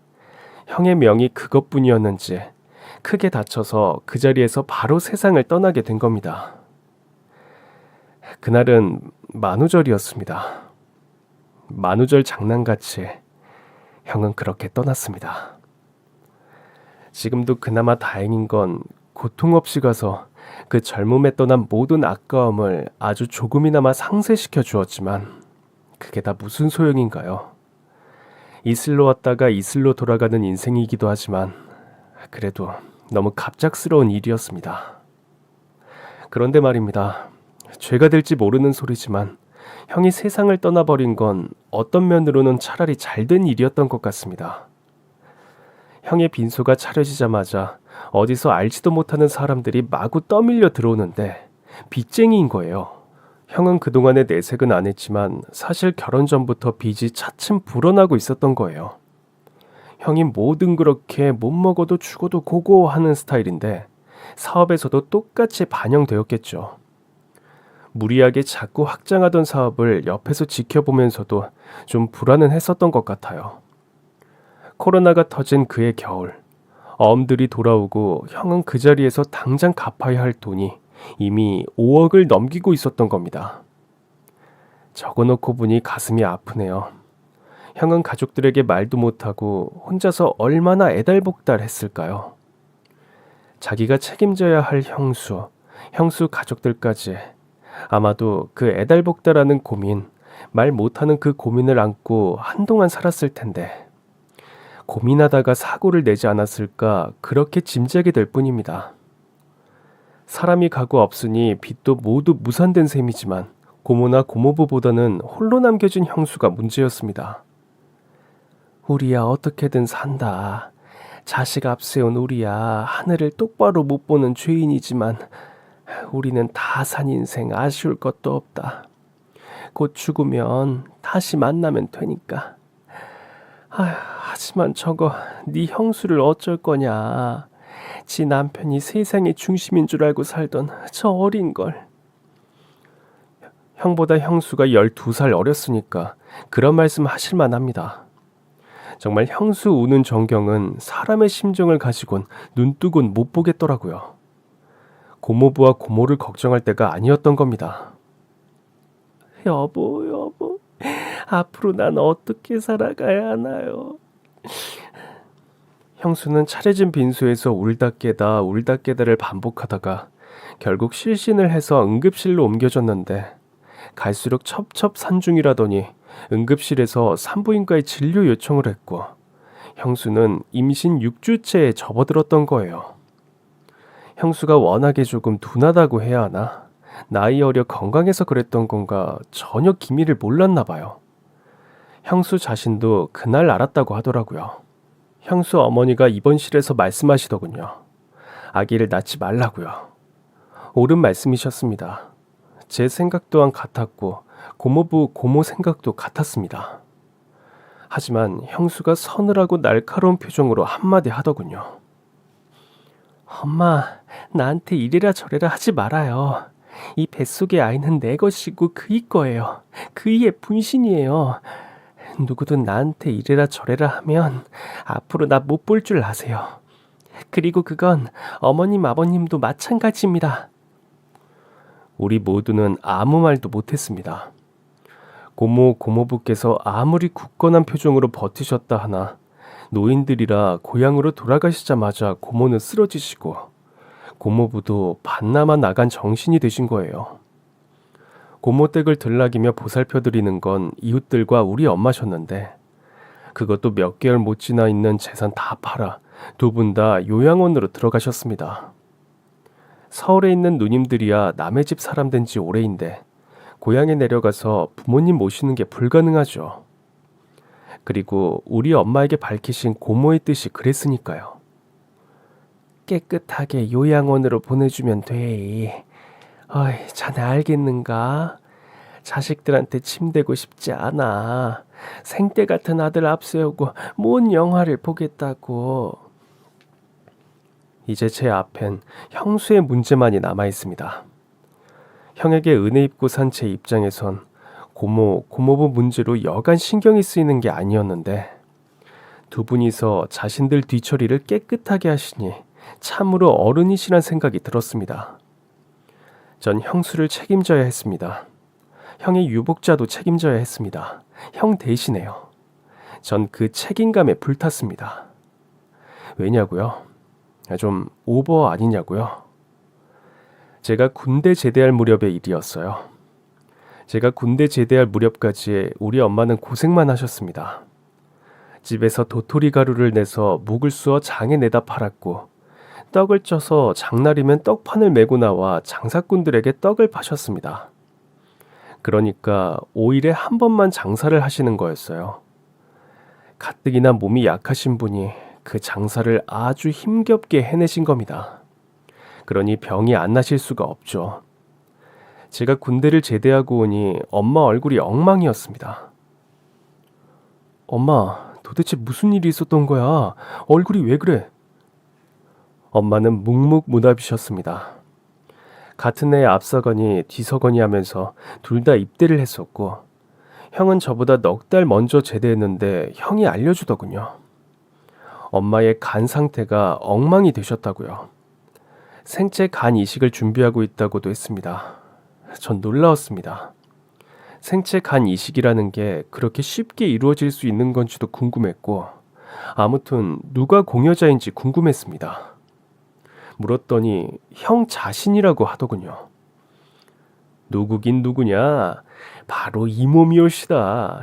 형의 명이 그것뿐이었는지 크게 다쳐서 그 자리에서 바로 세상을 떠나게 된 겁니다. 그날은 만우절이었습니다. 만우절 장난같이 형은 그렇게 떠났습니다. 지금도 그나마 다행인 건 고통 없이 가서 그 젊음에 떠난 모든 아까움을 아주 조금이나마 상쇄시켜 주었지만 그게 다 무슨 소용인가요? 이슬로 왔다가 이슬로 돌아가는 인생이기도 하지만 그래도 너무 갑작스러운 일이었습니다. 그런데 말입니다. 죄가 될지 모르는 소리지만 형이 세상을 떠나버린 건 어떤 면으로는 차라리 잘된 일이었던 것 같습니다. 형의 빈소가 차려지자마자 어디서 알지도 못하는 사람들이 마구 떠밀려 들어오는데 빚쟁이인 거예요. 형은 그동안의 내색은 안 했지만 사실 결혼 전부터 빚이 차츰 불어나고 있었던 거예요. 형이 뭐든 그렇게 못 먹어도 죽어도 고고 하는 스타일인데 사업에서도 똑같이 반영되었겠죠. 무리하게 자꾸 확장하던 사업을 옆에서 지켜보면서도 좀 불안은 했었던 것 같아요. 코로나가 터진 그해 겨울, 어음들이 돌아오고 형은 그 자리에서 당장 갚아야 할 돈이 이미 5억을 넘기고 있었던 겁니다. 적어놓고 보니 가슴이 아프네요. 형은 가족들에게 말도 못하고 혼자서 얼마나 애달복달했을까요? 자기가 책임져야 할 형수 가족들까지 아마도 그 애달복달하는 고민, 말 못하는 그 고민을 안고 한동안 살았을 텐데 고민하다가 사고를 내지 않았을까 그렇게 짐작이 될 뿐입니다. 사람이 가고 없으니 빚도 모두 무산된 셈이지만 고모나 고모부보다는 홀로 남겨진 형수가 문제였습니다. 우리야 어떻게든 산다. 자식 앞세운 우리야 하늘을 똑바로 못 보는 죄인이지만 우리는 다 산 인생 아쉬울 것도 없다. 곧 죽으면 다시 만나면 되니까. 하지만 저거 네 형수를 어쩔 거냐. 지 남편이 세상의 중심인 줄 알고 살던 저 어린 걸. 형보다 형수가 12살 어렸으니까 그런 말씀 하실 만합니다. 정말 형수 우는 정경은 사람의 심정을 가지곤 눈뜨곤 못 보겠더라고요. 고모부와 고모를 걱정할 때가 아니었던 겁니다. 여보, 앞으로 난 어떻게 살아가야 하나요? 형수는 차려진 빈소에서 울다 깨다를 반복하다가 결국 실신을 해서 응급실로 옮겨졌는데 갈수록 첩첩산중이라더니 응급실에서 산부인과에 진료 요청을 했고 형수는 임신 6주째에 접어들었던 거예요. 형수가 워낙에 조금 둔하다고 해야 하나? 나이 어려 건강해서 그랬던 건가 전혀 기미를 몰랐나 봐요. 형수 자신도 그날 알았다고 하더라고요. 형수 어머니가 입원실에서 말씀하시더군요. 아기를 낳지 말라고요. 옳은 말씀이셨습니다. 제 생각 또한 같았고 고모부 고모 생각도 같았습니다. 하지만 형수가 서늘하고 날카로운 표정으로 한마디 하더군요. 엄마, 나한테 이래라 저래라 하지 말아요. 이 뱃속의 아이는 내 것이고 그이 거예요. 그이의 분신이에요. 누구든 나한테 이래라 저래라 하면 앞으로 나 못 볼 줄 아세요. 그리고 그건 어머님 아버님도 마찬가지입니다. 우리 모두는 아무 말도 못했습니다. 고모부께서 아무리 굳건한 표정으로 버티셨다 하나 노인들이라 고향으로 돌아가시자마자 고모는 쓰러지시고 고모부도 반나마 나간 정신이 되신 거예요. 고모 댁을 들락이며 보살펴드리는 건 이웃들과 우리 엄마셨는데 그것도 몇 개월 못 지나 있는 재산 다 팔아 두 분 다 요양원으로 들어가셨습니다. 서울에 있는 누님들이야 남의 집 사람 된 지 오래인데 고향에 내려가서 부모님 모시는 게 불가능하죠. 그리고 우리 엄마에게 밝히신 고모의 뜻이 그랬으니까요. 깨끗하게 요양원으로 보내주면 돼. 어이, 자네 알겠는가? 자식들한테 침대고 싶지 않아. 생떼 같은 아들 앞세우고 뭔 영화를 보겠다고. 이제 제 앞엔 형수의 문제만이 남아 있습니다. 형에게 은혜 입고 산 제 입장에선 고모부 문제로 여간 신경이 쓰이는 게 아니었는데 두 분이서 자신들 뒤처리를 깨끗하게 하시니 참으로 어른이시란 생각이 들었습니다. 전 형수를 책임져야 했습니다. 형의 유복자도 책임져야 했습니다. 형 대신에요. 전 그 책임감에 불탔습니다. 왜냐고요? 좀 오버 아니냐고요? 제가 군대 제대할 무렵의 일이었어요. 제가 군대 제대할 무렵까지 우리 엄마는 고생만 하셨습니다. 집에서 도토리 가루를 내서 묵을 쑤어 장에 내다 팔았고 떡을 쪄서 장날이면 떡판을 메고 나와 장사꾼들에게 떡을 파셨습니다. 그러니까 5일에 한 번만 장사를 하시는 거였어요. 가뜩이나 몸이 약하신 분이 그 장사를 아주 힘겹게 해내신 겁니다. 그러니 병이 안 나실 수가 없죠. 제가 군대를 제대하고 오니 엄마 얼굴이 엉망이었습니다. 엄마, 도대체 무슨 일이 있었던 거야? 얼굴이 왜 그래? 엄마는 묵묵무답이셨습니다. 같은 해에 앞서거니 뒤서거니 하면서 둘 다 입대를 했었고 형은 저보다 넉 달 먼저 제대했는데 형이 알려주더군요. 엄마의 간 상태가 엉망이 되셨다고요. 생체 간 이식을 준비하고 있다고도 했습니다. 전 놀라웠습니다. 생체 간 이식이라는 게 그렇게 쉽게 이루어질 수 있는 건지도 궁금했고 아무튼 누가 공여자인지 궁금했습니다. 물었더니 형 자신이라고 하더군요. 누구긴 누구냐? 바로 이 몸이올시다.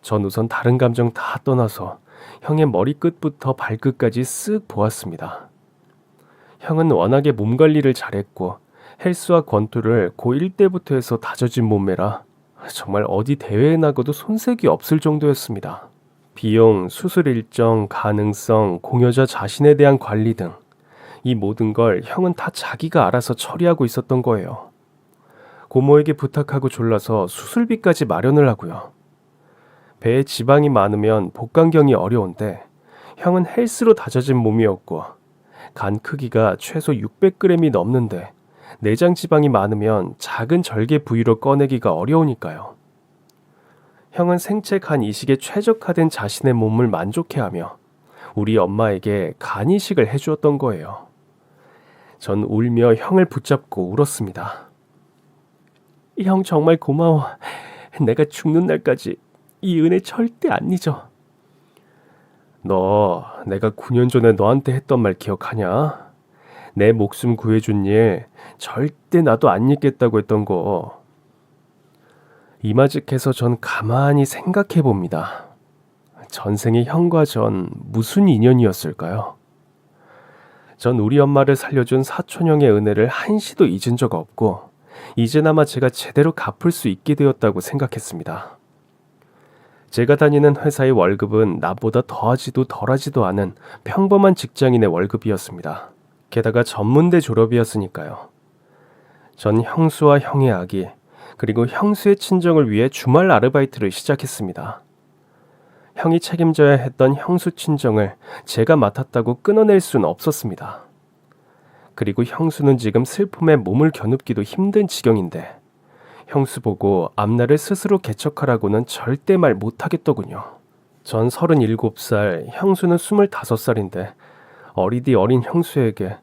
전 우선 다른 감정 다 떠나서 형의 머리끝부터 발끝까지 쓱 보았습니다. 형은 워낙에 몸 관리를 잘했고 헬스와 권투를 고1 때부터 해서 다져진 몸매라 정말 어디 대회에 나가도 손색이 없을 정도였습니다. 비용, 수술 일정, 가능성, 공여자 자신에 대한 관리 등 이 모든 걸 형은 다 자기가 알아서 처리하고 있었던 거예요. 고모에게 부탁하고 졸라서 수술비까지 마련을 하고요. 배에 지방이 많으면 복강경이 어려운데 형은 헬스로 다져진 몸이었고 간 크기가 최소 600g이 넘는데 내장 지방이 많으면 작은 절개 부위로 꺼내기가 어려우니까요. 형은 생체 간 이식에 최적화된 자신의 몸을 만족해하며 우리 엄마에게 간 이식을 해주었던 거예요. 전 울며 형을 붙잡고 울었습니다. 형 정말 고마워. 내가 죽는 날까지 이 은혜 절대 안 잊어. 너 내가 9년 전에 너한테 했던 말 기억하냐? 내 목숨 구해준 일 절대 나도 안 잊겠다고 했던 거. 이마직해서 전 가만히 생각해 봅니다. 전생에 형과 전 무슨 인연이었을까요? 전 우리 엄마를 살려준 사촌형의 은혜를 한시도 잊은 적 없고 이제나마 제가 제대로 갚을 수 있게 되었다고 생각했습니다. 제가 다니는 회사의 월급은 나보다 더하지도 덜하지도 않은 평범한 직장인의 월급이었습니다. 게다가 전문대 졸업이었으니까요. 전 형수와 형의 아기 그리고 형수의 친정을 위해 주말 아르바이트를 시작했습니다. 형이 책임져야 했던 형수 친정을 제가 맡았다고 끊어낼 수는 없었습니다. 그리고 형수는 지금 슬픔에 몸을 겨눕기도 힘든 지경인데 형수 보고 앞날을 스스로 개척하라고는 절대 말 못하겠더군요. 전 37살, 형수는 25살인데 어리디 어린 형수에게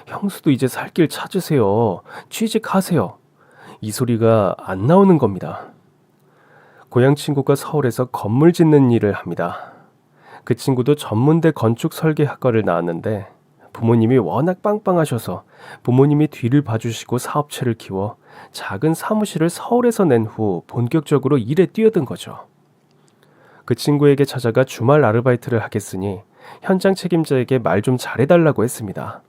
형수도 이제 살 길 찾으세요. 취직하세요. 이 소리가 안 나오는 겁니다. 고향 친구가 서울에서 건물 짓는 일을 합니다. 그 친구도 전문대 건축 설계학과를 나왔는데 부모님이 워낙 빵빵하셔서 부모님이 뒤를 봐주시고 사업체를 키워 작은 사무실을 서울에서 낸 후 본격적으로 일에 뛰어든 거죠. 그 친구에게 찾아가 주말 아르바이트를 하겠으니 현장 책임자에게 말 좀 잘해달라고 했습니다.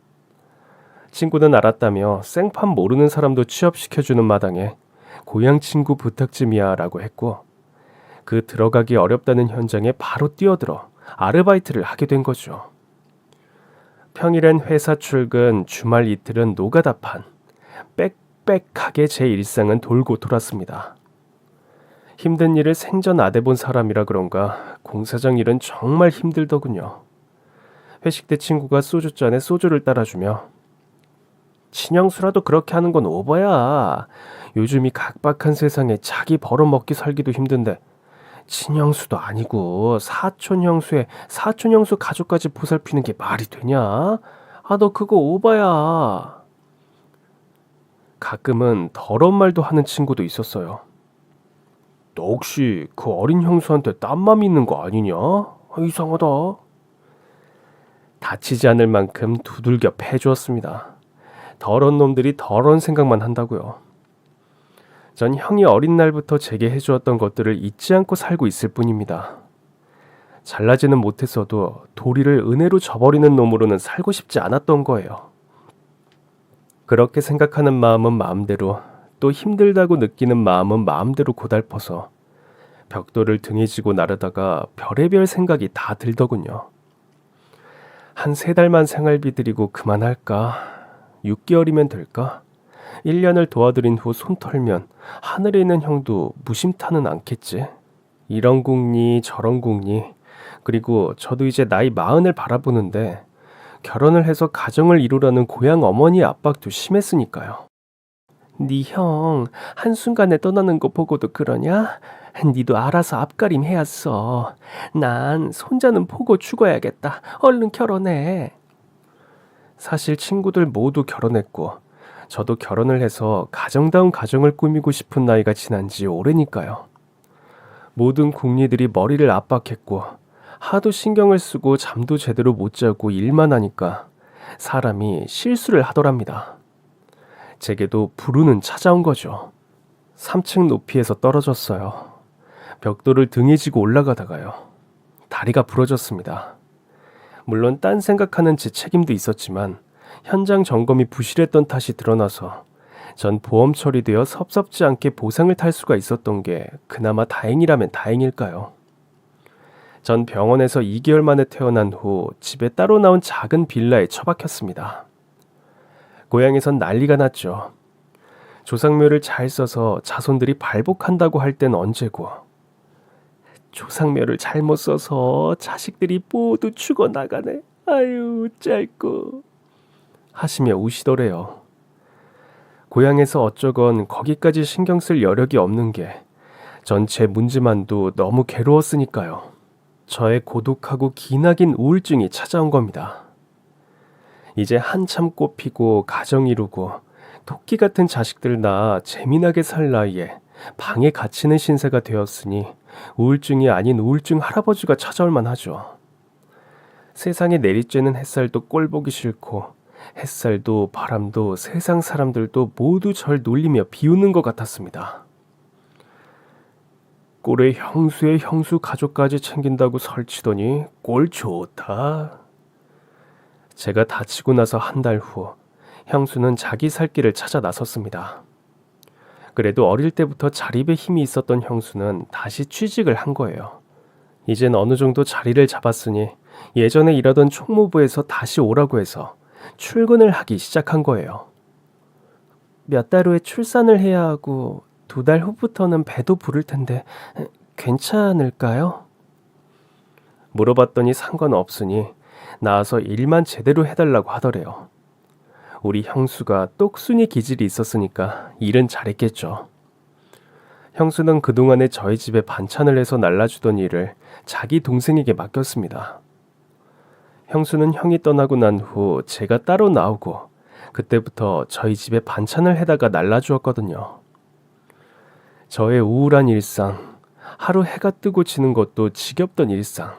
친구는 알았다며 생판 모르는 사람도 취업시켜주는 마당에 고향 친구 부탁쯤이야 라고 했고 그 들어가기 어렵다는 현장에 바로 뛰어들어 아르바이트를 하게 된 거죠. 평일엔 회사 출근, 주말 이틀은 노가다판, 빽빽하게 제 일상은 돌고 돌았습니다. 힘든 일을 생전 안 해본 사람이라 그런가 공사장 일은 정말 힘들더군요. 회식 때 친구가 소주잔에 소주를 따라주며 친형수라도 그렇게 하는 건 오버야. 요즘 이 각박한 세상에 자기 벌어먹기 살기도 힘든데 친형수도 아니고 사촌형수에 사촌형수 가족까지 보살피는 게 말이 되냐? 아, 너 그거 오바야. 가끔은 더러운 말도 하는 친구도 있었어요. 너 혹시 그 어린 형수한테 딴맘이 있는 거 아니냐? 아, 이상하다. 다치지 않을 만큼 두들겨 패주었습니다. 더러운 놈들이 더러운 생각만 한다고요. 전 형이 어린 날부터 제게 해주었던 것들을 잊지 않고 살고 있을 뿐입니다. 잘나지는 못했어도 도리를 은혜로 저버리는 놈으로는 살고 싶지 않았던 거예요. 그렇게 생각하는 마음은 마음대로, 또 힘들다고 느끼는 마음은 마음대로 고달퍼서 벽돌을 등에 지고 나르다가 별의별 생각이 다 들더군요. 한 3달만 생활비 드리고 그만할까? 6개월이면 될까? 1년을 도와드린 후 손 털면 하늘에 있는 형도 무심타는 않겠지. 이런 궁리 저런 궁리. 그리고 저도 이제 나이 40을 바라보는데 결혼을 해서 가정을 이루라는 고향 어머니의 압박도 심했으니까요. 네 형 한순간에 떠나는 거 보고도 그러냐? 니도 알아서 앞가림 해야어. 난 손자는 보고 죽어야겠다. 얼른 결혼해. 사실 친구들 모두 결혼했고 저도 결혼을 해서 가정다운 가정을 꾸미고 싶은 나이가 지난 지 오래니까요. 모든 궁리들이 머리를 압박했고 하도 신경을 쓰고 잠도 제대로 못 자고 일만 하니까 사람이 실수를 하더랍니다. 제게도 불운은 찾아온 거죠. 3층 높이에서 떨어졌어요. 벽돌을 등에 지고 올라가다가요. 다리가 부러졌습니다. 물론 딴 생각하는 제 책임도 있었지만 현장 점검이 부실했던 탓이 드러나서 전 보험 처리되어 섭섭지 않게 보상을 탈 수가 있었던 게 그나마 다행이라면 다행일까요? 전 병원에서 2개월 만에 퇴원한 후 집에 따로 나온 작은 빌라에 처박혔습니다. 고향에선 난리가 났죠. 조상묘를 잘 써서 자손들이 발복한다고 할 땐 언제고 조상묘를 잘못 써서 자식들이 모두 죽어나가네. 아유 짧고 하시며 우시더래요. 고향에서 어쩌건 거기까지 신경 쓸 여력이 없는 게 전체 문제만도 너무 괴로웠으니까요. 저의 고독하고 기나긴 우울증이 찾아온 겁니다. 이제 한참 꽃피고 가정 이루고 토끼 같은 자식들 낳아 재미나게 살 나이에 방에 갇히는 신세가 되었으니 우울증이 아닌 우울증 할아버지가 찾아올 만하죠. 세상에 내리쬐는 햇살도 꼴 보기 싫고 햇살도 바람도 세상 사람들도 모두 절 놀리며 비웃는 것 같았습니다. 꼴에 형수의 형수 가족까지 챙긴다고 설치더니 꼴 좋다. 제가 다치고 나서 한 달 후 형수는 자기 살 길을 찾아 나섰습니다. 그래도 어릴 때부터 자립에 힘이 있었던 형수는 다시 취직을 한 거예요. 이젠 어느 정도 자리를 잡았으니 예전에 일하던 총무부에서 다시 오라고 해서 출근을 하기 시작한 거예요. 몇 달 후에 출산을 해야 하고 2달 후부터는 배도 부를 텐데 괜찮을까요? 물어봤더니 상관없으니 나와서 일만 제대로 해달라고 하더래요. 우리 형수가 똑순이 기질이 있었으니까 일은 잘했겠죠. 형수는 그동안에 저희 집에 반찬을 해서 날라주던 일을 자기 동생에게 맡겼습니다. 형수는 형이 떠나고 난 후 제가 따로 나오고 그때부터 저희 집에 반찬을 해다가 날라주었거든요. 저의 우울한 일상, 하루 해가 뜨고 지는 것도 지겹던 일상.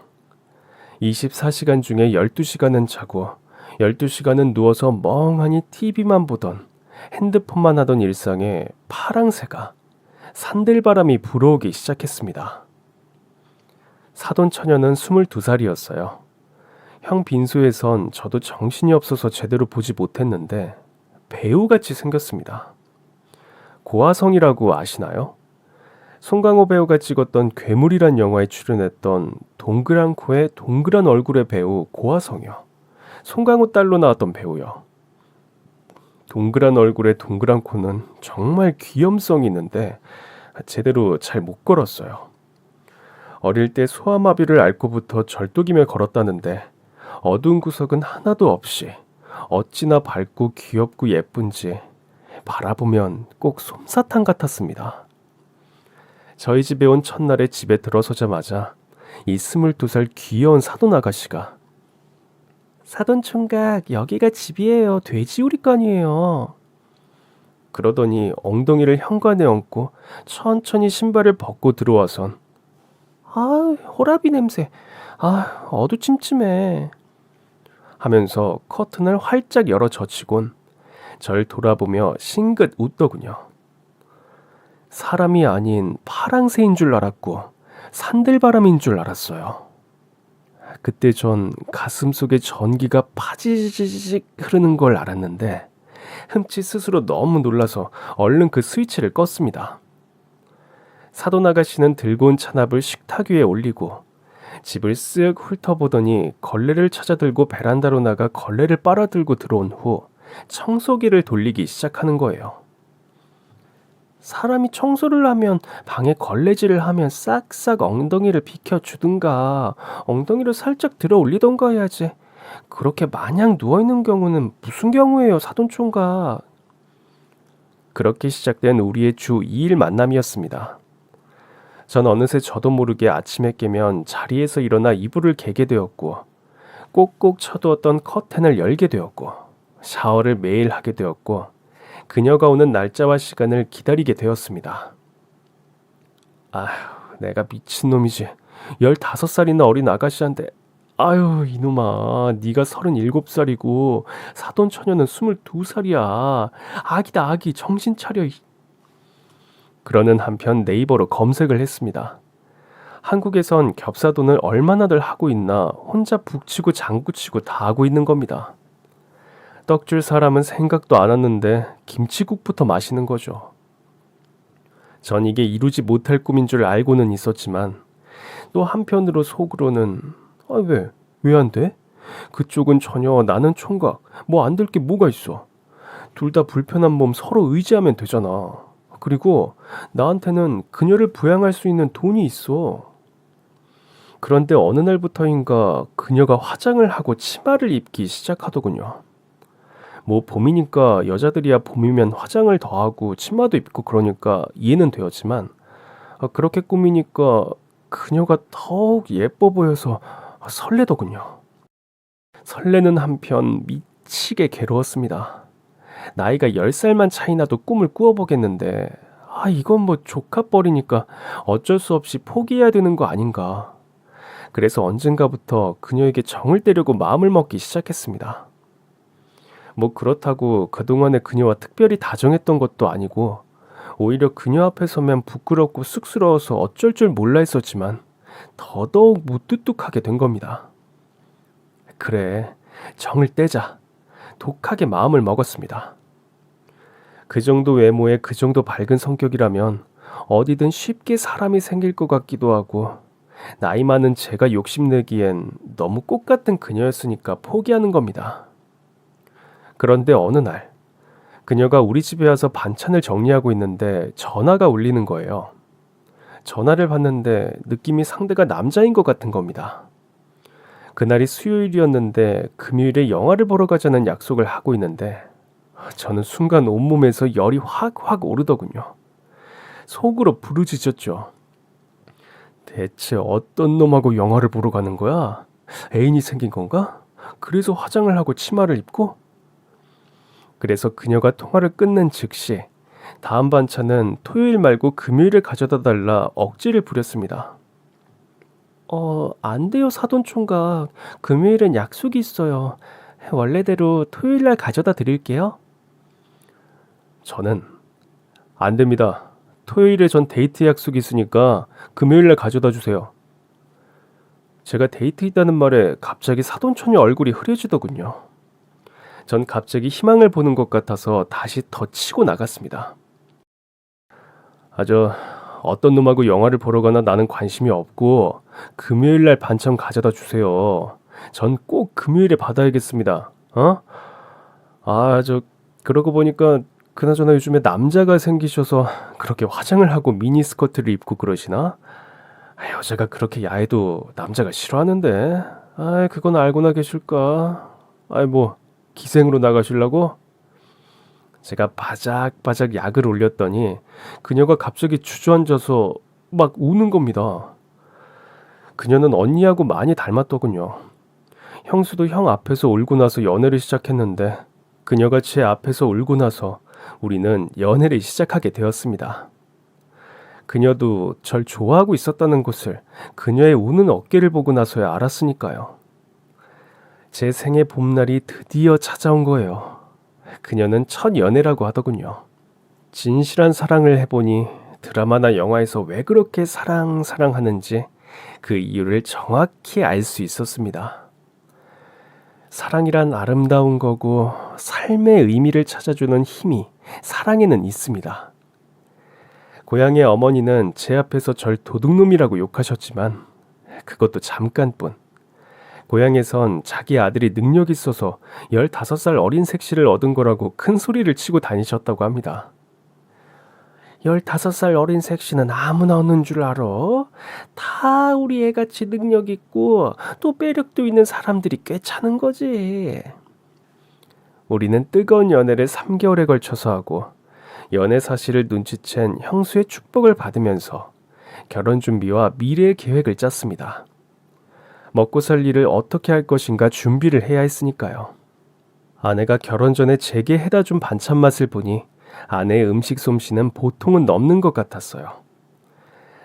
24시간 중에 12시간은 자고 12시간은 누워서 멍하니 TV만 보던 핸드폰만 하던 일상에 파랑새가 산들바람이 불어오기 시작했습니다. 사돈 처녀는 22살이었어요. 형 빈소에선 저도 정신이 없어서 제대로 보지 못했는데 배우같이 생겼습니다. 고화성이라고 아시나요? 송강호 배우가 찍었던 괴물이란 영화에 출연했던 동그란 코에 동그란 얼굴의 배우 고화성이요. 송강호 딸로 나왔던 배우요. 동그란 얼굴에 동그란 코는 정말 귀염성이 있는데 제대로 잘 못 걸었어요. 어릴 때 소아마비를 앓고부터 절뚝이며 걸었다는데 어두운 구석은 하나도 없이 어찌나 밝고 귀엽고 예쁜지 바라보면 꼭 솜사탕 같았습니다. 저희 집에 온 첫날에 집에 들어서자마자 이 22살 귀여운 사돈 아가씨가 사돈 총각 여기가 집이에요. 돼지우리관이에요. 그러더니 엉덩이를 현관에 얹고 천천히 신발을 벗고 들어와선 호라비 냄새. 어두침침해. 하면서 커튼을 활짝 열어 젖히곤 절 돌아보며 싱긋 웃더군요. 사람이 아닌 파랑새인 줄 알았고 산들바람인 줄 알았어요. 그때 전 가슴속에 전기가 파지직 흐르는 걸 알았는데 흠칫 스스로 너무 놀라서 얼른 그 스위치를 껐습니다. 사돈 아가씨는 들고 온 찬압을 식탁 위에 올리고 집을 쓱 훑어보더니 걸레를 찾아 들고 베란다로 나가 걸레를 빨아들고 들어온 후 청소기를 돌리기 시작하는 거예요. 사람이 청소를 하면 방에 걸레질을 하면 싹싹 엉덩이를 비켜주든가 엉덩이를 살짝 들어 올리던가 해야지. 그렇게 마냥 누워있는 경우는 무슨 경우예요, 사돈총각. 그렇게 시작된 우리의 주 2일 만남이었습니다. 전 어느새 저도 모르게 아침에 깨면 자리에서 일어나 이불을 개게 되었고 꼭꼭 쳐두었던 커튼을 열게 되었고 샤워를 매일 하게 되었고 그녀가 오는 날짜와 시간을 기다리게 되었습니다. 내가 미친놈이지. 15살이나 어린 아가씨한테 이놈아, 네가 37살이고 사돈 처녀는 22살이야. 아기다 아기, 정신 차려. 그러는 한편 네이버로 검색을 했습니다. 한국에선 겹사돈을 얼마나들 하고 있나 혼자 북치고 장구치고 다 하고 있는 겁니다. 떡줄 사람은 생각도 안 왔는데 김치국부터 마시는 거죠. 전 이게 이루지 못할 꿈인 줄 알고는 있었지만 또 한편으로 속으로는 왜 안 돼? 그쪽은 전혀 나는 총각 뭐 안 될 게 뭐가 있어. 둘 다 불편한 몸 서로 의지하면 되잖아. 그리고 나한테는 그녀를 부양할 수 있는 돈이 있어. 그런데 어느 날부터인가 그녀가 화장을 하고 치마를 입기 시작하더군요. 뭐 봄이니까 여자들이야 봄이면 화장을 더하고 치마도 입고 그러니까 이해는 되었지만 그렇게 꾸미니까 그녀가 더욱 예뻐 보여서 설레더군요. 설레는 한편 미치게 괴로웠습니다. 나이가 10살만 차이 나도 꿈을 꾸어보겠는데 이건 뭐 조카뻘이니까 어쩔 수 없이 포기해야 되는 거 아닌가. 그래서 언젠가부터 그녀에게 정을 때려고 마음을 먹기 시작했습니다. 뭐 그렇다고 그동안에 그녀와 특별히 다정했던 것도 아니고 오히려 그녀 앞에 서면 부끄럽고 쑥스러워서 어쩔 줄 몰라 했었지만 더더욱 무뚝뚝하게 된 겁니다. 그래, 정을 떼자. 독하게 마음을 먹었습니다. 그 정도 외모에 그 정도 밝은 성격이라면 어디든 쉽게 사람이 생길 것 같기도 하고 나이 많은 제가 욕심내기엔 너무 꽃 같은 그녀였으니까 포기하는 겁니다. 그런데 어느 날 그녀가 우리 집에 와서 반찬을 정리하고 있는데 전화가 울리는 거예요. 전화를 받는데 느낌이 상대가 남자인 것 같은 겁니다. 그날이 수요일이었는데 금요일에 영화를 보러 가자는 약속을 하고 있는데 저는 순간 온몸에서 열이 확 오르더군요. 속으로 부르짖었죠. 대체 어떤 놈하고 영화를 보러 가는 거야? 애인이 생긴 건가? 그래서 화장을 하고 치마를 입고? 그래서 그녀가 통화를 끊는 즉시 다음 반찬은 토요일 말고 금요일에 가져다 달라 억지를 부렸습니다. 안 돼요, 사돈총각. 금요일엔 약속이 있어요. 원래대로 토요일날 가져다 드릴게요. 저는 안 됩니다. 토요일에 전 데이트 약속이 있으니까 금요일날 가져다 주세요. 제가 데이트 있다는 말에 갑자기 사돈처녀 얼굴이 흐려지더군요. 전 갑자기 희망을 보는 것 같아서 다시 더 치고 나갔습니다. 어떤 놈하고 영화를 보러 가나 나는 관심이 없고 금요일날 반찬 가져다 주세요. 전 꼭 금요일에 받아야겠습니다. 그러고 보니까 그나저나 요즘에 남자가 생기셔서 그렇게 화장을 하고 미니스커트를 입고 그러시나? 여자가 그렇게 야해도 남자가 싫어하는데. 아이, 그건 알고나 계실까? 아이, 뭐 기생으로 나가시려고? 제가 바작바작 약을 올렸더니 그녀가 갑자기 주저앉아서 막 우는 겁니다. 그녀는 언니하고 많이 닮았더군요. 형수도 형 앞에서 울고 나서 연애를 시작했는데 그녀가 제 앞에서 울고 나서 우리는 연애를 시작하게 되었습니다. 그녀도 절 좋아하고 있었다는 것을 그녀의 우는 어깨를 보고 나서야 알았으니까요. 제 생의 봄날이 드디어 찾아온 거예요. 그녀는 첫 연애라고 하더군요. 진실한 사랑을 해보니 드라마나 영화에서 왜 그렇게 사랑하는지 그 이유를 정확히 알 수 있었습니다. 사랑이란 아름다운 거고 삶의 의미를 찾아주는 힘이 사랑에는 있습니다. 고향의 어머니는 제 앞에서 절 도둑놈이라고 욕하셨지만 그것도 잠깐뿐. 고향에선 자기 아들이 능력 있어서 15살 어린 색시를 얻은 거라고 큰 소리를 치고 다니셨다고 합니다. 15살 어린 색시는 아무나 얻는 줄 알아? 다 우리 애같이 능력 있고 또 매력도 있는 사람들이 꿰차는 거지. 우리는 뜨거운 연애를 3개월에 걸쳐서 하고 연애 사실을 눈치챈 형수의 축복을 받으면서 결혼 준비와 미래의 계획을 짰습니다. 먹고 살 일을 어떻게 할 것인가 준비를 해야 했으니까요. 아내가 결혼 전에 제게 해다 준 반찬 맛을 보니 아내의 음식 솜씨는 보통은 넘는 것 같았어요.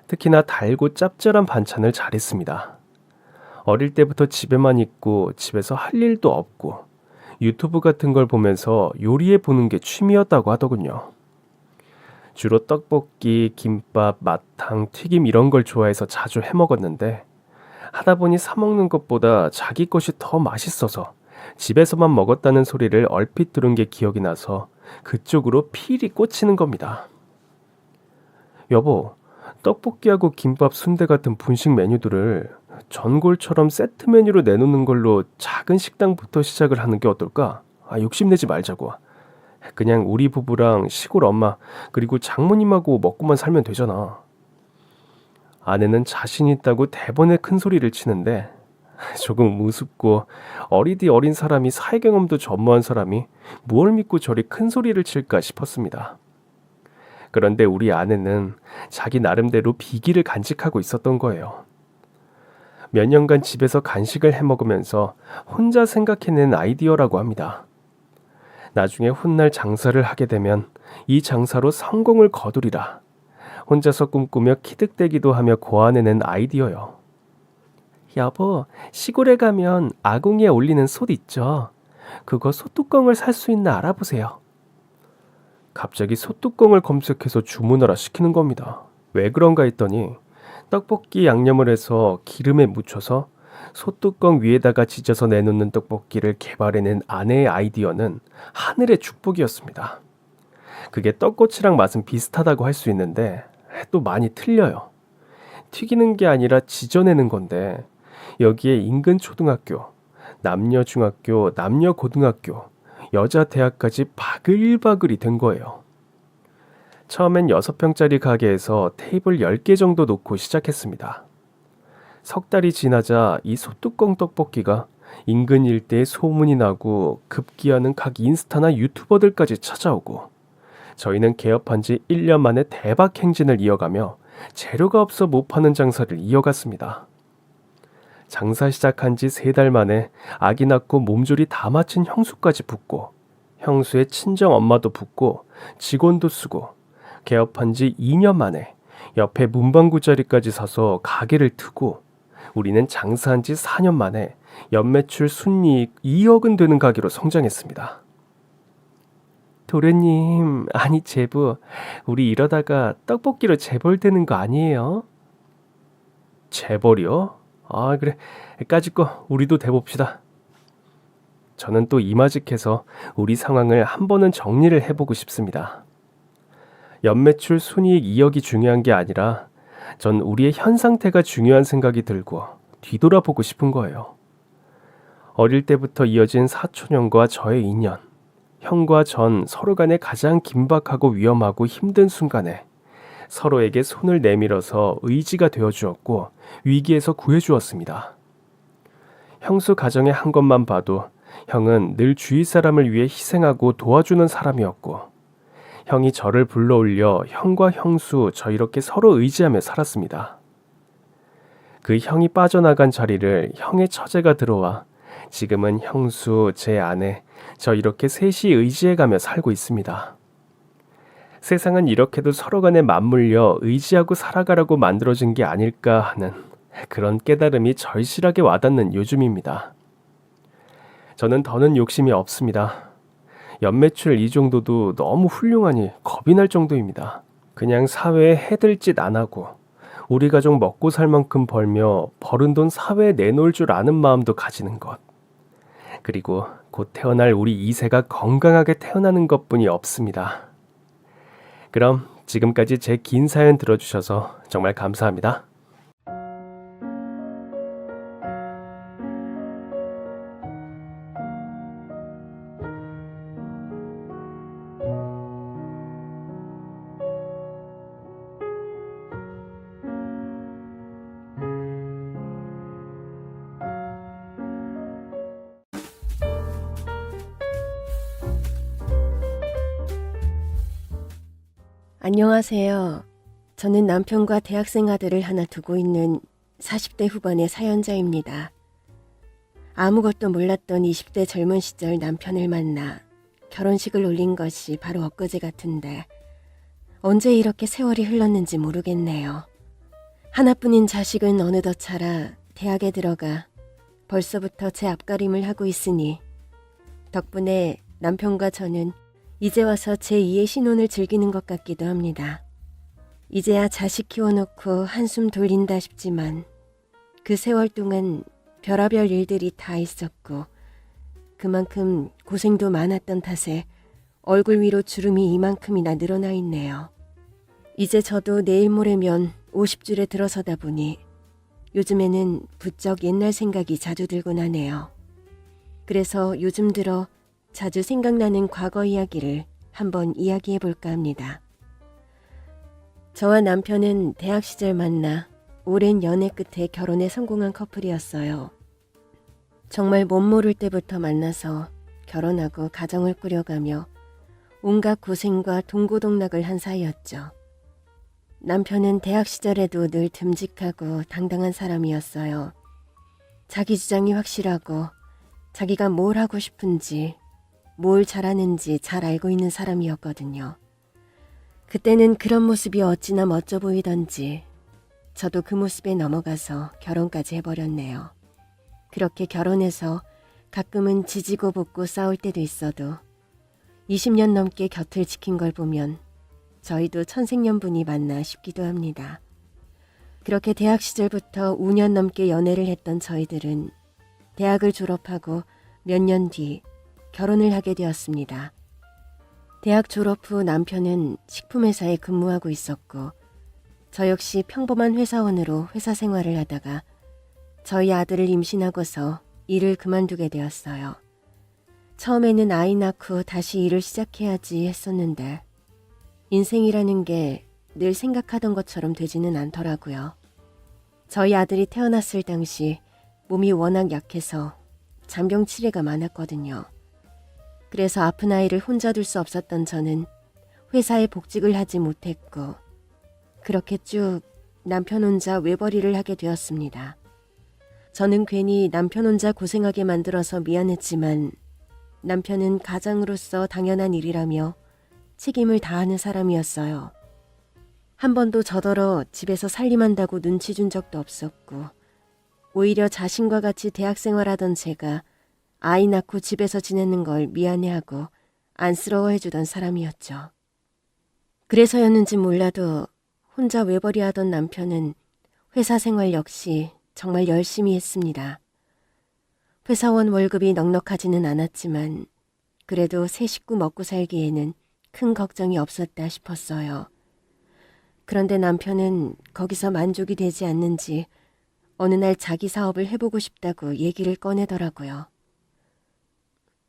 특히나 달고 짭짤한 반찬을 잘했습니다. 어릴 때부터 집에만 있고 집에서 할 일도 없고 유튜브 같은 걸 보면서 요리해 보는 게 취미였다고 하더군요. 주로 떡볶이, 김밥, 마탕, 튀김 이런 걸 좋아해서 자주 해 먹었는데 하다 보니 사 먹는 것보다 자기 것이 더 맛있어서 집에서만 먹었다는 소리를 얼핏 들은 게 기억이 나서 그쪽으로 필히 꽂히는 겁니다. 여보, 떡볶이하고 김밥, 순대 같은 분식 메뉴들을 전골처럼 세트 메뉴로 내놓는 걸로 작은 식당부터 시작을 하는 게 어떨까? 욕심내지 말자고. 그냥 우리 부부랑 시골 엄마 그리고 장모님하고 먹고만 살면 되잖아. 아내는 자신 있다고 대번에 큰 소리를 치는데 조금 우습고 어리디 어린 사람이 사회 경험도 전무한 사람이 뭘 믿고 저리 큰 소리를 칠까 싶었습니다. 그런데 우리 아내는 자기 나름대로 비기를 간직하고 있었던 거예요. 몇 년간 집에서 간식을 해 먹으면서 혼자 생각해낸 아이디어라고 합니다. 나중에 훗날 장사를 하게 되면 이 장사로 성공을 거두리라. 혼자서 꿈꾸며 키득대기도 하며 고안해낸 아이디어요. 여보, 시골에 가면 아궁이에 올리는 솥 있죠? 그거 솥뚜껑을 살 수 있나 알아보세요. 갑자기 솥뚜껑을 검색해서 주문하라 시키는 겁니다. 왜 그런가 했더니 떡볶이 양념을 해서 기름에 묻혀서 솥뚜껑 위에다가 지져서 내놓는 떡볶이를 개발해낸 아내의 아이디어는 하늘의 축복이었습니다. 그게 떡꼬치랑 맛은 비슷하다고 할 수 있는데 또 많이 틀려요. 튀기는 게 아니라 지져내는 건데 여기에 인근 초등학교, 남녀 중학교, 남녀 고등학교, 여자 대학까지 바글바글이 된 거예요. 처음엔 6평짜리 가게에서 테이블 10개 정도 놓고 시작했습니다. 석 달이 지나자 이 소뚜껑 떡볶이가 인근 일대에 소문이 나고 급기야는 각 인스타나 유튜버들까지 찾아오고 저희는 개업한 지 1년 만에 대박 행진을 이어가며 재료가 없어 못 파는 장사를 이어갔습니다. 장사 시작한 지 3달 만에 아기 낳고 몸조리 다 마친 형수까지 붙고 형수의 친정 엄마도 붙고 직원도 쓰고 개업한 지 2년 만에 옆에 문방구 자리까지 사서 가게를 트고 우리는 장사한 지 4년 만에 연매출 순이익 2억은 되는 가게로 성장했습니다. 도련님, 아니 제부, 우리 이러다가 떡볶이로 재벌 되는 거 아니에요? 재벌이요? 그래, 까짓 거 우리도 돼봅시다. 저는 또 이마직해서 우리 상황을 한 번은 정리를 해보고 싶습니다. 연매출 순이익 2억이 중요한 게 아니라 전 우리의 현 상태가 중요한 생각이 들고 뒤돌아보고 싶은 거예요. 어릴 때부터 이어진 사촌형과 저의 인연, 형과 전 서로 간에 가장 긴박하고 위험하고 힘든 순간에 서로에게 손을 내밀어서 의지가 되어주었고 위기에서 구해주었습니다. 형수 가정의 한 것만 봐도 형은 늘 주위 사람을 위해 희생하고 도와주는 사람이었고, 형이 저를 불러올려 형과 형수 저 이렇게 서로 의지하며 살았습니다. 그 형이 빠져나간 자리를 형의 처제가 들어와 지금은 형수, 제 아내, 저 이렇게 셋이 의지해가며 살고 있습니다. 세상은 이렇게도 서로 간에 맞물려 의지하고 살아가라고 만들어진 게 아닐까 하는 그런 깨달음이 절실하게 와닿는 요즘입니다. 저는 더는 욕심이 없습니다. 연매출 이 정도도 너무 훌륭하니 겁이 날 정도입니다. 그냥 사회에 해들 짓 안 하고 우리 가족 먹고 살 만큼 벌며 벌은 돈 사회에 내놓을 줄 아는 마음도 가지는 것. 그리고 곧 태어날 우리 2세가 건강하게 태어나는 것뿐이 없습니다. 그럼 지금까지 제 긴 사연 들어주셔서 정말 감사합니다. 안녕하세요. 저는 남편과 대학생 아들을 하나 두고 있는 40대 후반의 사연자입니다. 아무것도 몰랐던 20대 젊은 시절 남편을 만나 결혼식을 올린 것이 바로 엊그제 같은데 언제 이렇게 세월이 흘렀는지 모르겠네요. 하나뿐인 자식은 어느덧 자라 대학에 들어가 벌써부터 제 앞가림을 하고 있으니 덕분에 남편과 저는 이제 와서 제2의 신혼을 즐기는 것 같기도 합니다. 이제야 자식 키워놓고 한숨 돌린다 싶지만 그 세월 동안 별의별 일들이 다 있었고 그만큼 고생도 많았던 탓에 얼굴 위로 주름이 이만큼이나 늘어나 있네요. 이제 저도 내일 모레면 50줄에 들어서다 보니 요즘에는 부쩍 옛날 생각이 자주 들곤 하네요. 그래서 요즘 들어 자주 생각나는 과거 이야기를 한번 이야기해 볼까 합니다. 저와 남편은 대학 시절 만나 오랜 연애 끝에 결혼에 성공한 커플이었어요. 정말 멋 모를 때부터 만나서 결혼하고 가정을 꾸려가며 온갖 고생과 동고동락을 한 사이였죠. 남편은 대학 시절에도 늘 듬직하고 당당한 사람이었어요. 자기 주장이 확실하고 자기가 뭘 하고 싶은지 뭘 잘하는지 잘 알고 있는 사람이었거든요. 그때는 그런 모습이 어찌나 멋져 보이던지 저도 그 모습에 넘어가서 결혼까지 해버렸네요. 그렇게 결혼해서 가끔은 지지고 볶고 싸울 때도 있어도 20년 넘게 곁을 지킨 걸 보면 저희도 천생연분이 맞나 싶기도 합니다. 그렇게 대학 시절부터 5년 넘게 연애를 했던 저희들은 대학을 졸업하고 몇 년 뒤 결혼을 하게 되었습니다. 대학 졸업 후 남편은 식품회사에 근무하고 있었고 저 역시 평범한 회사원으로 회사 생활을 하다가 저희 아들을 임신하고서 일을 그만두게 되었어요. 처음에는 아이 낳고 다시 일을 시작해야지 했었는데 인생이라는 게 늘 생각하던 것처럼 되지는 않더라고요. 저희 아들이 태어났을 당시 몸이 워낙 약해서 잔병 치레가 많았거든요. 그래서 아픈 아이를 혼자 둘 수 없었던 저는 회사에 복직을 하지 못했고 그렇게 쭉 남편 혼자 외벌이를 하게 되었습니다. 저는 괜히 남편 혼자 고생하게 만들어서 미안했지만 남편은 가장으로서 당연한 일이라며 책임을 다하는 사람이었어요. 한 번도 저더러 집에서 살림한다고 눈치 준 적도 없었고 오히려 자신과 같이 대학생활하던 제가 아이 낳고 집에서 지내는 걸 미안해하고 안쓰러워해주던 사람이었죠. 그래서였는지 몰라도 혼자 외벌이하던 남편은 회사 생활 역시 정말 열심히 했습니다. 회사원 월급이 넉넉하지는 않았지만 그래도 세 식구 먹고 살기에는 큰 걱정이 없었다 싶었어요. 그런데 남편은 거기서 만족이 되지 않는지 어느 날 자기 사업을 해보고 싶다고 얘기를 꺼내더라고요.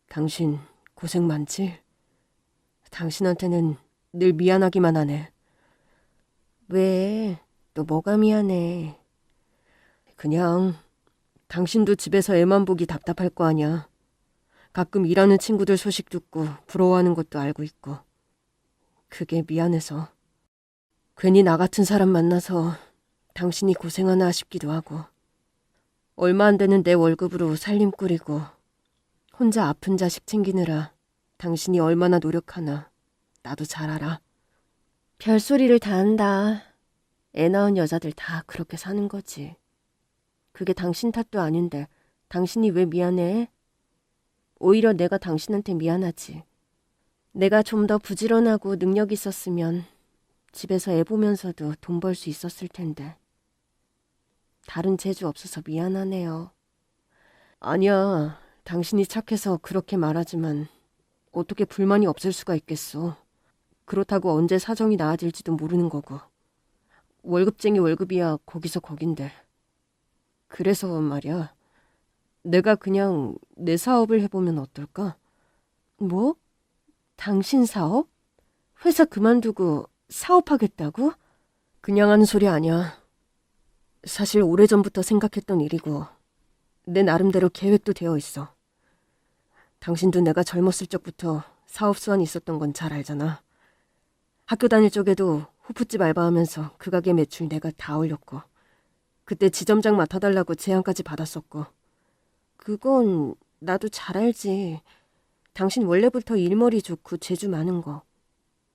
당신 고생 많지? 당신한테는 늘 미안하기만 하네. 왜? 또 뭐가 미안해? 그냥 당신도 집에서 애만 보기 답답할 거 아냐. 가끔 일하는 친구들 소식 듣고 부러워하는 것도 알고 있고. 그게 미안해서. 괜히 나 같은 사람 만나서 당신이 고생하나 싶기도 하고. 얼마 안 되는 내 월급으로 살림 꾸리고 혼자 아픈 자식 챙기느라 당신이 얼마나 노력하나 나도 잘 알아. 별소리를 다 한다. 애 낳은 여자들 다 그렇게 사는 거지. 그게 당신 탓도 아닌데 당신이 왜 미안해? 오히려 내가 당신한테 미안하지. 내가 좀 더 부지런하고 능력 있었으면 집에서 애 보면서도 돈 벌 수 있었을 텐데. 다른 재주 없어서 미안하네요. 아니야, 당신이 착해서 그렇게 말하지만 어떻게 불만이 없을 수가 있겠어. 그렇다고 언제 사정이 나아질지도 모르는 거고. 월급쟁이 월급이야 거기서 거긴데. 그래서 말이야. 내가 그냥 내 사업을 해보면 어떨까? 뭐? 당신 사업? 회사 그만두고 사업하겠다고? 그냥 하는 소리 아니야. 사실 오래전부터 생각했던 일이고 내 나름대로 계획도 되어 있어. 당신도 내가 젊었을 적부터 사업 수완이 있었던 건 잘 알잖아. 학교 다닐 적에도 호프집 알바하면서 그 가게 매출 내가 다 올렸고 그때 지점장 맡아달라고 제안까지 받았었고. 그건 나도 잘 알지. 당신 원래부터 일머리 좋고 재주 많은 거.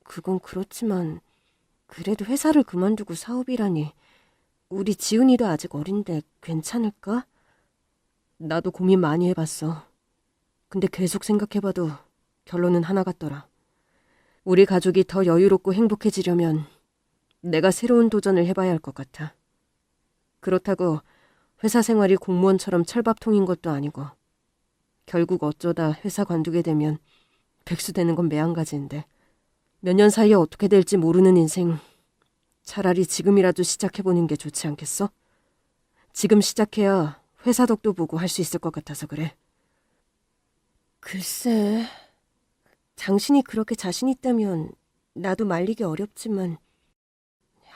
그건 그렇지만 그래도 회사를 그만두고 사업이라니. 우리 지훈이도 아직 어린데 괜찮을까? 나도 고민 많이 해봤어. 근데 계속 생각해봐도 결론은 하나 같더라. 우리 가족이 더 여유롭고 행복해지려면 내가 새로운 도전을 해봐야 할 것 같아. 그렇다고 회사 생활이 공무원처럼 철밥통인 것도 아니고 결국 어쩌다 회사 관두게 되면 백수 되는 건 매한가지인데 몇 년 사이에 어떻게 될지 모르는 인생, 차라리 지금이라도 시작해보는 게 좋지 않겠어? 지금 시작해야 회사 덕도 보고 할 수 있을 것 같아서 그래. 글쎄, 당신이 그렇게 자신 있다면 나도 말리기 어렵지만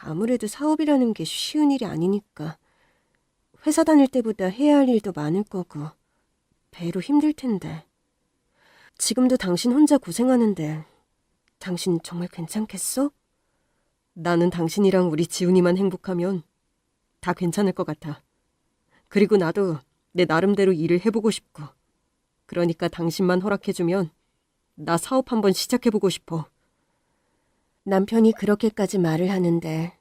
아무래도 사업이라는 게 쉬운 일이 아니니까. 회사 다닐 때보다 해야 할 일도 많을 거고 배로 힘들 텐데. 지금도 당신 혼자 고생하는데 당신 정말 괜찮겠어? 나는 당신이랑 우리 지훈이만 행복하면 다 괜찮을 것 같아. 그리고 나도 내 나름대로 일을 해보고 싶고. 그러니까 당신만 허락해주면 나 사업 한번 시작해보고 싶어. 남편이 그렇게까지 말을 하는데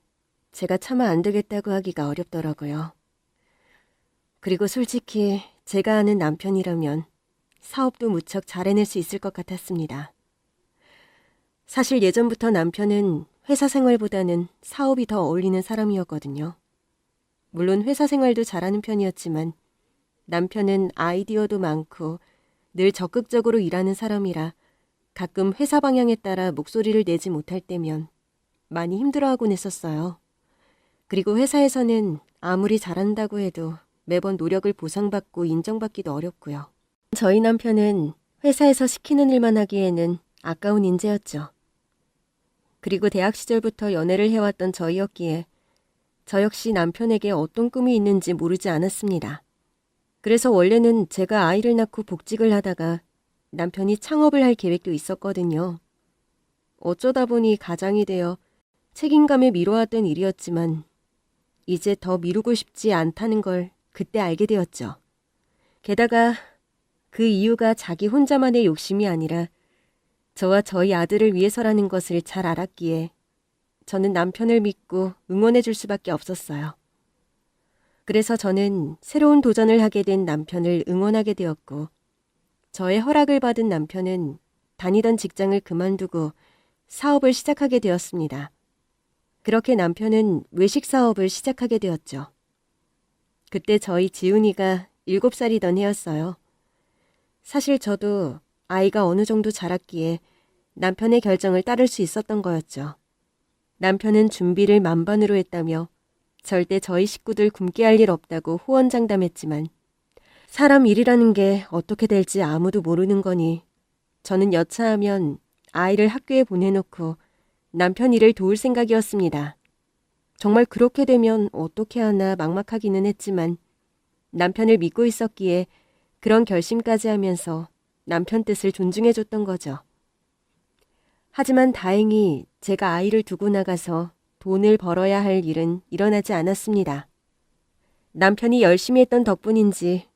제가 차마 안 되겠다고 하기가 어렵더라고요. 그리고 솔직히 제가 아는 남편이라면 사업도 무척 잘 해낼 수 있을 것 같았습니다. 사실 예전부터 남편은 회사 생활보다는 사업이 더 어울리는 사람이었거든요. 물론 회사 생활도 잘하는 편이었지만 남편은 아이디어도 많고 늘 적극적으로 일하는 사람이라 가끔 회사 방향에 따라 목소리를 내지 못할 때면 많이 힘들어하곤 했었어요. 그리고 회사에서는 아무리 잘한다고 해도 매번 노력을 보상받고 인정받기도 어렵고요. 저희 남편은 회사에서 시키는 일만 하기에는 아까운 인재였죠. 그리고 대학 시절부터 연애를 해왔던 저희였기에 저 역시 남편에게 어떤 꿈이 있는지 모르지 않았습니다. 그래서 원래는 제가 아이를 낳고 복직을 하다가 남편이 창업을 할 계획도 있었거든요. 어쩌다 보니 가장이 되어 책임감에 미뤄왔던 일이었지만 이제 더 미루고 싶지 않다는 걸 그때 알게 되었죠. 게다가 그 이유가 자기 혼자만의 욕심이 아니라 저와 저희 아들을 위해서라는 것을 잘 알았기에 저는 남편을 믿고 응원해 줄 수밖에 없었어요. 그래서 저는 새로운 도전을 하게 된 남편을 응원하게 되었고 저의 허락을 받은 남편은 다니던 직장을 그만두고 사업을 시작하게 되었습니다. 그렇게 남편은 외식 사업을 시작하게 되었죠. 그때 저희 지훈이가 7살이던 해였어요. 사실 저도 아이가 어느 정도 자랐기에 남편의 결정을 따를 수 있었던 거였죠. 남편은 준비를 만반으로 했다며 절대 저희 식구들 굶게 할 일 없다고 호언장담했지만 사람 일이라는 게 어떻게 될지 아무도 모르는 거니 저는 여차하면 아이를 학교에 보내놓고 남편 일을 도울 생각이었습니다. 정말 그렇게 되면 어떻게 하나 막막하기는 했지만 남편을 믿고 있었기에 그런 결심까지 하면서 남편 뜻을 존중해줬던 거죠. 하지만 다행히 제가 아이를 두고 나가서 돈을 벌어야 할 일은 일어나지 않았습니다. 남편이 열심히 했던 덕분인지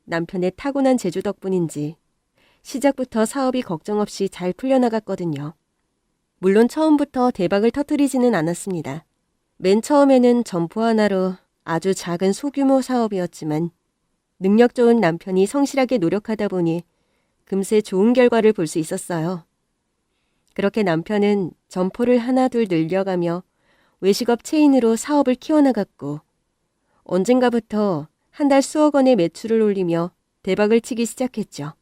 남편의 타고난 재주 덕분인지 시작부터 사업이 걱정 없이 잘 풀려나갔거든요. 물론 처음부터 대박을 터뜨리지는 않았습니다. 맨 처음에는 점포 하나로 아주 작은 소규모 사업이었지만 능력 좋은 남편이 성실하게 노력하다 보니 금세 좋은 결과를 볼 수 있었어요. 그렇게 남편은 점포를 하나둘 늘려가며 외식업 체인으로 사업을 키워나갔고 언젠가부터 한 달 수억 원의 매출을 올리며 대박을 치기 시작했죠.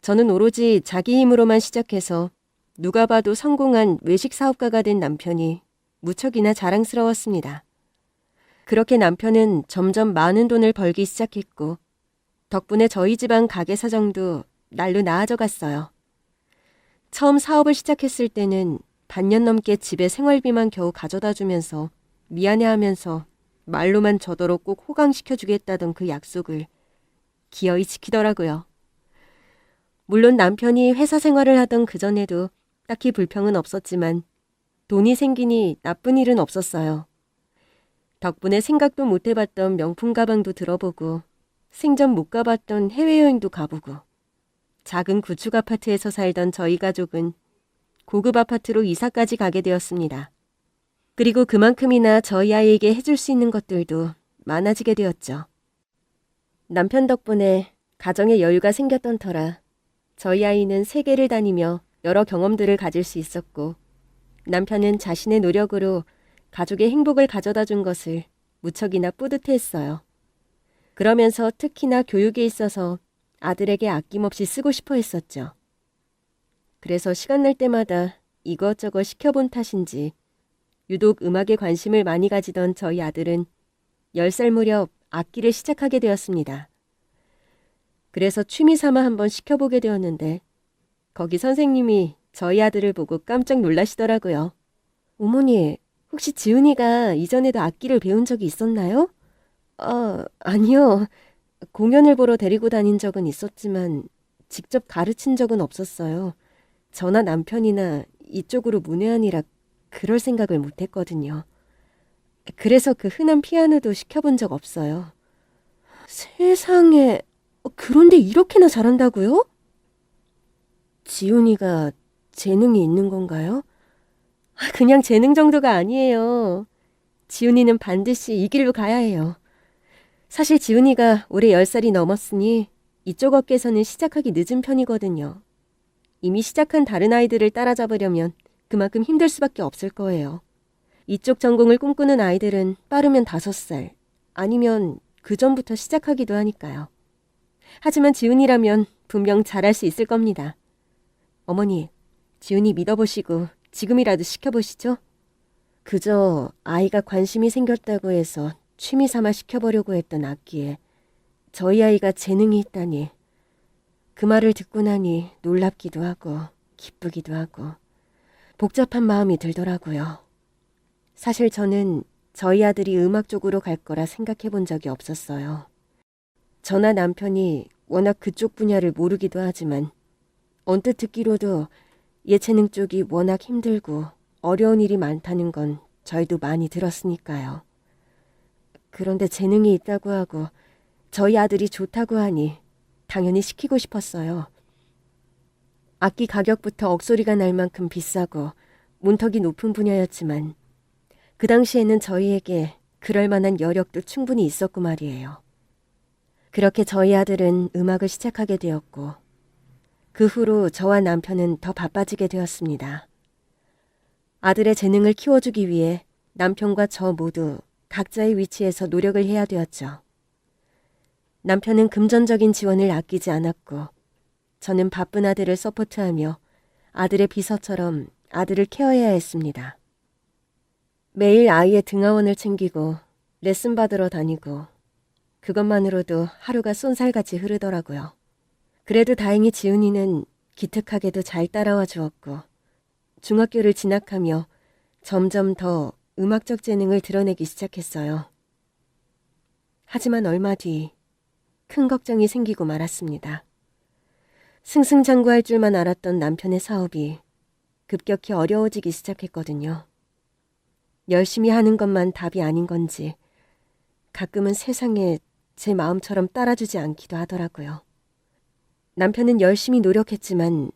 저는 오로지 자기 힘으로만 시작해서 누가 봐도 성공한 외식 사업가가 된 남편이 무척이나 자랑스러웠습니다. 그렇게 남편은 점점 많은 돈을 벌기 시작했고 덕분에 저희 집안 가게 사정도 날로 나아져 갔어요. 처음 사업을 시작했을 때는 반년 넘게 집에 생활비만 겨우 가져다 주면서 미안해하면서 말로만 저더러 꼭 호강시켜주겠다던 그 약속을 기어이 지키더라고요. 물론 남편이 회사 생활을 하던 그전에도 딱히 불평은 없었지만 돈이 생기니 나쁜 일은 없었어요. 덕분에 생각도 못 해봤던 명품 가방도 들어보고 생전 못 가봤던 해외여행도 가보고 작은 구축 아파트에서 살던 저희 가족은 고급 아파트로 이사까지 가게 되었습니다. 그리고 그만큼이나 저희 아이에게 해줄 수 있는 것들도 많아지게 되었죠. 남편 덕분에 가정에 여유가 생겼던 터라 저희 아이는 세계를 다니며 여러 경험들을 가질 수 있었고 남편은 자신의 노력으로 가족의 행복을 가져다 준 것을 무척이나 뿌듯해했어요. 그러면서 특히나 교육에 있어서 아들에게 아낌없이 쓰고 싶어 했었죠. 그래서 시간 날 때마다 이것저것 시켜본 탓인지 유독 음악에 관심을 많이 가지던 저희 아들은 10살 무렵 악기를 시작하게 되었습니다. 그래서 취미 삼아 한번 시켜보게 되었는데 거기 선생님이 저희 아들을 보고 깜짝 놀라시더라고요. 어머니, 혹시 지훈이가 이전에도 악기를 배운 적이 있었나요? 아니요. 공연을 보러 데리고 다닌 적은 있었지만 직접 가르친 적은 없었어요. 저나 남편이나 이쪽으로 문외한이라 그럴 생각을 못했거든요. 그래서 그 흔한 피아노도 시켜본 적 없어요. 세상에, 그런데 이렇게나 잘한다고요? 지훈이가 재능이 있는 건가요? 그냥 재능 정도가 아니에요. 지훈이는 반드시 이 길로 가야 해요. 사실 지훈이가 올해 10살이 넘었으니 이쪽 업계에서는 시작하기 늦은 편이거든요. 이미 시작한 다른 아이들을 따라잡으려면 그만큼 힘들 수밖에 없을 거예요. 이쪽 전공을 꿈꾸는 아이들은 빠르면 5살, 아니면 그 전부터 시작하기도 하니까요. 하지만 지훈이라면 분명 잘할 수 있을 겁니다. 어머니, 지훈이 믿어보시고 지금이라도 시켜보시죠. 그저 아이가 관심이 생겼다고 해서 취미 삼아 시켜보려고 했던 악기에 저희 아이가 재능이 있다니 그 말을 듣고 나니 놀랍기도 하고 기쁘기도 하고 복잡한 마음이 들더라고요. 사실 저는 저희 아들이 음악 쪽으로 갈 거라 생각해 본 적이 없었어요. 저나 남편이 워낙 그쪽 분야를 모르기도 하지만 언뜻 듣기로도 예체능 쪽이 워낙 힘들고 어려운 일이 많다는 건 저희도 많이 들었으니까요. 그런데 재능이 있다고 하고 저희 아들이 좋다고 하니 당연히 시키고 싶었어요. 악기 가격부터 억소리가 날 만큼 비싸고 문턱이 높은 분야였지만 그 당시에는 저희에게 그럴 만한 여력도 충분히 있었고 말이에요. 그렇게 저희 아들은 음악을 시작하게 되었고 그 후로 저와 남편은 더 바빠지게 되었습니다. 아들의 재능을 키워주기 위해 남편과 저 모두 각자의 위치에서 노력을 해야 되었죠. 남편은 금전적인 지원을 아끼지 않았고 저는 바쁜 아들을 서포트하며 아들의 비서처럼 아들을 케어해야 했습니다. 매일 아이의 등하원을 챙기고 레슨 받으러 다니고 그것만으로도 하루가 쏜살같이 흐르더라고요. 그래도 다행히 지훈이는 기특하게도 잘 따라와 주었고 중학교를 진학하며 점점 더 음악적 재능을 드러내기 시작했어요. 하지만 얼마 뒤 큰 걱정이 생기고 말았습니다. 승승장구할 줄만 알았던 남편의 사업이 급격히 어려워지기 시작했거든요. 열심히 하는 것만 답이 아닌 건지 가끔은 세상에 제 마음처럼 따라주지 않기도 하더라고요. 남편은 열심히 노력했지만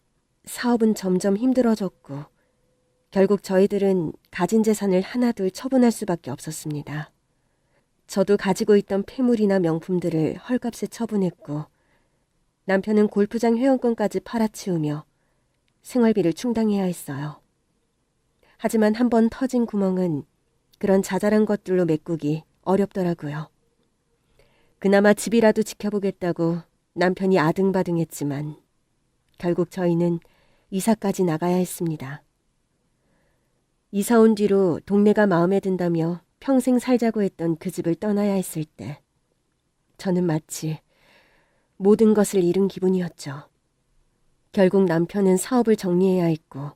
사업은 점점 힘들어졌고 결국 저희들은 가진 재산을 하나둘 처분할 수밖에 없었습니다. 저도 가지고 있던 폐물이나 명품들을 헐값에 처분했고 남편은 골프장 회원권까지 팔아치우며 생활비를 충당해야 했어요. 하지만 한 번 터진 구멍은 그런 자잘한 것들로 메꾸기 어렵더라고요. 그나마 집이라도 지켜보겠다고 남편이 아등바등했지만 결국 저희는 이사까지 나가야 했습니다. 이사 온 뒤로 동네가 마음에 든다며 평생 살자고 했던 그 집을 떠나야 했을 때 저는 마치 모든 것을 잃은 기분이었죠. 결국 남편은 사업을 정리해야 했고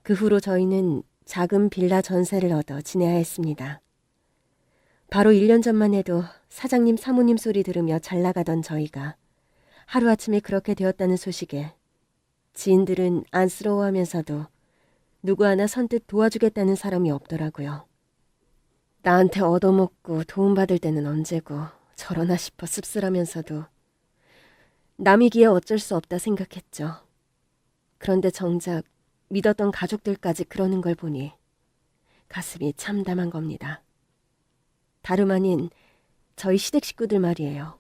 그 후로 저희는 작은 빌라 전세를 얻어 지내야 했습니다. 바로 1년 전만 해도 사장님 사모님 소리 들으며 잘 나가던 저희가 하루아침에 그렇게 되었다는 소식에 지인들은 안쓰러워하면서도 누구 하나 선뜻 도와주겠다는 사람이 없더라고요. 나한테 얻어먹고 도움받을 때는 언제고 저러나 싶어 씁쓸하면서도 남이기에 어쩔 수 없다 생각했죠. 그런데 정작 믿었던 가족들까지 그러는 걸 보니 가슴이 참담한 겁니다. 다름 아닌 저희 시댁 식구들 말이에요.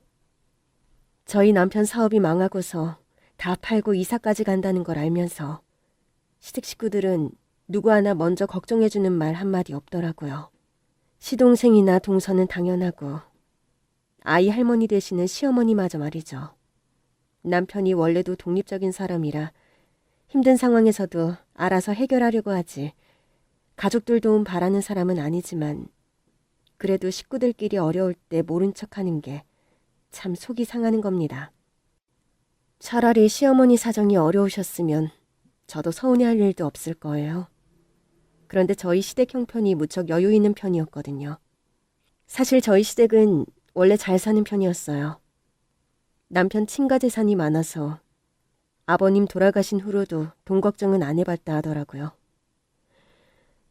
저희 남편 사업이 망하고서 다 팔고 이사까지 간다는 걸 알면서 시댁 식구들은 누구 하나 먼저 걱정해주는 말 한마디 없더라고요. 시동생이나 동서는 당연하고 아이 할머니 되시는 시어머니마저 말이죠. 남편이 원래도 독립적인 사람이라 힘든 상황에서도 알아서 해결하려고 하지 가족들 도움 바라는 사람은 아니지만 그래도 식구들끼리 어려울 때 모른 척하는 게 참 속이 상하는 겁니다. 차라리 시어머니 사정이 어려우셨으면 저도 서운해할 일도 없을 거예요. 그런데 저희 시댁 형편이 무척 여유 있는 편이었거든요. 사실 저희 시댁은 원래 잘 사는 편이었어요. 남편 친가 재산이 많아서 아버님 돌아가신 후로도 돈 걱정은 안 해봤다 하더라고요.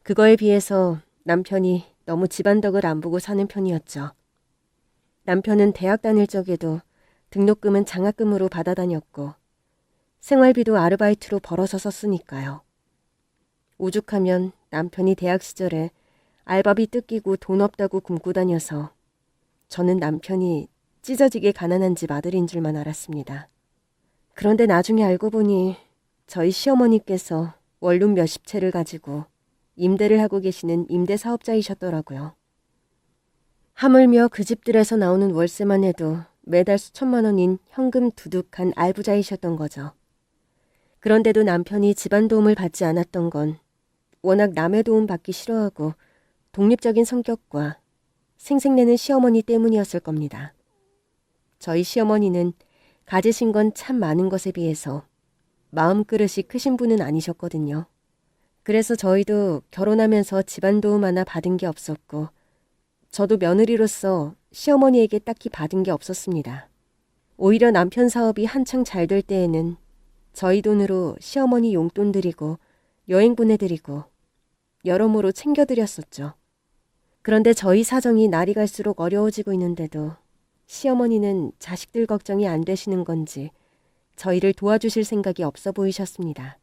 그거에 비해서 남편이 너무 집안덕을 안 보고 사는 편이었죠. 남편은 대학 다닐 적에도 등록금은 장학금으로 받아다녔고 생활비도 아르바이트로 벌어서 썼으니까요. 오죽하면 남편이 대학 시절에 알바비 뜯기고 돈 없다고 굶고 다녀서 저는 남편이 찢어지게 가난한 집 아들인 줄만 알았습니다. 그런데 나중에 알고 보니 저희 시어머니께서 원룸 몇십 채를 가지고 임대를 하고 계시는 임대사업자이셨더라고요. 하물며 그 집들에서 나오는 월세만 해도 매달 수천만 원인 현금 두둑한 알부자이셨던 거죠. 그런데도 남편이 집안 도움을 받지 않았던 건 워낙 남의 도움 받기 싫어하고 독립적인 성격과 생색내는 시어머니 때문이었을 겁니다. 저희 시어머니는 가지신 건 참 많은 것에 비해서 마음그릇이 크신 분은 아니셨거든요. 그래서 저희도 결혼하면서 집안 도움 하나 받은 게 없었고 저도 며느리로서 시어머니에게 딱히 받은 게 없었습니다. 오히려 남편 사업이 한창 잘 될 때에는 저희 돈으로 시어머니 용돈 드리고 여행 보내드리고 여러모로 챙겨드렸었죠. 그런데 저희 사정이 날이 갈수록 어려워지고 있는데도 시어머니는 자식들 걱정이 안 되시는 건지 저희를 도와주실 생각이 없어 보이셨습니다.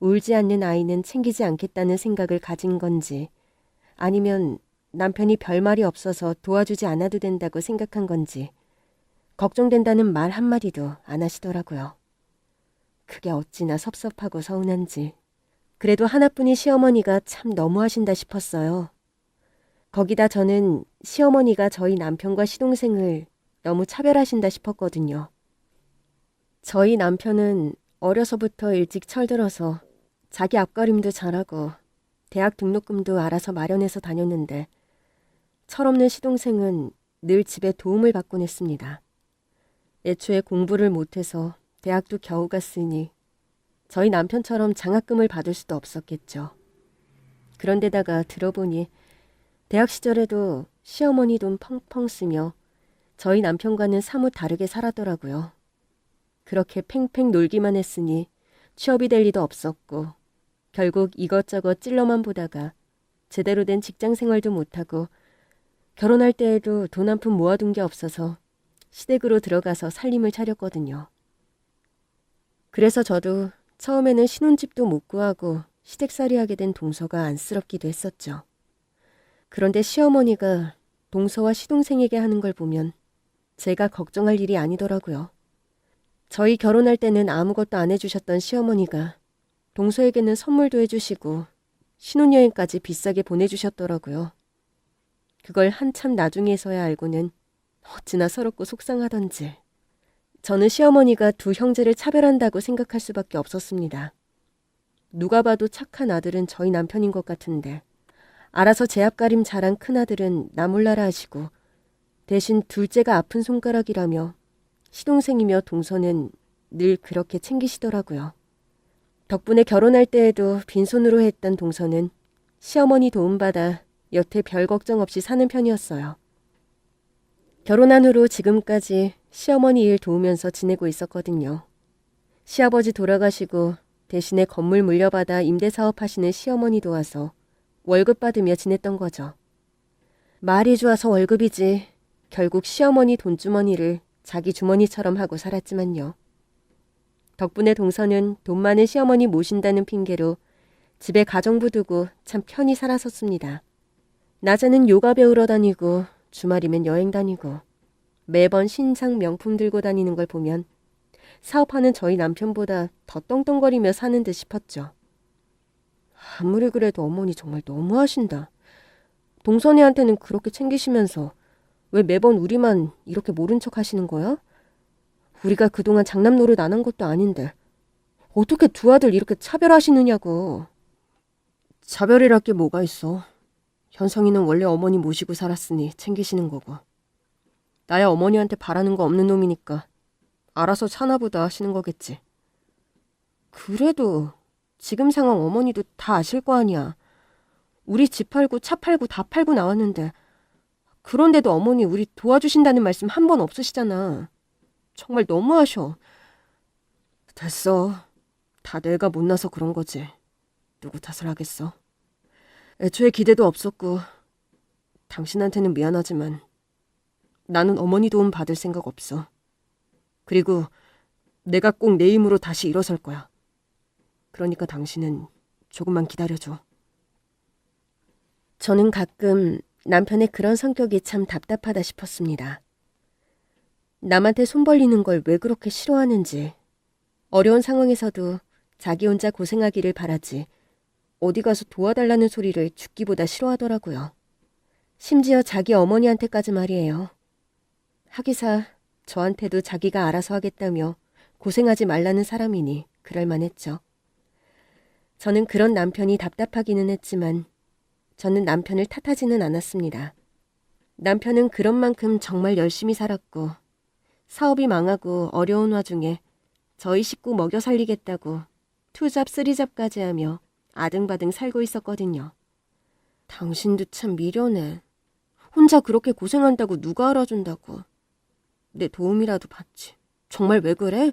울지 않는 아이는 챙기지 않겠다는 생각을 가진 건지 아니면 남편이 별말이 없어서 도와주지 않아도 된다고 생각한 건지 걱정된다는 말 한마디도 안 하시더라고요. 그게 어찌나 섭섭하고 서운한지 그래도 하나뿐인 시어머니가 참 너무하신다 싶었어요. 거기다 저는 시어머니가 저희 남편과 시동생을 너무 차별하신다 싶었거든요. 저희 남편은 어려서부터 일찍 철들어서 자기 앞가림도 잘하고 대학 등록금도 알아서 마련해서 다녔는데 철없는 시동생은 늘 집에 도움을 받곤 했습니다. 애초에 공부를 못해서 대학도 겨우 갔으니 저희 남편처럼 장학금을 받을 수도 없었겠죠. 그런데다가 들어보니 대학 시절에도 시어머니 돈 펑펑 쓰며 저희 남편과는 사뭇 다르게 살았더라고요. 그렇게 팽팽 놀기만 했으니 취업이 될 리도 없었고 결국 이것저것 찔러만 보다가 제대로 된 직장 생활도 못하고 결혼할 때에도 돈 한 푼 모아둔 게 없어서 시댁으로 들어가서 살림을 차렸거든요. 그래서 저도 처음에는 신혼집도 못 구하고 시댁살이 하게 된 동서가 안쓰럽기도 했었죠. 그런데 시어머니가 동서와 시동생에게 하는 걸 보면 제가 걱정할 일이 아니더라고요. 저희 결혼할 때는 아무것도 안 해주셨던 시어머니가 동서에게는 선물도 해주시고 신혼여행까지 비싸게 보내주셨더라고요. 그걸 한참 나중에서야 알고는 어찌나 서럽고 속상하던지. 저는 시어머니가 두 형제를 차별한다고 생각할 수밖에 없었습니다. 누가 봐도 착한 아들은 저희 남편인 것 같은데 알아서 제 앞가림 잘한 큰아들은 나 몰라라 하시고 대신 둘째가 아픈 손가락이라며 시동생이며 동서는 늘 그렇게 챙기시더라고요. 덕분에 결혼할 때에도 빈손으로 했던 동서는 시어머니 도움받아 여태 별 걱정 없이 사는 편이었어요. 결혼한 후로 지금까지 시어머니 일 도우면서 지내고 있었거든요. 시아버지 돌아가시고 대신에 건물 물려받아 임대사업 하시는 시어머니 도와서 월급 받으며 지냈던 거죠. 말이 좋아서 월급이지 결국 시어머니 돈주머니를 자기 주머니처럼 하고 살았지만요. 덕분에 동서는 돈 많은 시어머니 모신다는 핑계로 집에 가정부 두고 참 편히 살았었습니다. 낮에는 요가 배우러 다니고 주말이면 여행 다니고 매번 신상 명품 들고 다니는 걸 보면 사업하는 저희 남편보다 더 떵떵거리며 사는 듯 싶었죠. 아무리 그래도 어머니 정말 너무하신다. 동선이한테는 그렇게 챙기시면서 왜 매번 우리만 이렇게 모른 척 하시는 거야? 우리가 그동안 장남 노릇 안 한 것도 아닌데 어떻게 두 아들 이렇게 차별하시느냐고. 차별이랄 게 뭐가 있어. 현성이는 원래 어머니 모시고 살았으니 챙기시는 거고 나야 어머니한테 바라는 거 없는 놈이니까 알아서 차나보다 하시는 거겠지. 그래도 지금 상황 어머니도 다 아실 거 아니야. 우리 집 팔고 차 팔고 다 팔고 나왔는데 그런데도 어머니 우리 도와주신다는 말씀 한 번 없으시잖아. 정말 너무하셔. 됐어. 다 내가 못나서 그런 거지. 누구 탓을 하겠어. 애초에 기대도 없었고 당신한테는 미안하지만 나는 어머니 도움 받을 생각 없어. 그리고 내가 꼭 내 힘으로 다시 일어설 거야. 그러니까 당신은 조금만 기다려줘. 저는 가끔 남편의 그런 성격이 참 답답하다 싶었습니다. 남한테 손 벌리는 걸 왜 그렇게 싫어하는지, 어려운 상황에서도 자기 혼자 고생하기를 바라지 어디 가서 도와달라는 소리를 죽기보다 싫어하더라고요. 심지어 자기 어머니한테까지 말이에요. 하기사 저한테도 자기가 알아서 하겠다며 고생하지 말라는 사람이니 그럴만했죠. 저는 그런 남편이 답답하기는 했지만 저는 남편을 탓하지는 않았습니다. 남편은 그런 만큼 정말 열심히 살았고 사업이 망하고 어려운 와중에 저희 식구 먹여 살리겠다고 투잡 쓰리잡까지 하며 아등바등 살고 있었거든요. 당신도 참 미련해. 혼자 그렇게 고생한다고 누가 알아준다고. 내 도움이라도 받지. 정말 왜 그래?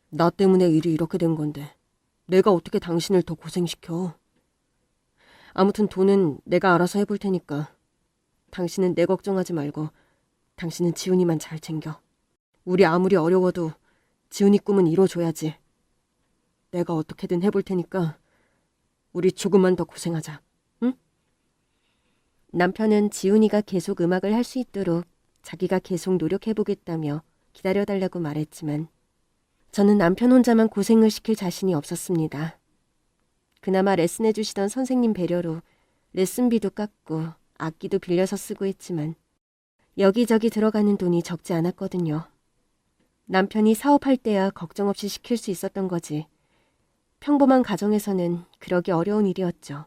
나 때문에 일이 이렇게 된 건데 내가 어떻게 당신을 더 고생시켜. 아무튼 돈은 내가 알아서 해볼 테니까 당신은 내 걱정하지 말고 당신은 지훈이만 잘 챙겨. 우리 아무리 어려워도 지훈이 꿈은 이뤄줘야지. 내가 어떻게든 해볼 테니까 우리 조금만 더 고생하자. 응? 남편은 지훈이가 계속 음악을 할 수 있도록 자기가 계속 노력해보겠다며 기다려달라고 말했지만 저는 남편 혼자만 고생을 시킬 자신이 없었습니다. 그나마 레슨해주시던 선생님 배려로 레슨비도 깎고 악기도 빌려서 쓰고 했지만 여기저기 들어가는 돈이 적지 않았거든요. 남편이 사업할 때야 걱정 없이 시킬 수 있었던 거지. 평범한 가정에서는 그러기 어려운 일이었죠.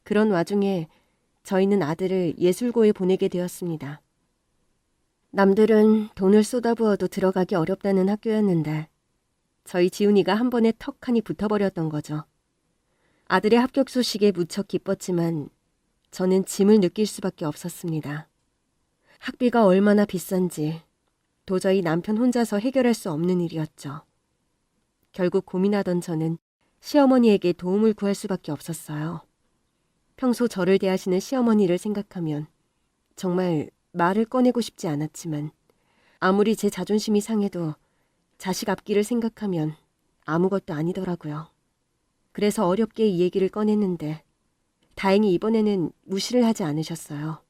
그런 와중에 저희는 아들을 예술고에 보내게 되었습니다. 남들은 돈을 쏟아부어도 들어가기 어렵다는 학교였는데 저희 지훈이가 한 번에 턱하니 붙어버렸던 거죠. 아들의 합격 소식에 무척 기뻤지만 저는 짐을 느낄 수밖에 없었습니다. 학비가 얼마나 비싼지 도저히 남편 혼자서 해결할 수 없는 일이었죠. 결국 고민하던 저는 시어머니에게 도움을 구할 수밖에 없었어요. 평소 저를 대하시는 시어머니를 생각하면 정말 말을 꺼내고 싶지 않았지만 아무리 제 자존심이 상해도 자식 앞길을 생각하면 아무것도 아니더라고요. 그래서 어렵게 이 얘기를 꺼냈는데 다행히 이번에는 무시를 하지 않으셨어요.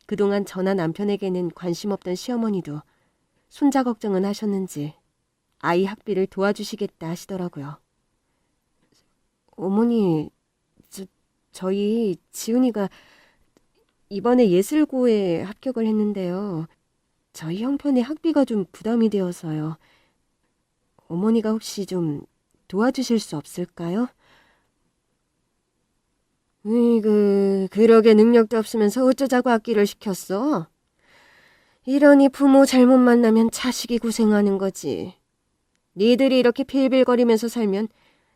그동안 저나 남편에게는 관심 없던 시어머니도 손자 걱정은 하셨는지 아이 학비를 도와주시겠다 하시더라고요. 어머니, 저희 지훈이가 이번에 예술고에 합격을 했는데요. 저희 형편에 학비가 좀 부담이 되어서요. 어머니가 혹시 좀 도와주실 수 없을까요? 그러게 능력도 없으면서 어쩌자고 학기를 시켰어? 이러니 부모 잘못 만나면 자식이 고생하는 거지. 니들이 이렇게 빌빌거리면서 살면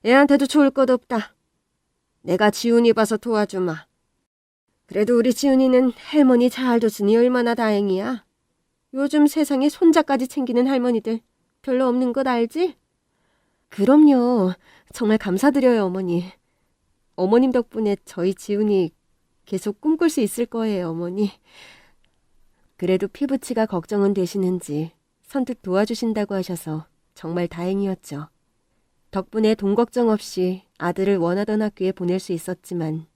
애한테도 좋을 것 없다. 내가 지훈이 봐서 도와주마. 그래도 우리 지훈이는 할머니 잘 뒀으니 얼마나 다행이야. 요즘 세상에 손자까지 챙기는 할머니들 별로 없는 것 알지? 그럼요. 정말 감사드려요, 어머니. 어머님 덕분에 저희 지훈이 계속 꿈꿀 수 있을 거예요, 어머니. 그래도 피부치가 걱정은 되시는지 선뜻 도와주신다고 하셔서 정말 다행이었죠. 덕분에 돈 걱정 없이 아들을 원하던 학교에 보낼 수 있었지만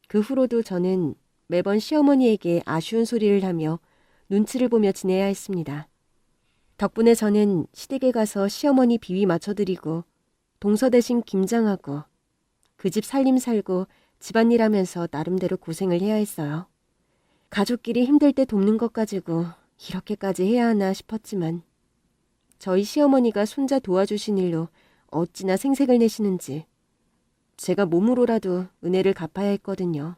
그 후로도 저는 매번 시어머니에게 아쉬운 소리를 하며 눈치를 보며 지내야 했습니다. 덕분에 저는 시댁에 가서 시어머니 비위 맞춰드리고 동서 대신 김장하고 그 집 살림 살고 집안일 하면서 나름대로 고생을 해야 했어요. 가족끼리 힘들 때 돕는 것 가지고 이렇게까지 해야 하나 싶었지만 저희 시어머니가 손자 도와주신 일로 어찌나 생색을 내시는지 제가 몸으로라도 은혜를 갚아야 했거든요.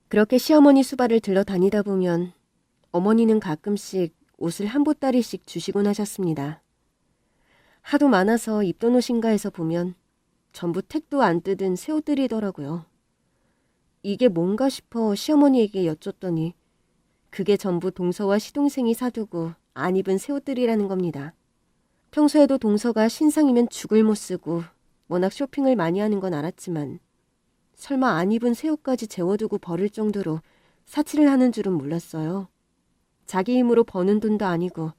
그렇게 시어머니 수발을 들러 다니다 보면 어머니는 가끔씩 옷을 한 보따리씩 주시곤 하셨습니다. 하도 많아서 입던 옷인가 해서 보면 전부 택도 안 뜯은 새 옷들이더라고요. 이게 뭔가 싶어 시어머니에게 여쭸더니 그게 전부 동서와 시동생이 사두고 안 입은 새 옷들이라는 겁니다. 평소에도 동서가 신상이면 죽을 못 쓰고 워낙 쇼핑을 많이 하는 건 알았지만 설마 안 입은 새 옷까지 재워두고 버릴 정도로 사치를 하는 줄은 몰랐어요. 자기 힘으로 버는 돈도 아니고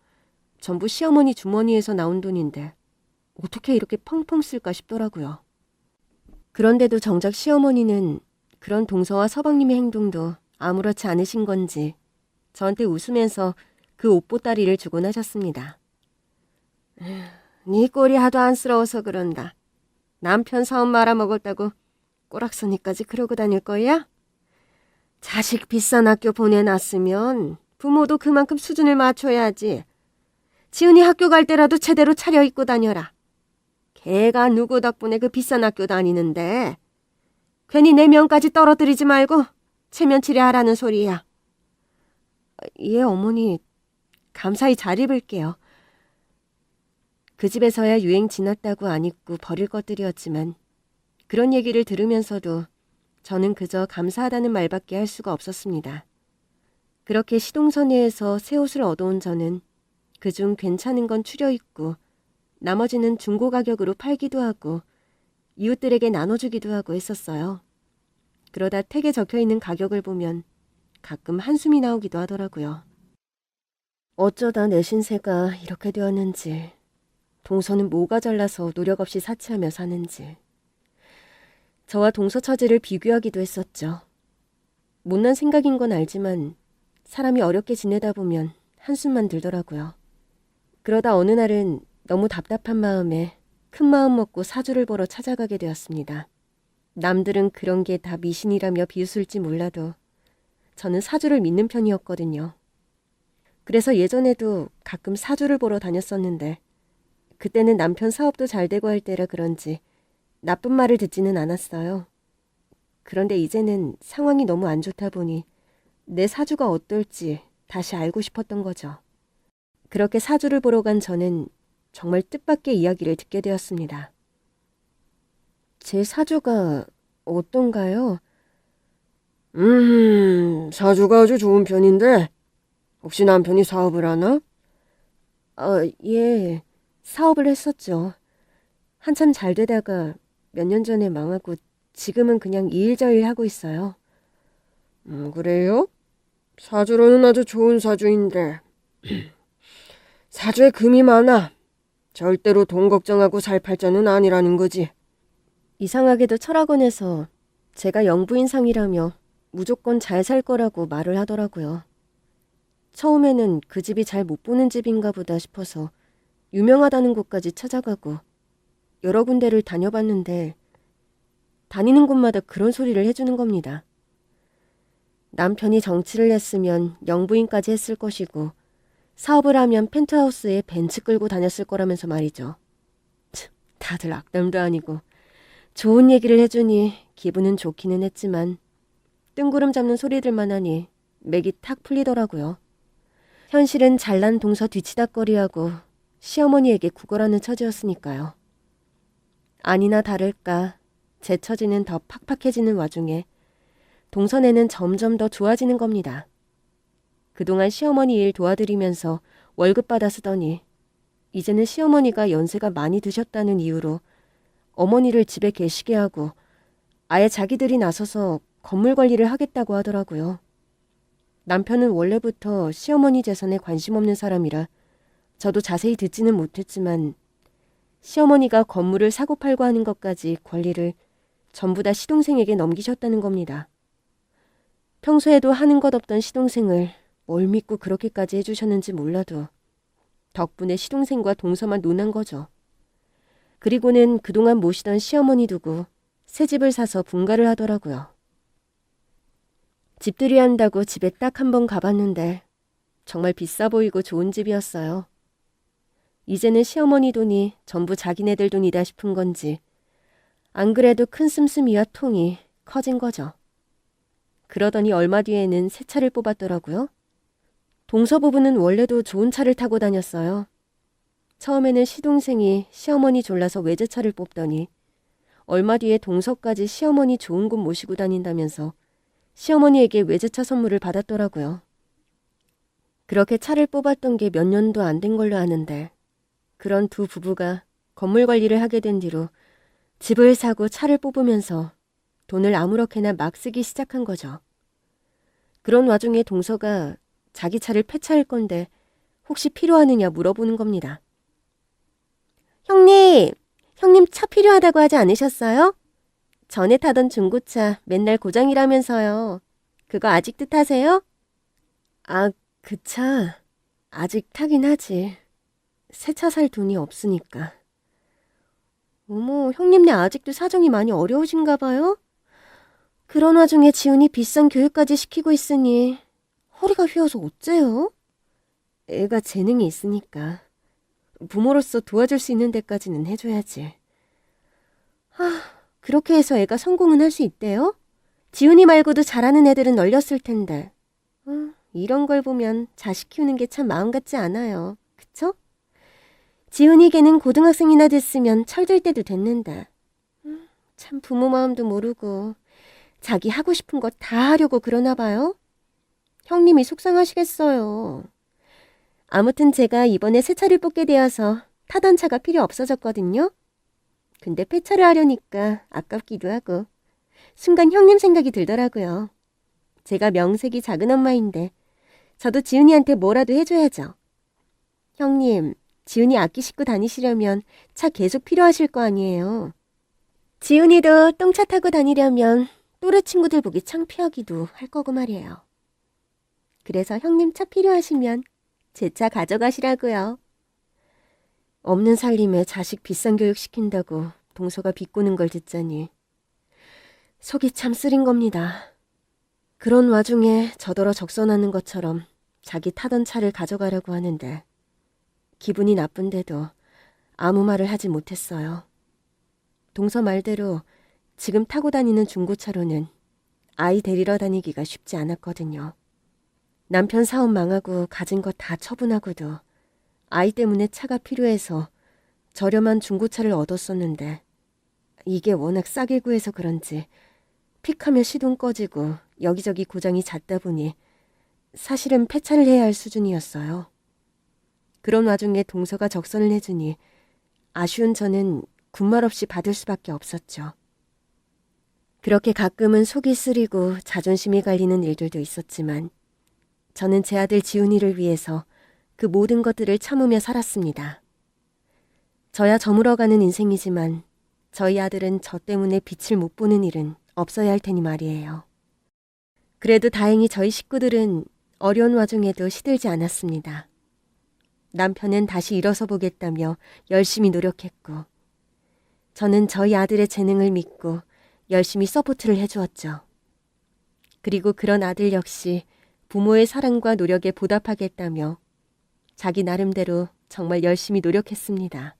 전부 시어머니 주머니에서 나온 돈인데 어떻게 이렇게 펑펑 쓸까 싶더라고요. 그런데도 정작 시어머니는 그런 동서와 서방님의 행동도 아무렇지 않으신 건지 저한테 웃으면서 그 옷보따리를 주곤 하셨습니다. 네 꼴이 하도 안쓰러워서 그런다. 남편 사업 말아먹었다고 꼬락서니까지 그러고 다닐 거야? 자식 비싼 학교 보내놨으면 부모도 그만큼 수준을 맞춰야지. 지훈이 학교 갈 때라도 제대로 차려입고 다녀라. 걔가 누구 덕분에 그 비싼 학교 다니는데 괜히 내 명까지 떨어뜨리지 말고 체면치레하라는 소리야. 예, 어머니. 감사히 잘 입을게요. 그 집에서야 유행 지났다고 안 입고 버릴 것들이었지만 그런 얘기를 들으면서도 저는 그저 감사하다는 말밖에 할 수가 없었습니다. 그렇게 시동선회에서 새 옷을 얻어온 저는 그중 괜찮은 건 추려입고 나머지는 중고 가격으로 팔기도 하고 이웃들에게 나눠주기도 하고 했었어요. 그러다 택에 적혀있는 가격을 보면 가끔 한숨이 나오기도 하더라고요. 어쩌다 내 신세가 이렇게 되었는지, 동서는 뭐가 잘나서 노력 없이 사치하며 사는지. 저와 동서 처지를 비교하기도 했었죠. 못난 생각인 건 알지만 사람이 어렵게 지내다 보면 한숨만 들더라고요. 그러다 어느 날은 너무 답답한 마음에 큰 마음 먹고 사주를 보러 찾아가게 되었습니다. 남들은 그런 게 다 미신이라며 비웃을지 몰라도 저는 사주를 믿는 편이었거든요. 그래서 예전에도 가끔 사주를 보러 다녔었는데 그때는 남편 사업도 잘 되고 할 때라 그런지 나쁜 말을 듣지는 않았어요. 그런데 이제는 상황이 너무 안 좋다 보니 내 사주가 어떨지 다시 알고 싶었던 거죠. 그렇게 사주를 보러 간 저는 정말 뜻밖의 이야기를 듣게 되었습니다. 제 사주가 어떤가요? 사주가 아주 좋은 편인데 혹시 남편이 사업을 하나? 예. 사업을 했었죠. 한참 잘 되다가 몇 년 전에 망하고 지금은 그냥 이 일 저 일 하고 있어요. 그래요? 사주로는 아주 좋은 사주인데 사주에 금이 많아. 절대로 돈 걱정하고 살 팔자는 아니라는 거지. 이상하게도 철학원에서 제가 영부인상이라며 무조건 잘 살 거라고 말을 하더라고요. 처음에는 그 집이 잘 못 보는 집인가 보다 싶어서 유명하다는 곳까지 찾아가고 여러 군데를 다녀봤는데 다니는 곳마다 그런 소리를 해주는 겁니다. 남편이 정치를 했으면 영부인까지 했을 것이고 사업을 하면 펜트하우스에 벤츠 끌고 다녔을 거라면서 말이죠. 참, 다들 악담도 아니고 좋은 얘기를 해주니 기분은 좋기는 했지만 뜬구름 잡는 소리들만 하니 맥이 탁 풀리더라고요. 현실은 잘난 동서 뒤치다꺼리하고 시어머니에게 구걸하는 처지였으니까요. 아니나 다를까 제 처지는 더 팍팍해지는 와중에 동선에는 점점 더 좋아지는 겁니다. 그동안 시어머니 일 도와드리면서 월급 받아 쓰더니 이제는 시어머니가 연세가 많이 드셨다는 이유로 어머니를 집에 계시게 하고 아예 자기들이 나서서 건물 관리를 하겠다고 하더라고요. 남편은 원래부터 시어머니 재산에 관심 없는 사람이라 저도 자세히 듣지는 못했지만 시어머니가 건물을 사고 팔고 하는 것까지 권리를 전부 다 시동생에게 넘기셨다는 겁니다. 평소에도 하는 것 없던 시동생을 뭘 믿고 그렇게까지 해주셨는지 몰라도 덕분에 시동생과 동서만 논한 거죠. 그리고는 그동안 모시던 시어머니 두고 새 집을 사서 분가를 하더라고요. 집들이 한다고 집에 딱 한 번 가봤는데 정말 비싸 보이고 좋은 집이었어요. 이제는 시어머니 돈이 전부 자기네들 돈이다 싶은 건지 안 그래도 큰 씀씀이와 통이 커진 거죠. 그러더니 얼마 뒤에는 새 차를 뽑았더라고요. 동서 부부는 원래도 좋은 차를 타고 다녔어요. 처음에는 시동생이 시어머니 졸라서 외제차를 뽑더니 얼마 뒤에 동서까지 시어머니 좋은 곳 모시고 다닌다면서 시어머니에게 외제차 선물을 받았더라고요. 그렇게 차를 뽑았던 게 몇 년도 안 된 걸로 아는데 그런 두 부부가 건물 관리를 하게 된 뒤로 집을 사고 차를 뽑으면서 돈을 아무렇게나 막 쓰기 시작한 거죠. 그런 와중에 동서가 자기 차를 폐차할 건데 혹시 필요하느냐 물어보는 겁니다. 형님 차 필요하다고 하지 않으셨어요? 전에 타던 중고차 맨날 고장이라면서요. 그거 아직도 타세요? 그 차 아직 타긴 하지. 새 차 살 돈이 없으니까. 어머, 형님네 아직도 사정이 많이 어려우신가 봐요? 그런 와중에 지훈이 비싼 교육까지 시키고 있으니 허리가 휘어서 어째요? 애가 재능이 있으니까 부모로서 도와줄 수 있는 데까지는 해줘야지. 그렇게 해서 애가 성공은 할 수 있대요? 지훈이 말고도 잘하는 애들은 널렸을 텐데. 이런 걸 보면 자식 키우는 게 참 마음 같지 않아요. 그쵸? 지훈이 걔는 고등학생이나 됐으면 철들 때도 됐는데. 참 부모 마음도 모르고 자기 하고 싶은 거 다 하려고 그러나 봐요. 형님이 속상하시겠어요. 아무튼 제가 이번에 새 차를 뽑게 되어서 타던 차가 필요 없어졌거든요. 근데 폐차를 하려니까 아깝기도 하고 순간 형님 생각이 들더라고요. 제가 명색이 작은 엄마인데 저도 지훈이한테 뭐라도 해줘야죠. 형님, 지훈이 악기 싣고 다니시려면 차 계속 필요하실 거 아니에요. 지훈이도 똥차 타고 다니려면 또래 친구들 보기 창피하기도 할 거고 말이에요. 그래서 형님 차 필요하시면 제 차 가져가시라고요. 없는 살림에 자식 비싼 교육 시킨다고 동서가 비꼬는 걸 듣자니 속이 참 쓰린 겁니다. 그런 와중에 저더러 적선하는 것처럼 자기 타던 차를 가져가려고 하는데 기분이 나쁜데도 아무 말을 하지 못했어요. 동서 말대로 지금 타고 다니는 중고차로는 아이 데리러 다니기가 쉽지 않았거든요. 남편 사업 망하고 가진 거 다 처분하고도 아이 때문에 차가 필요해서 저렴한 중고차를 얻었었는데 이게 워낙 싸게 구해서 그런지 픽하며 시동 꺼지고 여기저기 고장이 잦다 보니 사실은 폐차를 해야 할 수준이었어요. 그런 와중에 동서가 적선을 해주니 아쉬운 저는 군말 없이 받을 수밖에 없었죠. 그렇게 가끔은 속이 쓰리고 자존심이 갈리는 일들도 있었지만 저는 제 아들 지훈이를 위해서 그 모든 것들을 참으며 살았습니다. 저야 저물어가는 인생이지만 저희 아들은 저 때문에 빛을 못 보는 일은 없어야 할 테니 말이에요. 그래도 다행히 저희 식구들은 어려운 와중에도 시들지 않았습니다. 남편은 다시 일어서 보겠다며 열심히 노력했고 저는 저희 아들의 재능을 믿고 열심히 서포트를 해주었죠. 그리고 그런 아들 역시 부모의 사랑과 노력에 보답하겠다며 자기 나름대로 정말 열심히 노력했습니다.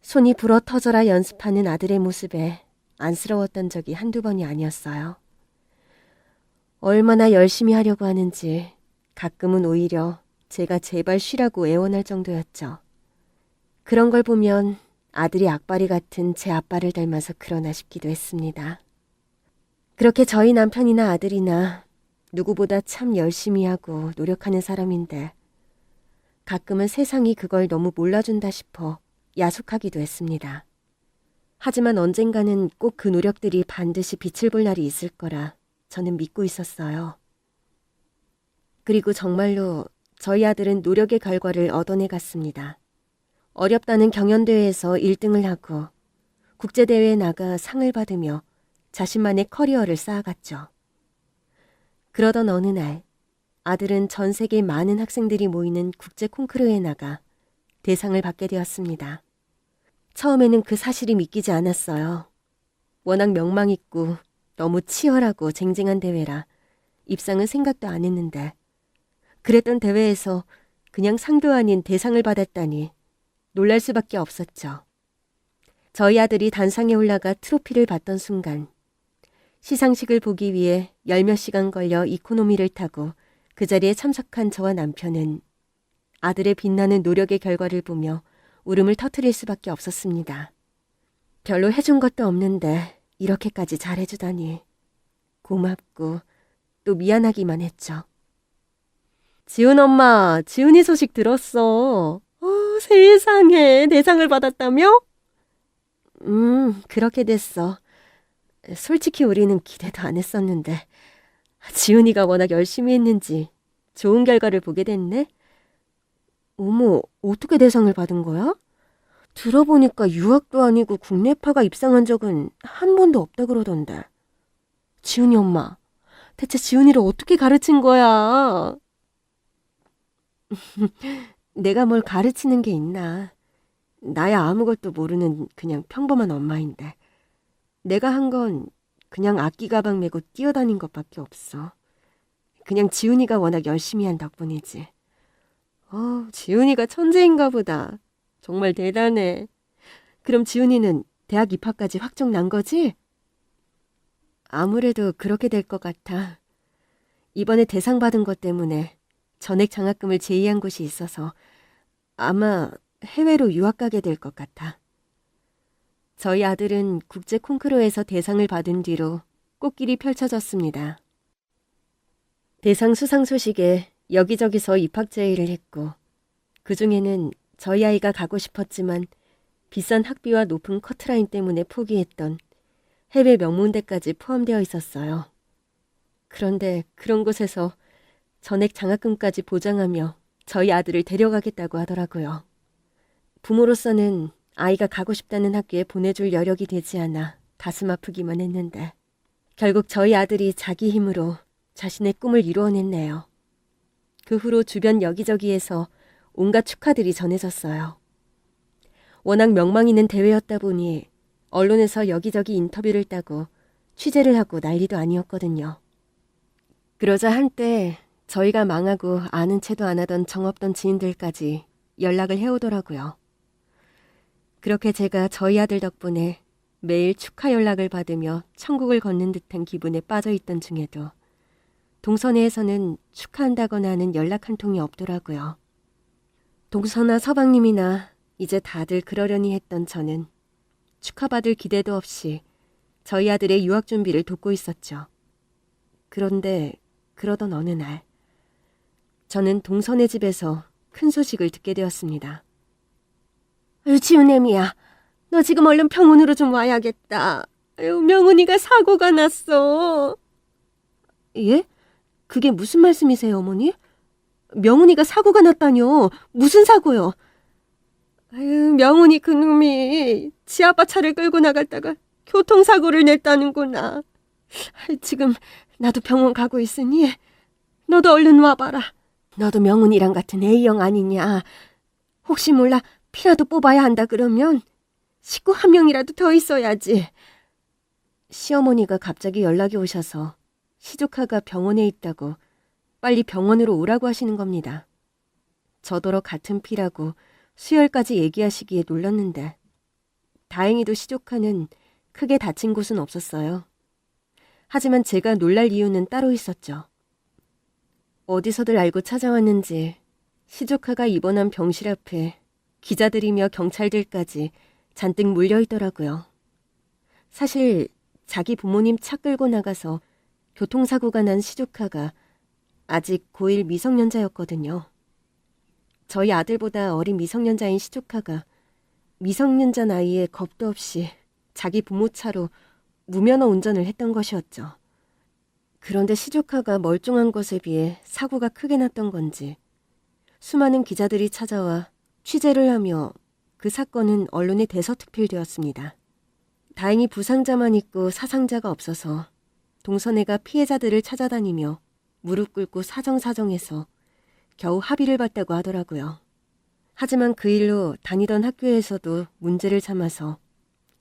손이 불어 터져라 연습하는 아들의 모습에 안쓰러웠던 적이 한두 번이 아니었어요. 얼마나 열심히 하려고 하는지 가끔은 오히려 제가 제발 쉬라고 애원할 정도였죠. 그런 걸 보면 아들이 악바리 같은 제 아빠를 닮아서 그러나 싶기도 했습니다. 그렇게 저희 남편이나 아들이나 누구보다 참 열심히 하고 노력하는 사람인데 가끔은 세상이 그걸 너무 몰라준다 싶어 야속하기도 했습니다. 하지만 언젠가는 꼭 그 노력들이 반드시 빛을 볼 날이 있을 거라 저는 믿고 있었어요. 그리고 정말로 저희 아들은 노력의 결과를 얻어내 갔습니다. 어렵다는 경연대회에서 1등을 하고 국제대회에 나가 상을 받으며 자신만의 커리어를 쌓아갔죠. 그러던 어느 날 아들은 전 세계 많은 학생들이 모이는 국제 콩쿠르에 나가 대상을 받게 되었습니다. 처음에는 그 사실이 믿기지 않았어요. 워낙 명망 있고 너무 치열하고 쟁쟁한 대회라 입상은 생각도 안 했는데 그랬던 대회에서 그냥 상도 아닌 대상을 받았다니 놀랄 수밖에 없었죠. 저희 아들이 단상에 올라가 트로피를 받던 순간 시상식을 보기 위해 10몇 시간 걸려 이코노미를 타고 그 자리에 참석한 저와 남편은 아들의 빛나는 노력의 결과를 보며 울음을 터뜨릴 수밖에 없었습니다. 별로 해준 것도 없는데 이렇게까지 잘해주다니 고맙고 또 미안하기만 했죠. 지훈 엄마, 지훈이 소식 들었어. 세상에 대상을 받았다며? 그렇게 됐어. 솔직히 우리는 기대도 안 했었는데 지훈이가 워낙 열심히 했는지 좋은 결과를 보게 됐네. 어머, 어떻게 대상을 받은 거야? 들어보니까 유학도 아니고 국내파가 입상한 적은 한 번도 없다 그러던데. 지훈이 엄마, 대체 지훈이를 어떻게 가르친 거야? 내가 뭘 가르치는 게 있나. 나야 아무것도 모르는 그냥 평범한 엄마인데. 내가 한 건 그냥 악기 가방 메고 뛰어다닌 것밖에 없어. 그냥 지훈이가 워낙 열심히 한 덕분이지. 지훈이가 천재인가 보다. 정말 대단해. 그럼 지훈이는 대학 입학까지 확정 난 거지? 아무래도 그렇게 될 것 같아. 이번에 대상 받은 것 때문에 전액 장학금을 제의한 곳이 있어서 아마 해외로 유학 가게 될 것 같아. 저희 아들은 국제 콩쿠르에서 대상을 받은 뒤로 꽃길이 펼쳐졌습니다. 대상 수상 소식에 여기저기서 입학 제의를 했고 그중에는 저희 아이가 가고 싶었지만 비싼 학비와 높은 커트라인 때문에 포기했던 해외 명문대까지 포함되어 있었어요. 그런데 그런 곳에서 전액 장학금까지 보장하며 저희 아들을 데려가겠다고 하더라고요. 부모로서는 아이가 가고 싶다는 학교에 보내줄 여력이 되지 않아 가슴 아프기만 했는데 결국 저희 아들이 자기 힘으로 자신의 꿈을 이루어냈네요. 그 후로 주변 여기저기에서 온갖 축하들이 전해졌어요. 워낙 명망 있는 대회였다 보니 언론에서 여기저기 인터뷰를 따고 취재를 하고 난리도 아니었거든요. 그러자 한때 저희가 망하고 아는 체도 안 하던 정없던 지인들까지 연락을 해오더라고요. 그렇게 제가 저희 아들 덕분에 매일 축하 연락을 받으며 천국을 걷는 듯한 기분에 빠져있던 중에도 동선회에서는 축하한다거나 하는 연락 한 통이 없더라고요. 동서나 서방님이나 이제 다들 그러려니 했던 저는 축하받을 기대도 없이 저희 아들의 유학 준비를 돕고 있었죠. 그런데 그러던 어느 날 저는 동선의 집에서 큰 소식을 듣게 되었습니다. 지은애미야, 너 지금 얼른 병원으로 좀 와야겠다. 명훈이가 사고가 났어. 예? 그게 무슨 말씀이세요, 어머니? 명훈이가 사고가 났다뇨? 무슨 사고요? 명훈이 그놈이 지아빠 차를 끌고 나갔다가 교통사고를 냈다는구나. 지금 나도 병원 가고 있으니 너도 얼른 와봐라. 너도 명훈이랑 같은 A형 아니냐. 혹시 몰라 피라도 뽑아야 한다 그러면 식구 한 명이라도 더 있어야지. 시어머니가 갑자기 연락이 오셔서 시조카가 병원에 있다고 빨리 병원으로 오라고 하시는 겁니다. 저더러 같은 피라고 수혈까지 얘기하시기에 놀랐는데 다행히도 시조카는 크게 다친 곳은 없었어요. 하지만 제가 놀랄 이유는 따로 있었죠. 어디서들 알고 찾아왔는지 시조카가 입원한 병실 앞에 기자들이며 경찰들까지 잔뜩 몰려있더라고요. 사실 자기 부모님 차 끌고 나가서 교통사고가 난 시조카가 아직 고1 미성년자였거든요. 저희 아들보다 어린 미성년자인 시조카가 미성년자 나이에 겁도 없이 자기 부모 차로 무면허 운전을 했던 것이었죠. 그런데 시조카가 멀쩡한 것에 비해 사고가 크게 났던 건지 수많은 기자들이 찾아와 취재를 하며 그 사건은 언론에 대서특필되었습니다. 다행히 부상자만 있고 사상자가 없어서 동선애가 피해자들을 찾아다니며 무릎 꿇고 사정사정해서 겨우 합의를 봤다고 하더라고요. 하지만 그 일로 다니던 학교에서도 문제를 삼아서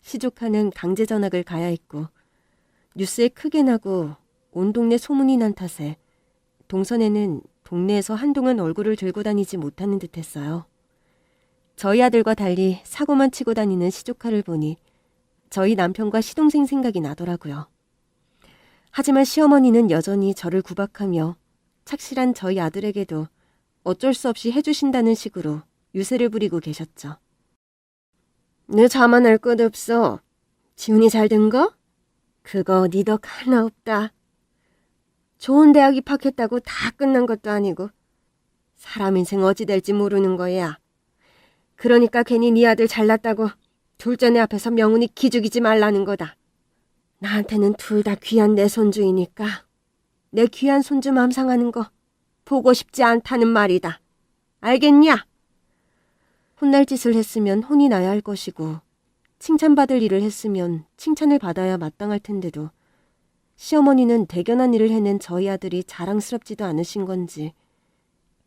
시조카는 강제 전학을 가야 했고 뉴스에 크게 나고 온 동네 소문이 난 탓에 동선애는 동네에서 한동안 얼굴을 들고 다니지 못하는 듯했어요. 저희 아들과 달리 사고만 치고 다니는 시조카를 보니 저희 남편과 시동생 생각이 나더라고요. 하지만 시어머니는 여전히 저를 구박하며 착실한 저희 아들에게도 어쩔 수 없이 해주신다는 식으로 유세를 부리고 계셨죠. 너 자만할 것 없어. 지훈이 잘 된 거? 그거 네 덕 하나 없다. 좋은 대학 입학했다고 다 끝난 것도 아니고 사람 인생 어찌 될지 모르는 거야. 그러니까 괜히 네 아들 잘났다고 둘째네 앞에서 명훈이 기죽이지 말라는 거다. 나한테는 둘 다 귀한 내 손주이니까 내 귀한 손주 맘 상하는 거 보고 싶지 않다는 말이다. 알겠냐? 혼날 짓을 했으면 혼이 나야 할 것이고 칭찬받을 일을 했으면 칭찬을 받아야 마땅할 텐데도 시어머니는 대견한 일을 해낸 저희 아들이 자랑스럽지도 않으신 건지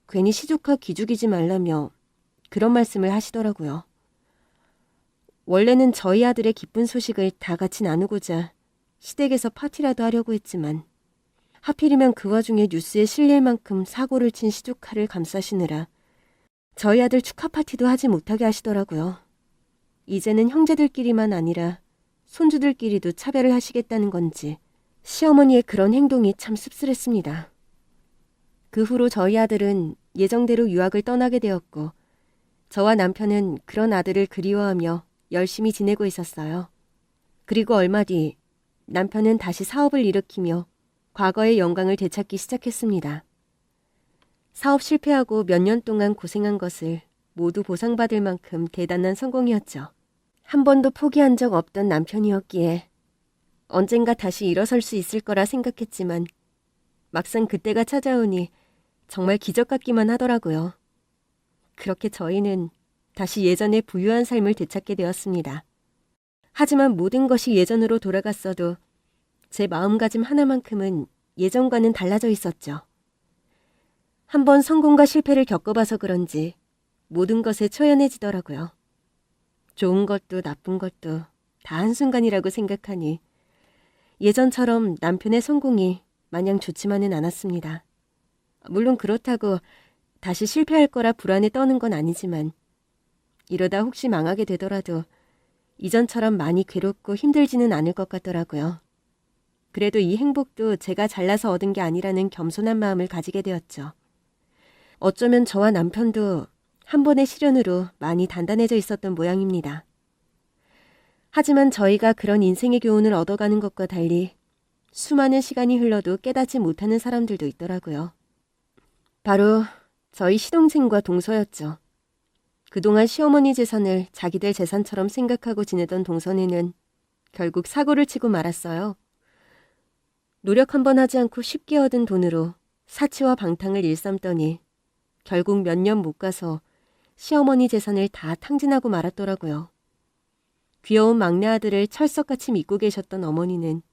괜히 시조카 기죽이지 말라며 그런 말씀을 하시더라고요. 원래는 저희 아들의 기쁜 소식을 다 같이 나누고자 시댁에서 파티라도 하려고 했지만 하필이면 그 와중에 뉴스에 실릴 만큼 사고를 친 시조카를 감싸시느라 저희 아들 축하 파티도 하지 못하게 하시더라고요. 이제는 형제들끼리만 아니라 손주들끼리도 차별을 하시겠다는 건지 시어머니의 그런 행동이 참 씁쓸했습니다. 그 후로 저희 아들은 예정대로 유학을 떠나게 되었고 저와 남편은 그런 아들을 그리워하며 열심히 지내고 있었어요. 그리고 얼마 뒤 남편은 다시 사업을 일으키며 과거의 영광을 되찾기 시작했습니다. 사업 실패하고 몇 년 동안 고생한 것을 모두 보상받을 만큼 대단한 성공이었죠. 한 번도 포기한 적 없던 남편이었기에 언젠가 다시 일어설 수 있을 거라 생각했지만 막상 그때가 찾아오니 정말 기적 같기만 하더라고요. 그렇게 저희는 다시 예전의 부유한 삶을 되찾게 되었습니다. 하지만 모든 것이 예전으로 돌아갔어도 제 마음가짐 하나만큼은 예전과는 달라져 있었죠. 한번 성공과 실패를 겪어봐서 그런지 모든 것에 초연해지더라고요. 좋은 것도 나쁜 것도 다 한순간이라고 생각하니 예전처럼 남편의 성공이 마냥 좋지만은 않았습니다. 물론 그렇다고 다시 실패할 거라 불안에 떠는 건 아니지만 이러다 혹시 망하게 되더라도 이전처럼 많이 괴롭고 힘들지는 않을 것 같더라고요. 그래도 이 행복도 제가 잘나서 얻은 게 아니라는 겸손한 마음을 가지게 되었죠. 어쩌면 저와 남편도 한 번의 시련으로 많이 단단해져 있었던 모양입니다. 하지만 저희가 그런 인생의 교훈을 얻어가는 것과 달리 수많은 시간이 흘러도 깨닫지 못하는 사람들도 있더라고요. 바로 저희 시동생과 동서였죠. 그동안 시어머니 재산을 자기들 재산처럼 생각하고 지내던 동선이는 결국 사고를 치고 말았어요. 노력 한번 하지 않고 쉽게 얻은 돈으로 사치와 방탕을 일삼더니 결국 몇 년 못 가서 시어머니 재산을 다 탕진하고 말았더라고요. 귀여운 막내 아들을 철석같이 믿고 계셨던 어머니는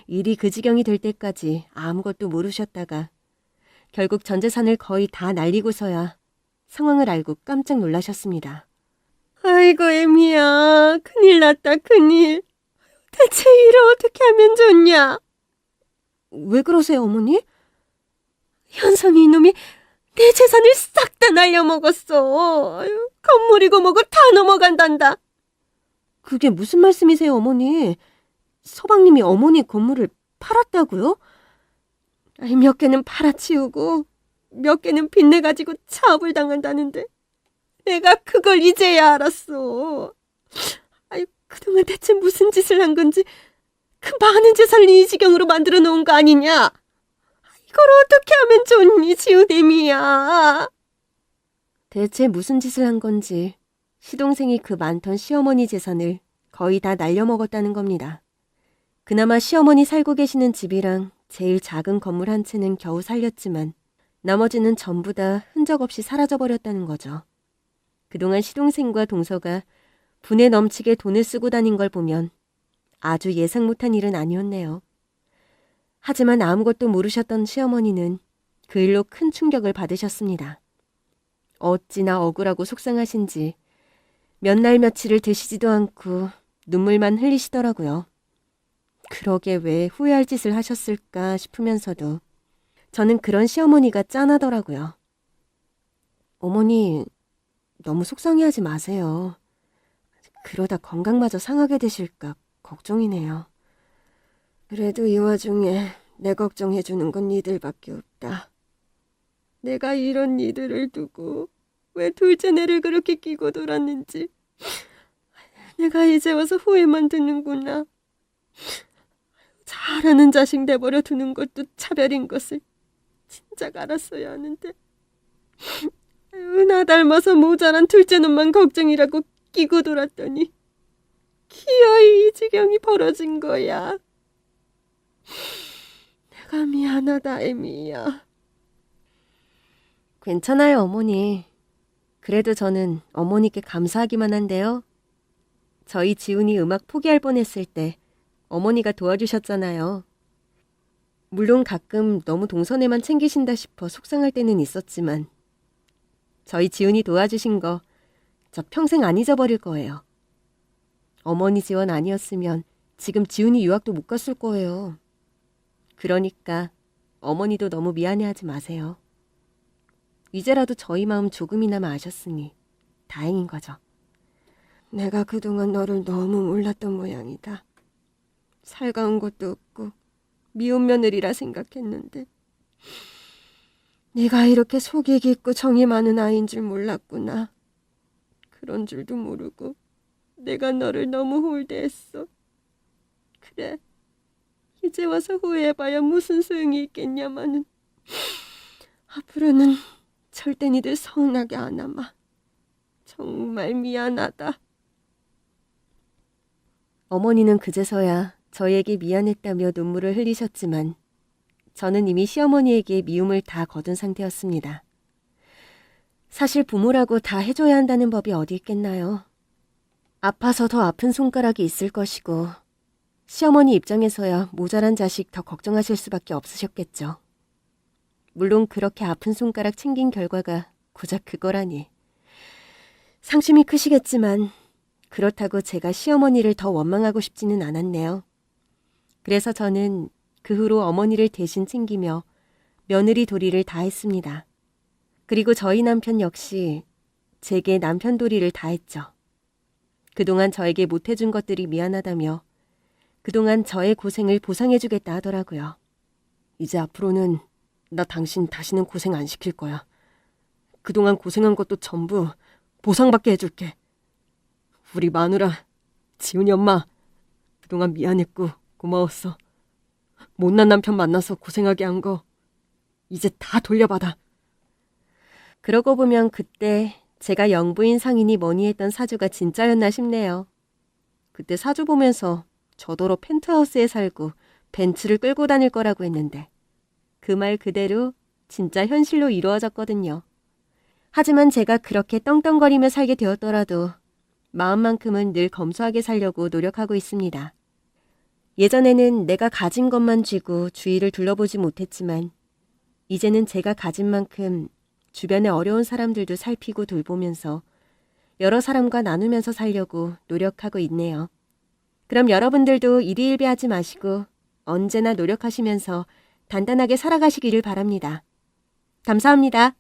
일이 그 지경이 될 때까지 아무것도 모르셨다가 결국 전 재산을 거의 다 날리고서야 상황을 알고 깜짝 놀라셨습니다. 아이고 애미야, 큰일 났다 큰일. 대체 일을 어떻게 하면 좋냐? 왜 그러세요, 어머니? 현성이 이놈이 내 재산을 싹 다 날려먹었어. 아유, 건물이고 뭐고 다 넘어간단다. 그게 무슨 말씀이세요, 어머니? 서방님이 어머니 건물을 팔았다고요? 아이, 몇 개는 팔아치우고 몇 개는 빚내가지고 차업을 당한다는데 내가 그걸 이제야 알았어. 아유, 그동안 대체 무슨 짓을 한 건지 그 많은 재산을 이 지경으로 만들어 놓은 거 아니냐? 이걸 어떻게 하면 좋니, 지우대미야? 대체 무슨 짓을 한 건지 시동생이 그 많던 시어머니 재산을 거의 다 날려먹었다는 겁니다. 그나마 시어머니 살고 계시는 집이랑 제일 작은 건물 한 채는 겨우 살렸지만 나머지는 전부 다 흔적 없이 사라져버렸다는 거죠. 그동안 시동생과 동서가 분에 넘치게 돈을 쓰고 다닌 걸 보면 아주 예상 못한 일은 아니었네요. 하지만 아무것도 모르셨던 시어머니는 그 일로 큰 충격을 받으셨습니다. 어찌나 억울하고 속상하신지 몇 날 며칠을 드시지도 않고 눈물만 흘리시더라고요. 그러게 왜 후회할 짓을 하셨을까 싶으면서도 저는 그런 시어머니가 짠하더라고요. 어머니, 너무 속상해하지 마세요. 그러다 건강마저 상하게 되실까 걱정이네요. 그래도 이 와중에 내 걱정해주는 건 니들밖에 없다. 내가 이런 니들을 두고 왜 둘째네를 그렇게 끼고 돌았는지 내가 이제 와서 후회만 드는구나. 잘하는 자식 내버려 두는 것도 차별인 것을 진작 알았어야 하는데 나 닮아서 모자란 둘째 놈만 걱정이라고 끼고 돌았더니 기어이 이 지경이 벌어진 거야. 내가 미안하다, 애미야. 괜찮아요, 어머니. 그래도 저는 어머니께 감사하기만 한데요. 저희 지훈이 음악 포기할 뻔했을 때 어머니가 도와주셨잖아요. 물론 가끔 너무 동선에만 챙기신다 싶어 속상할 때는 있었지만 저희 지훈이 도와주신 거 저 평생 안 잊어버릴 거예요. 어머니 지원 아니었으면 지금 지훈이 유학도 못 갔을 거예요. 그러니까 어머니도 너무 미안해하지 마세요. 이제라도 저희 마음 조금이나마 아셨으니 다행인 거죠. 내가 그동안 너를 너무 몰랐던 모양이다. 살가운 것도 없고 미운 며느리라 생각했는데 네가 이렇게 속이 깊고 정이 많은 아이인 줄 몰랐구나. 그런 줄도 모르고 내가 너를 너무 홀대했어. 그래, 이제 와서 후회해봐야 무슨 소용이 있겠냐마는 앞으로는 절대 니들 서운하게 안 하마. 정말 미안하다. 어머니는 그제서야 저에게 미안했다며 눈물을 흘리셨지만 저는 이미 시어머니에게 미움을 다 거둔 상태였습니다. 사실 부모라고 다 해줘야 한다는 법이 어디 있겠나요? 아파서 더 아픈 손가락이 있을 것이고 시어머니 입장에서야 모자란 자식 더 걱정하실 수밖에 없으셨겠죠. 물론 그렇게 아픈 손가락 챙긴 결과가 고작 그거라니. 상심이 크시겠지만 그렇다고 제가 시어머니를 더 원망하고 싶지는 않았네요. 그래서 저는 그 후로 어머니를 대신 챙기며 며느리 도리를 다했습니다. 그리고 저희 남편 역시 제게 남편 도리를 다했죠. 그동안 저에게 못해준 것들이 미안하다며 그동안 저의 고생을 보상해주겠다 하더라고요. 이제 앞으로는 나 당신 다시는 고생 안 시킬 거야. 그동안 고생한 것도 전부 보상받게 해줄게. 우리 마누라 지훈이 엄마, 그동안 미안했고 고마웠어. 못난 남편 만나서 고생하게 한 거 이제 다 돌려받아. 그러고 보면 그때 제가 영부인 상인이 뭐니 했던 사주가 진짜였나 싶네요. 그때 사주 보면서 저더러 펜트하우스에 살고 벤츠를 끌고 다닐 거라고 했는데 그 말 그대로 진짜 현실로 이루어졌거든요. 하지만 제가 그렇게 떵떵거리며 살게 되었더라도 마음만큼은 늘 검소하게 살려고 노력하고 있습니다. 예전에는 내가 가진 것만 쥐고 주위를 둘러보지 못했지만 이제는 제가 가진 만큼 주변의 어려운 사람들도 살피고 돌보면서 여러 사람과 나누면서 살려고 노력하고 있네요. 그럼 여러분들도 일희일비하지 마시고 언제나 노력하시면서 단단하게 살아가시기를 바랍니다. 감사합니다.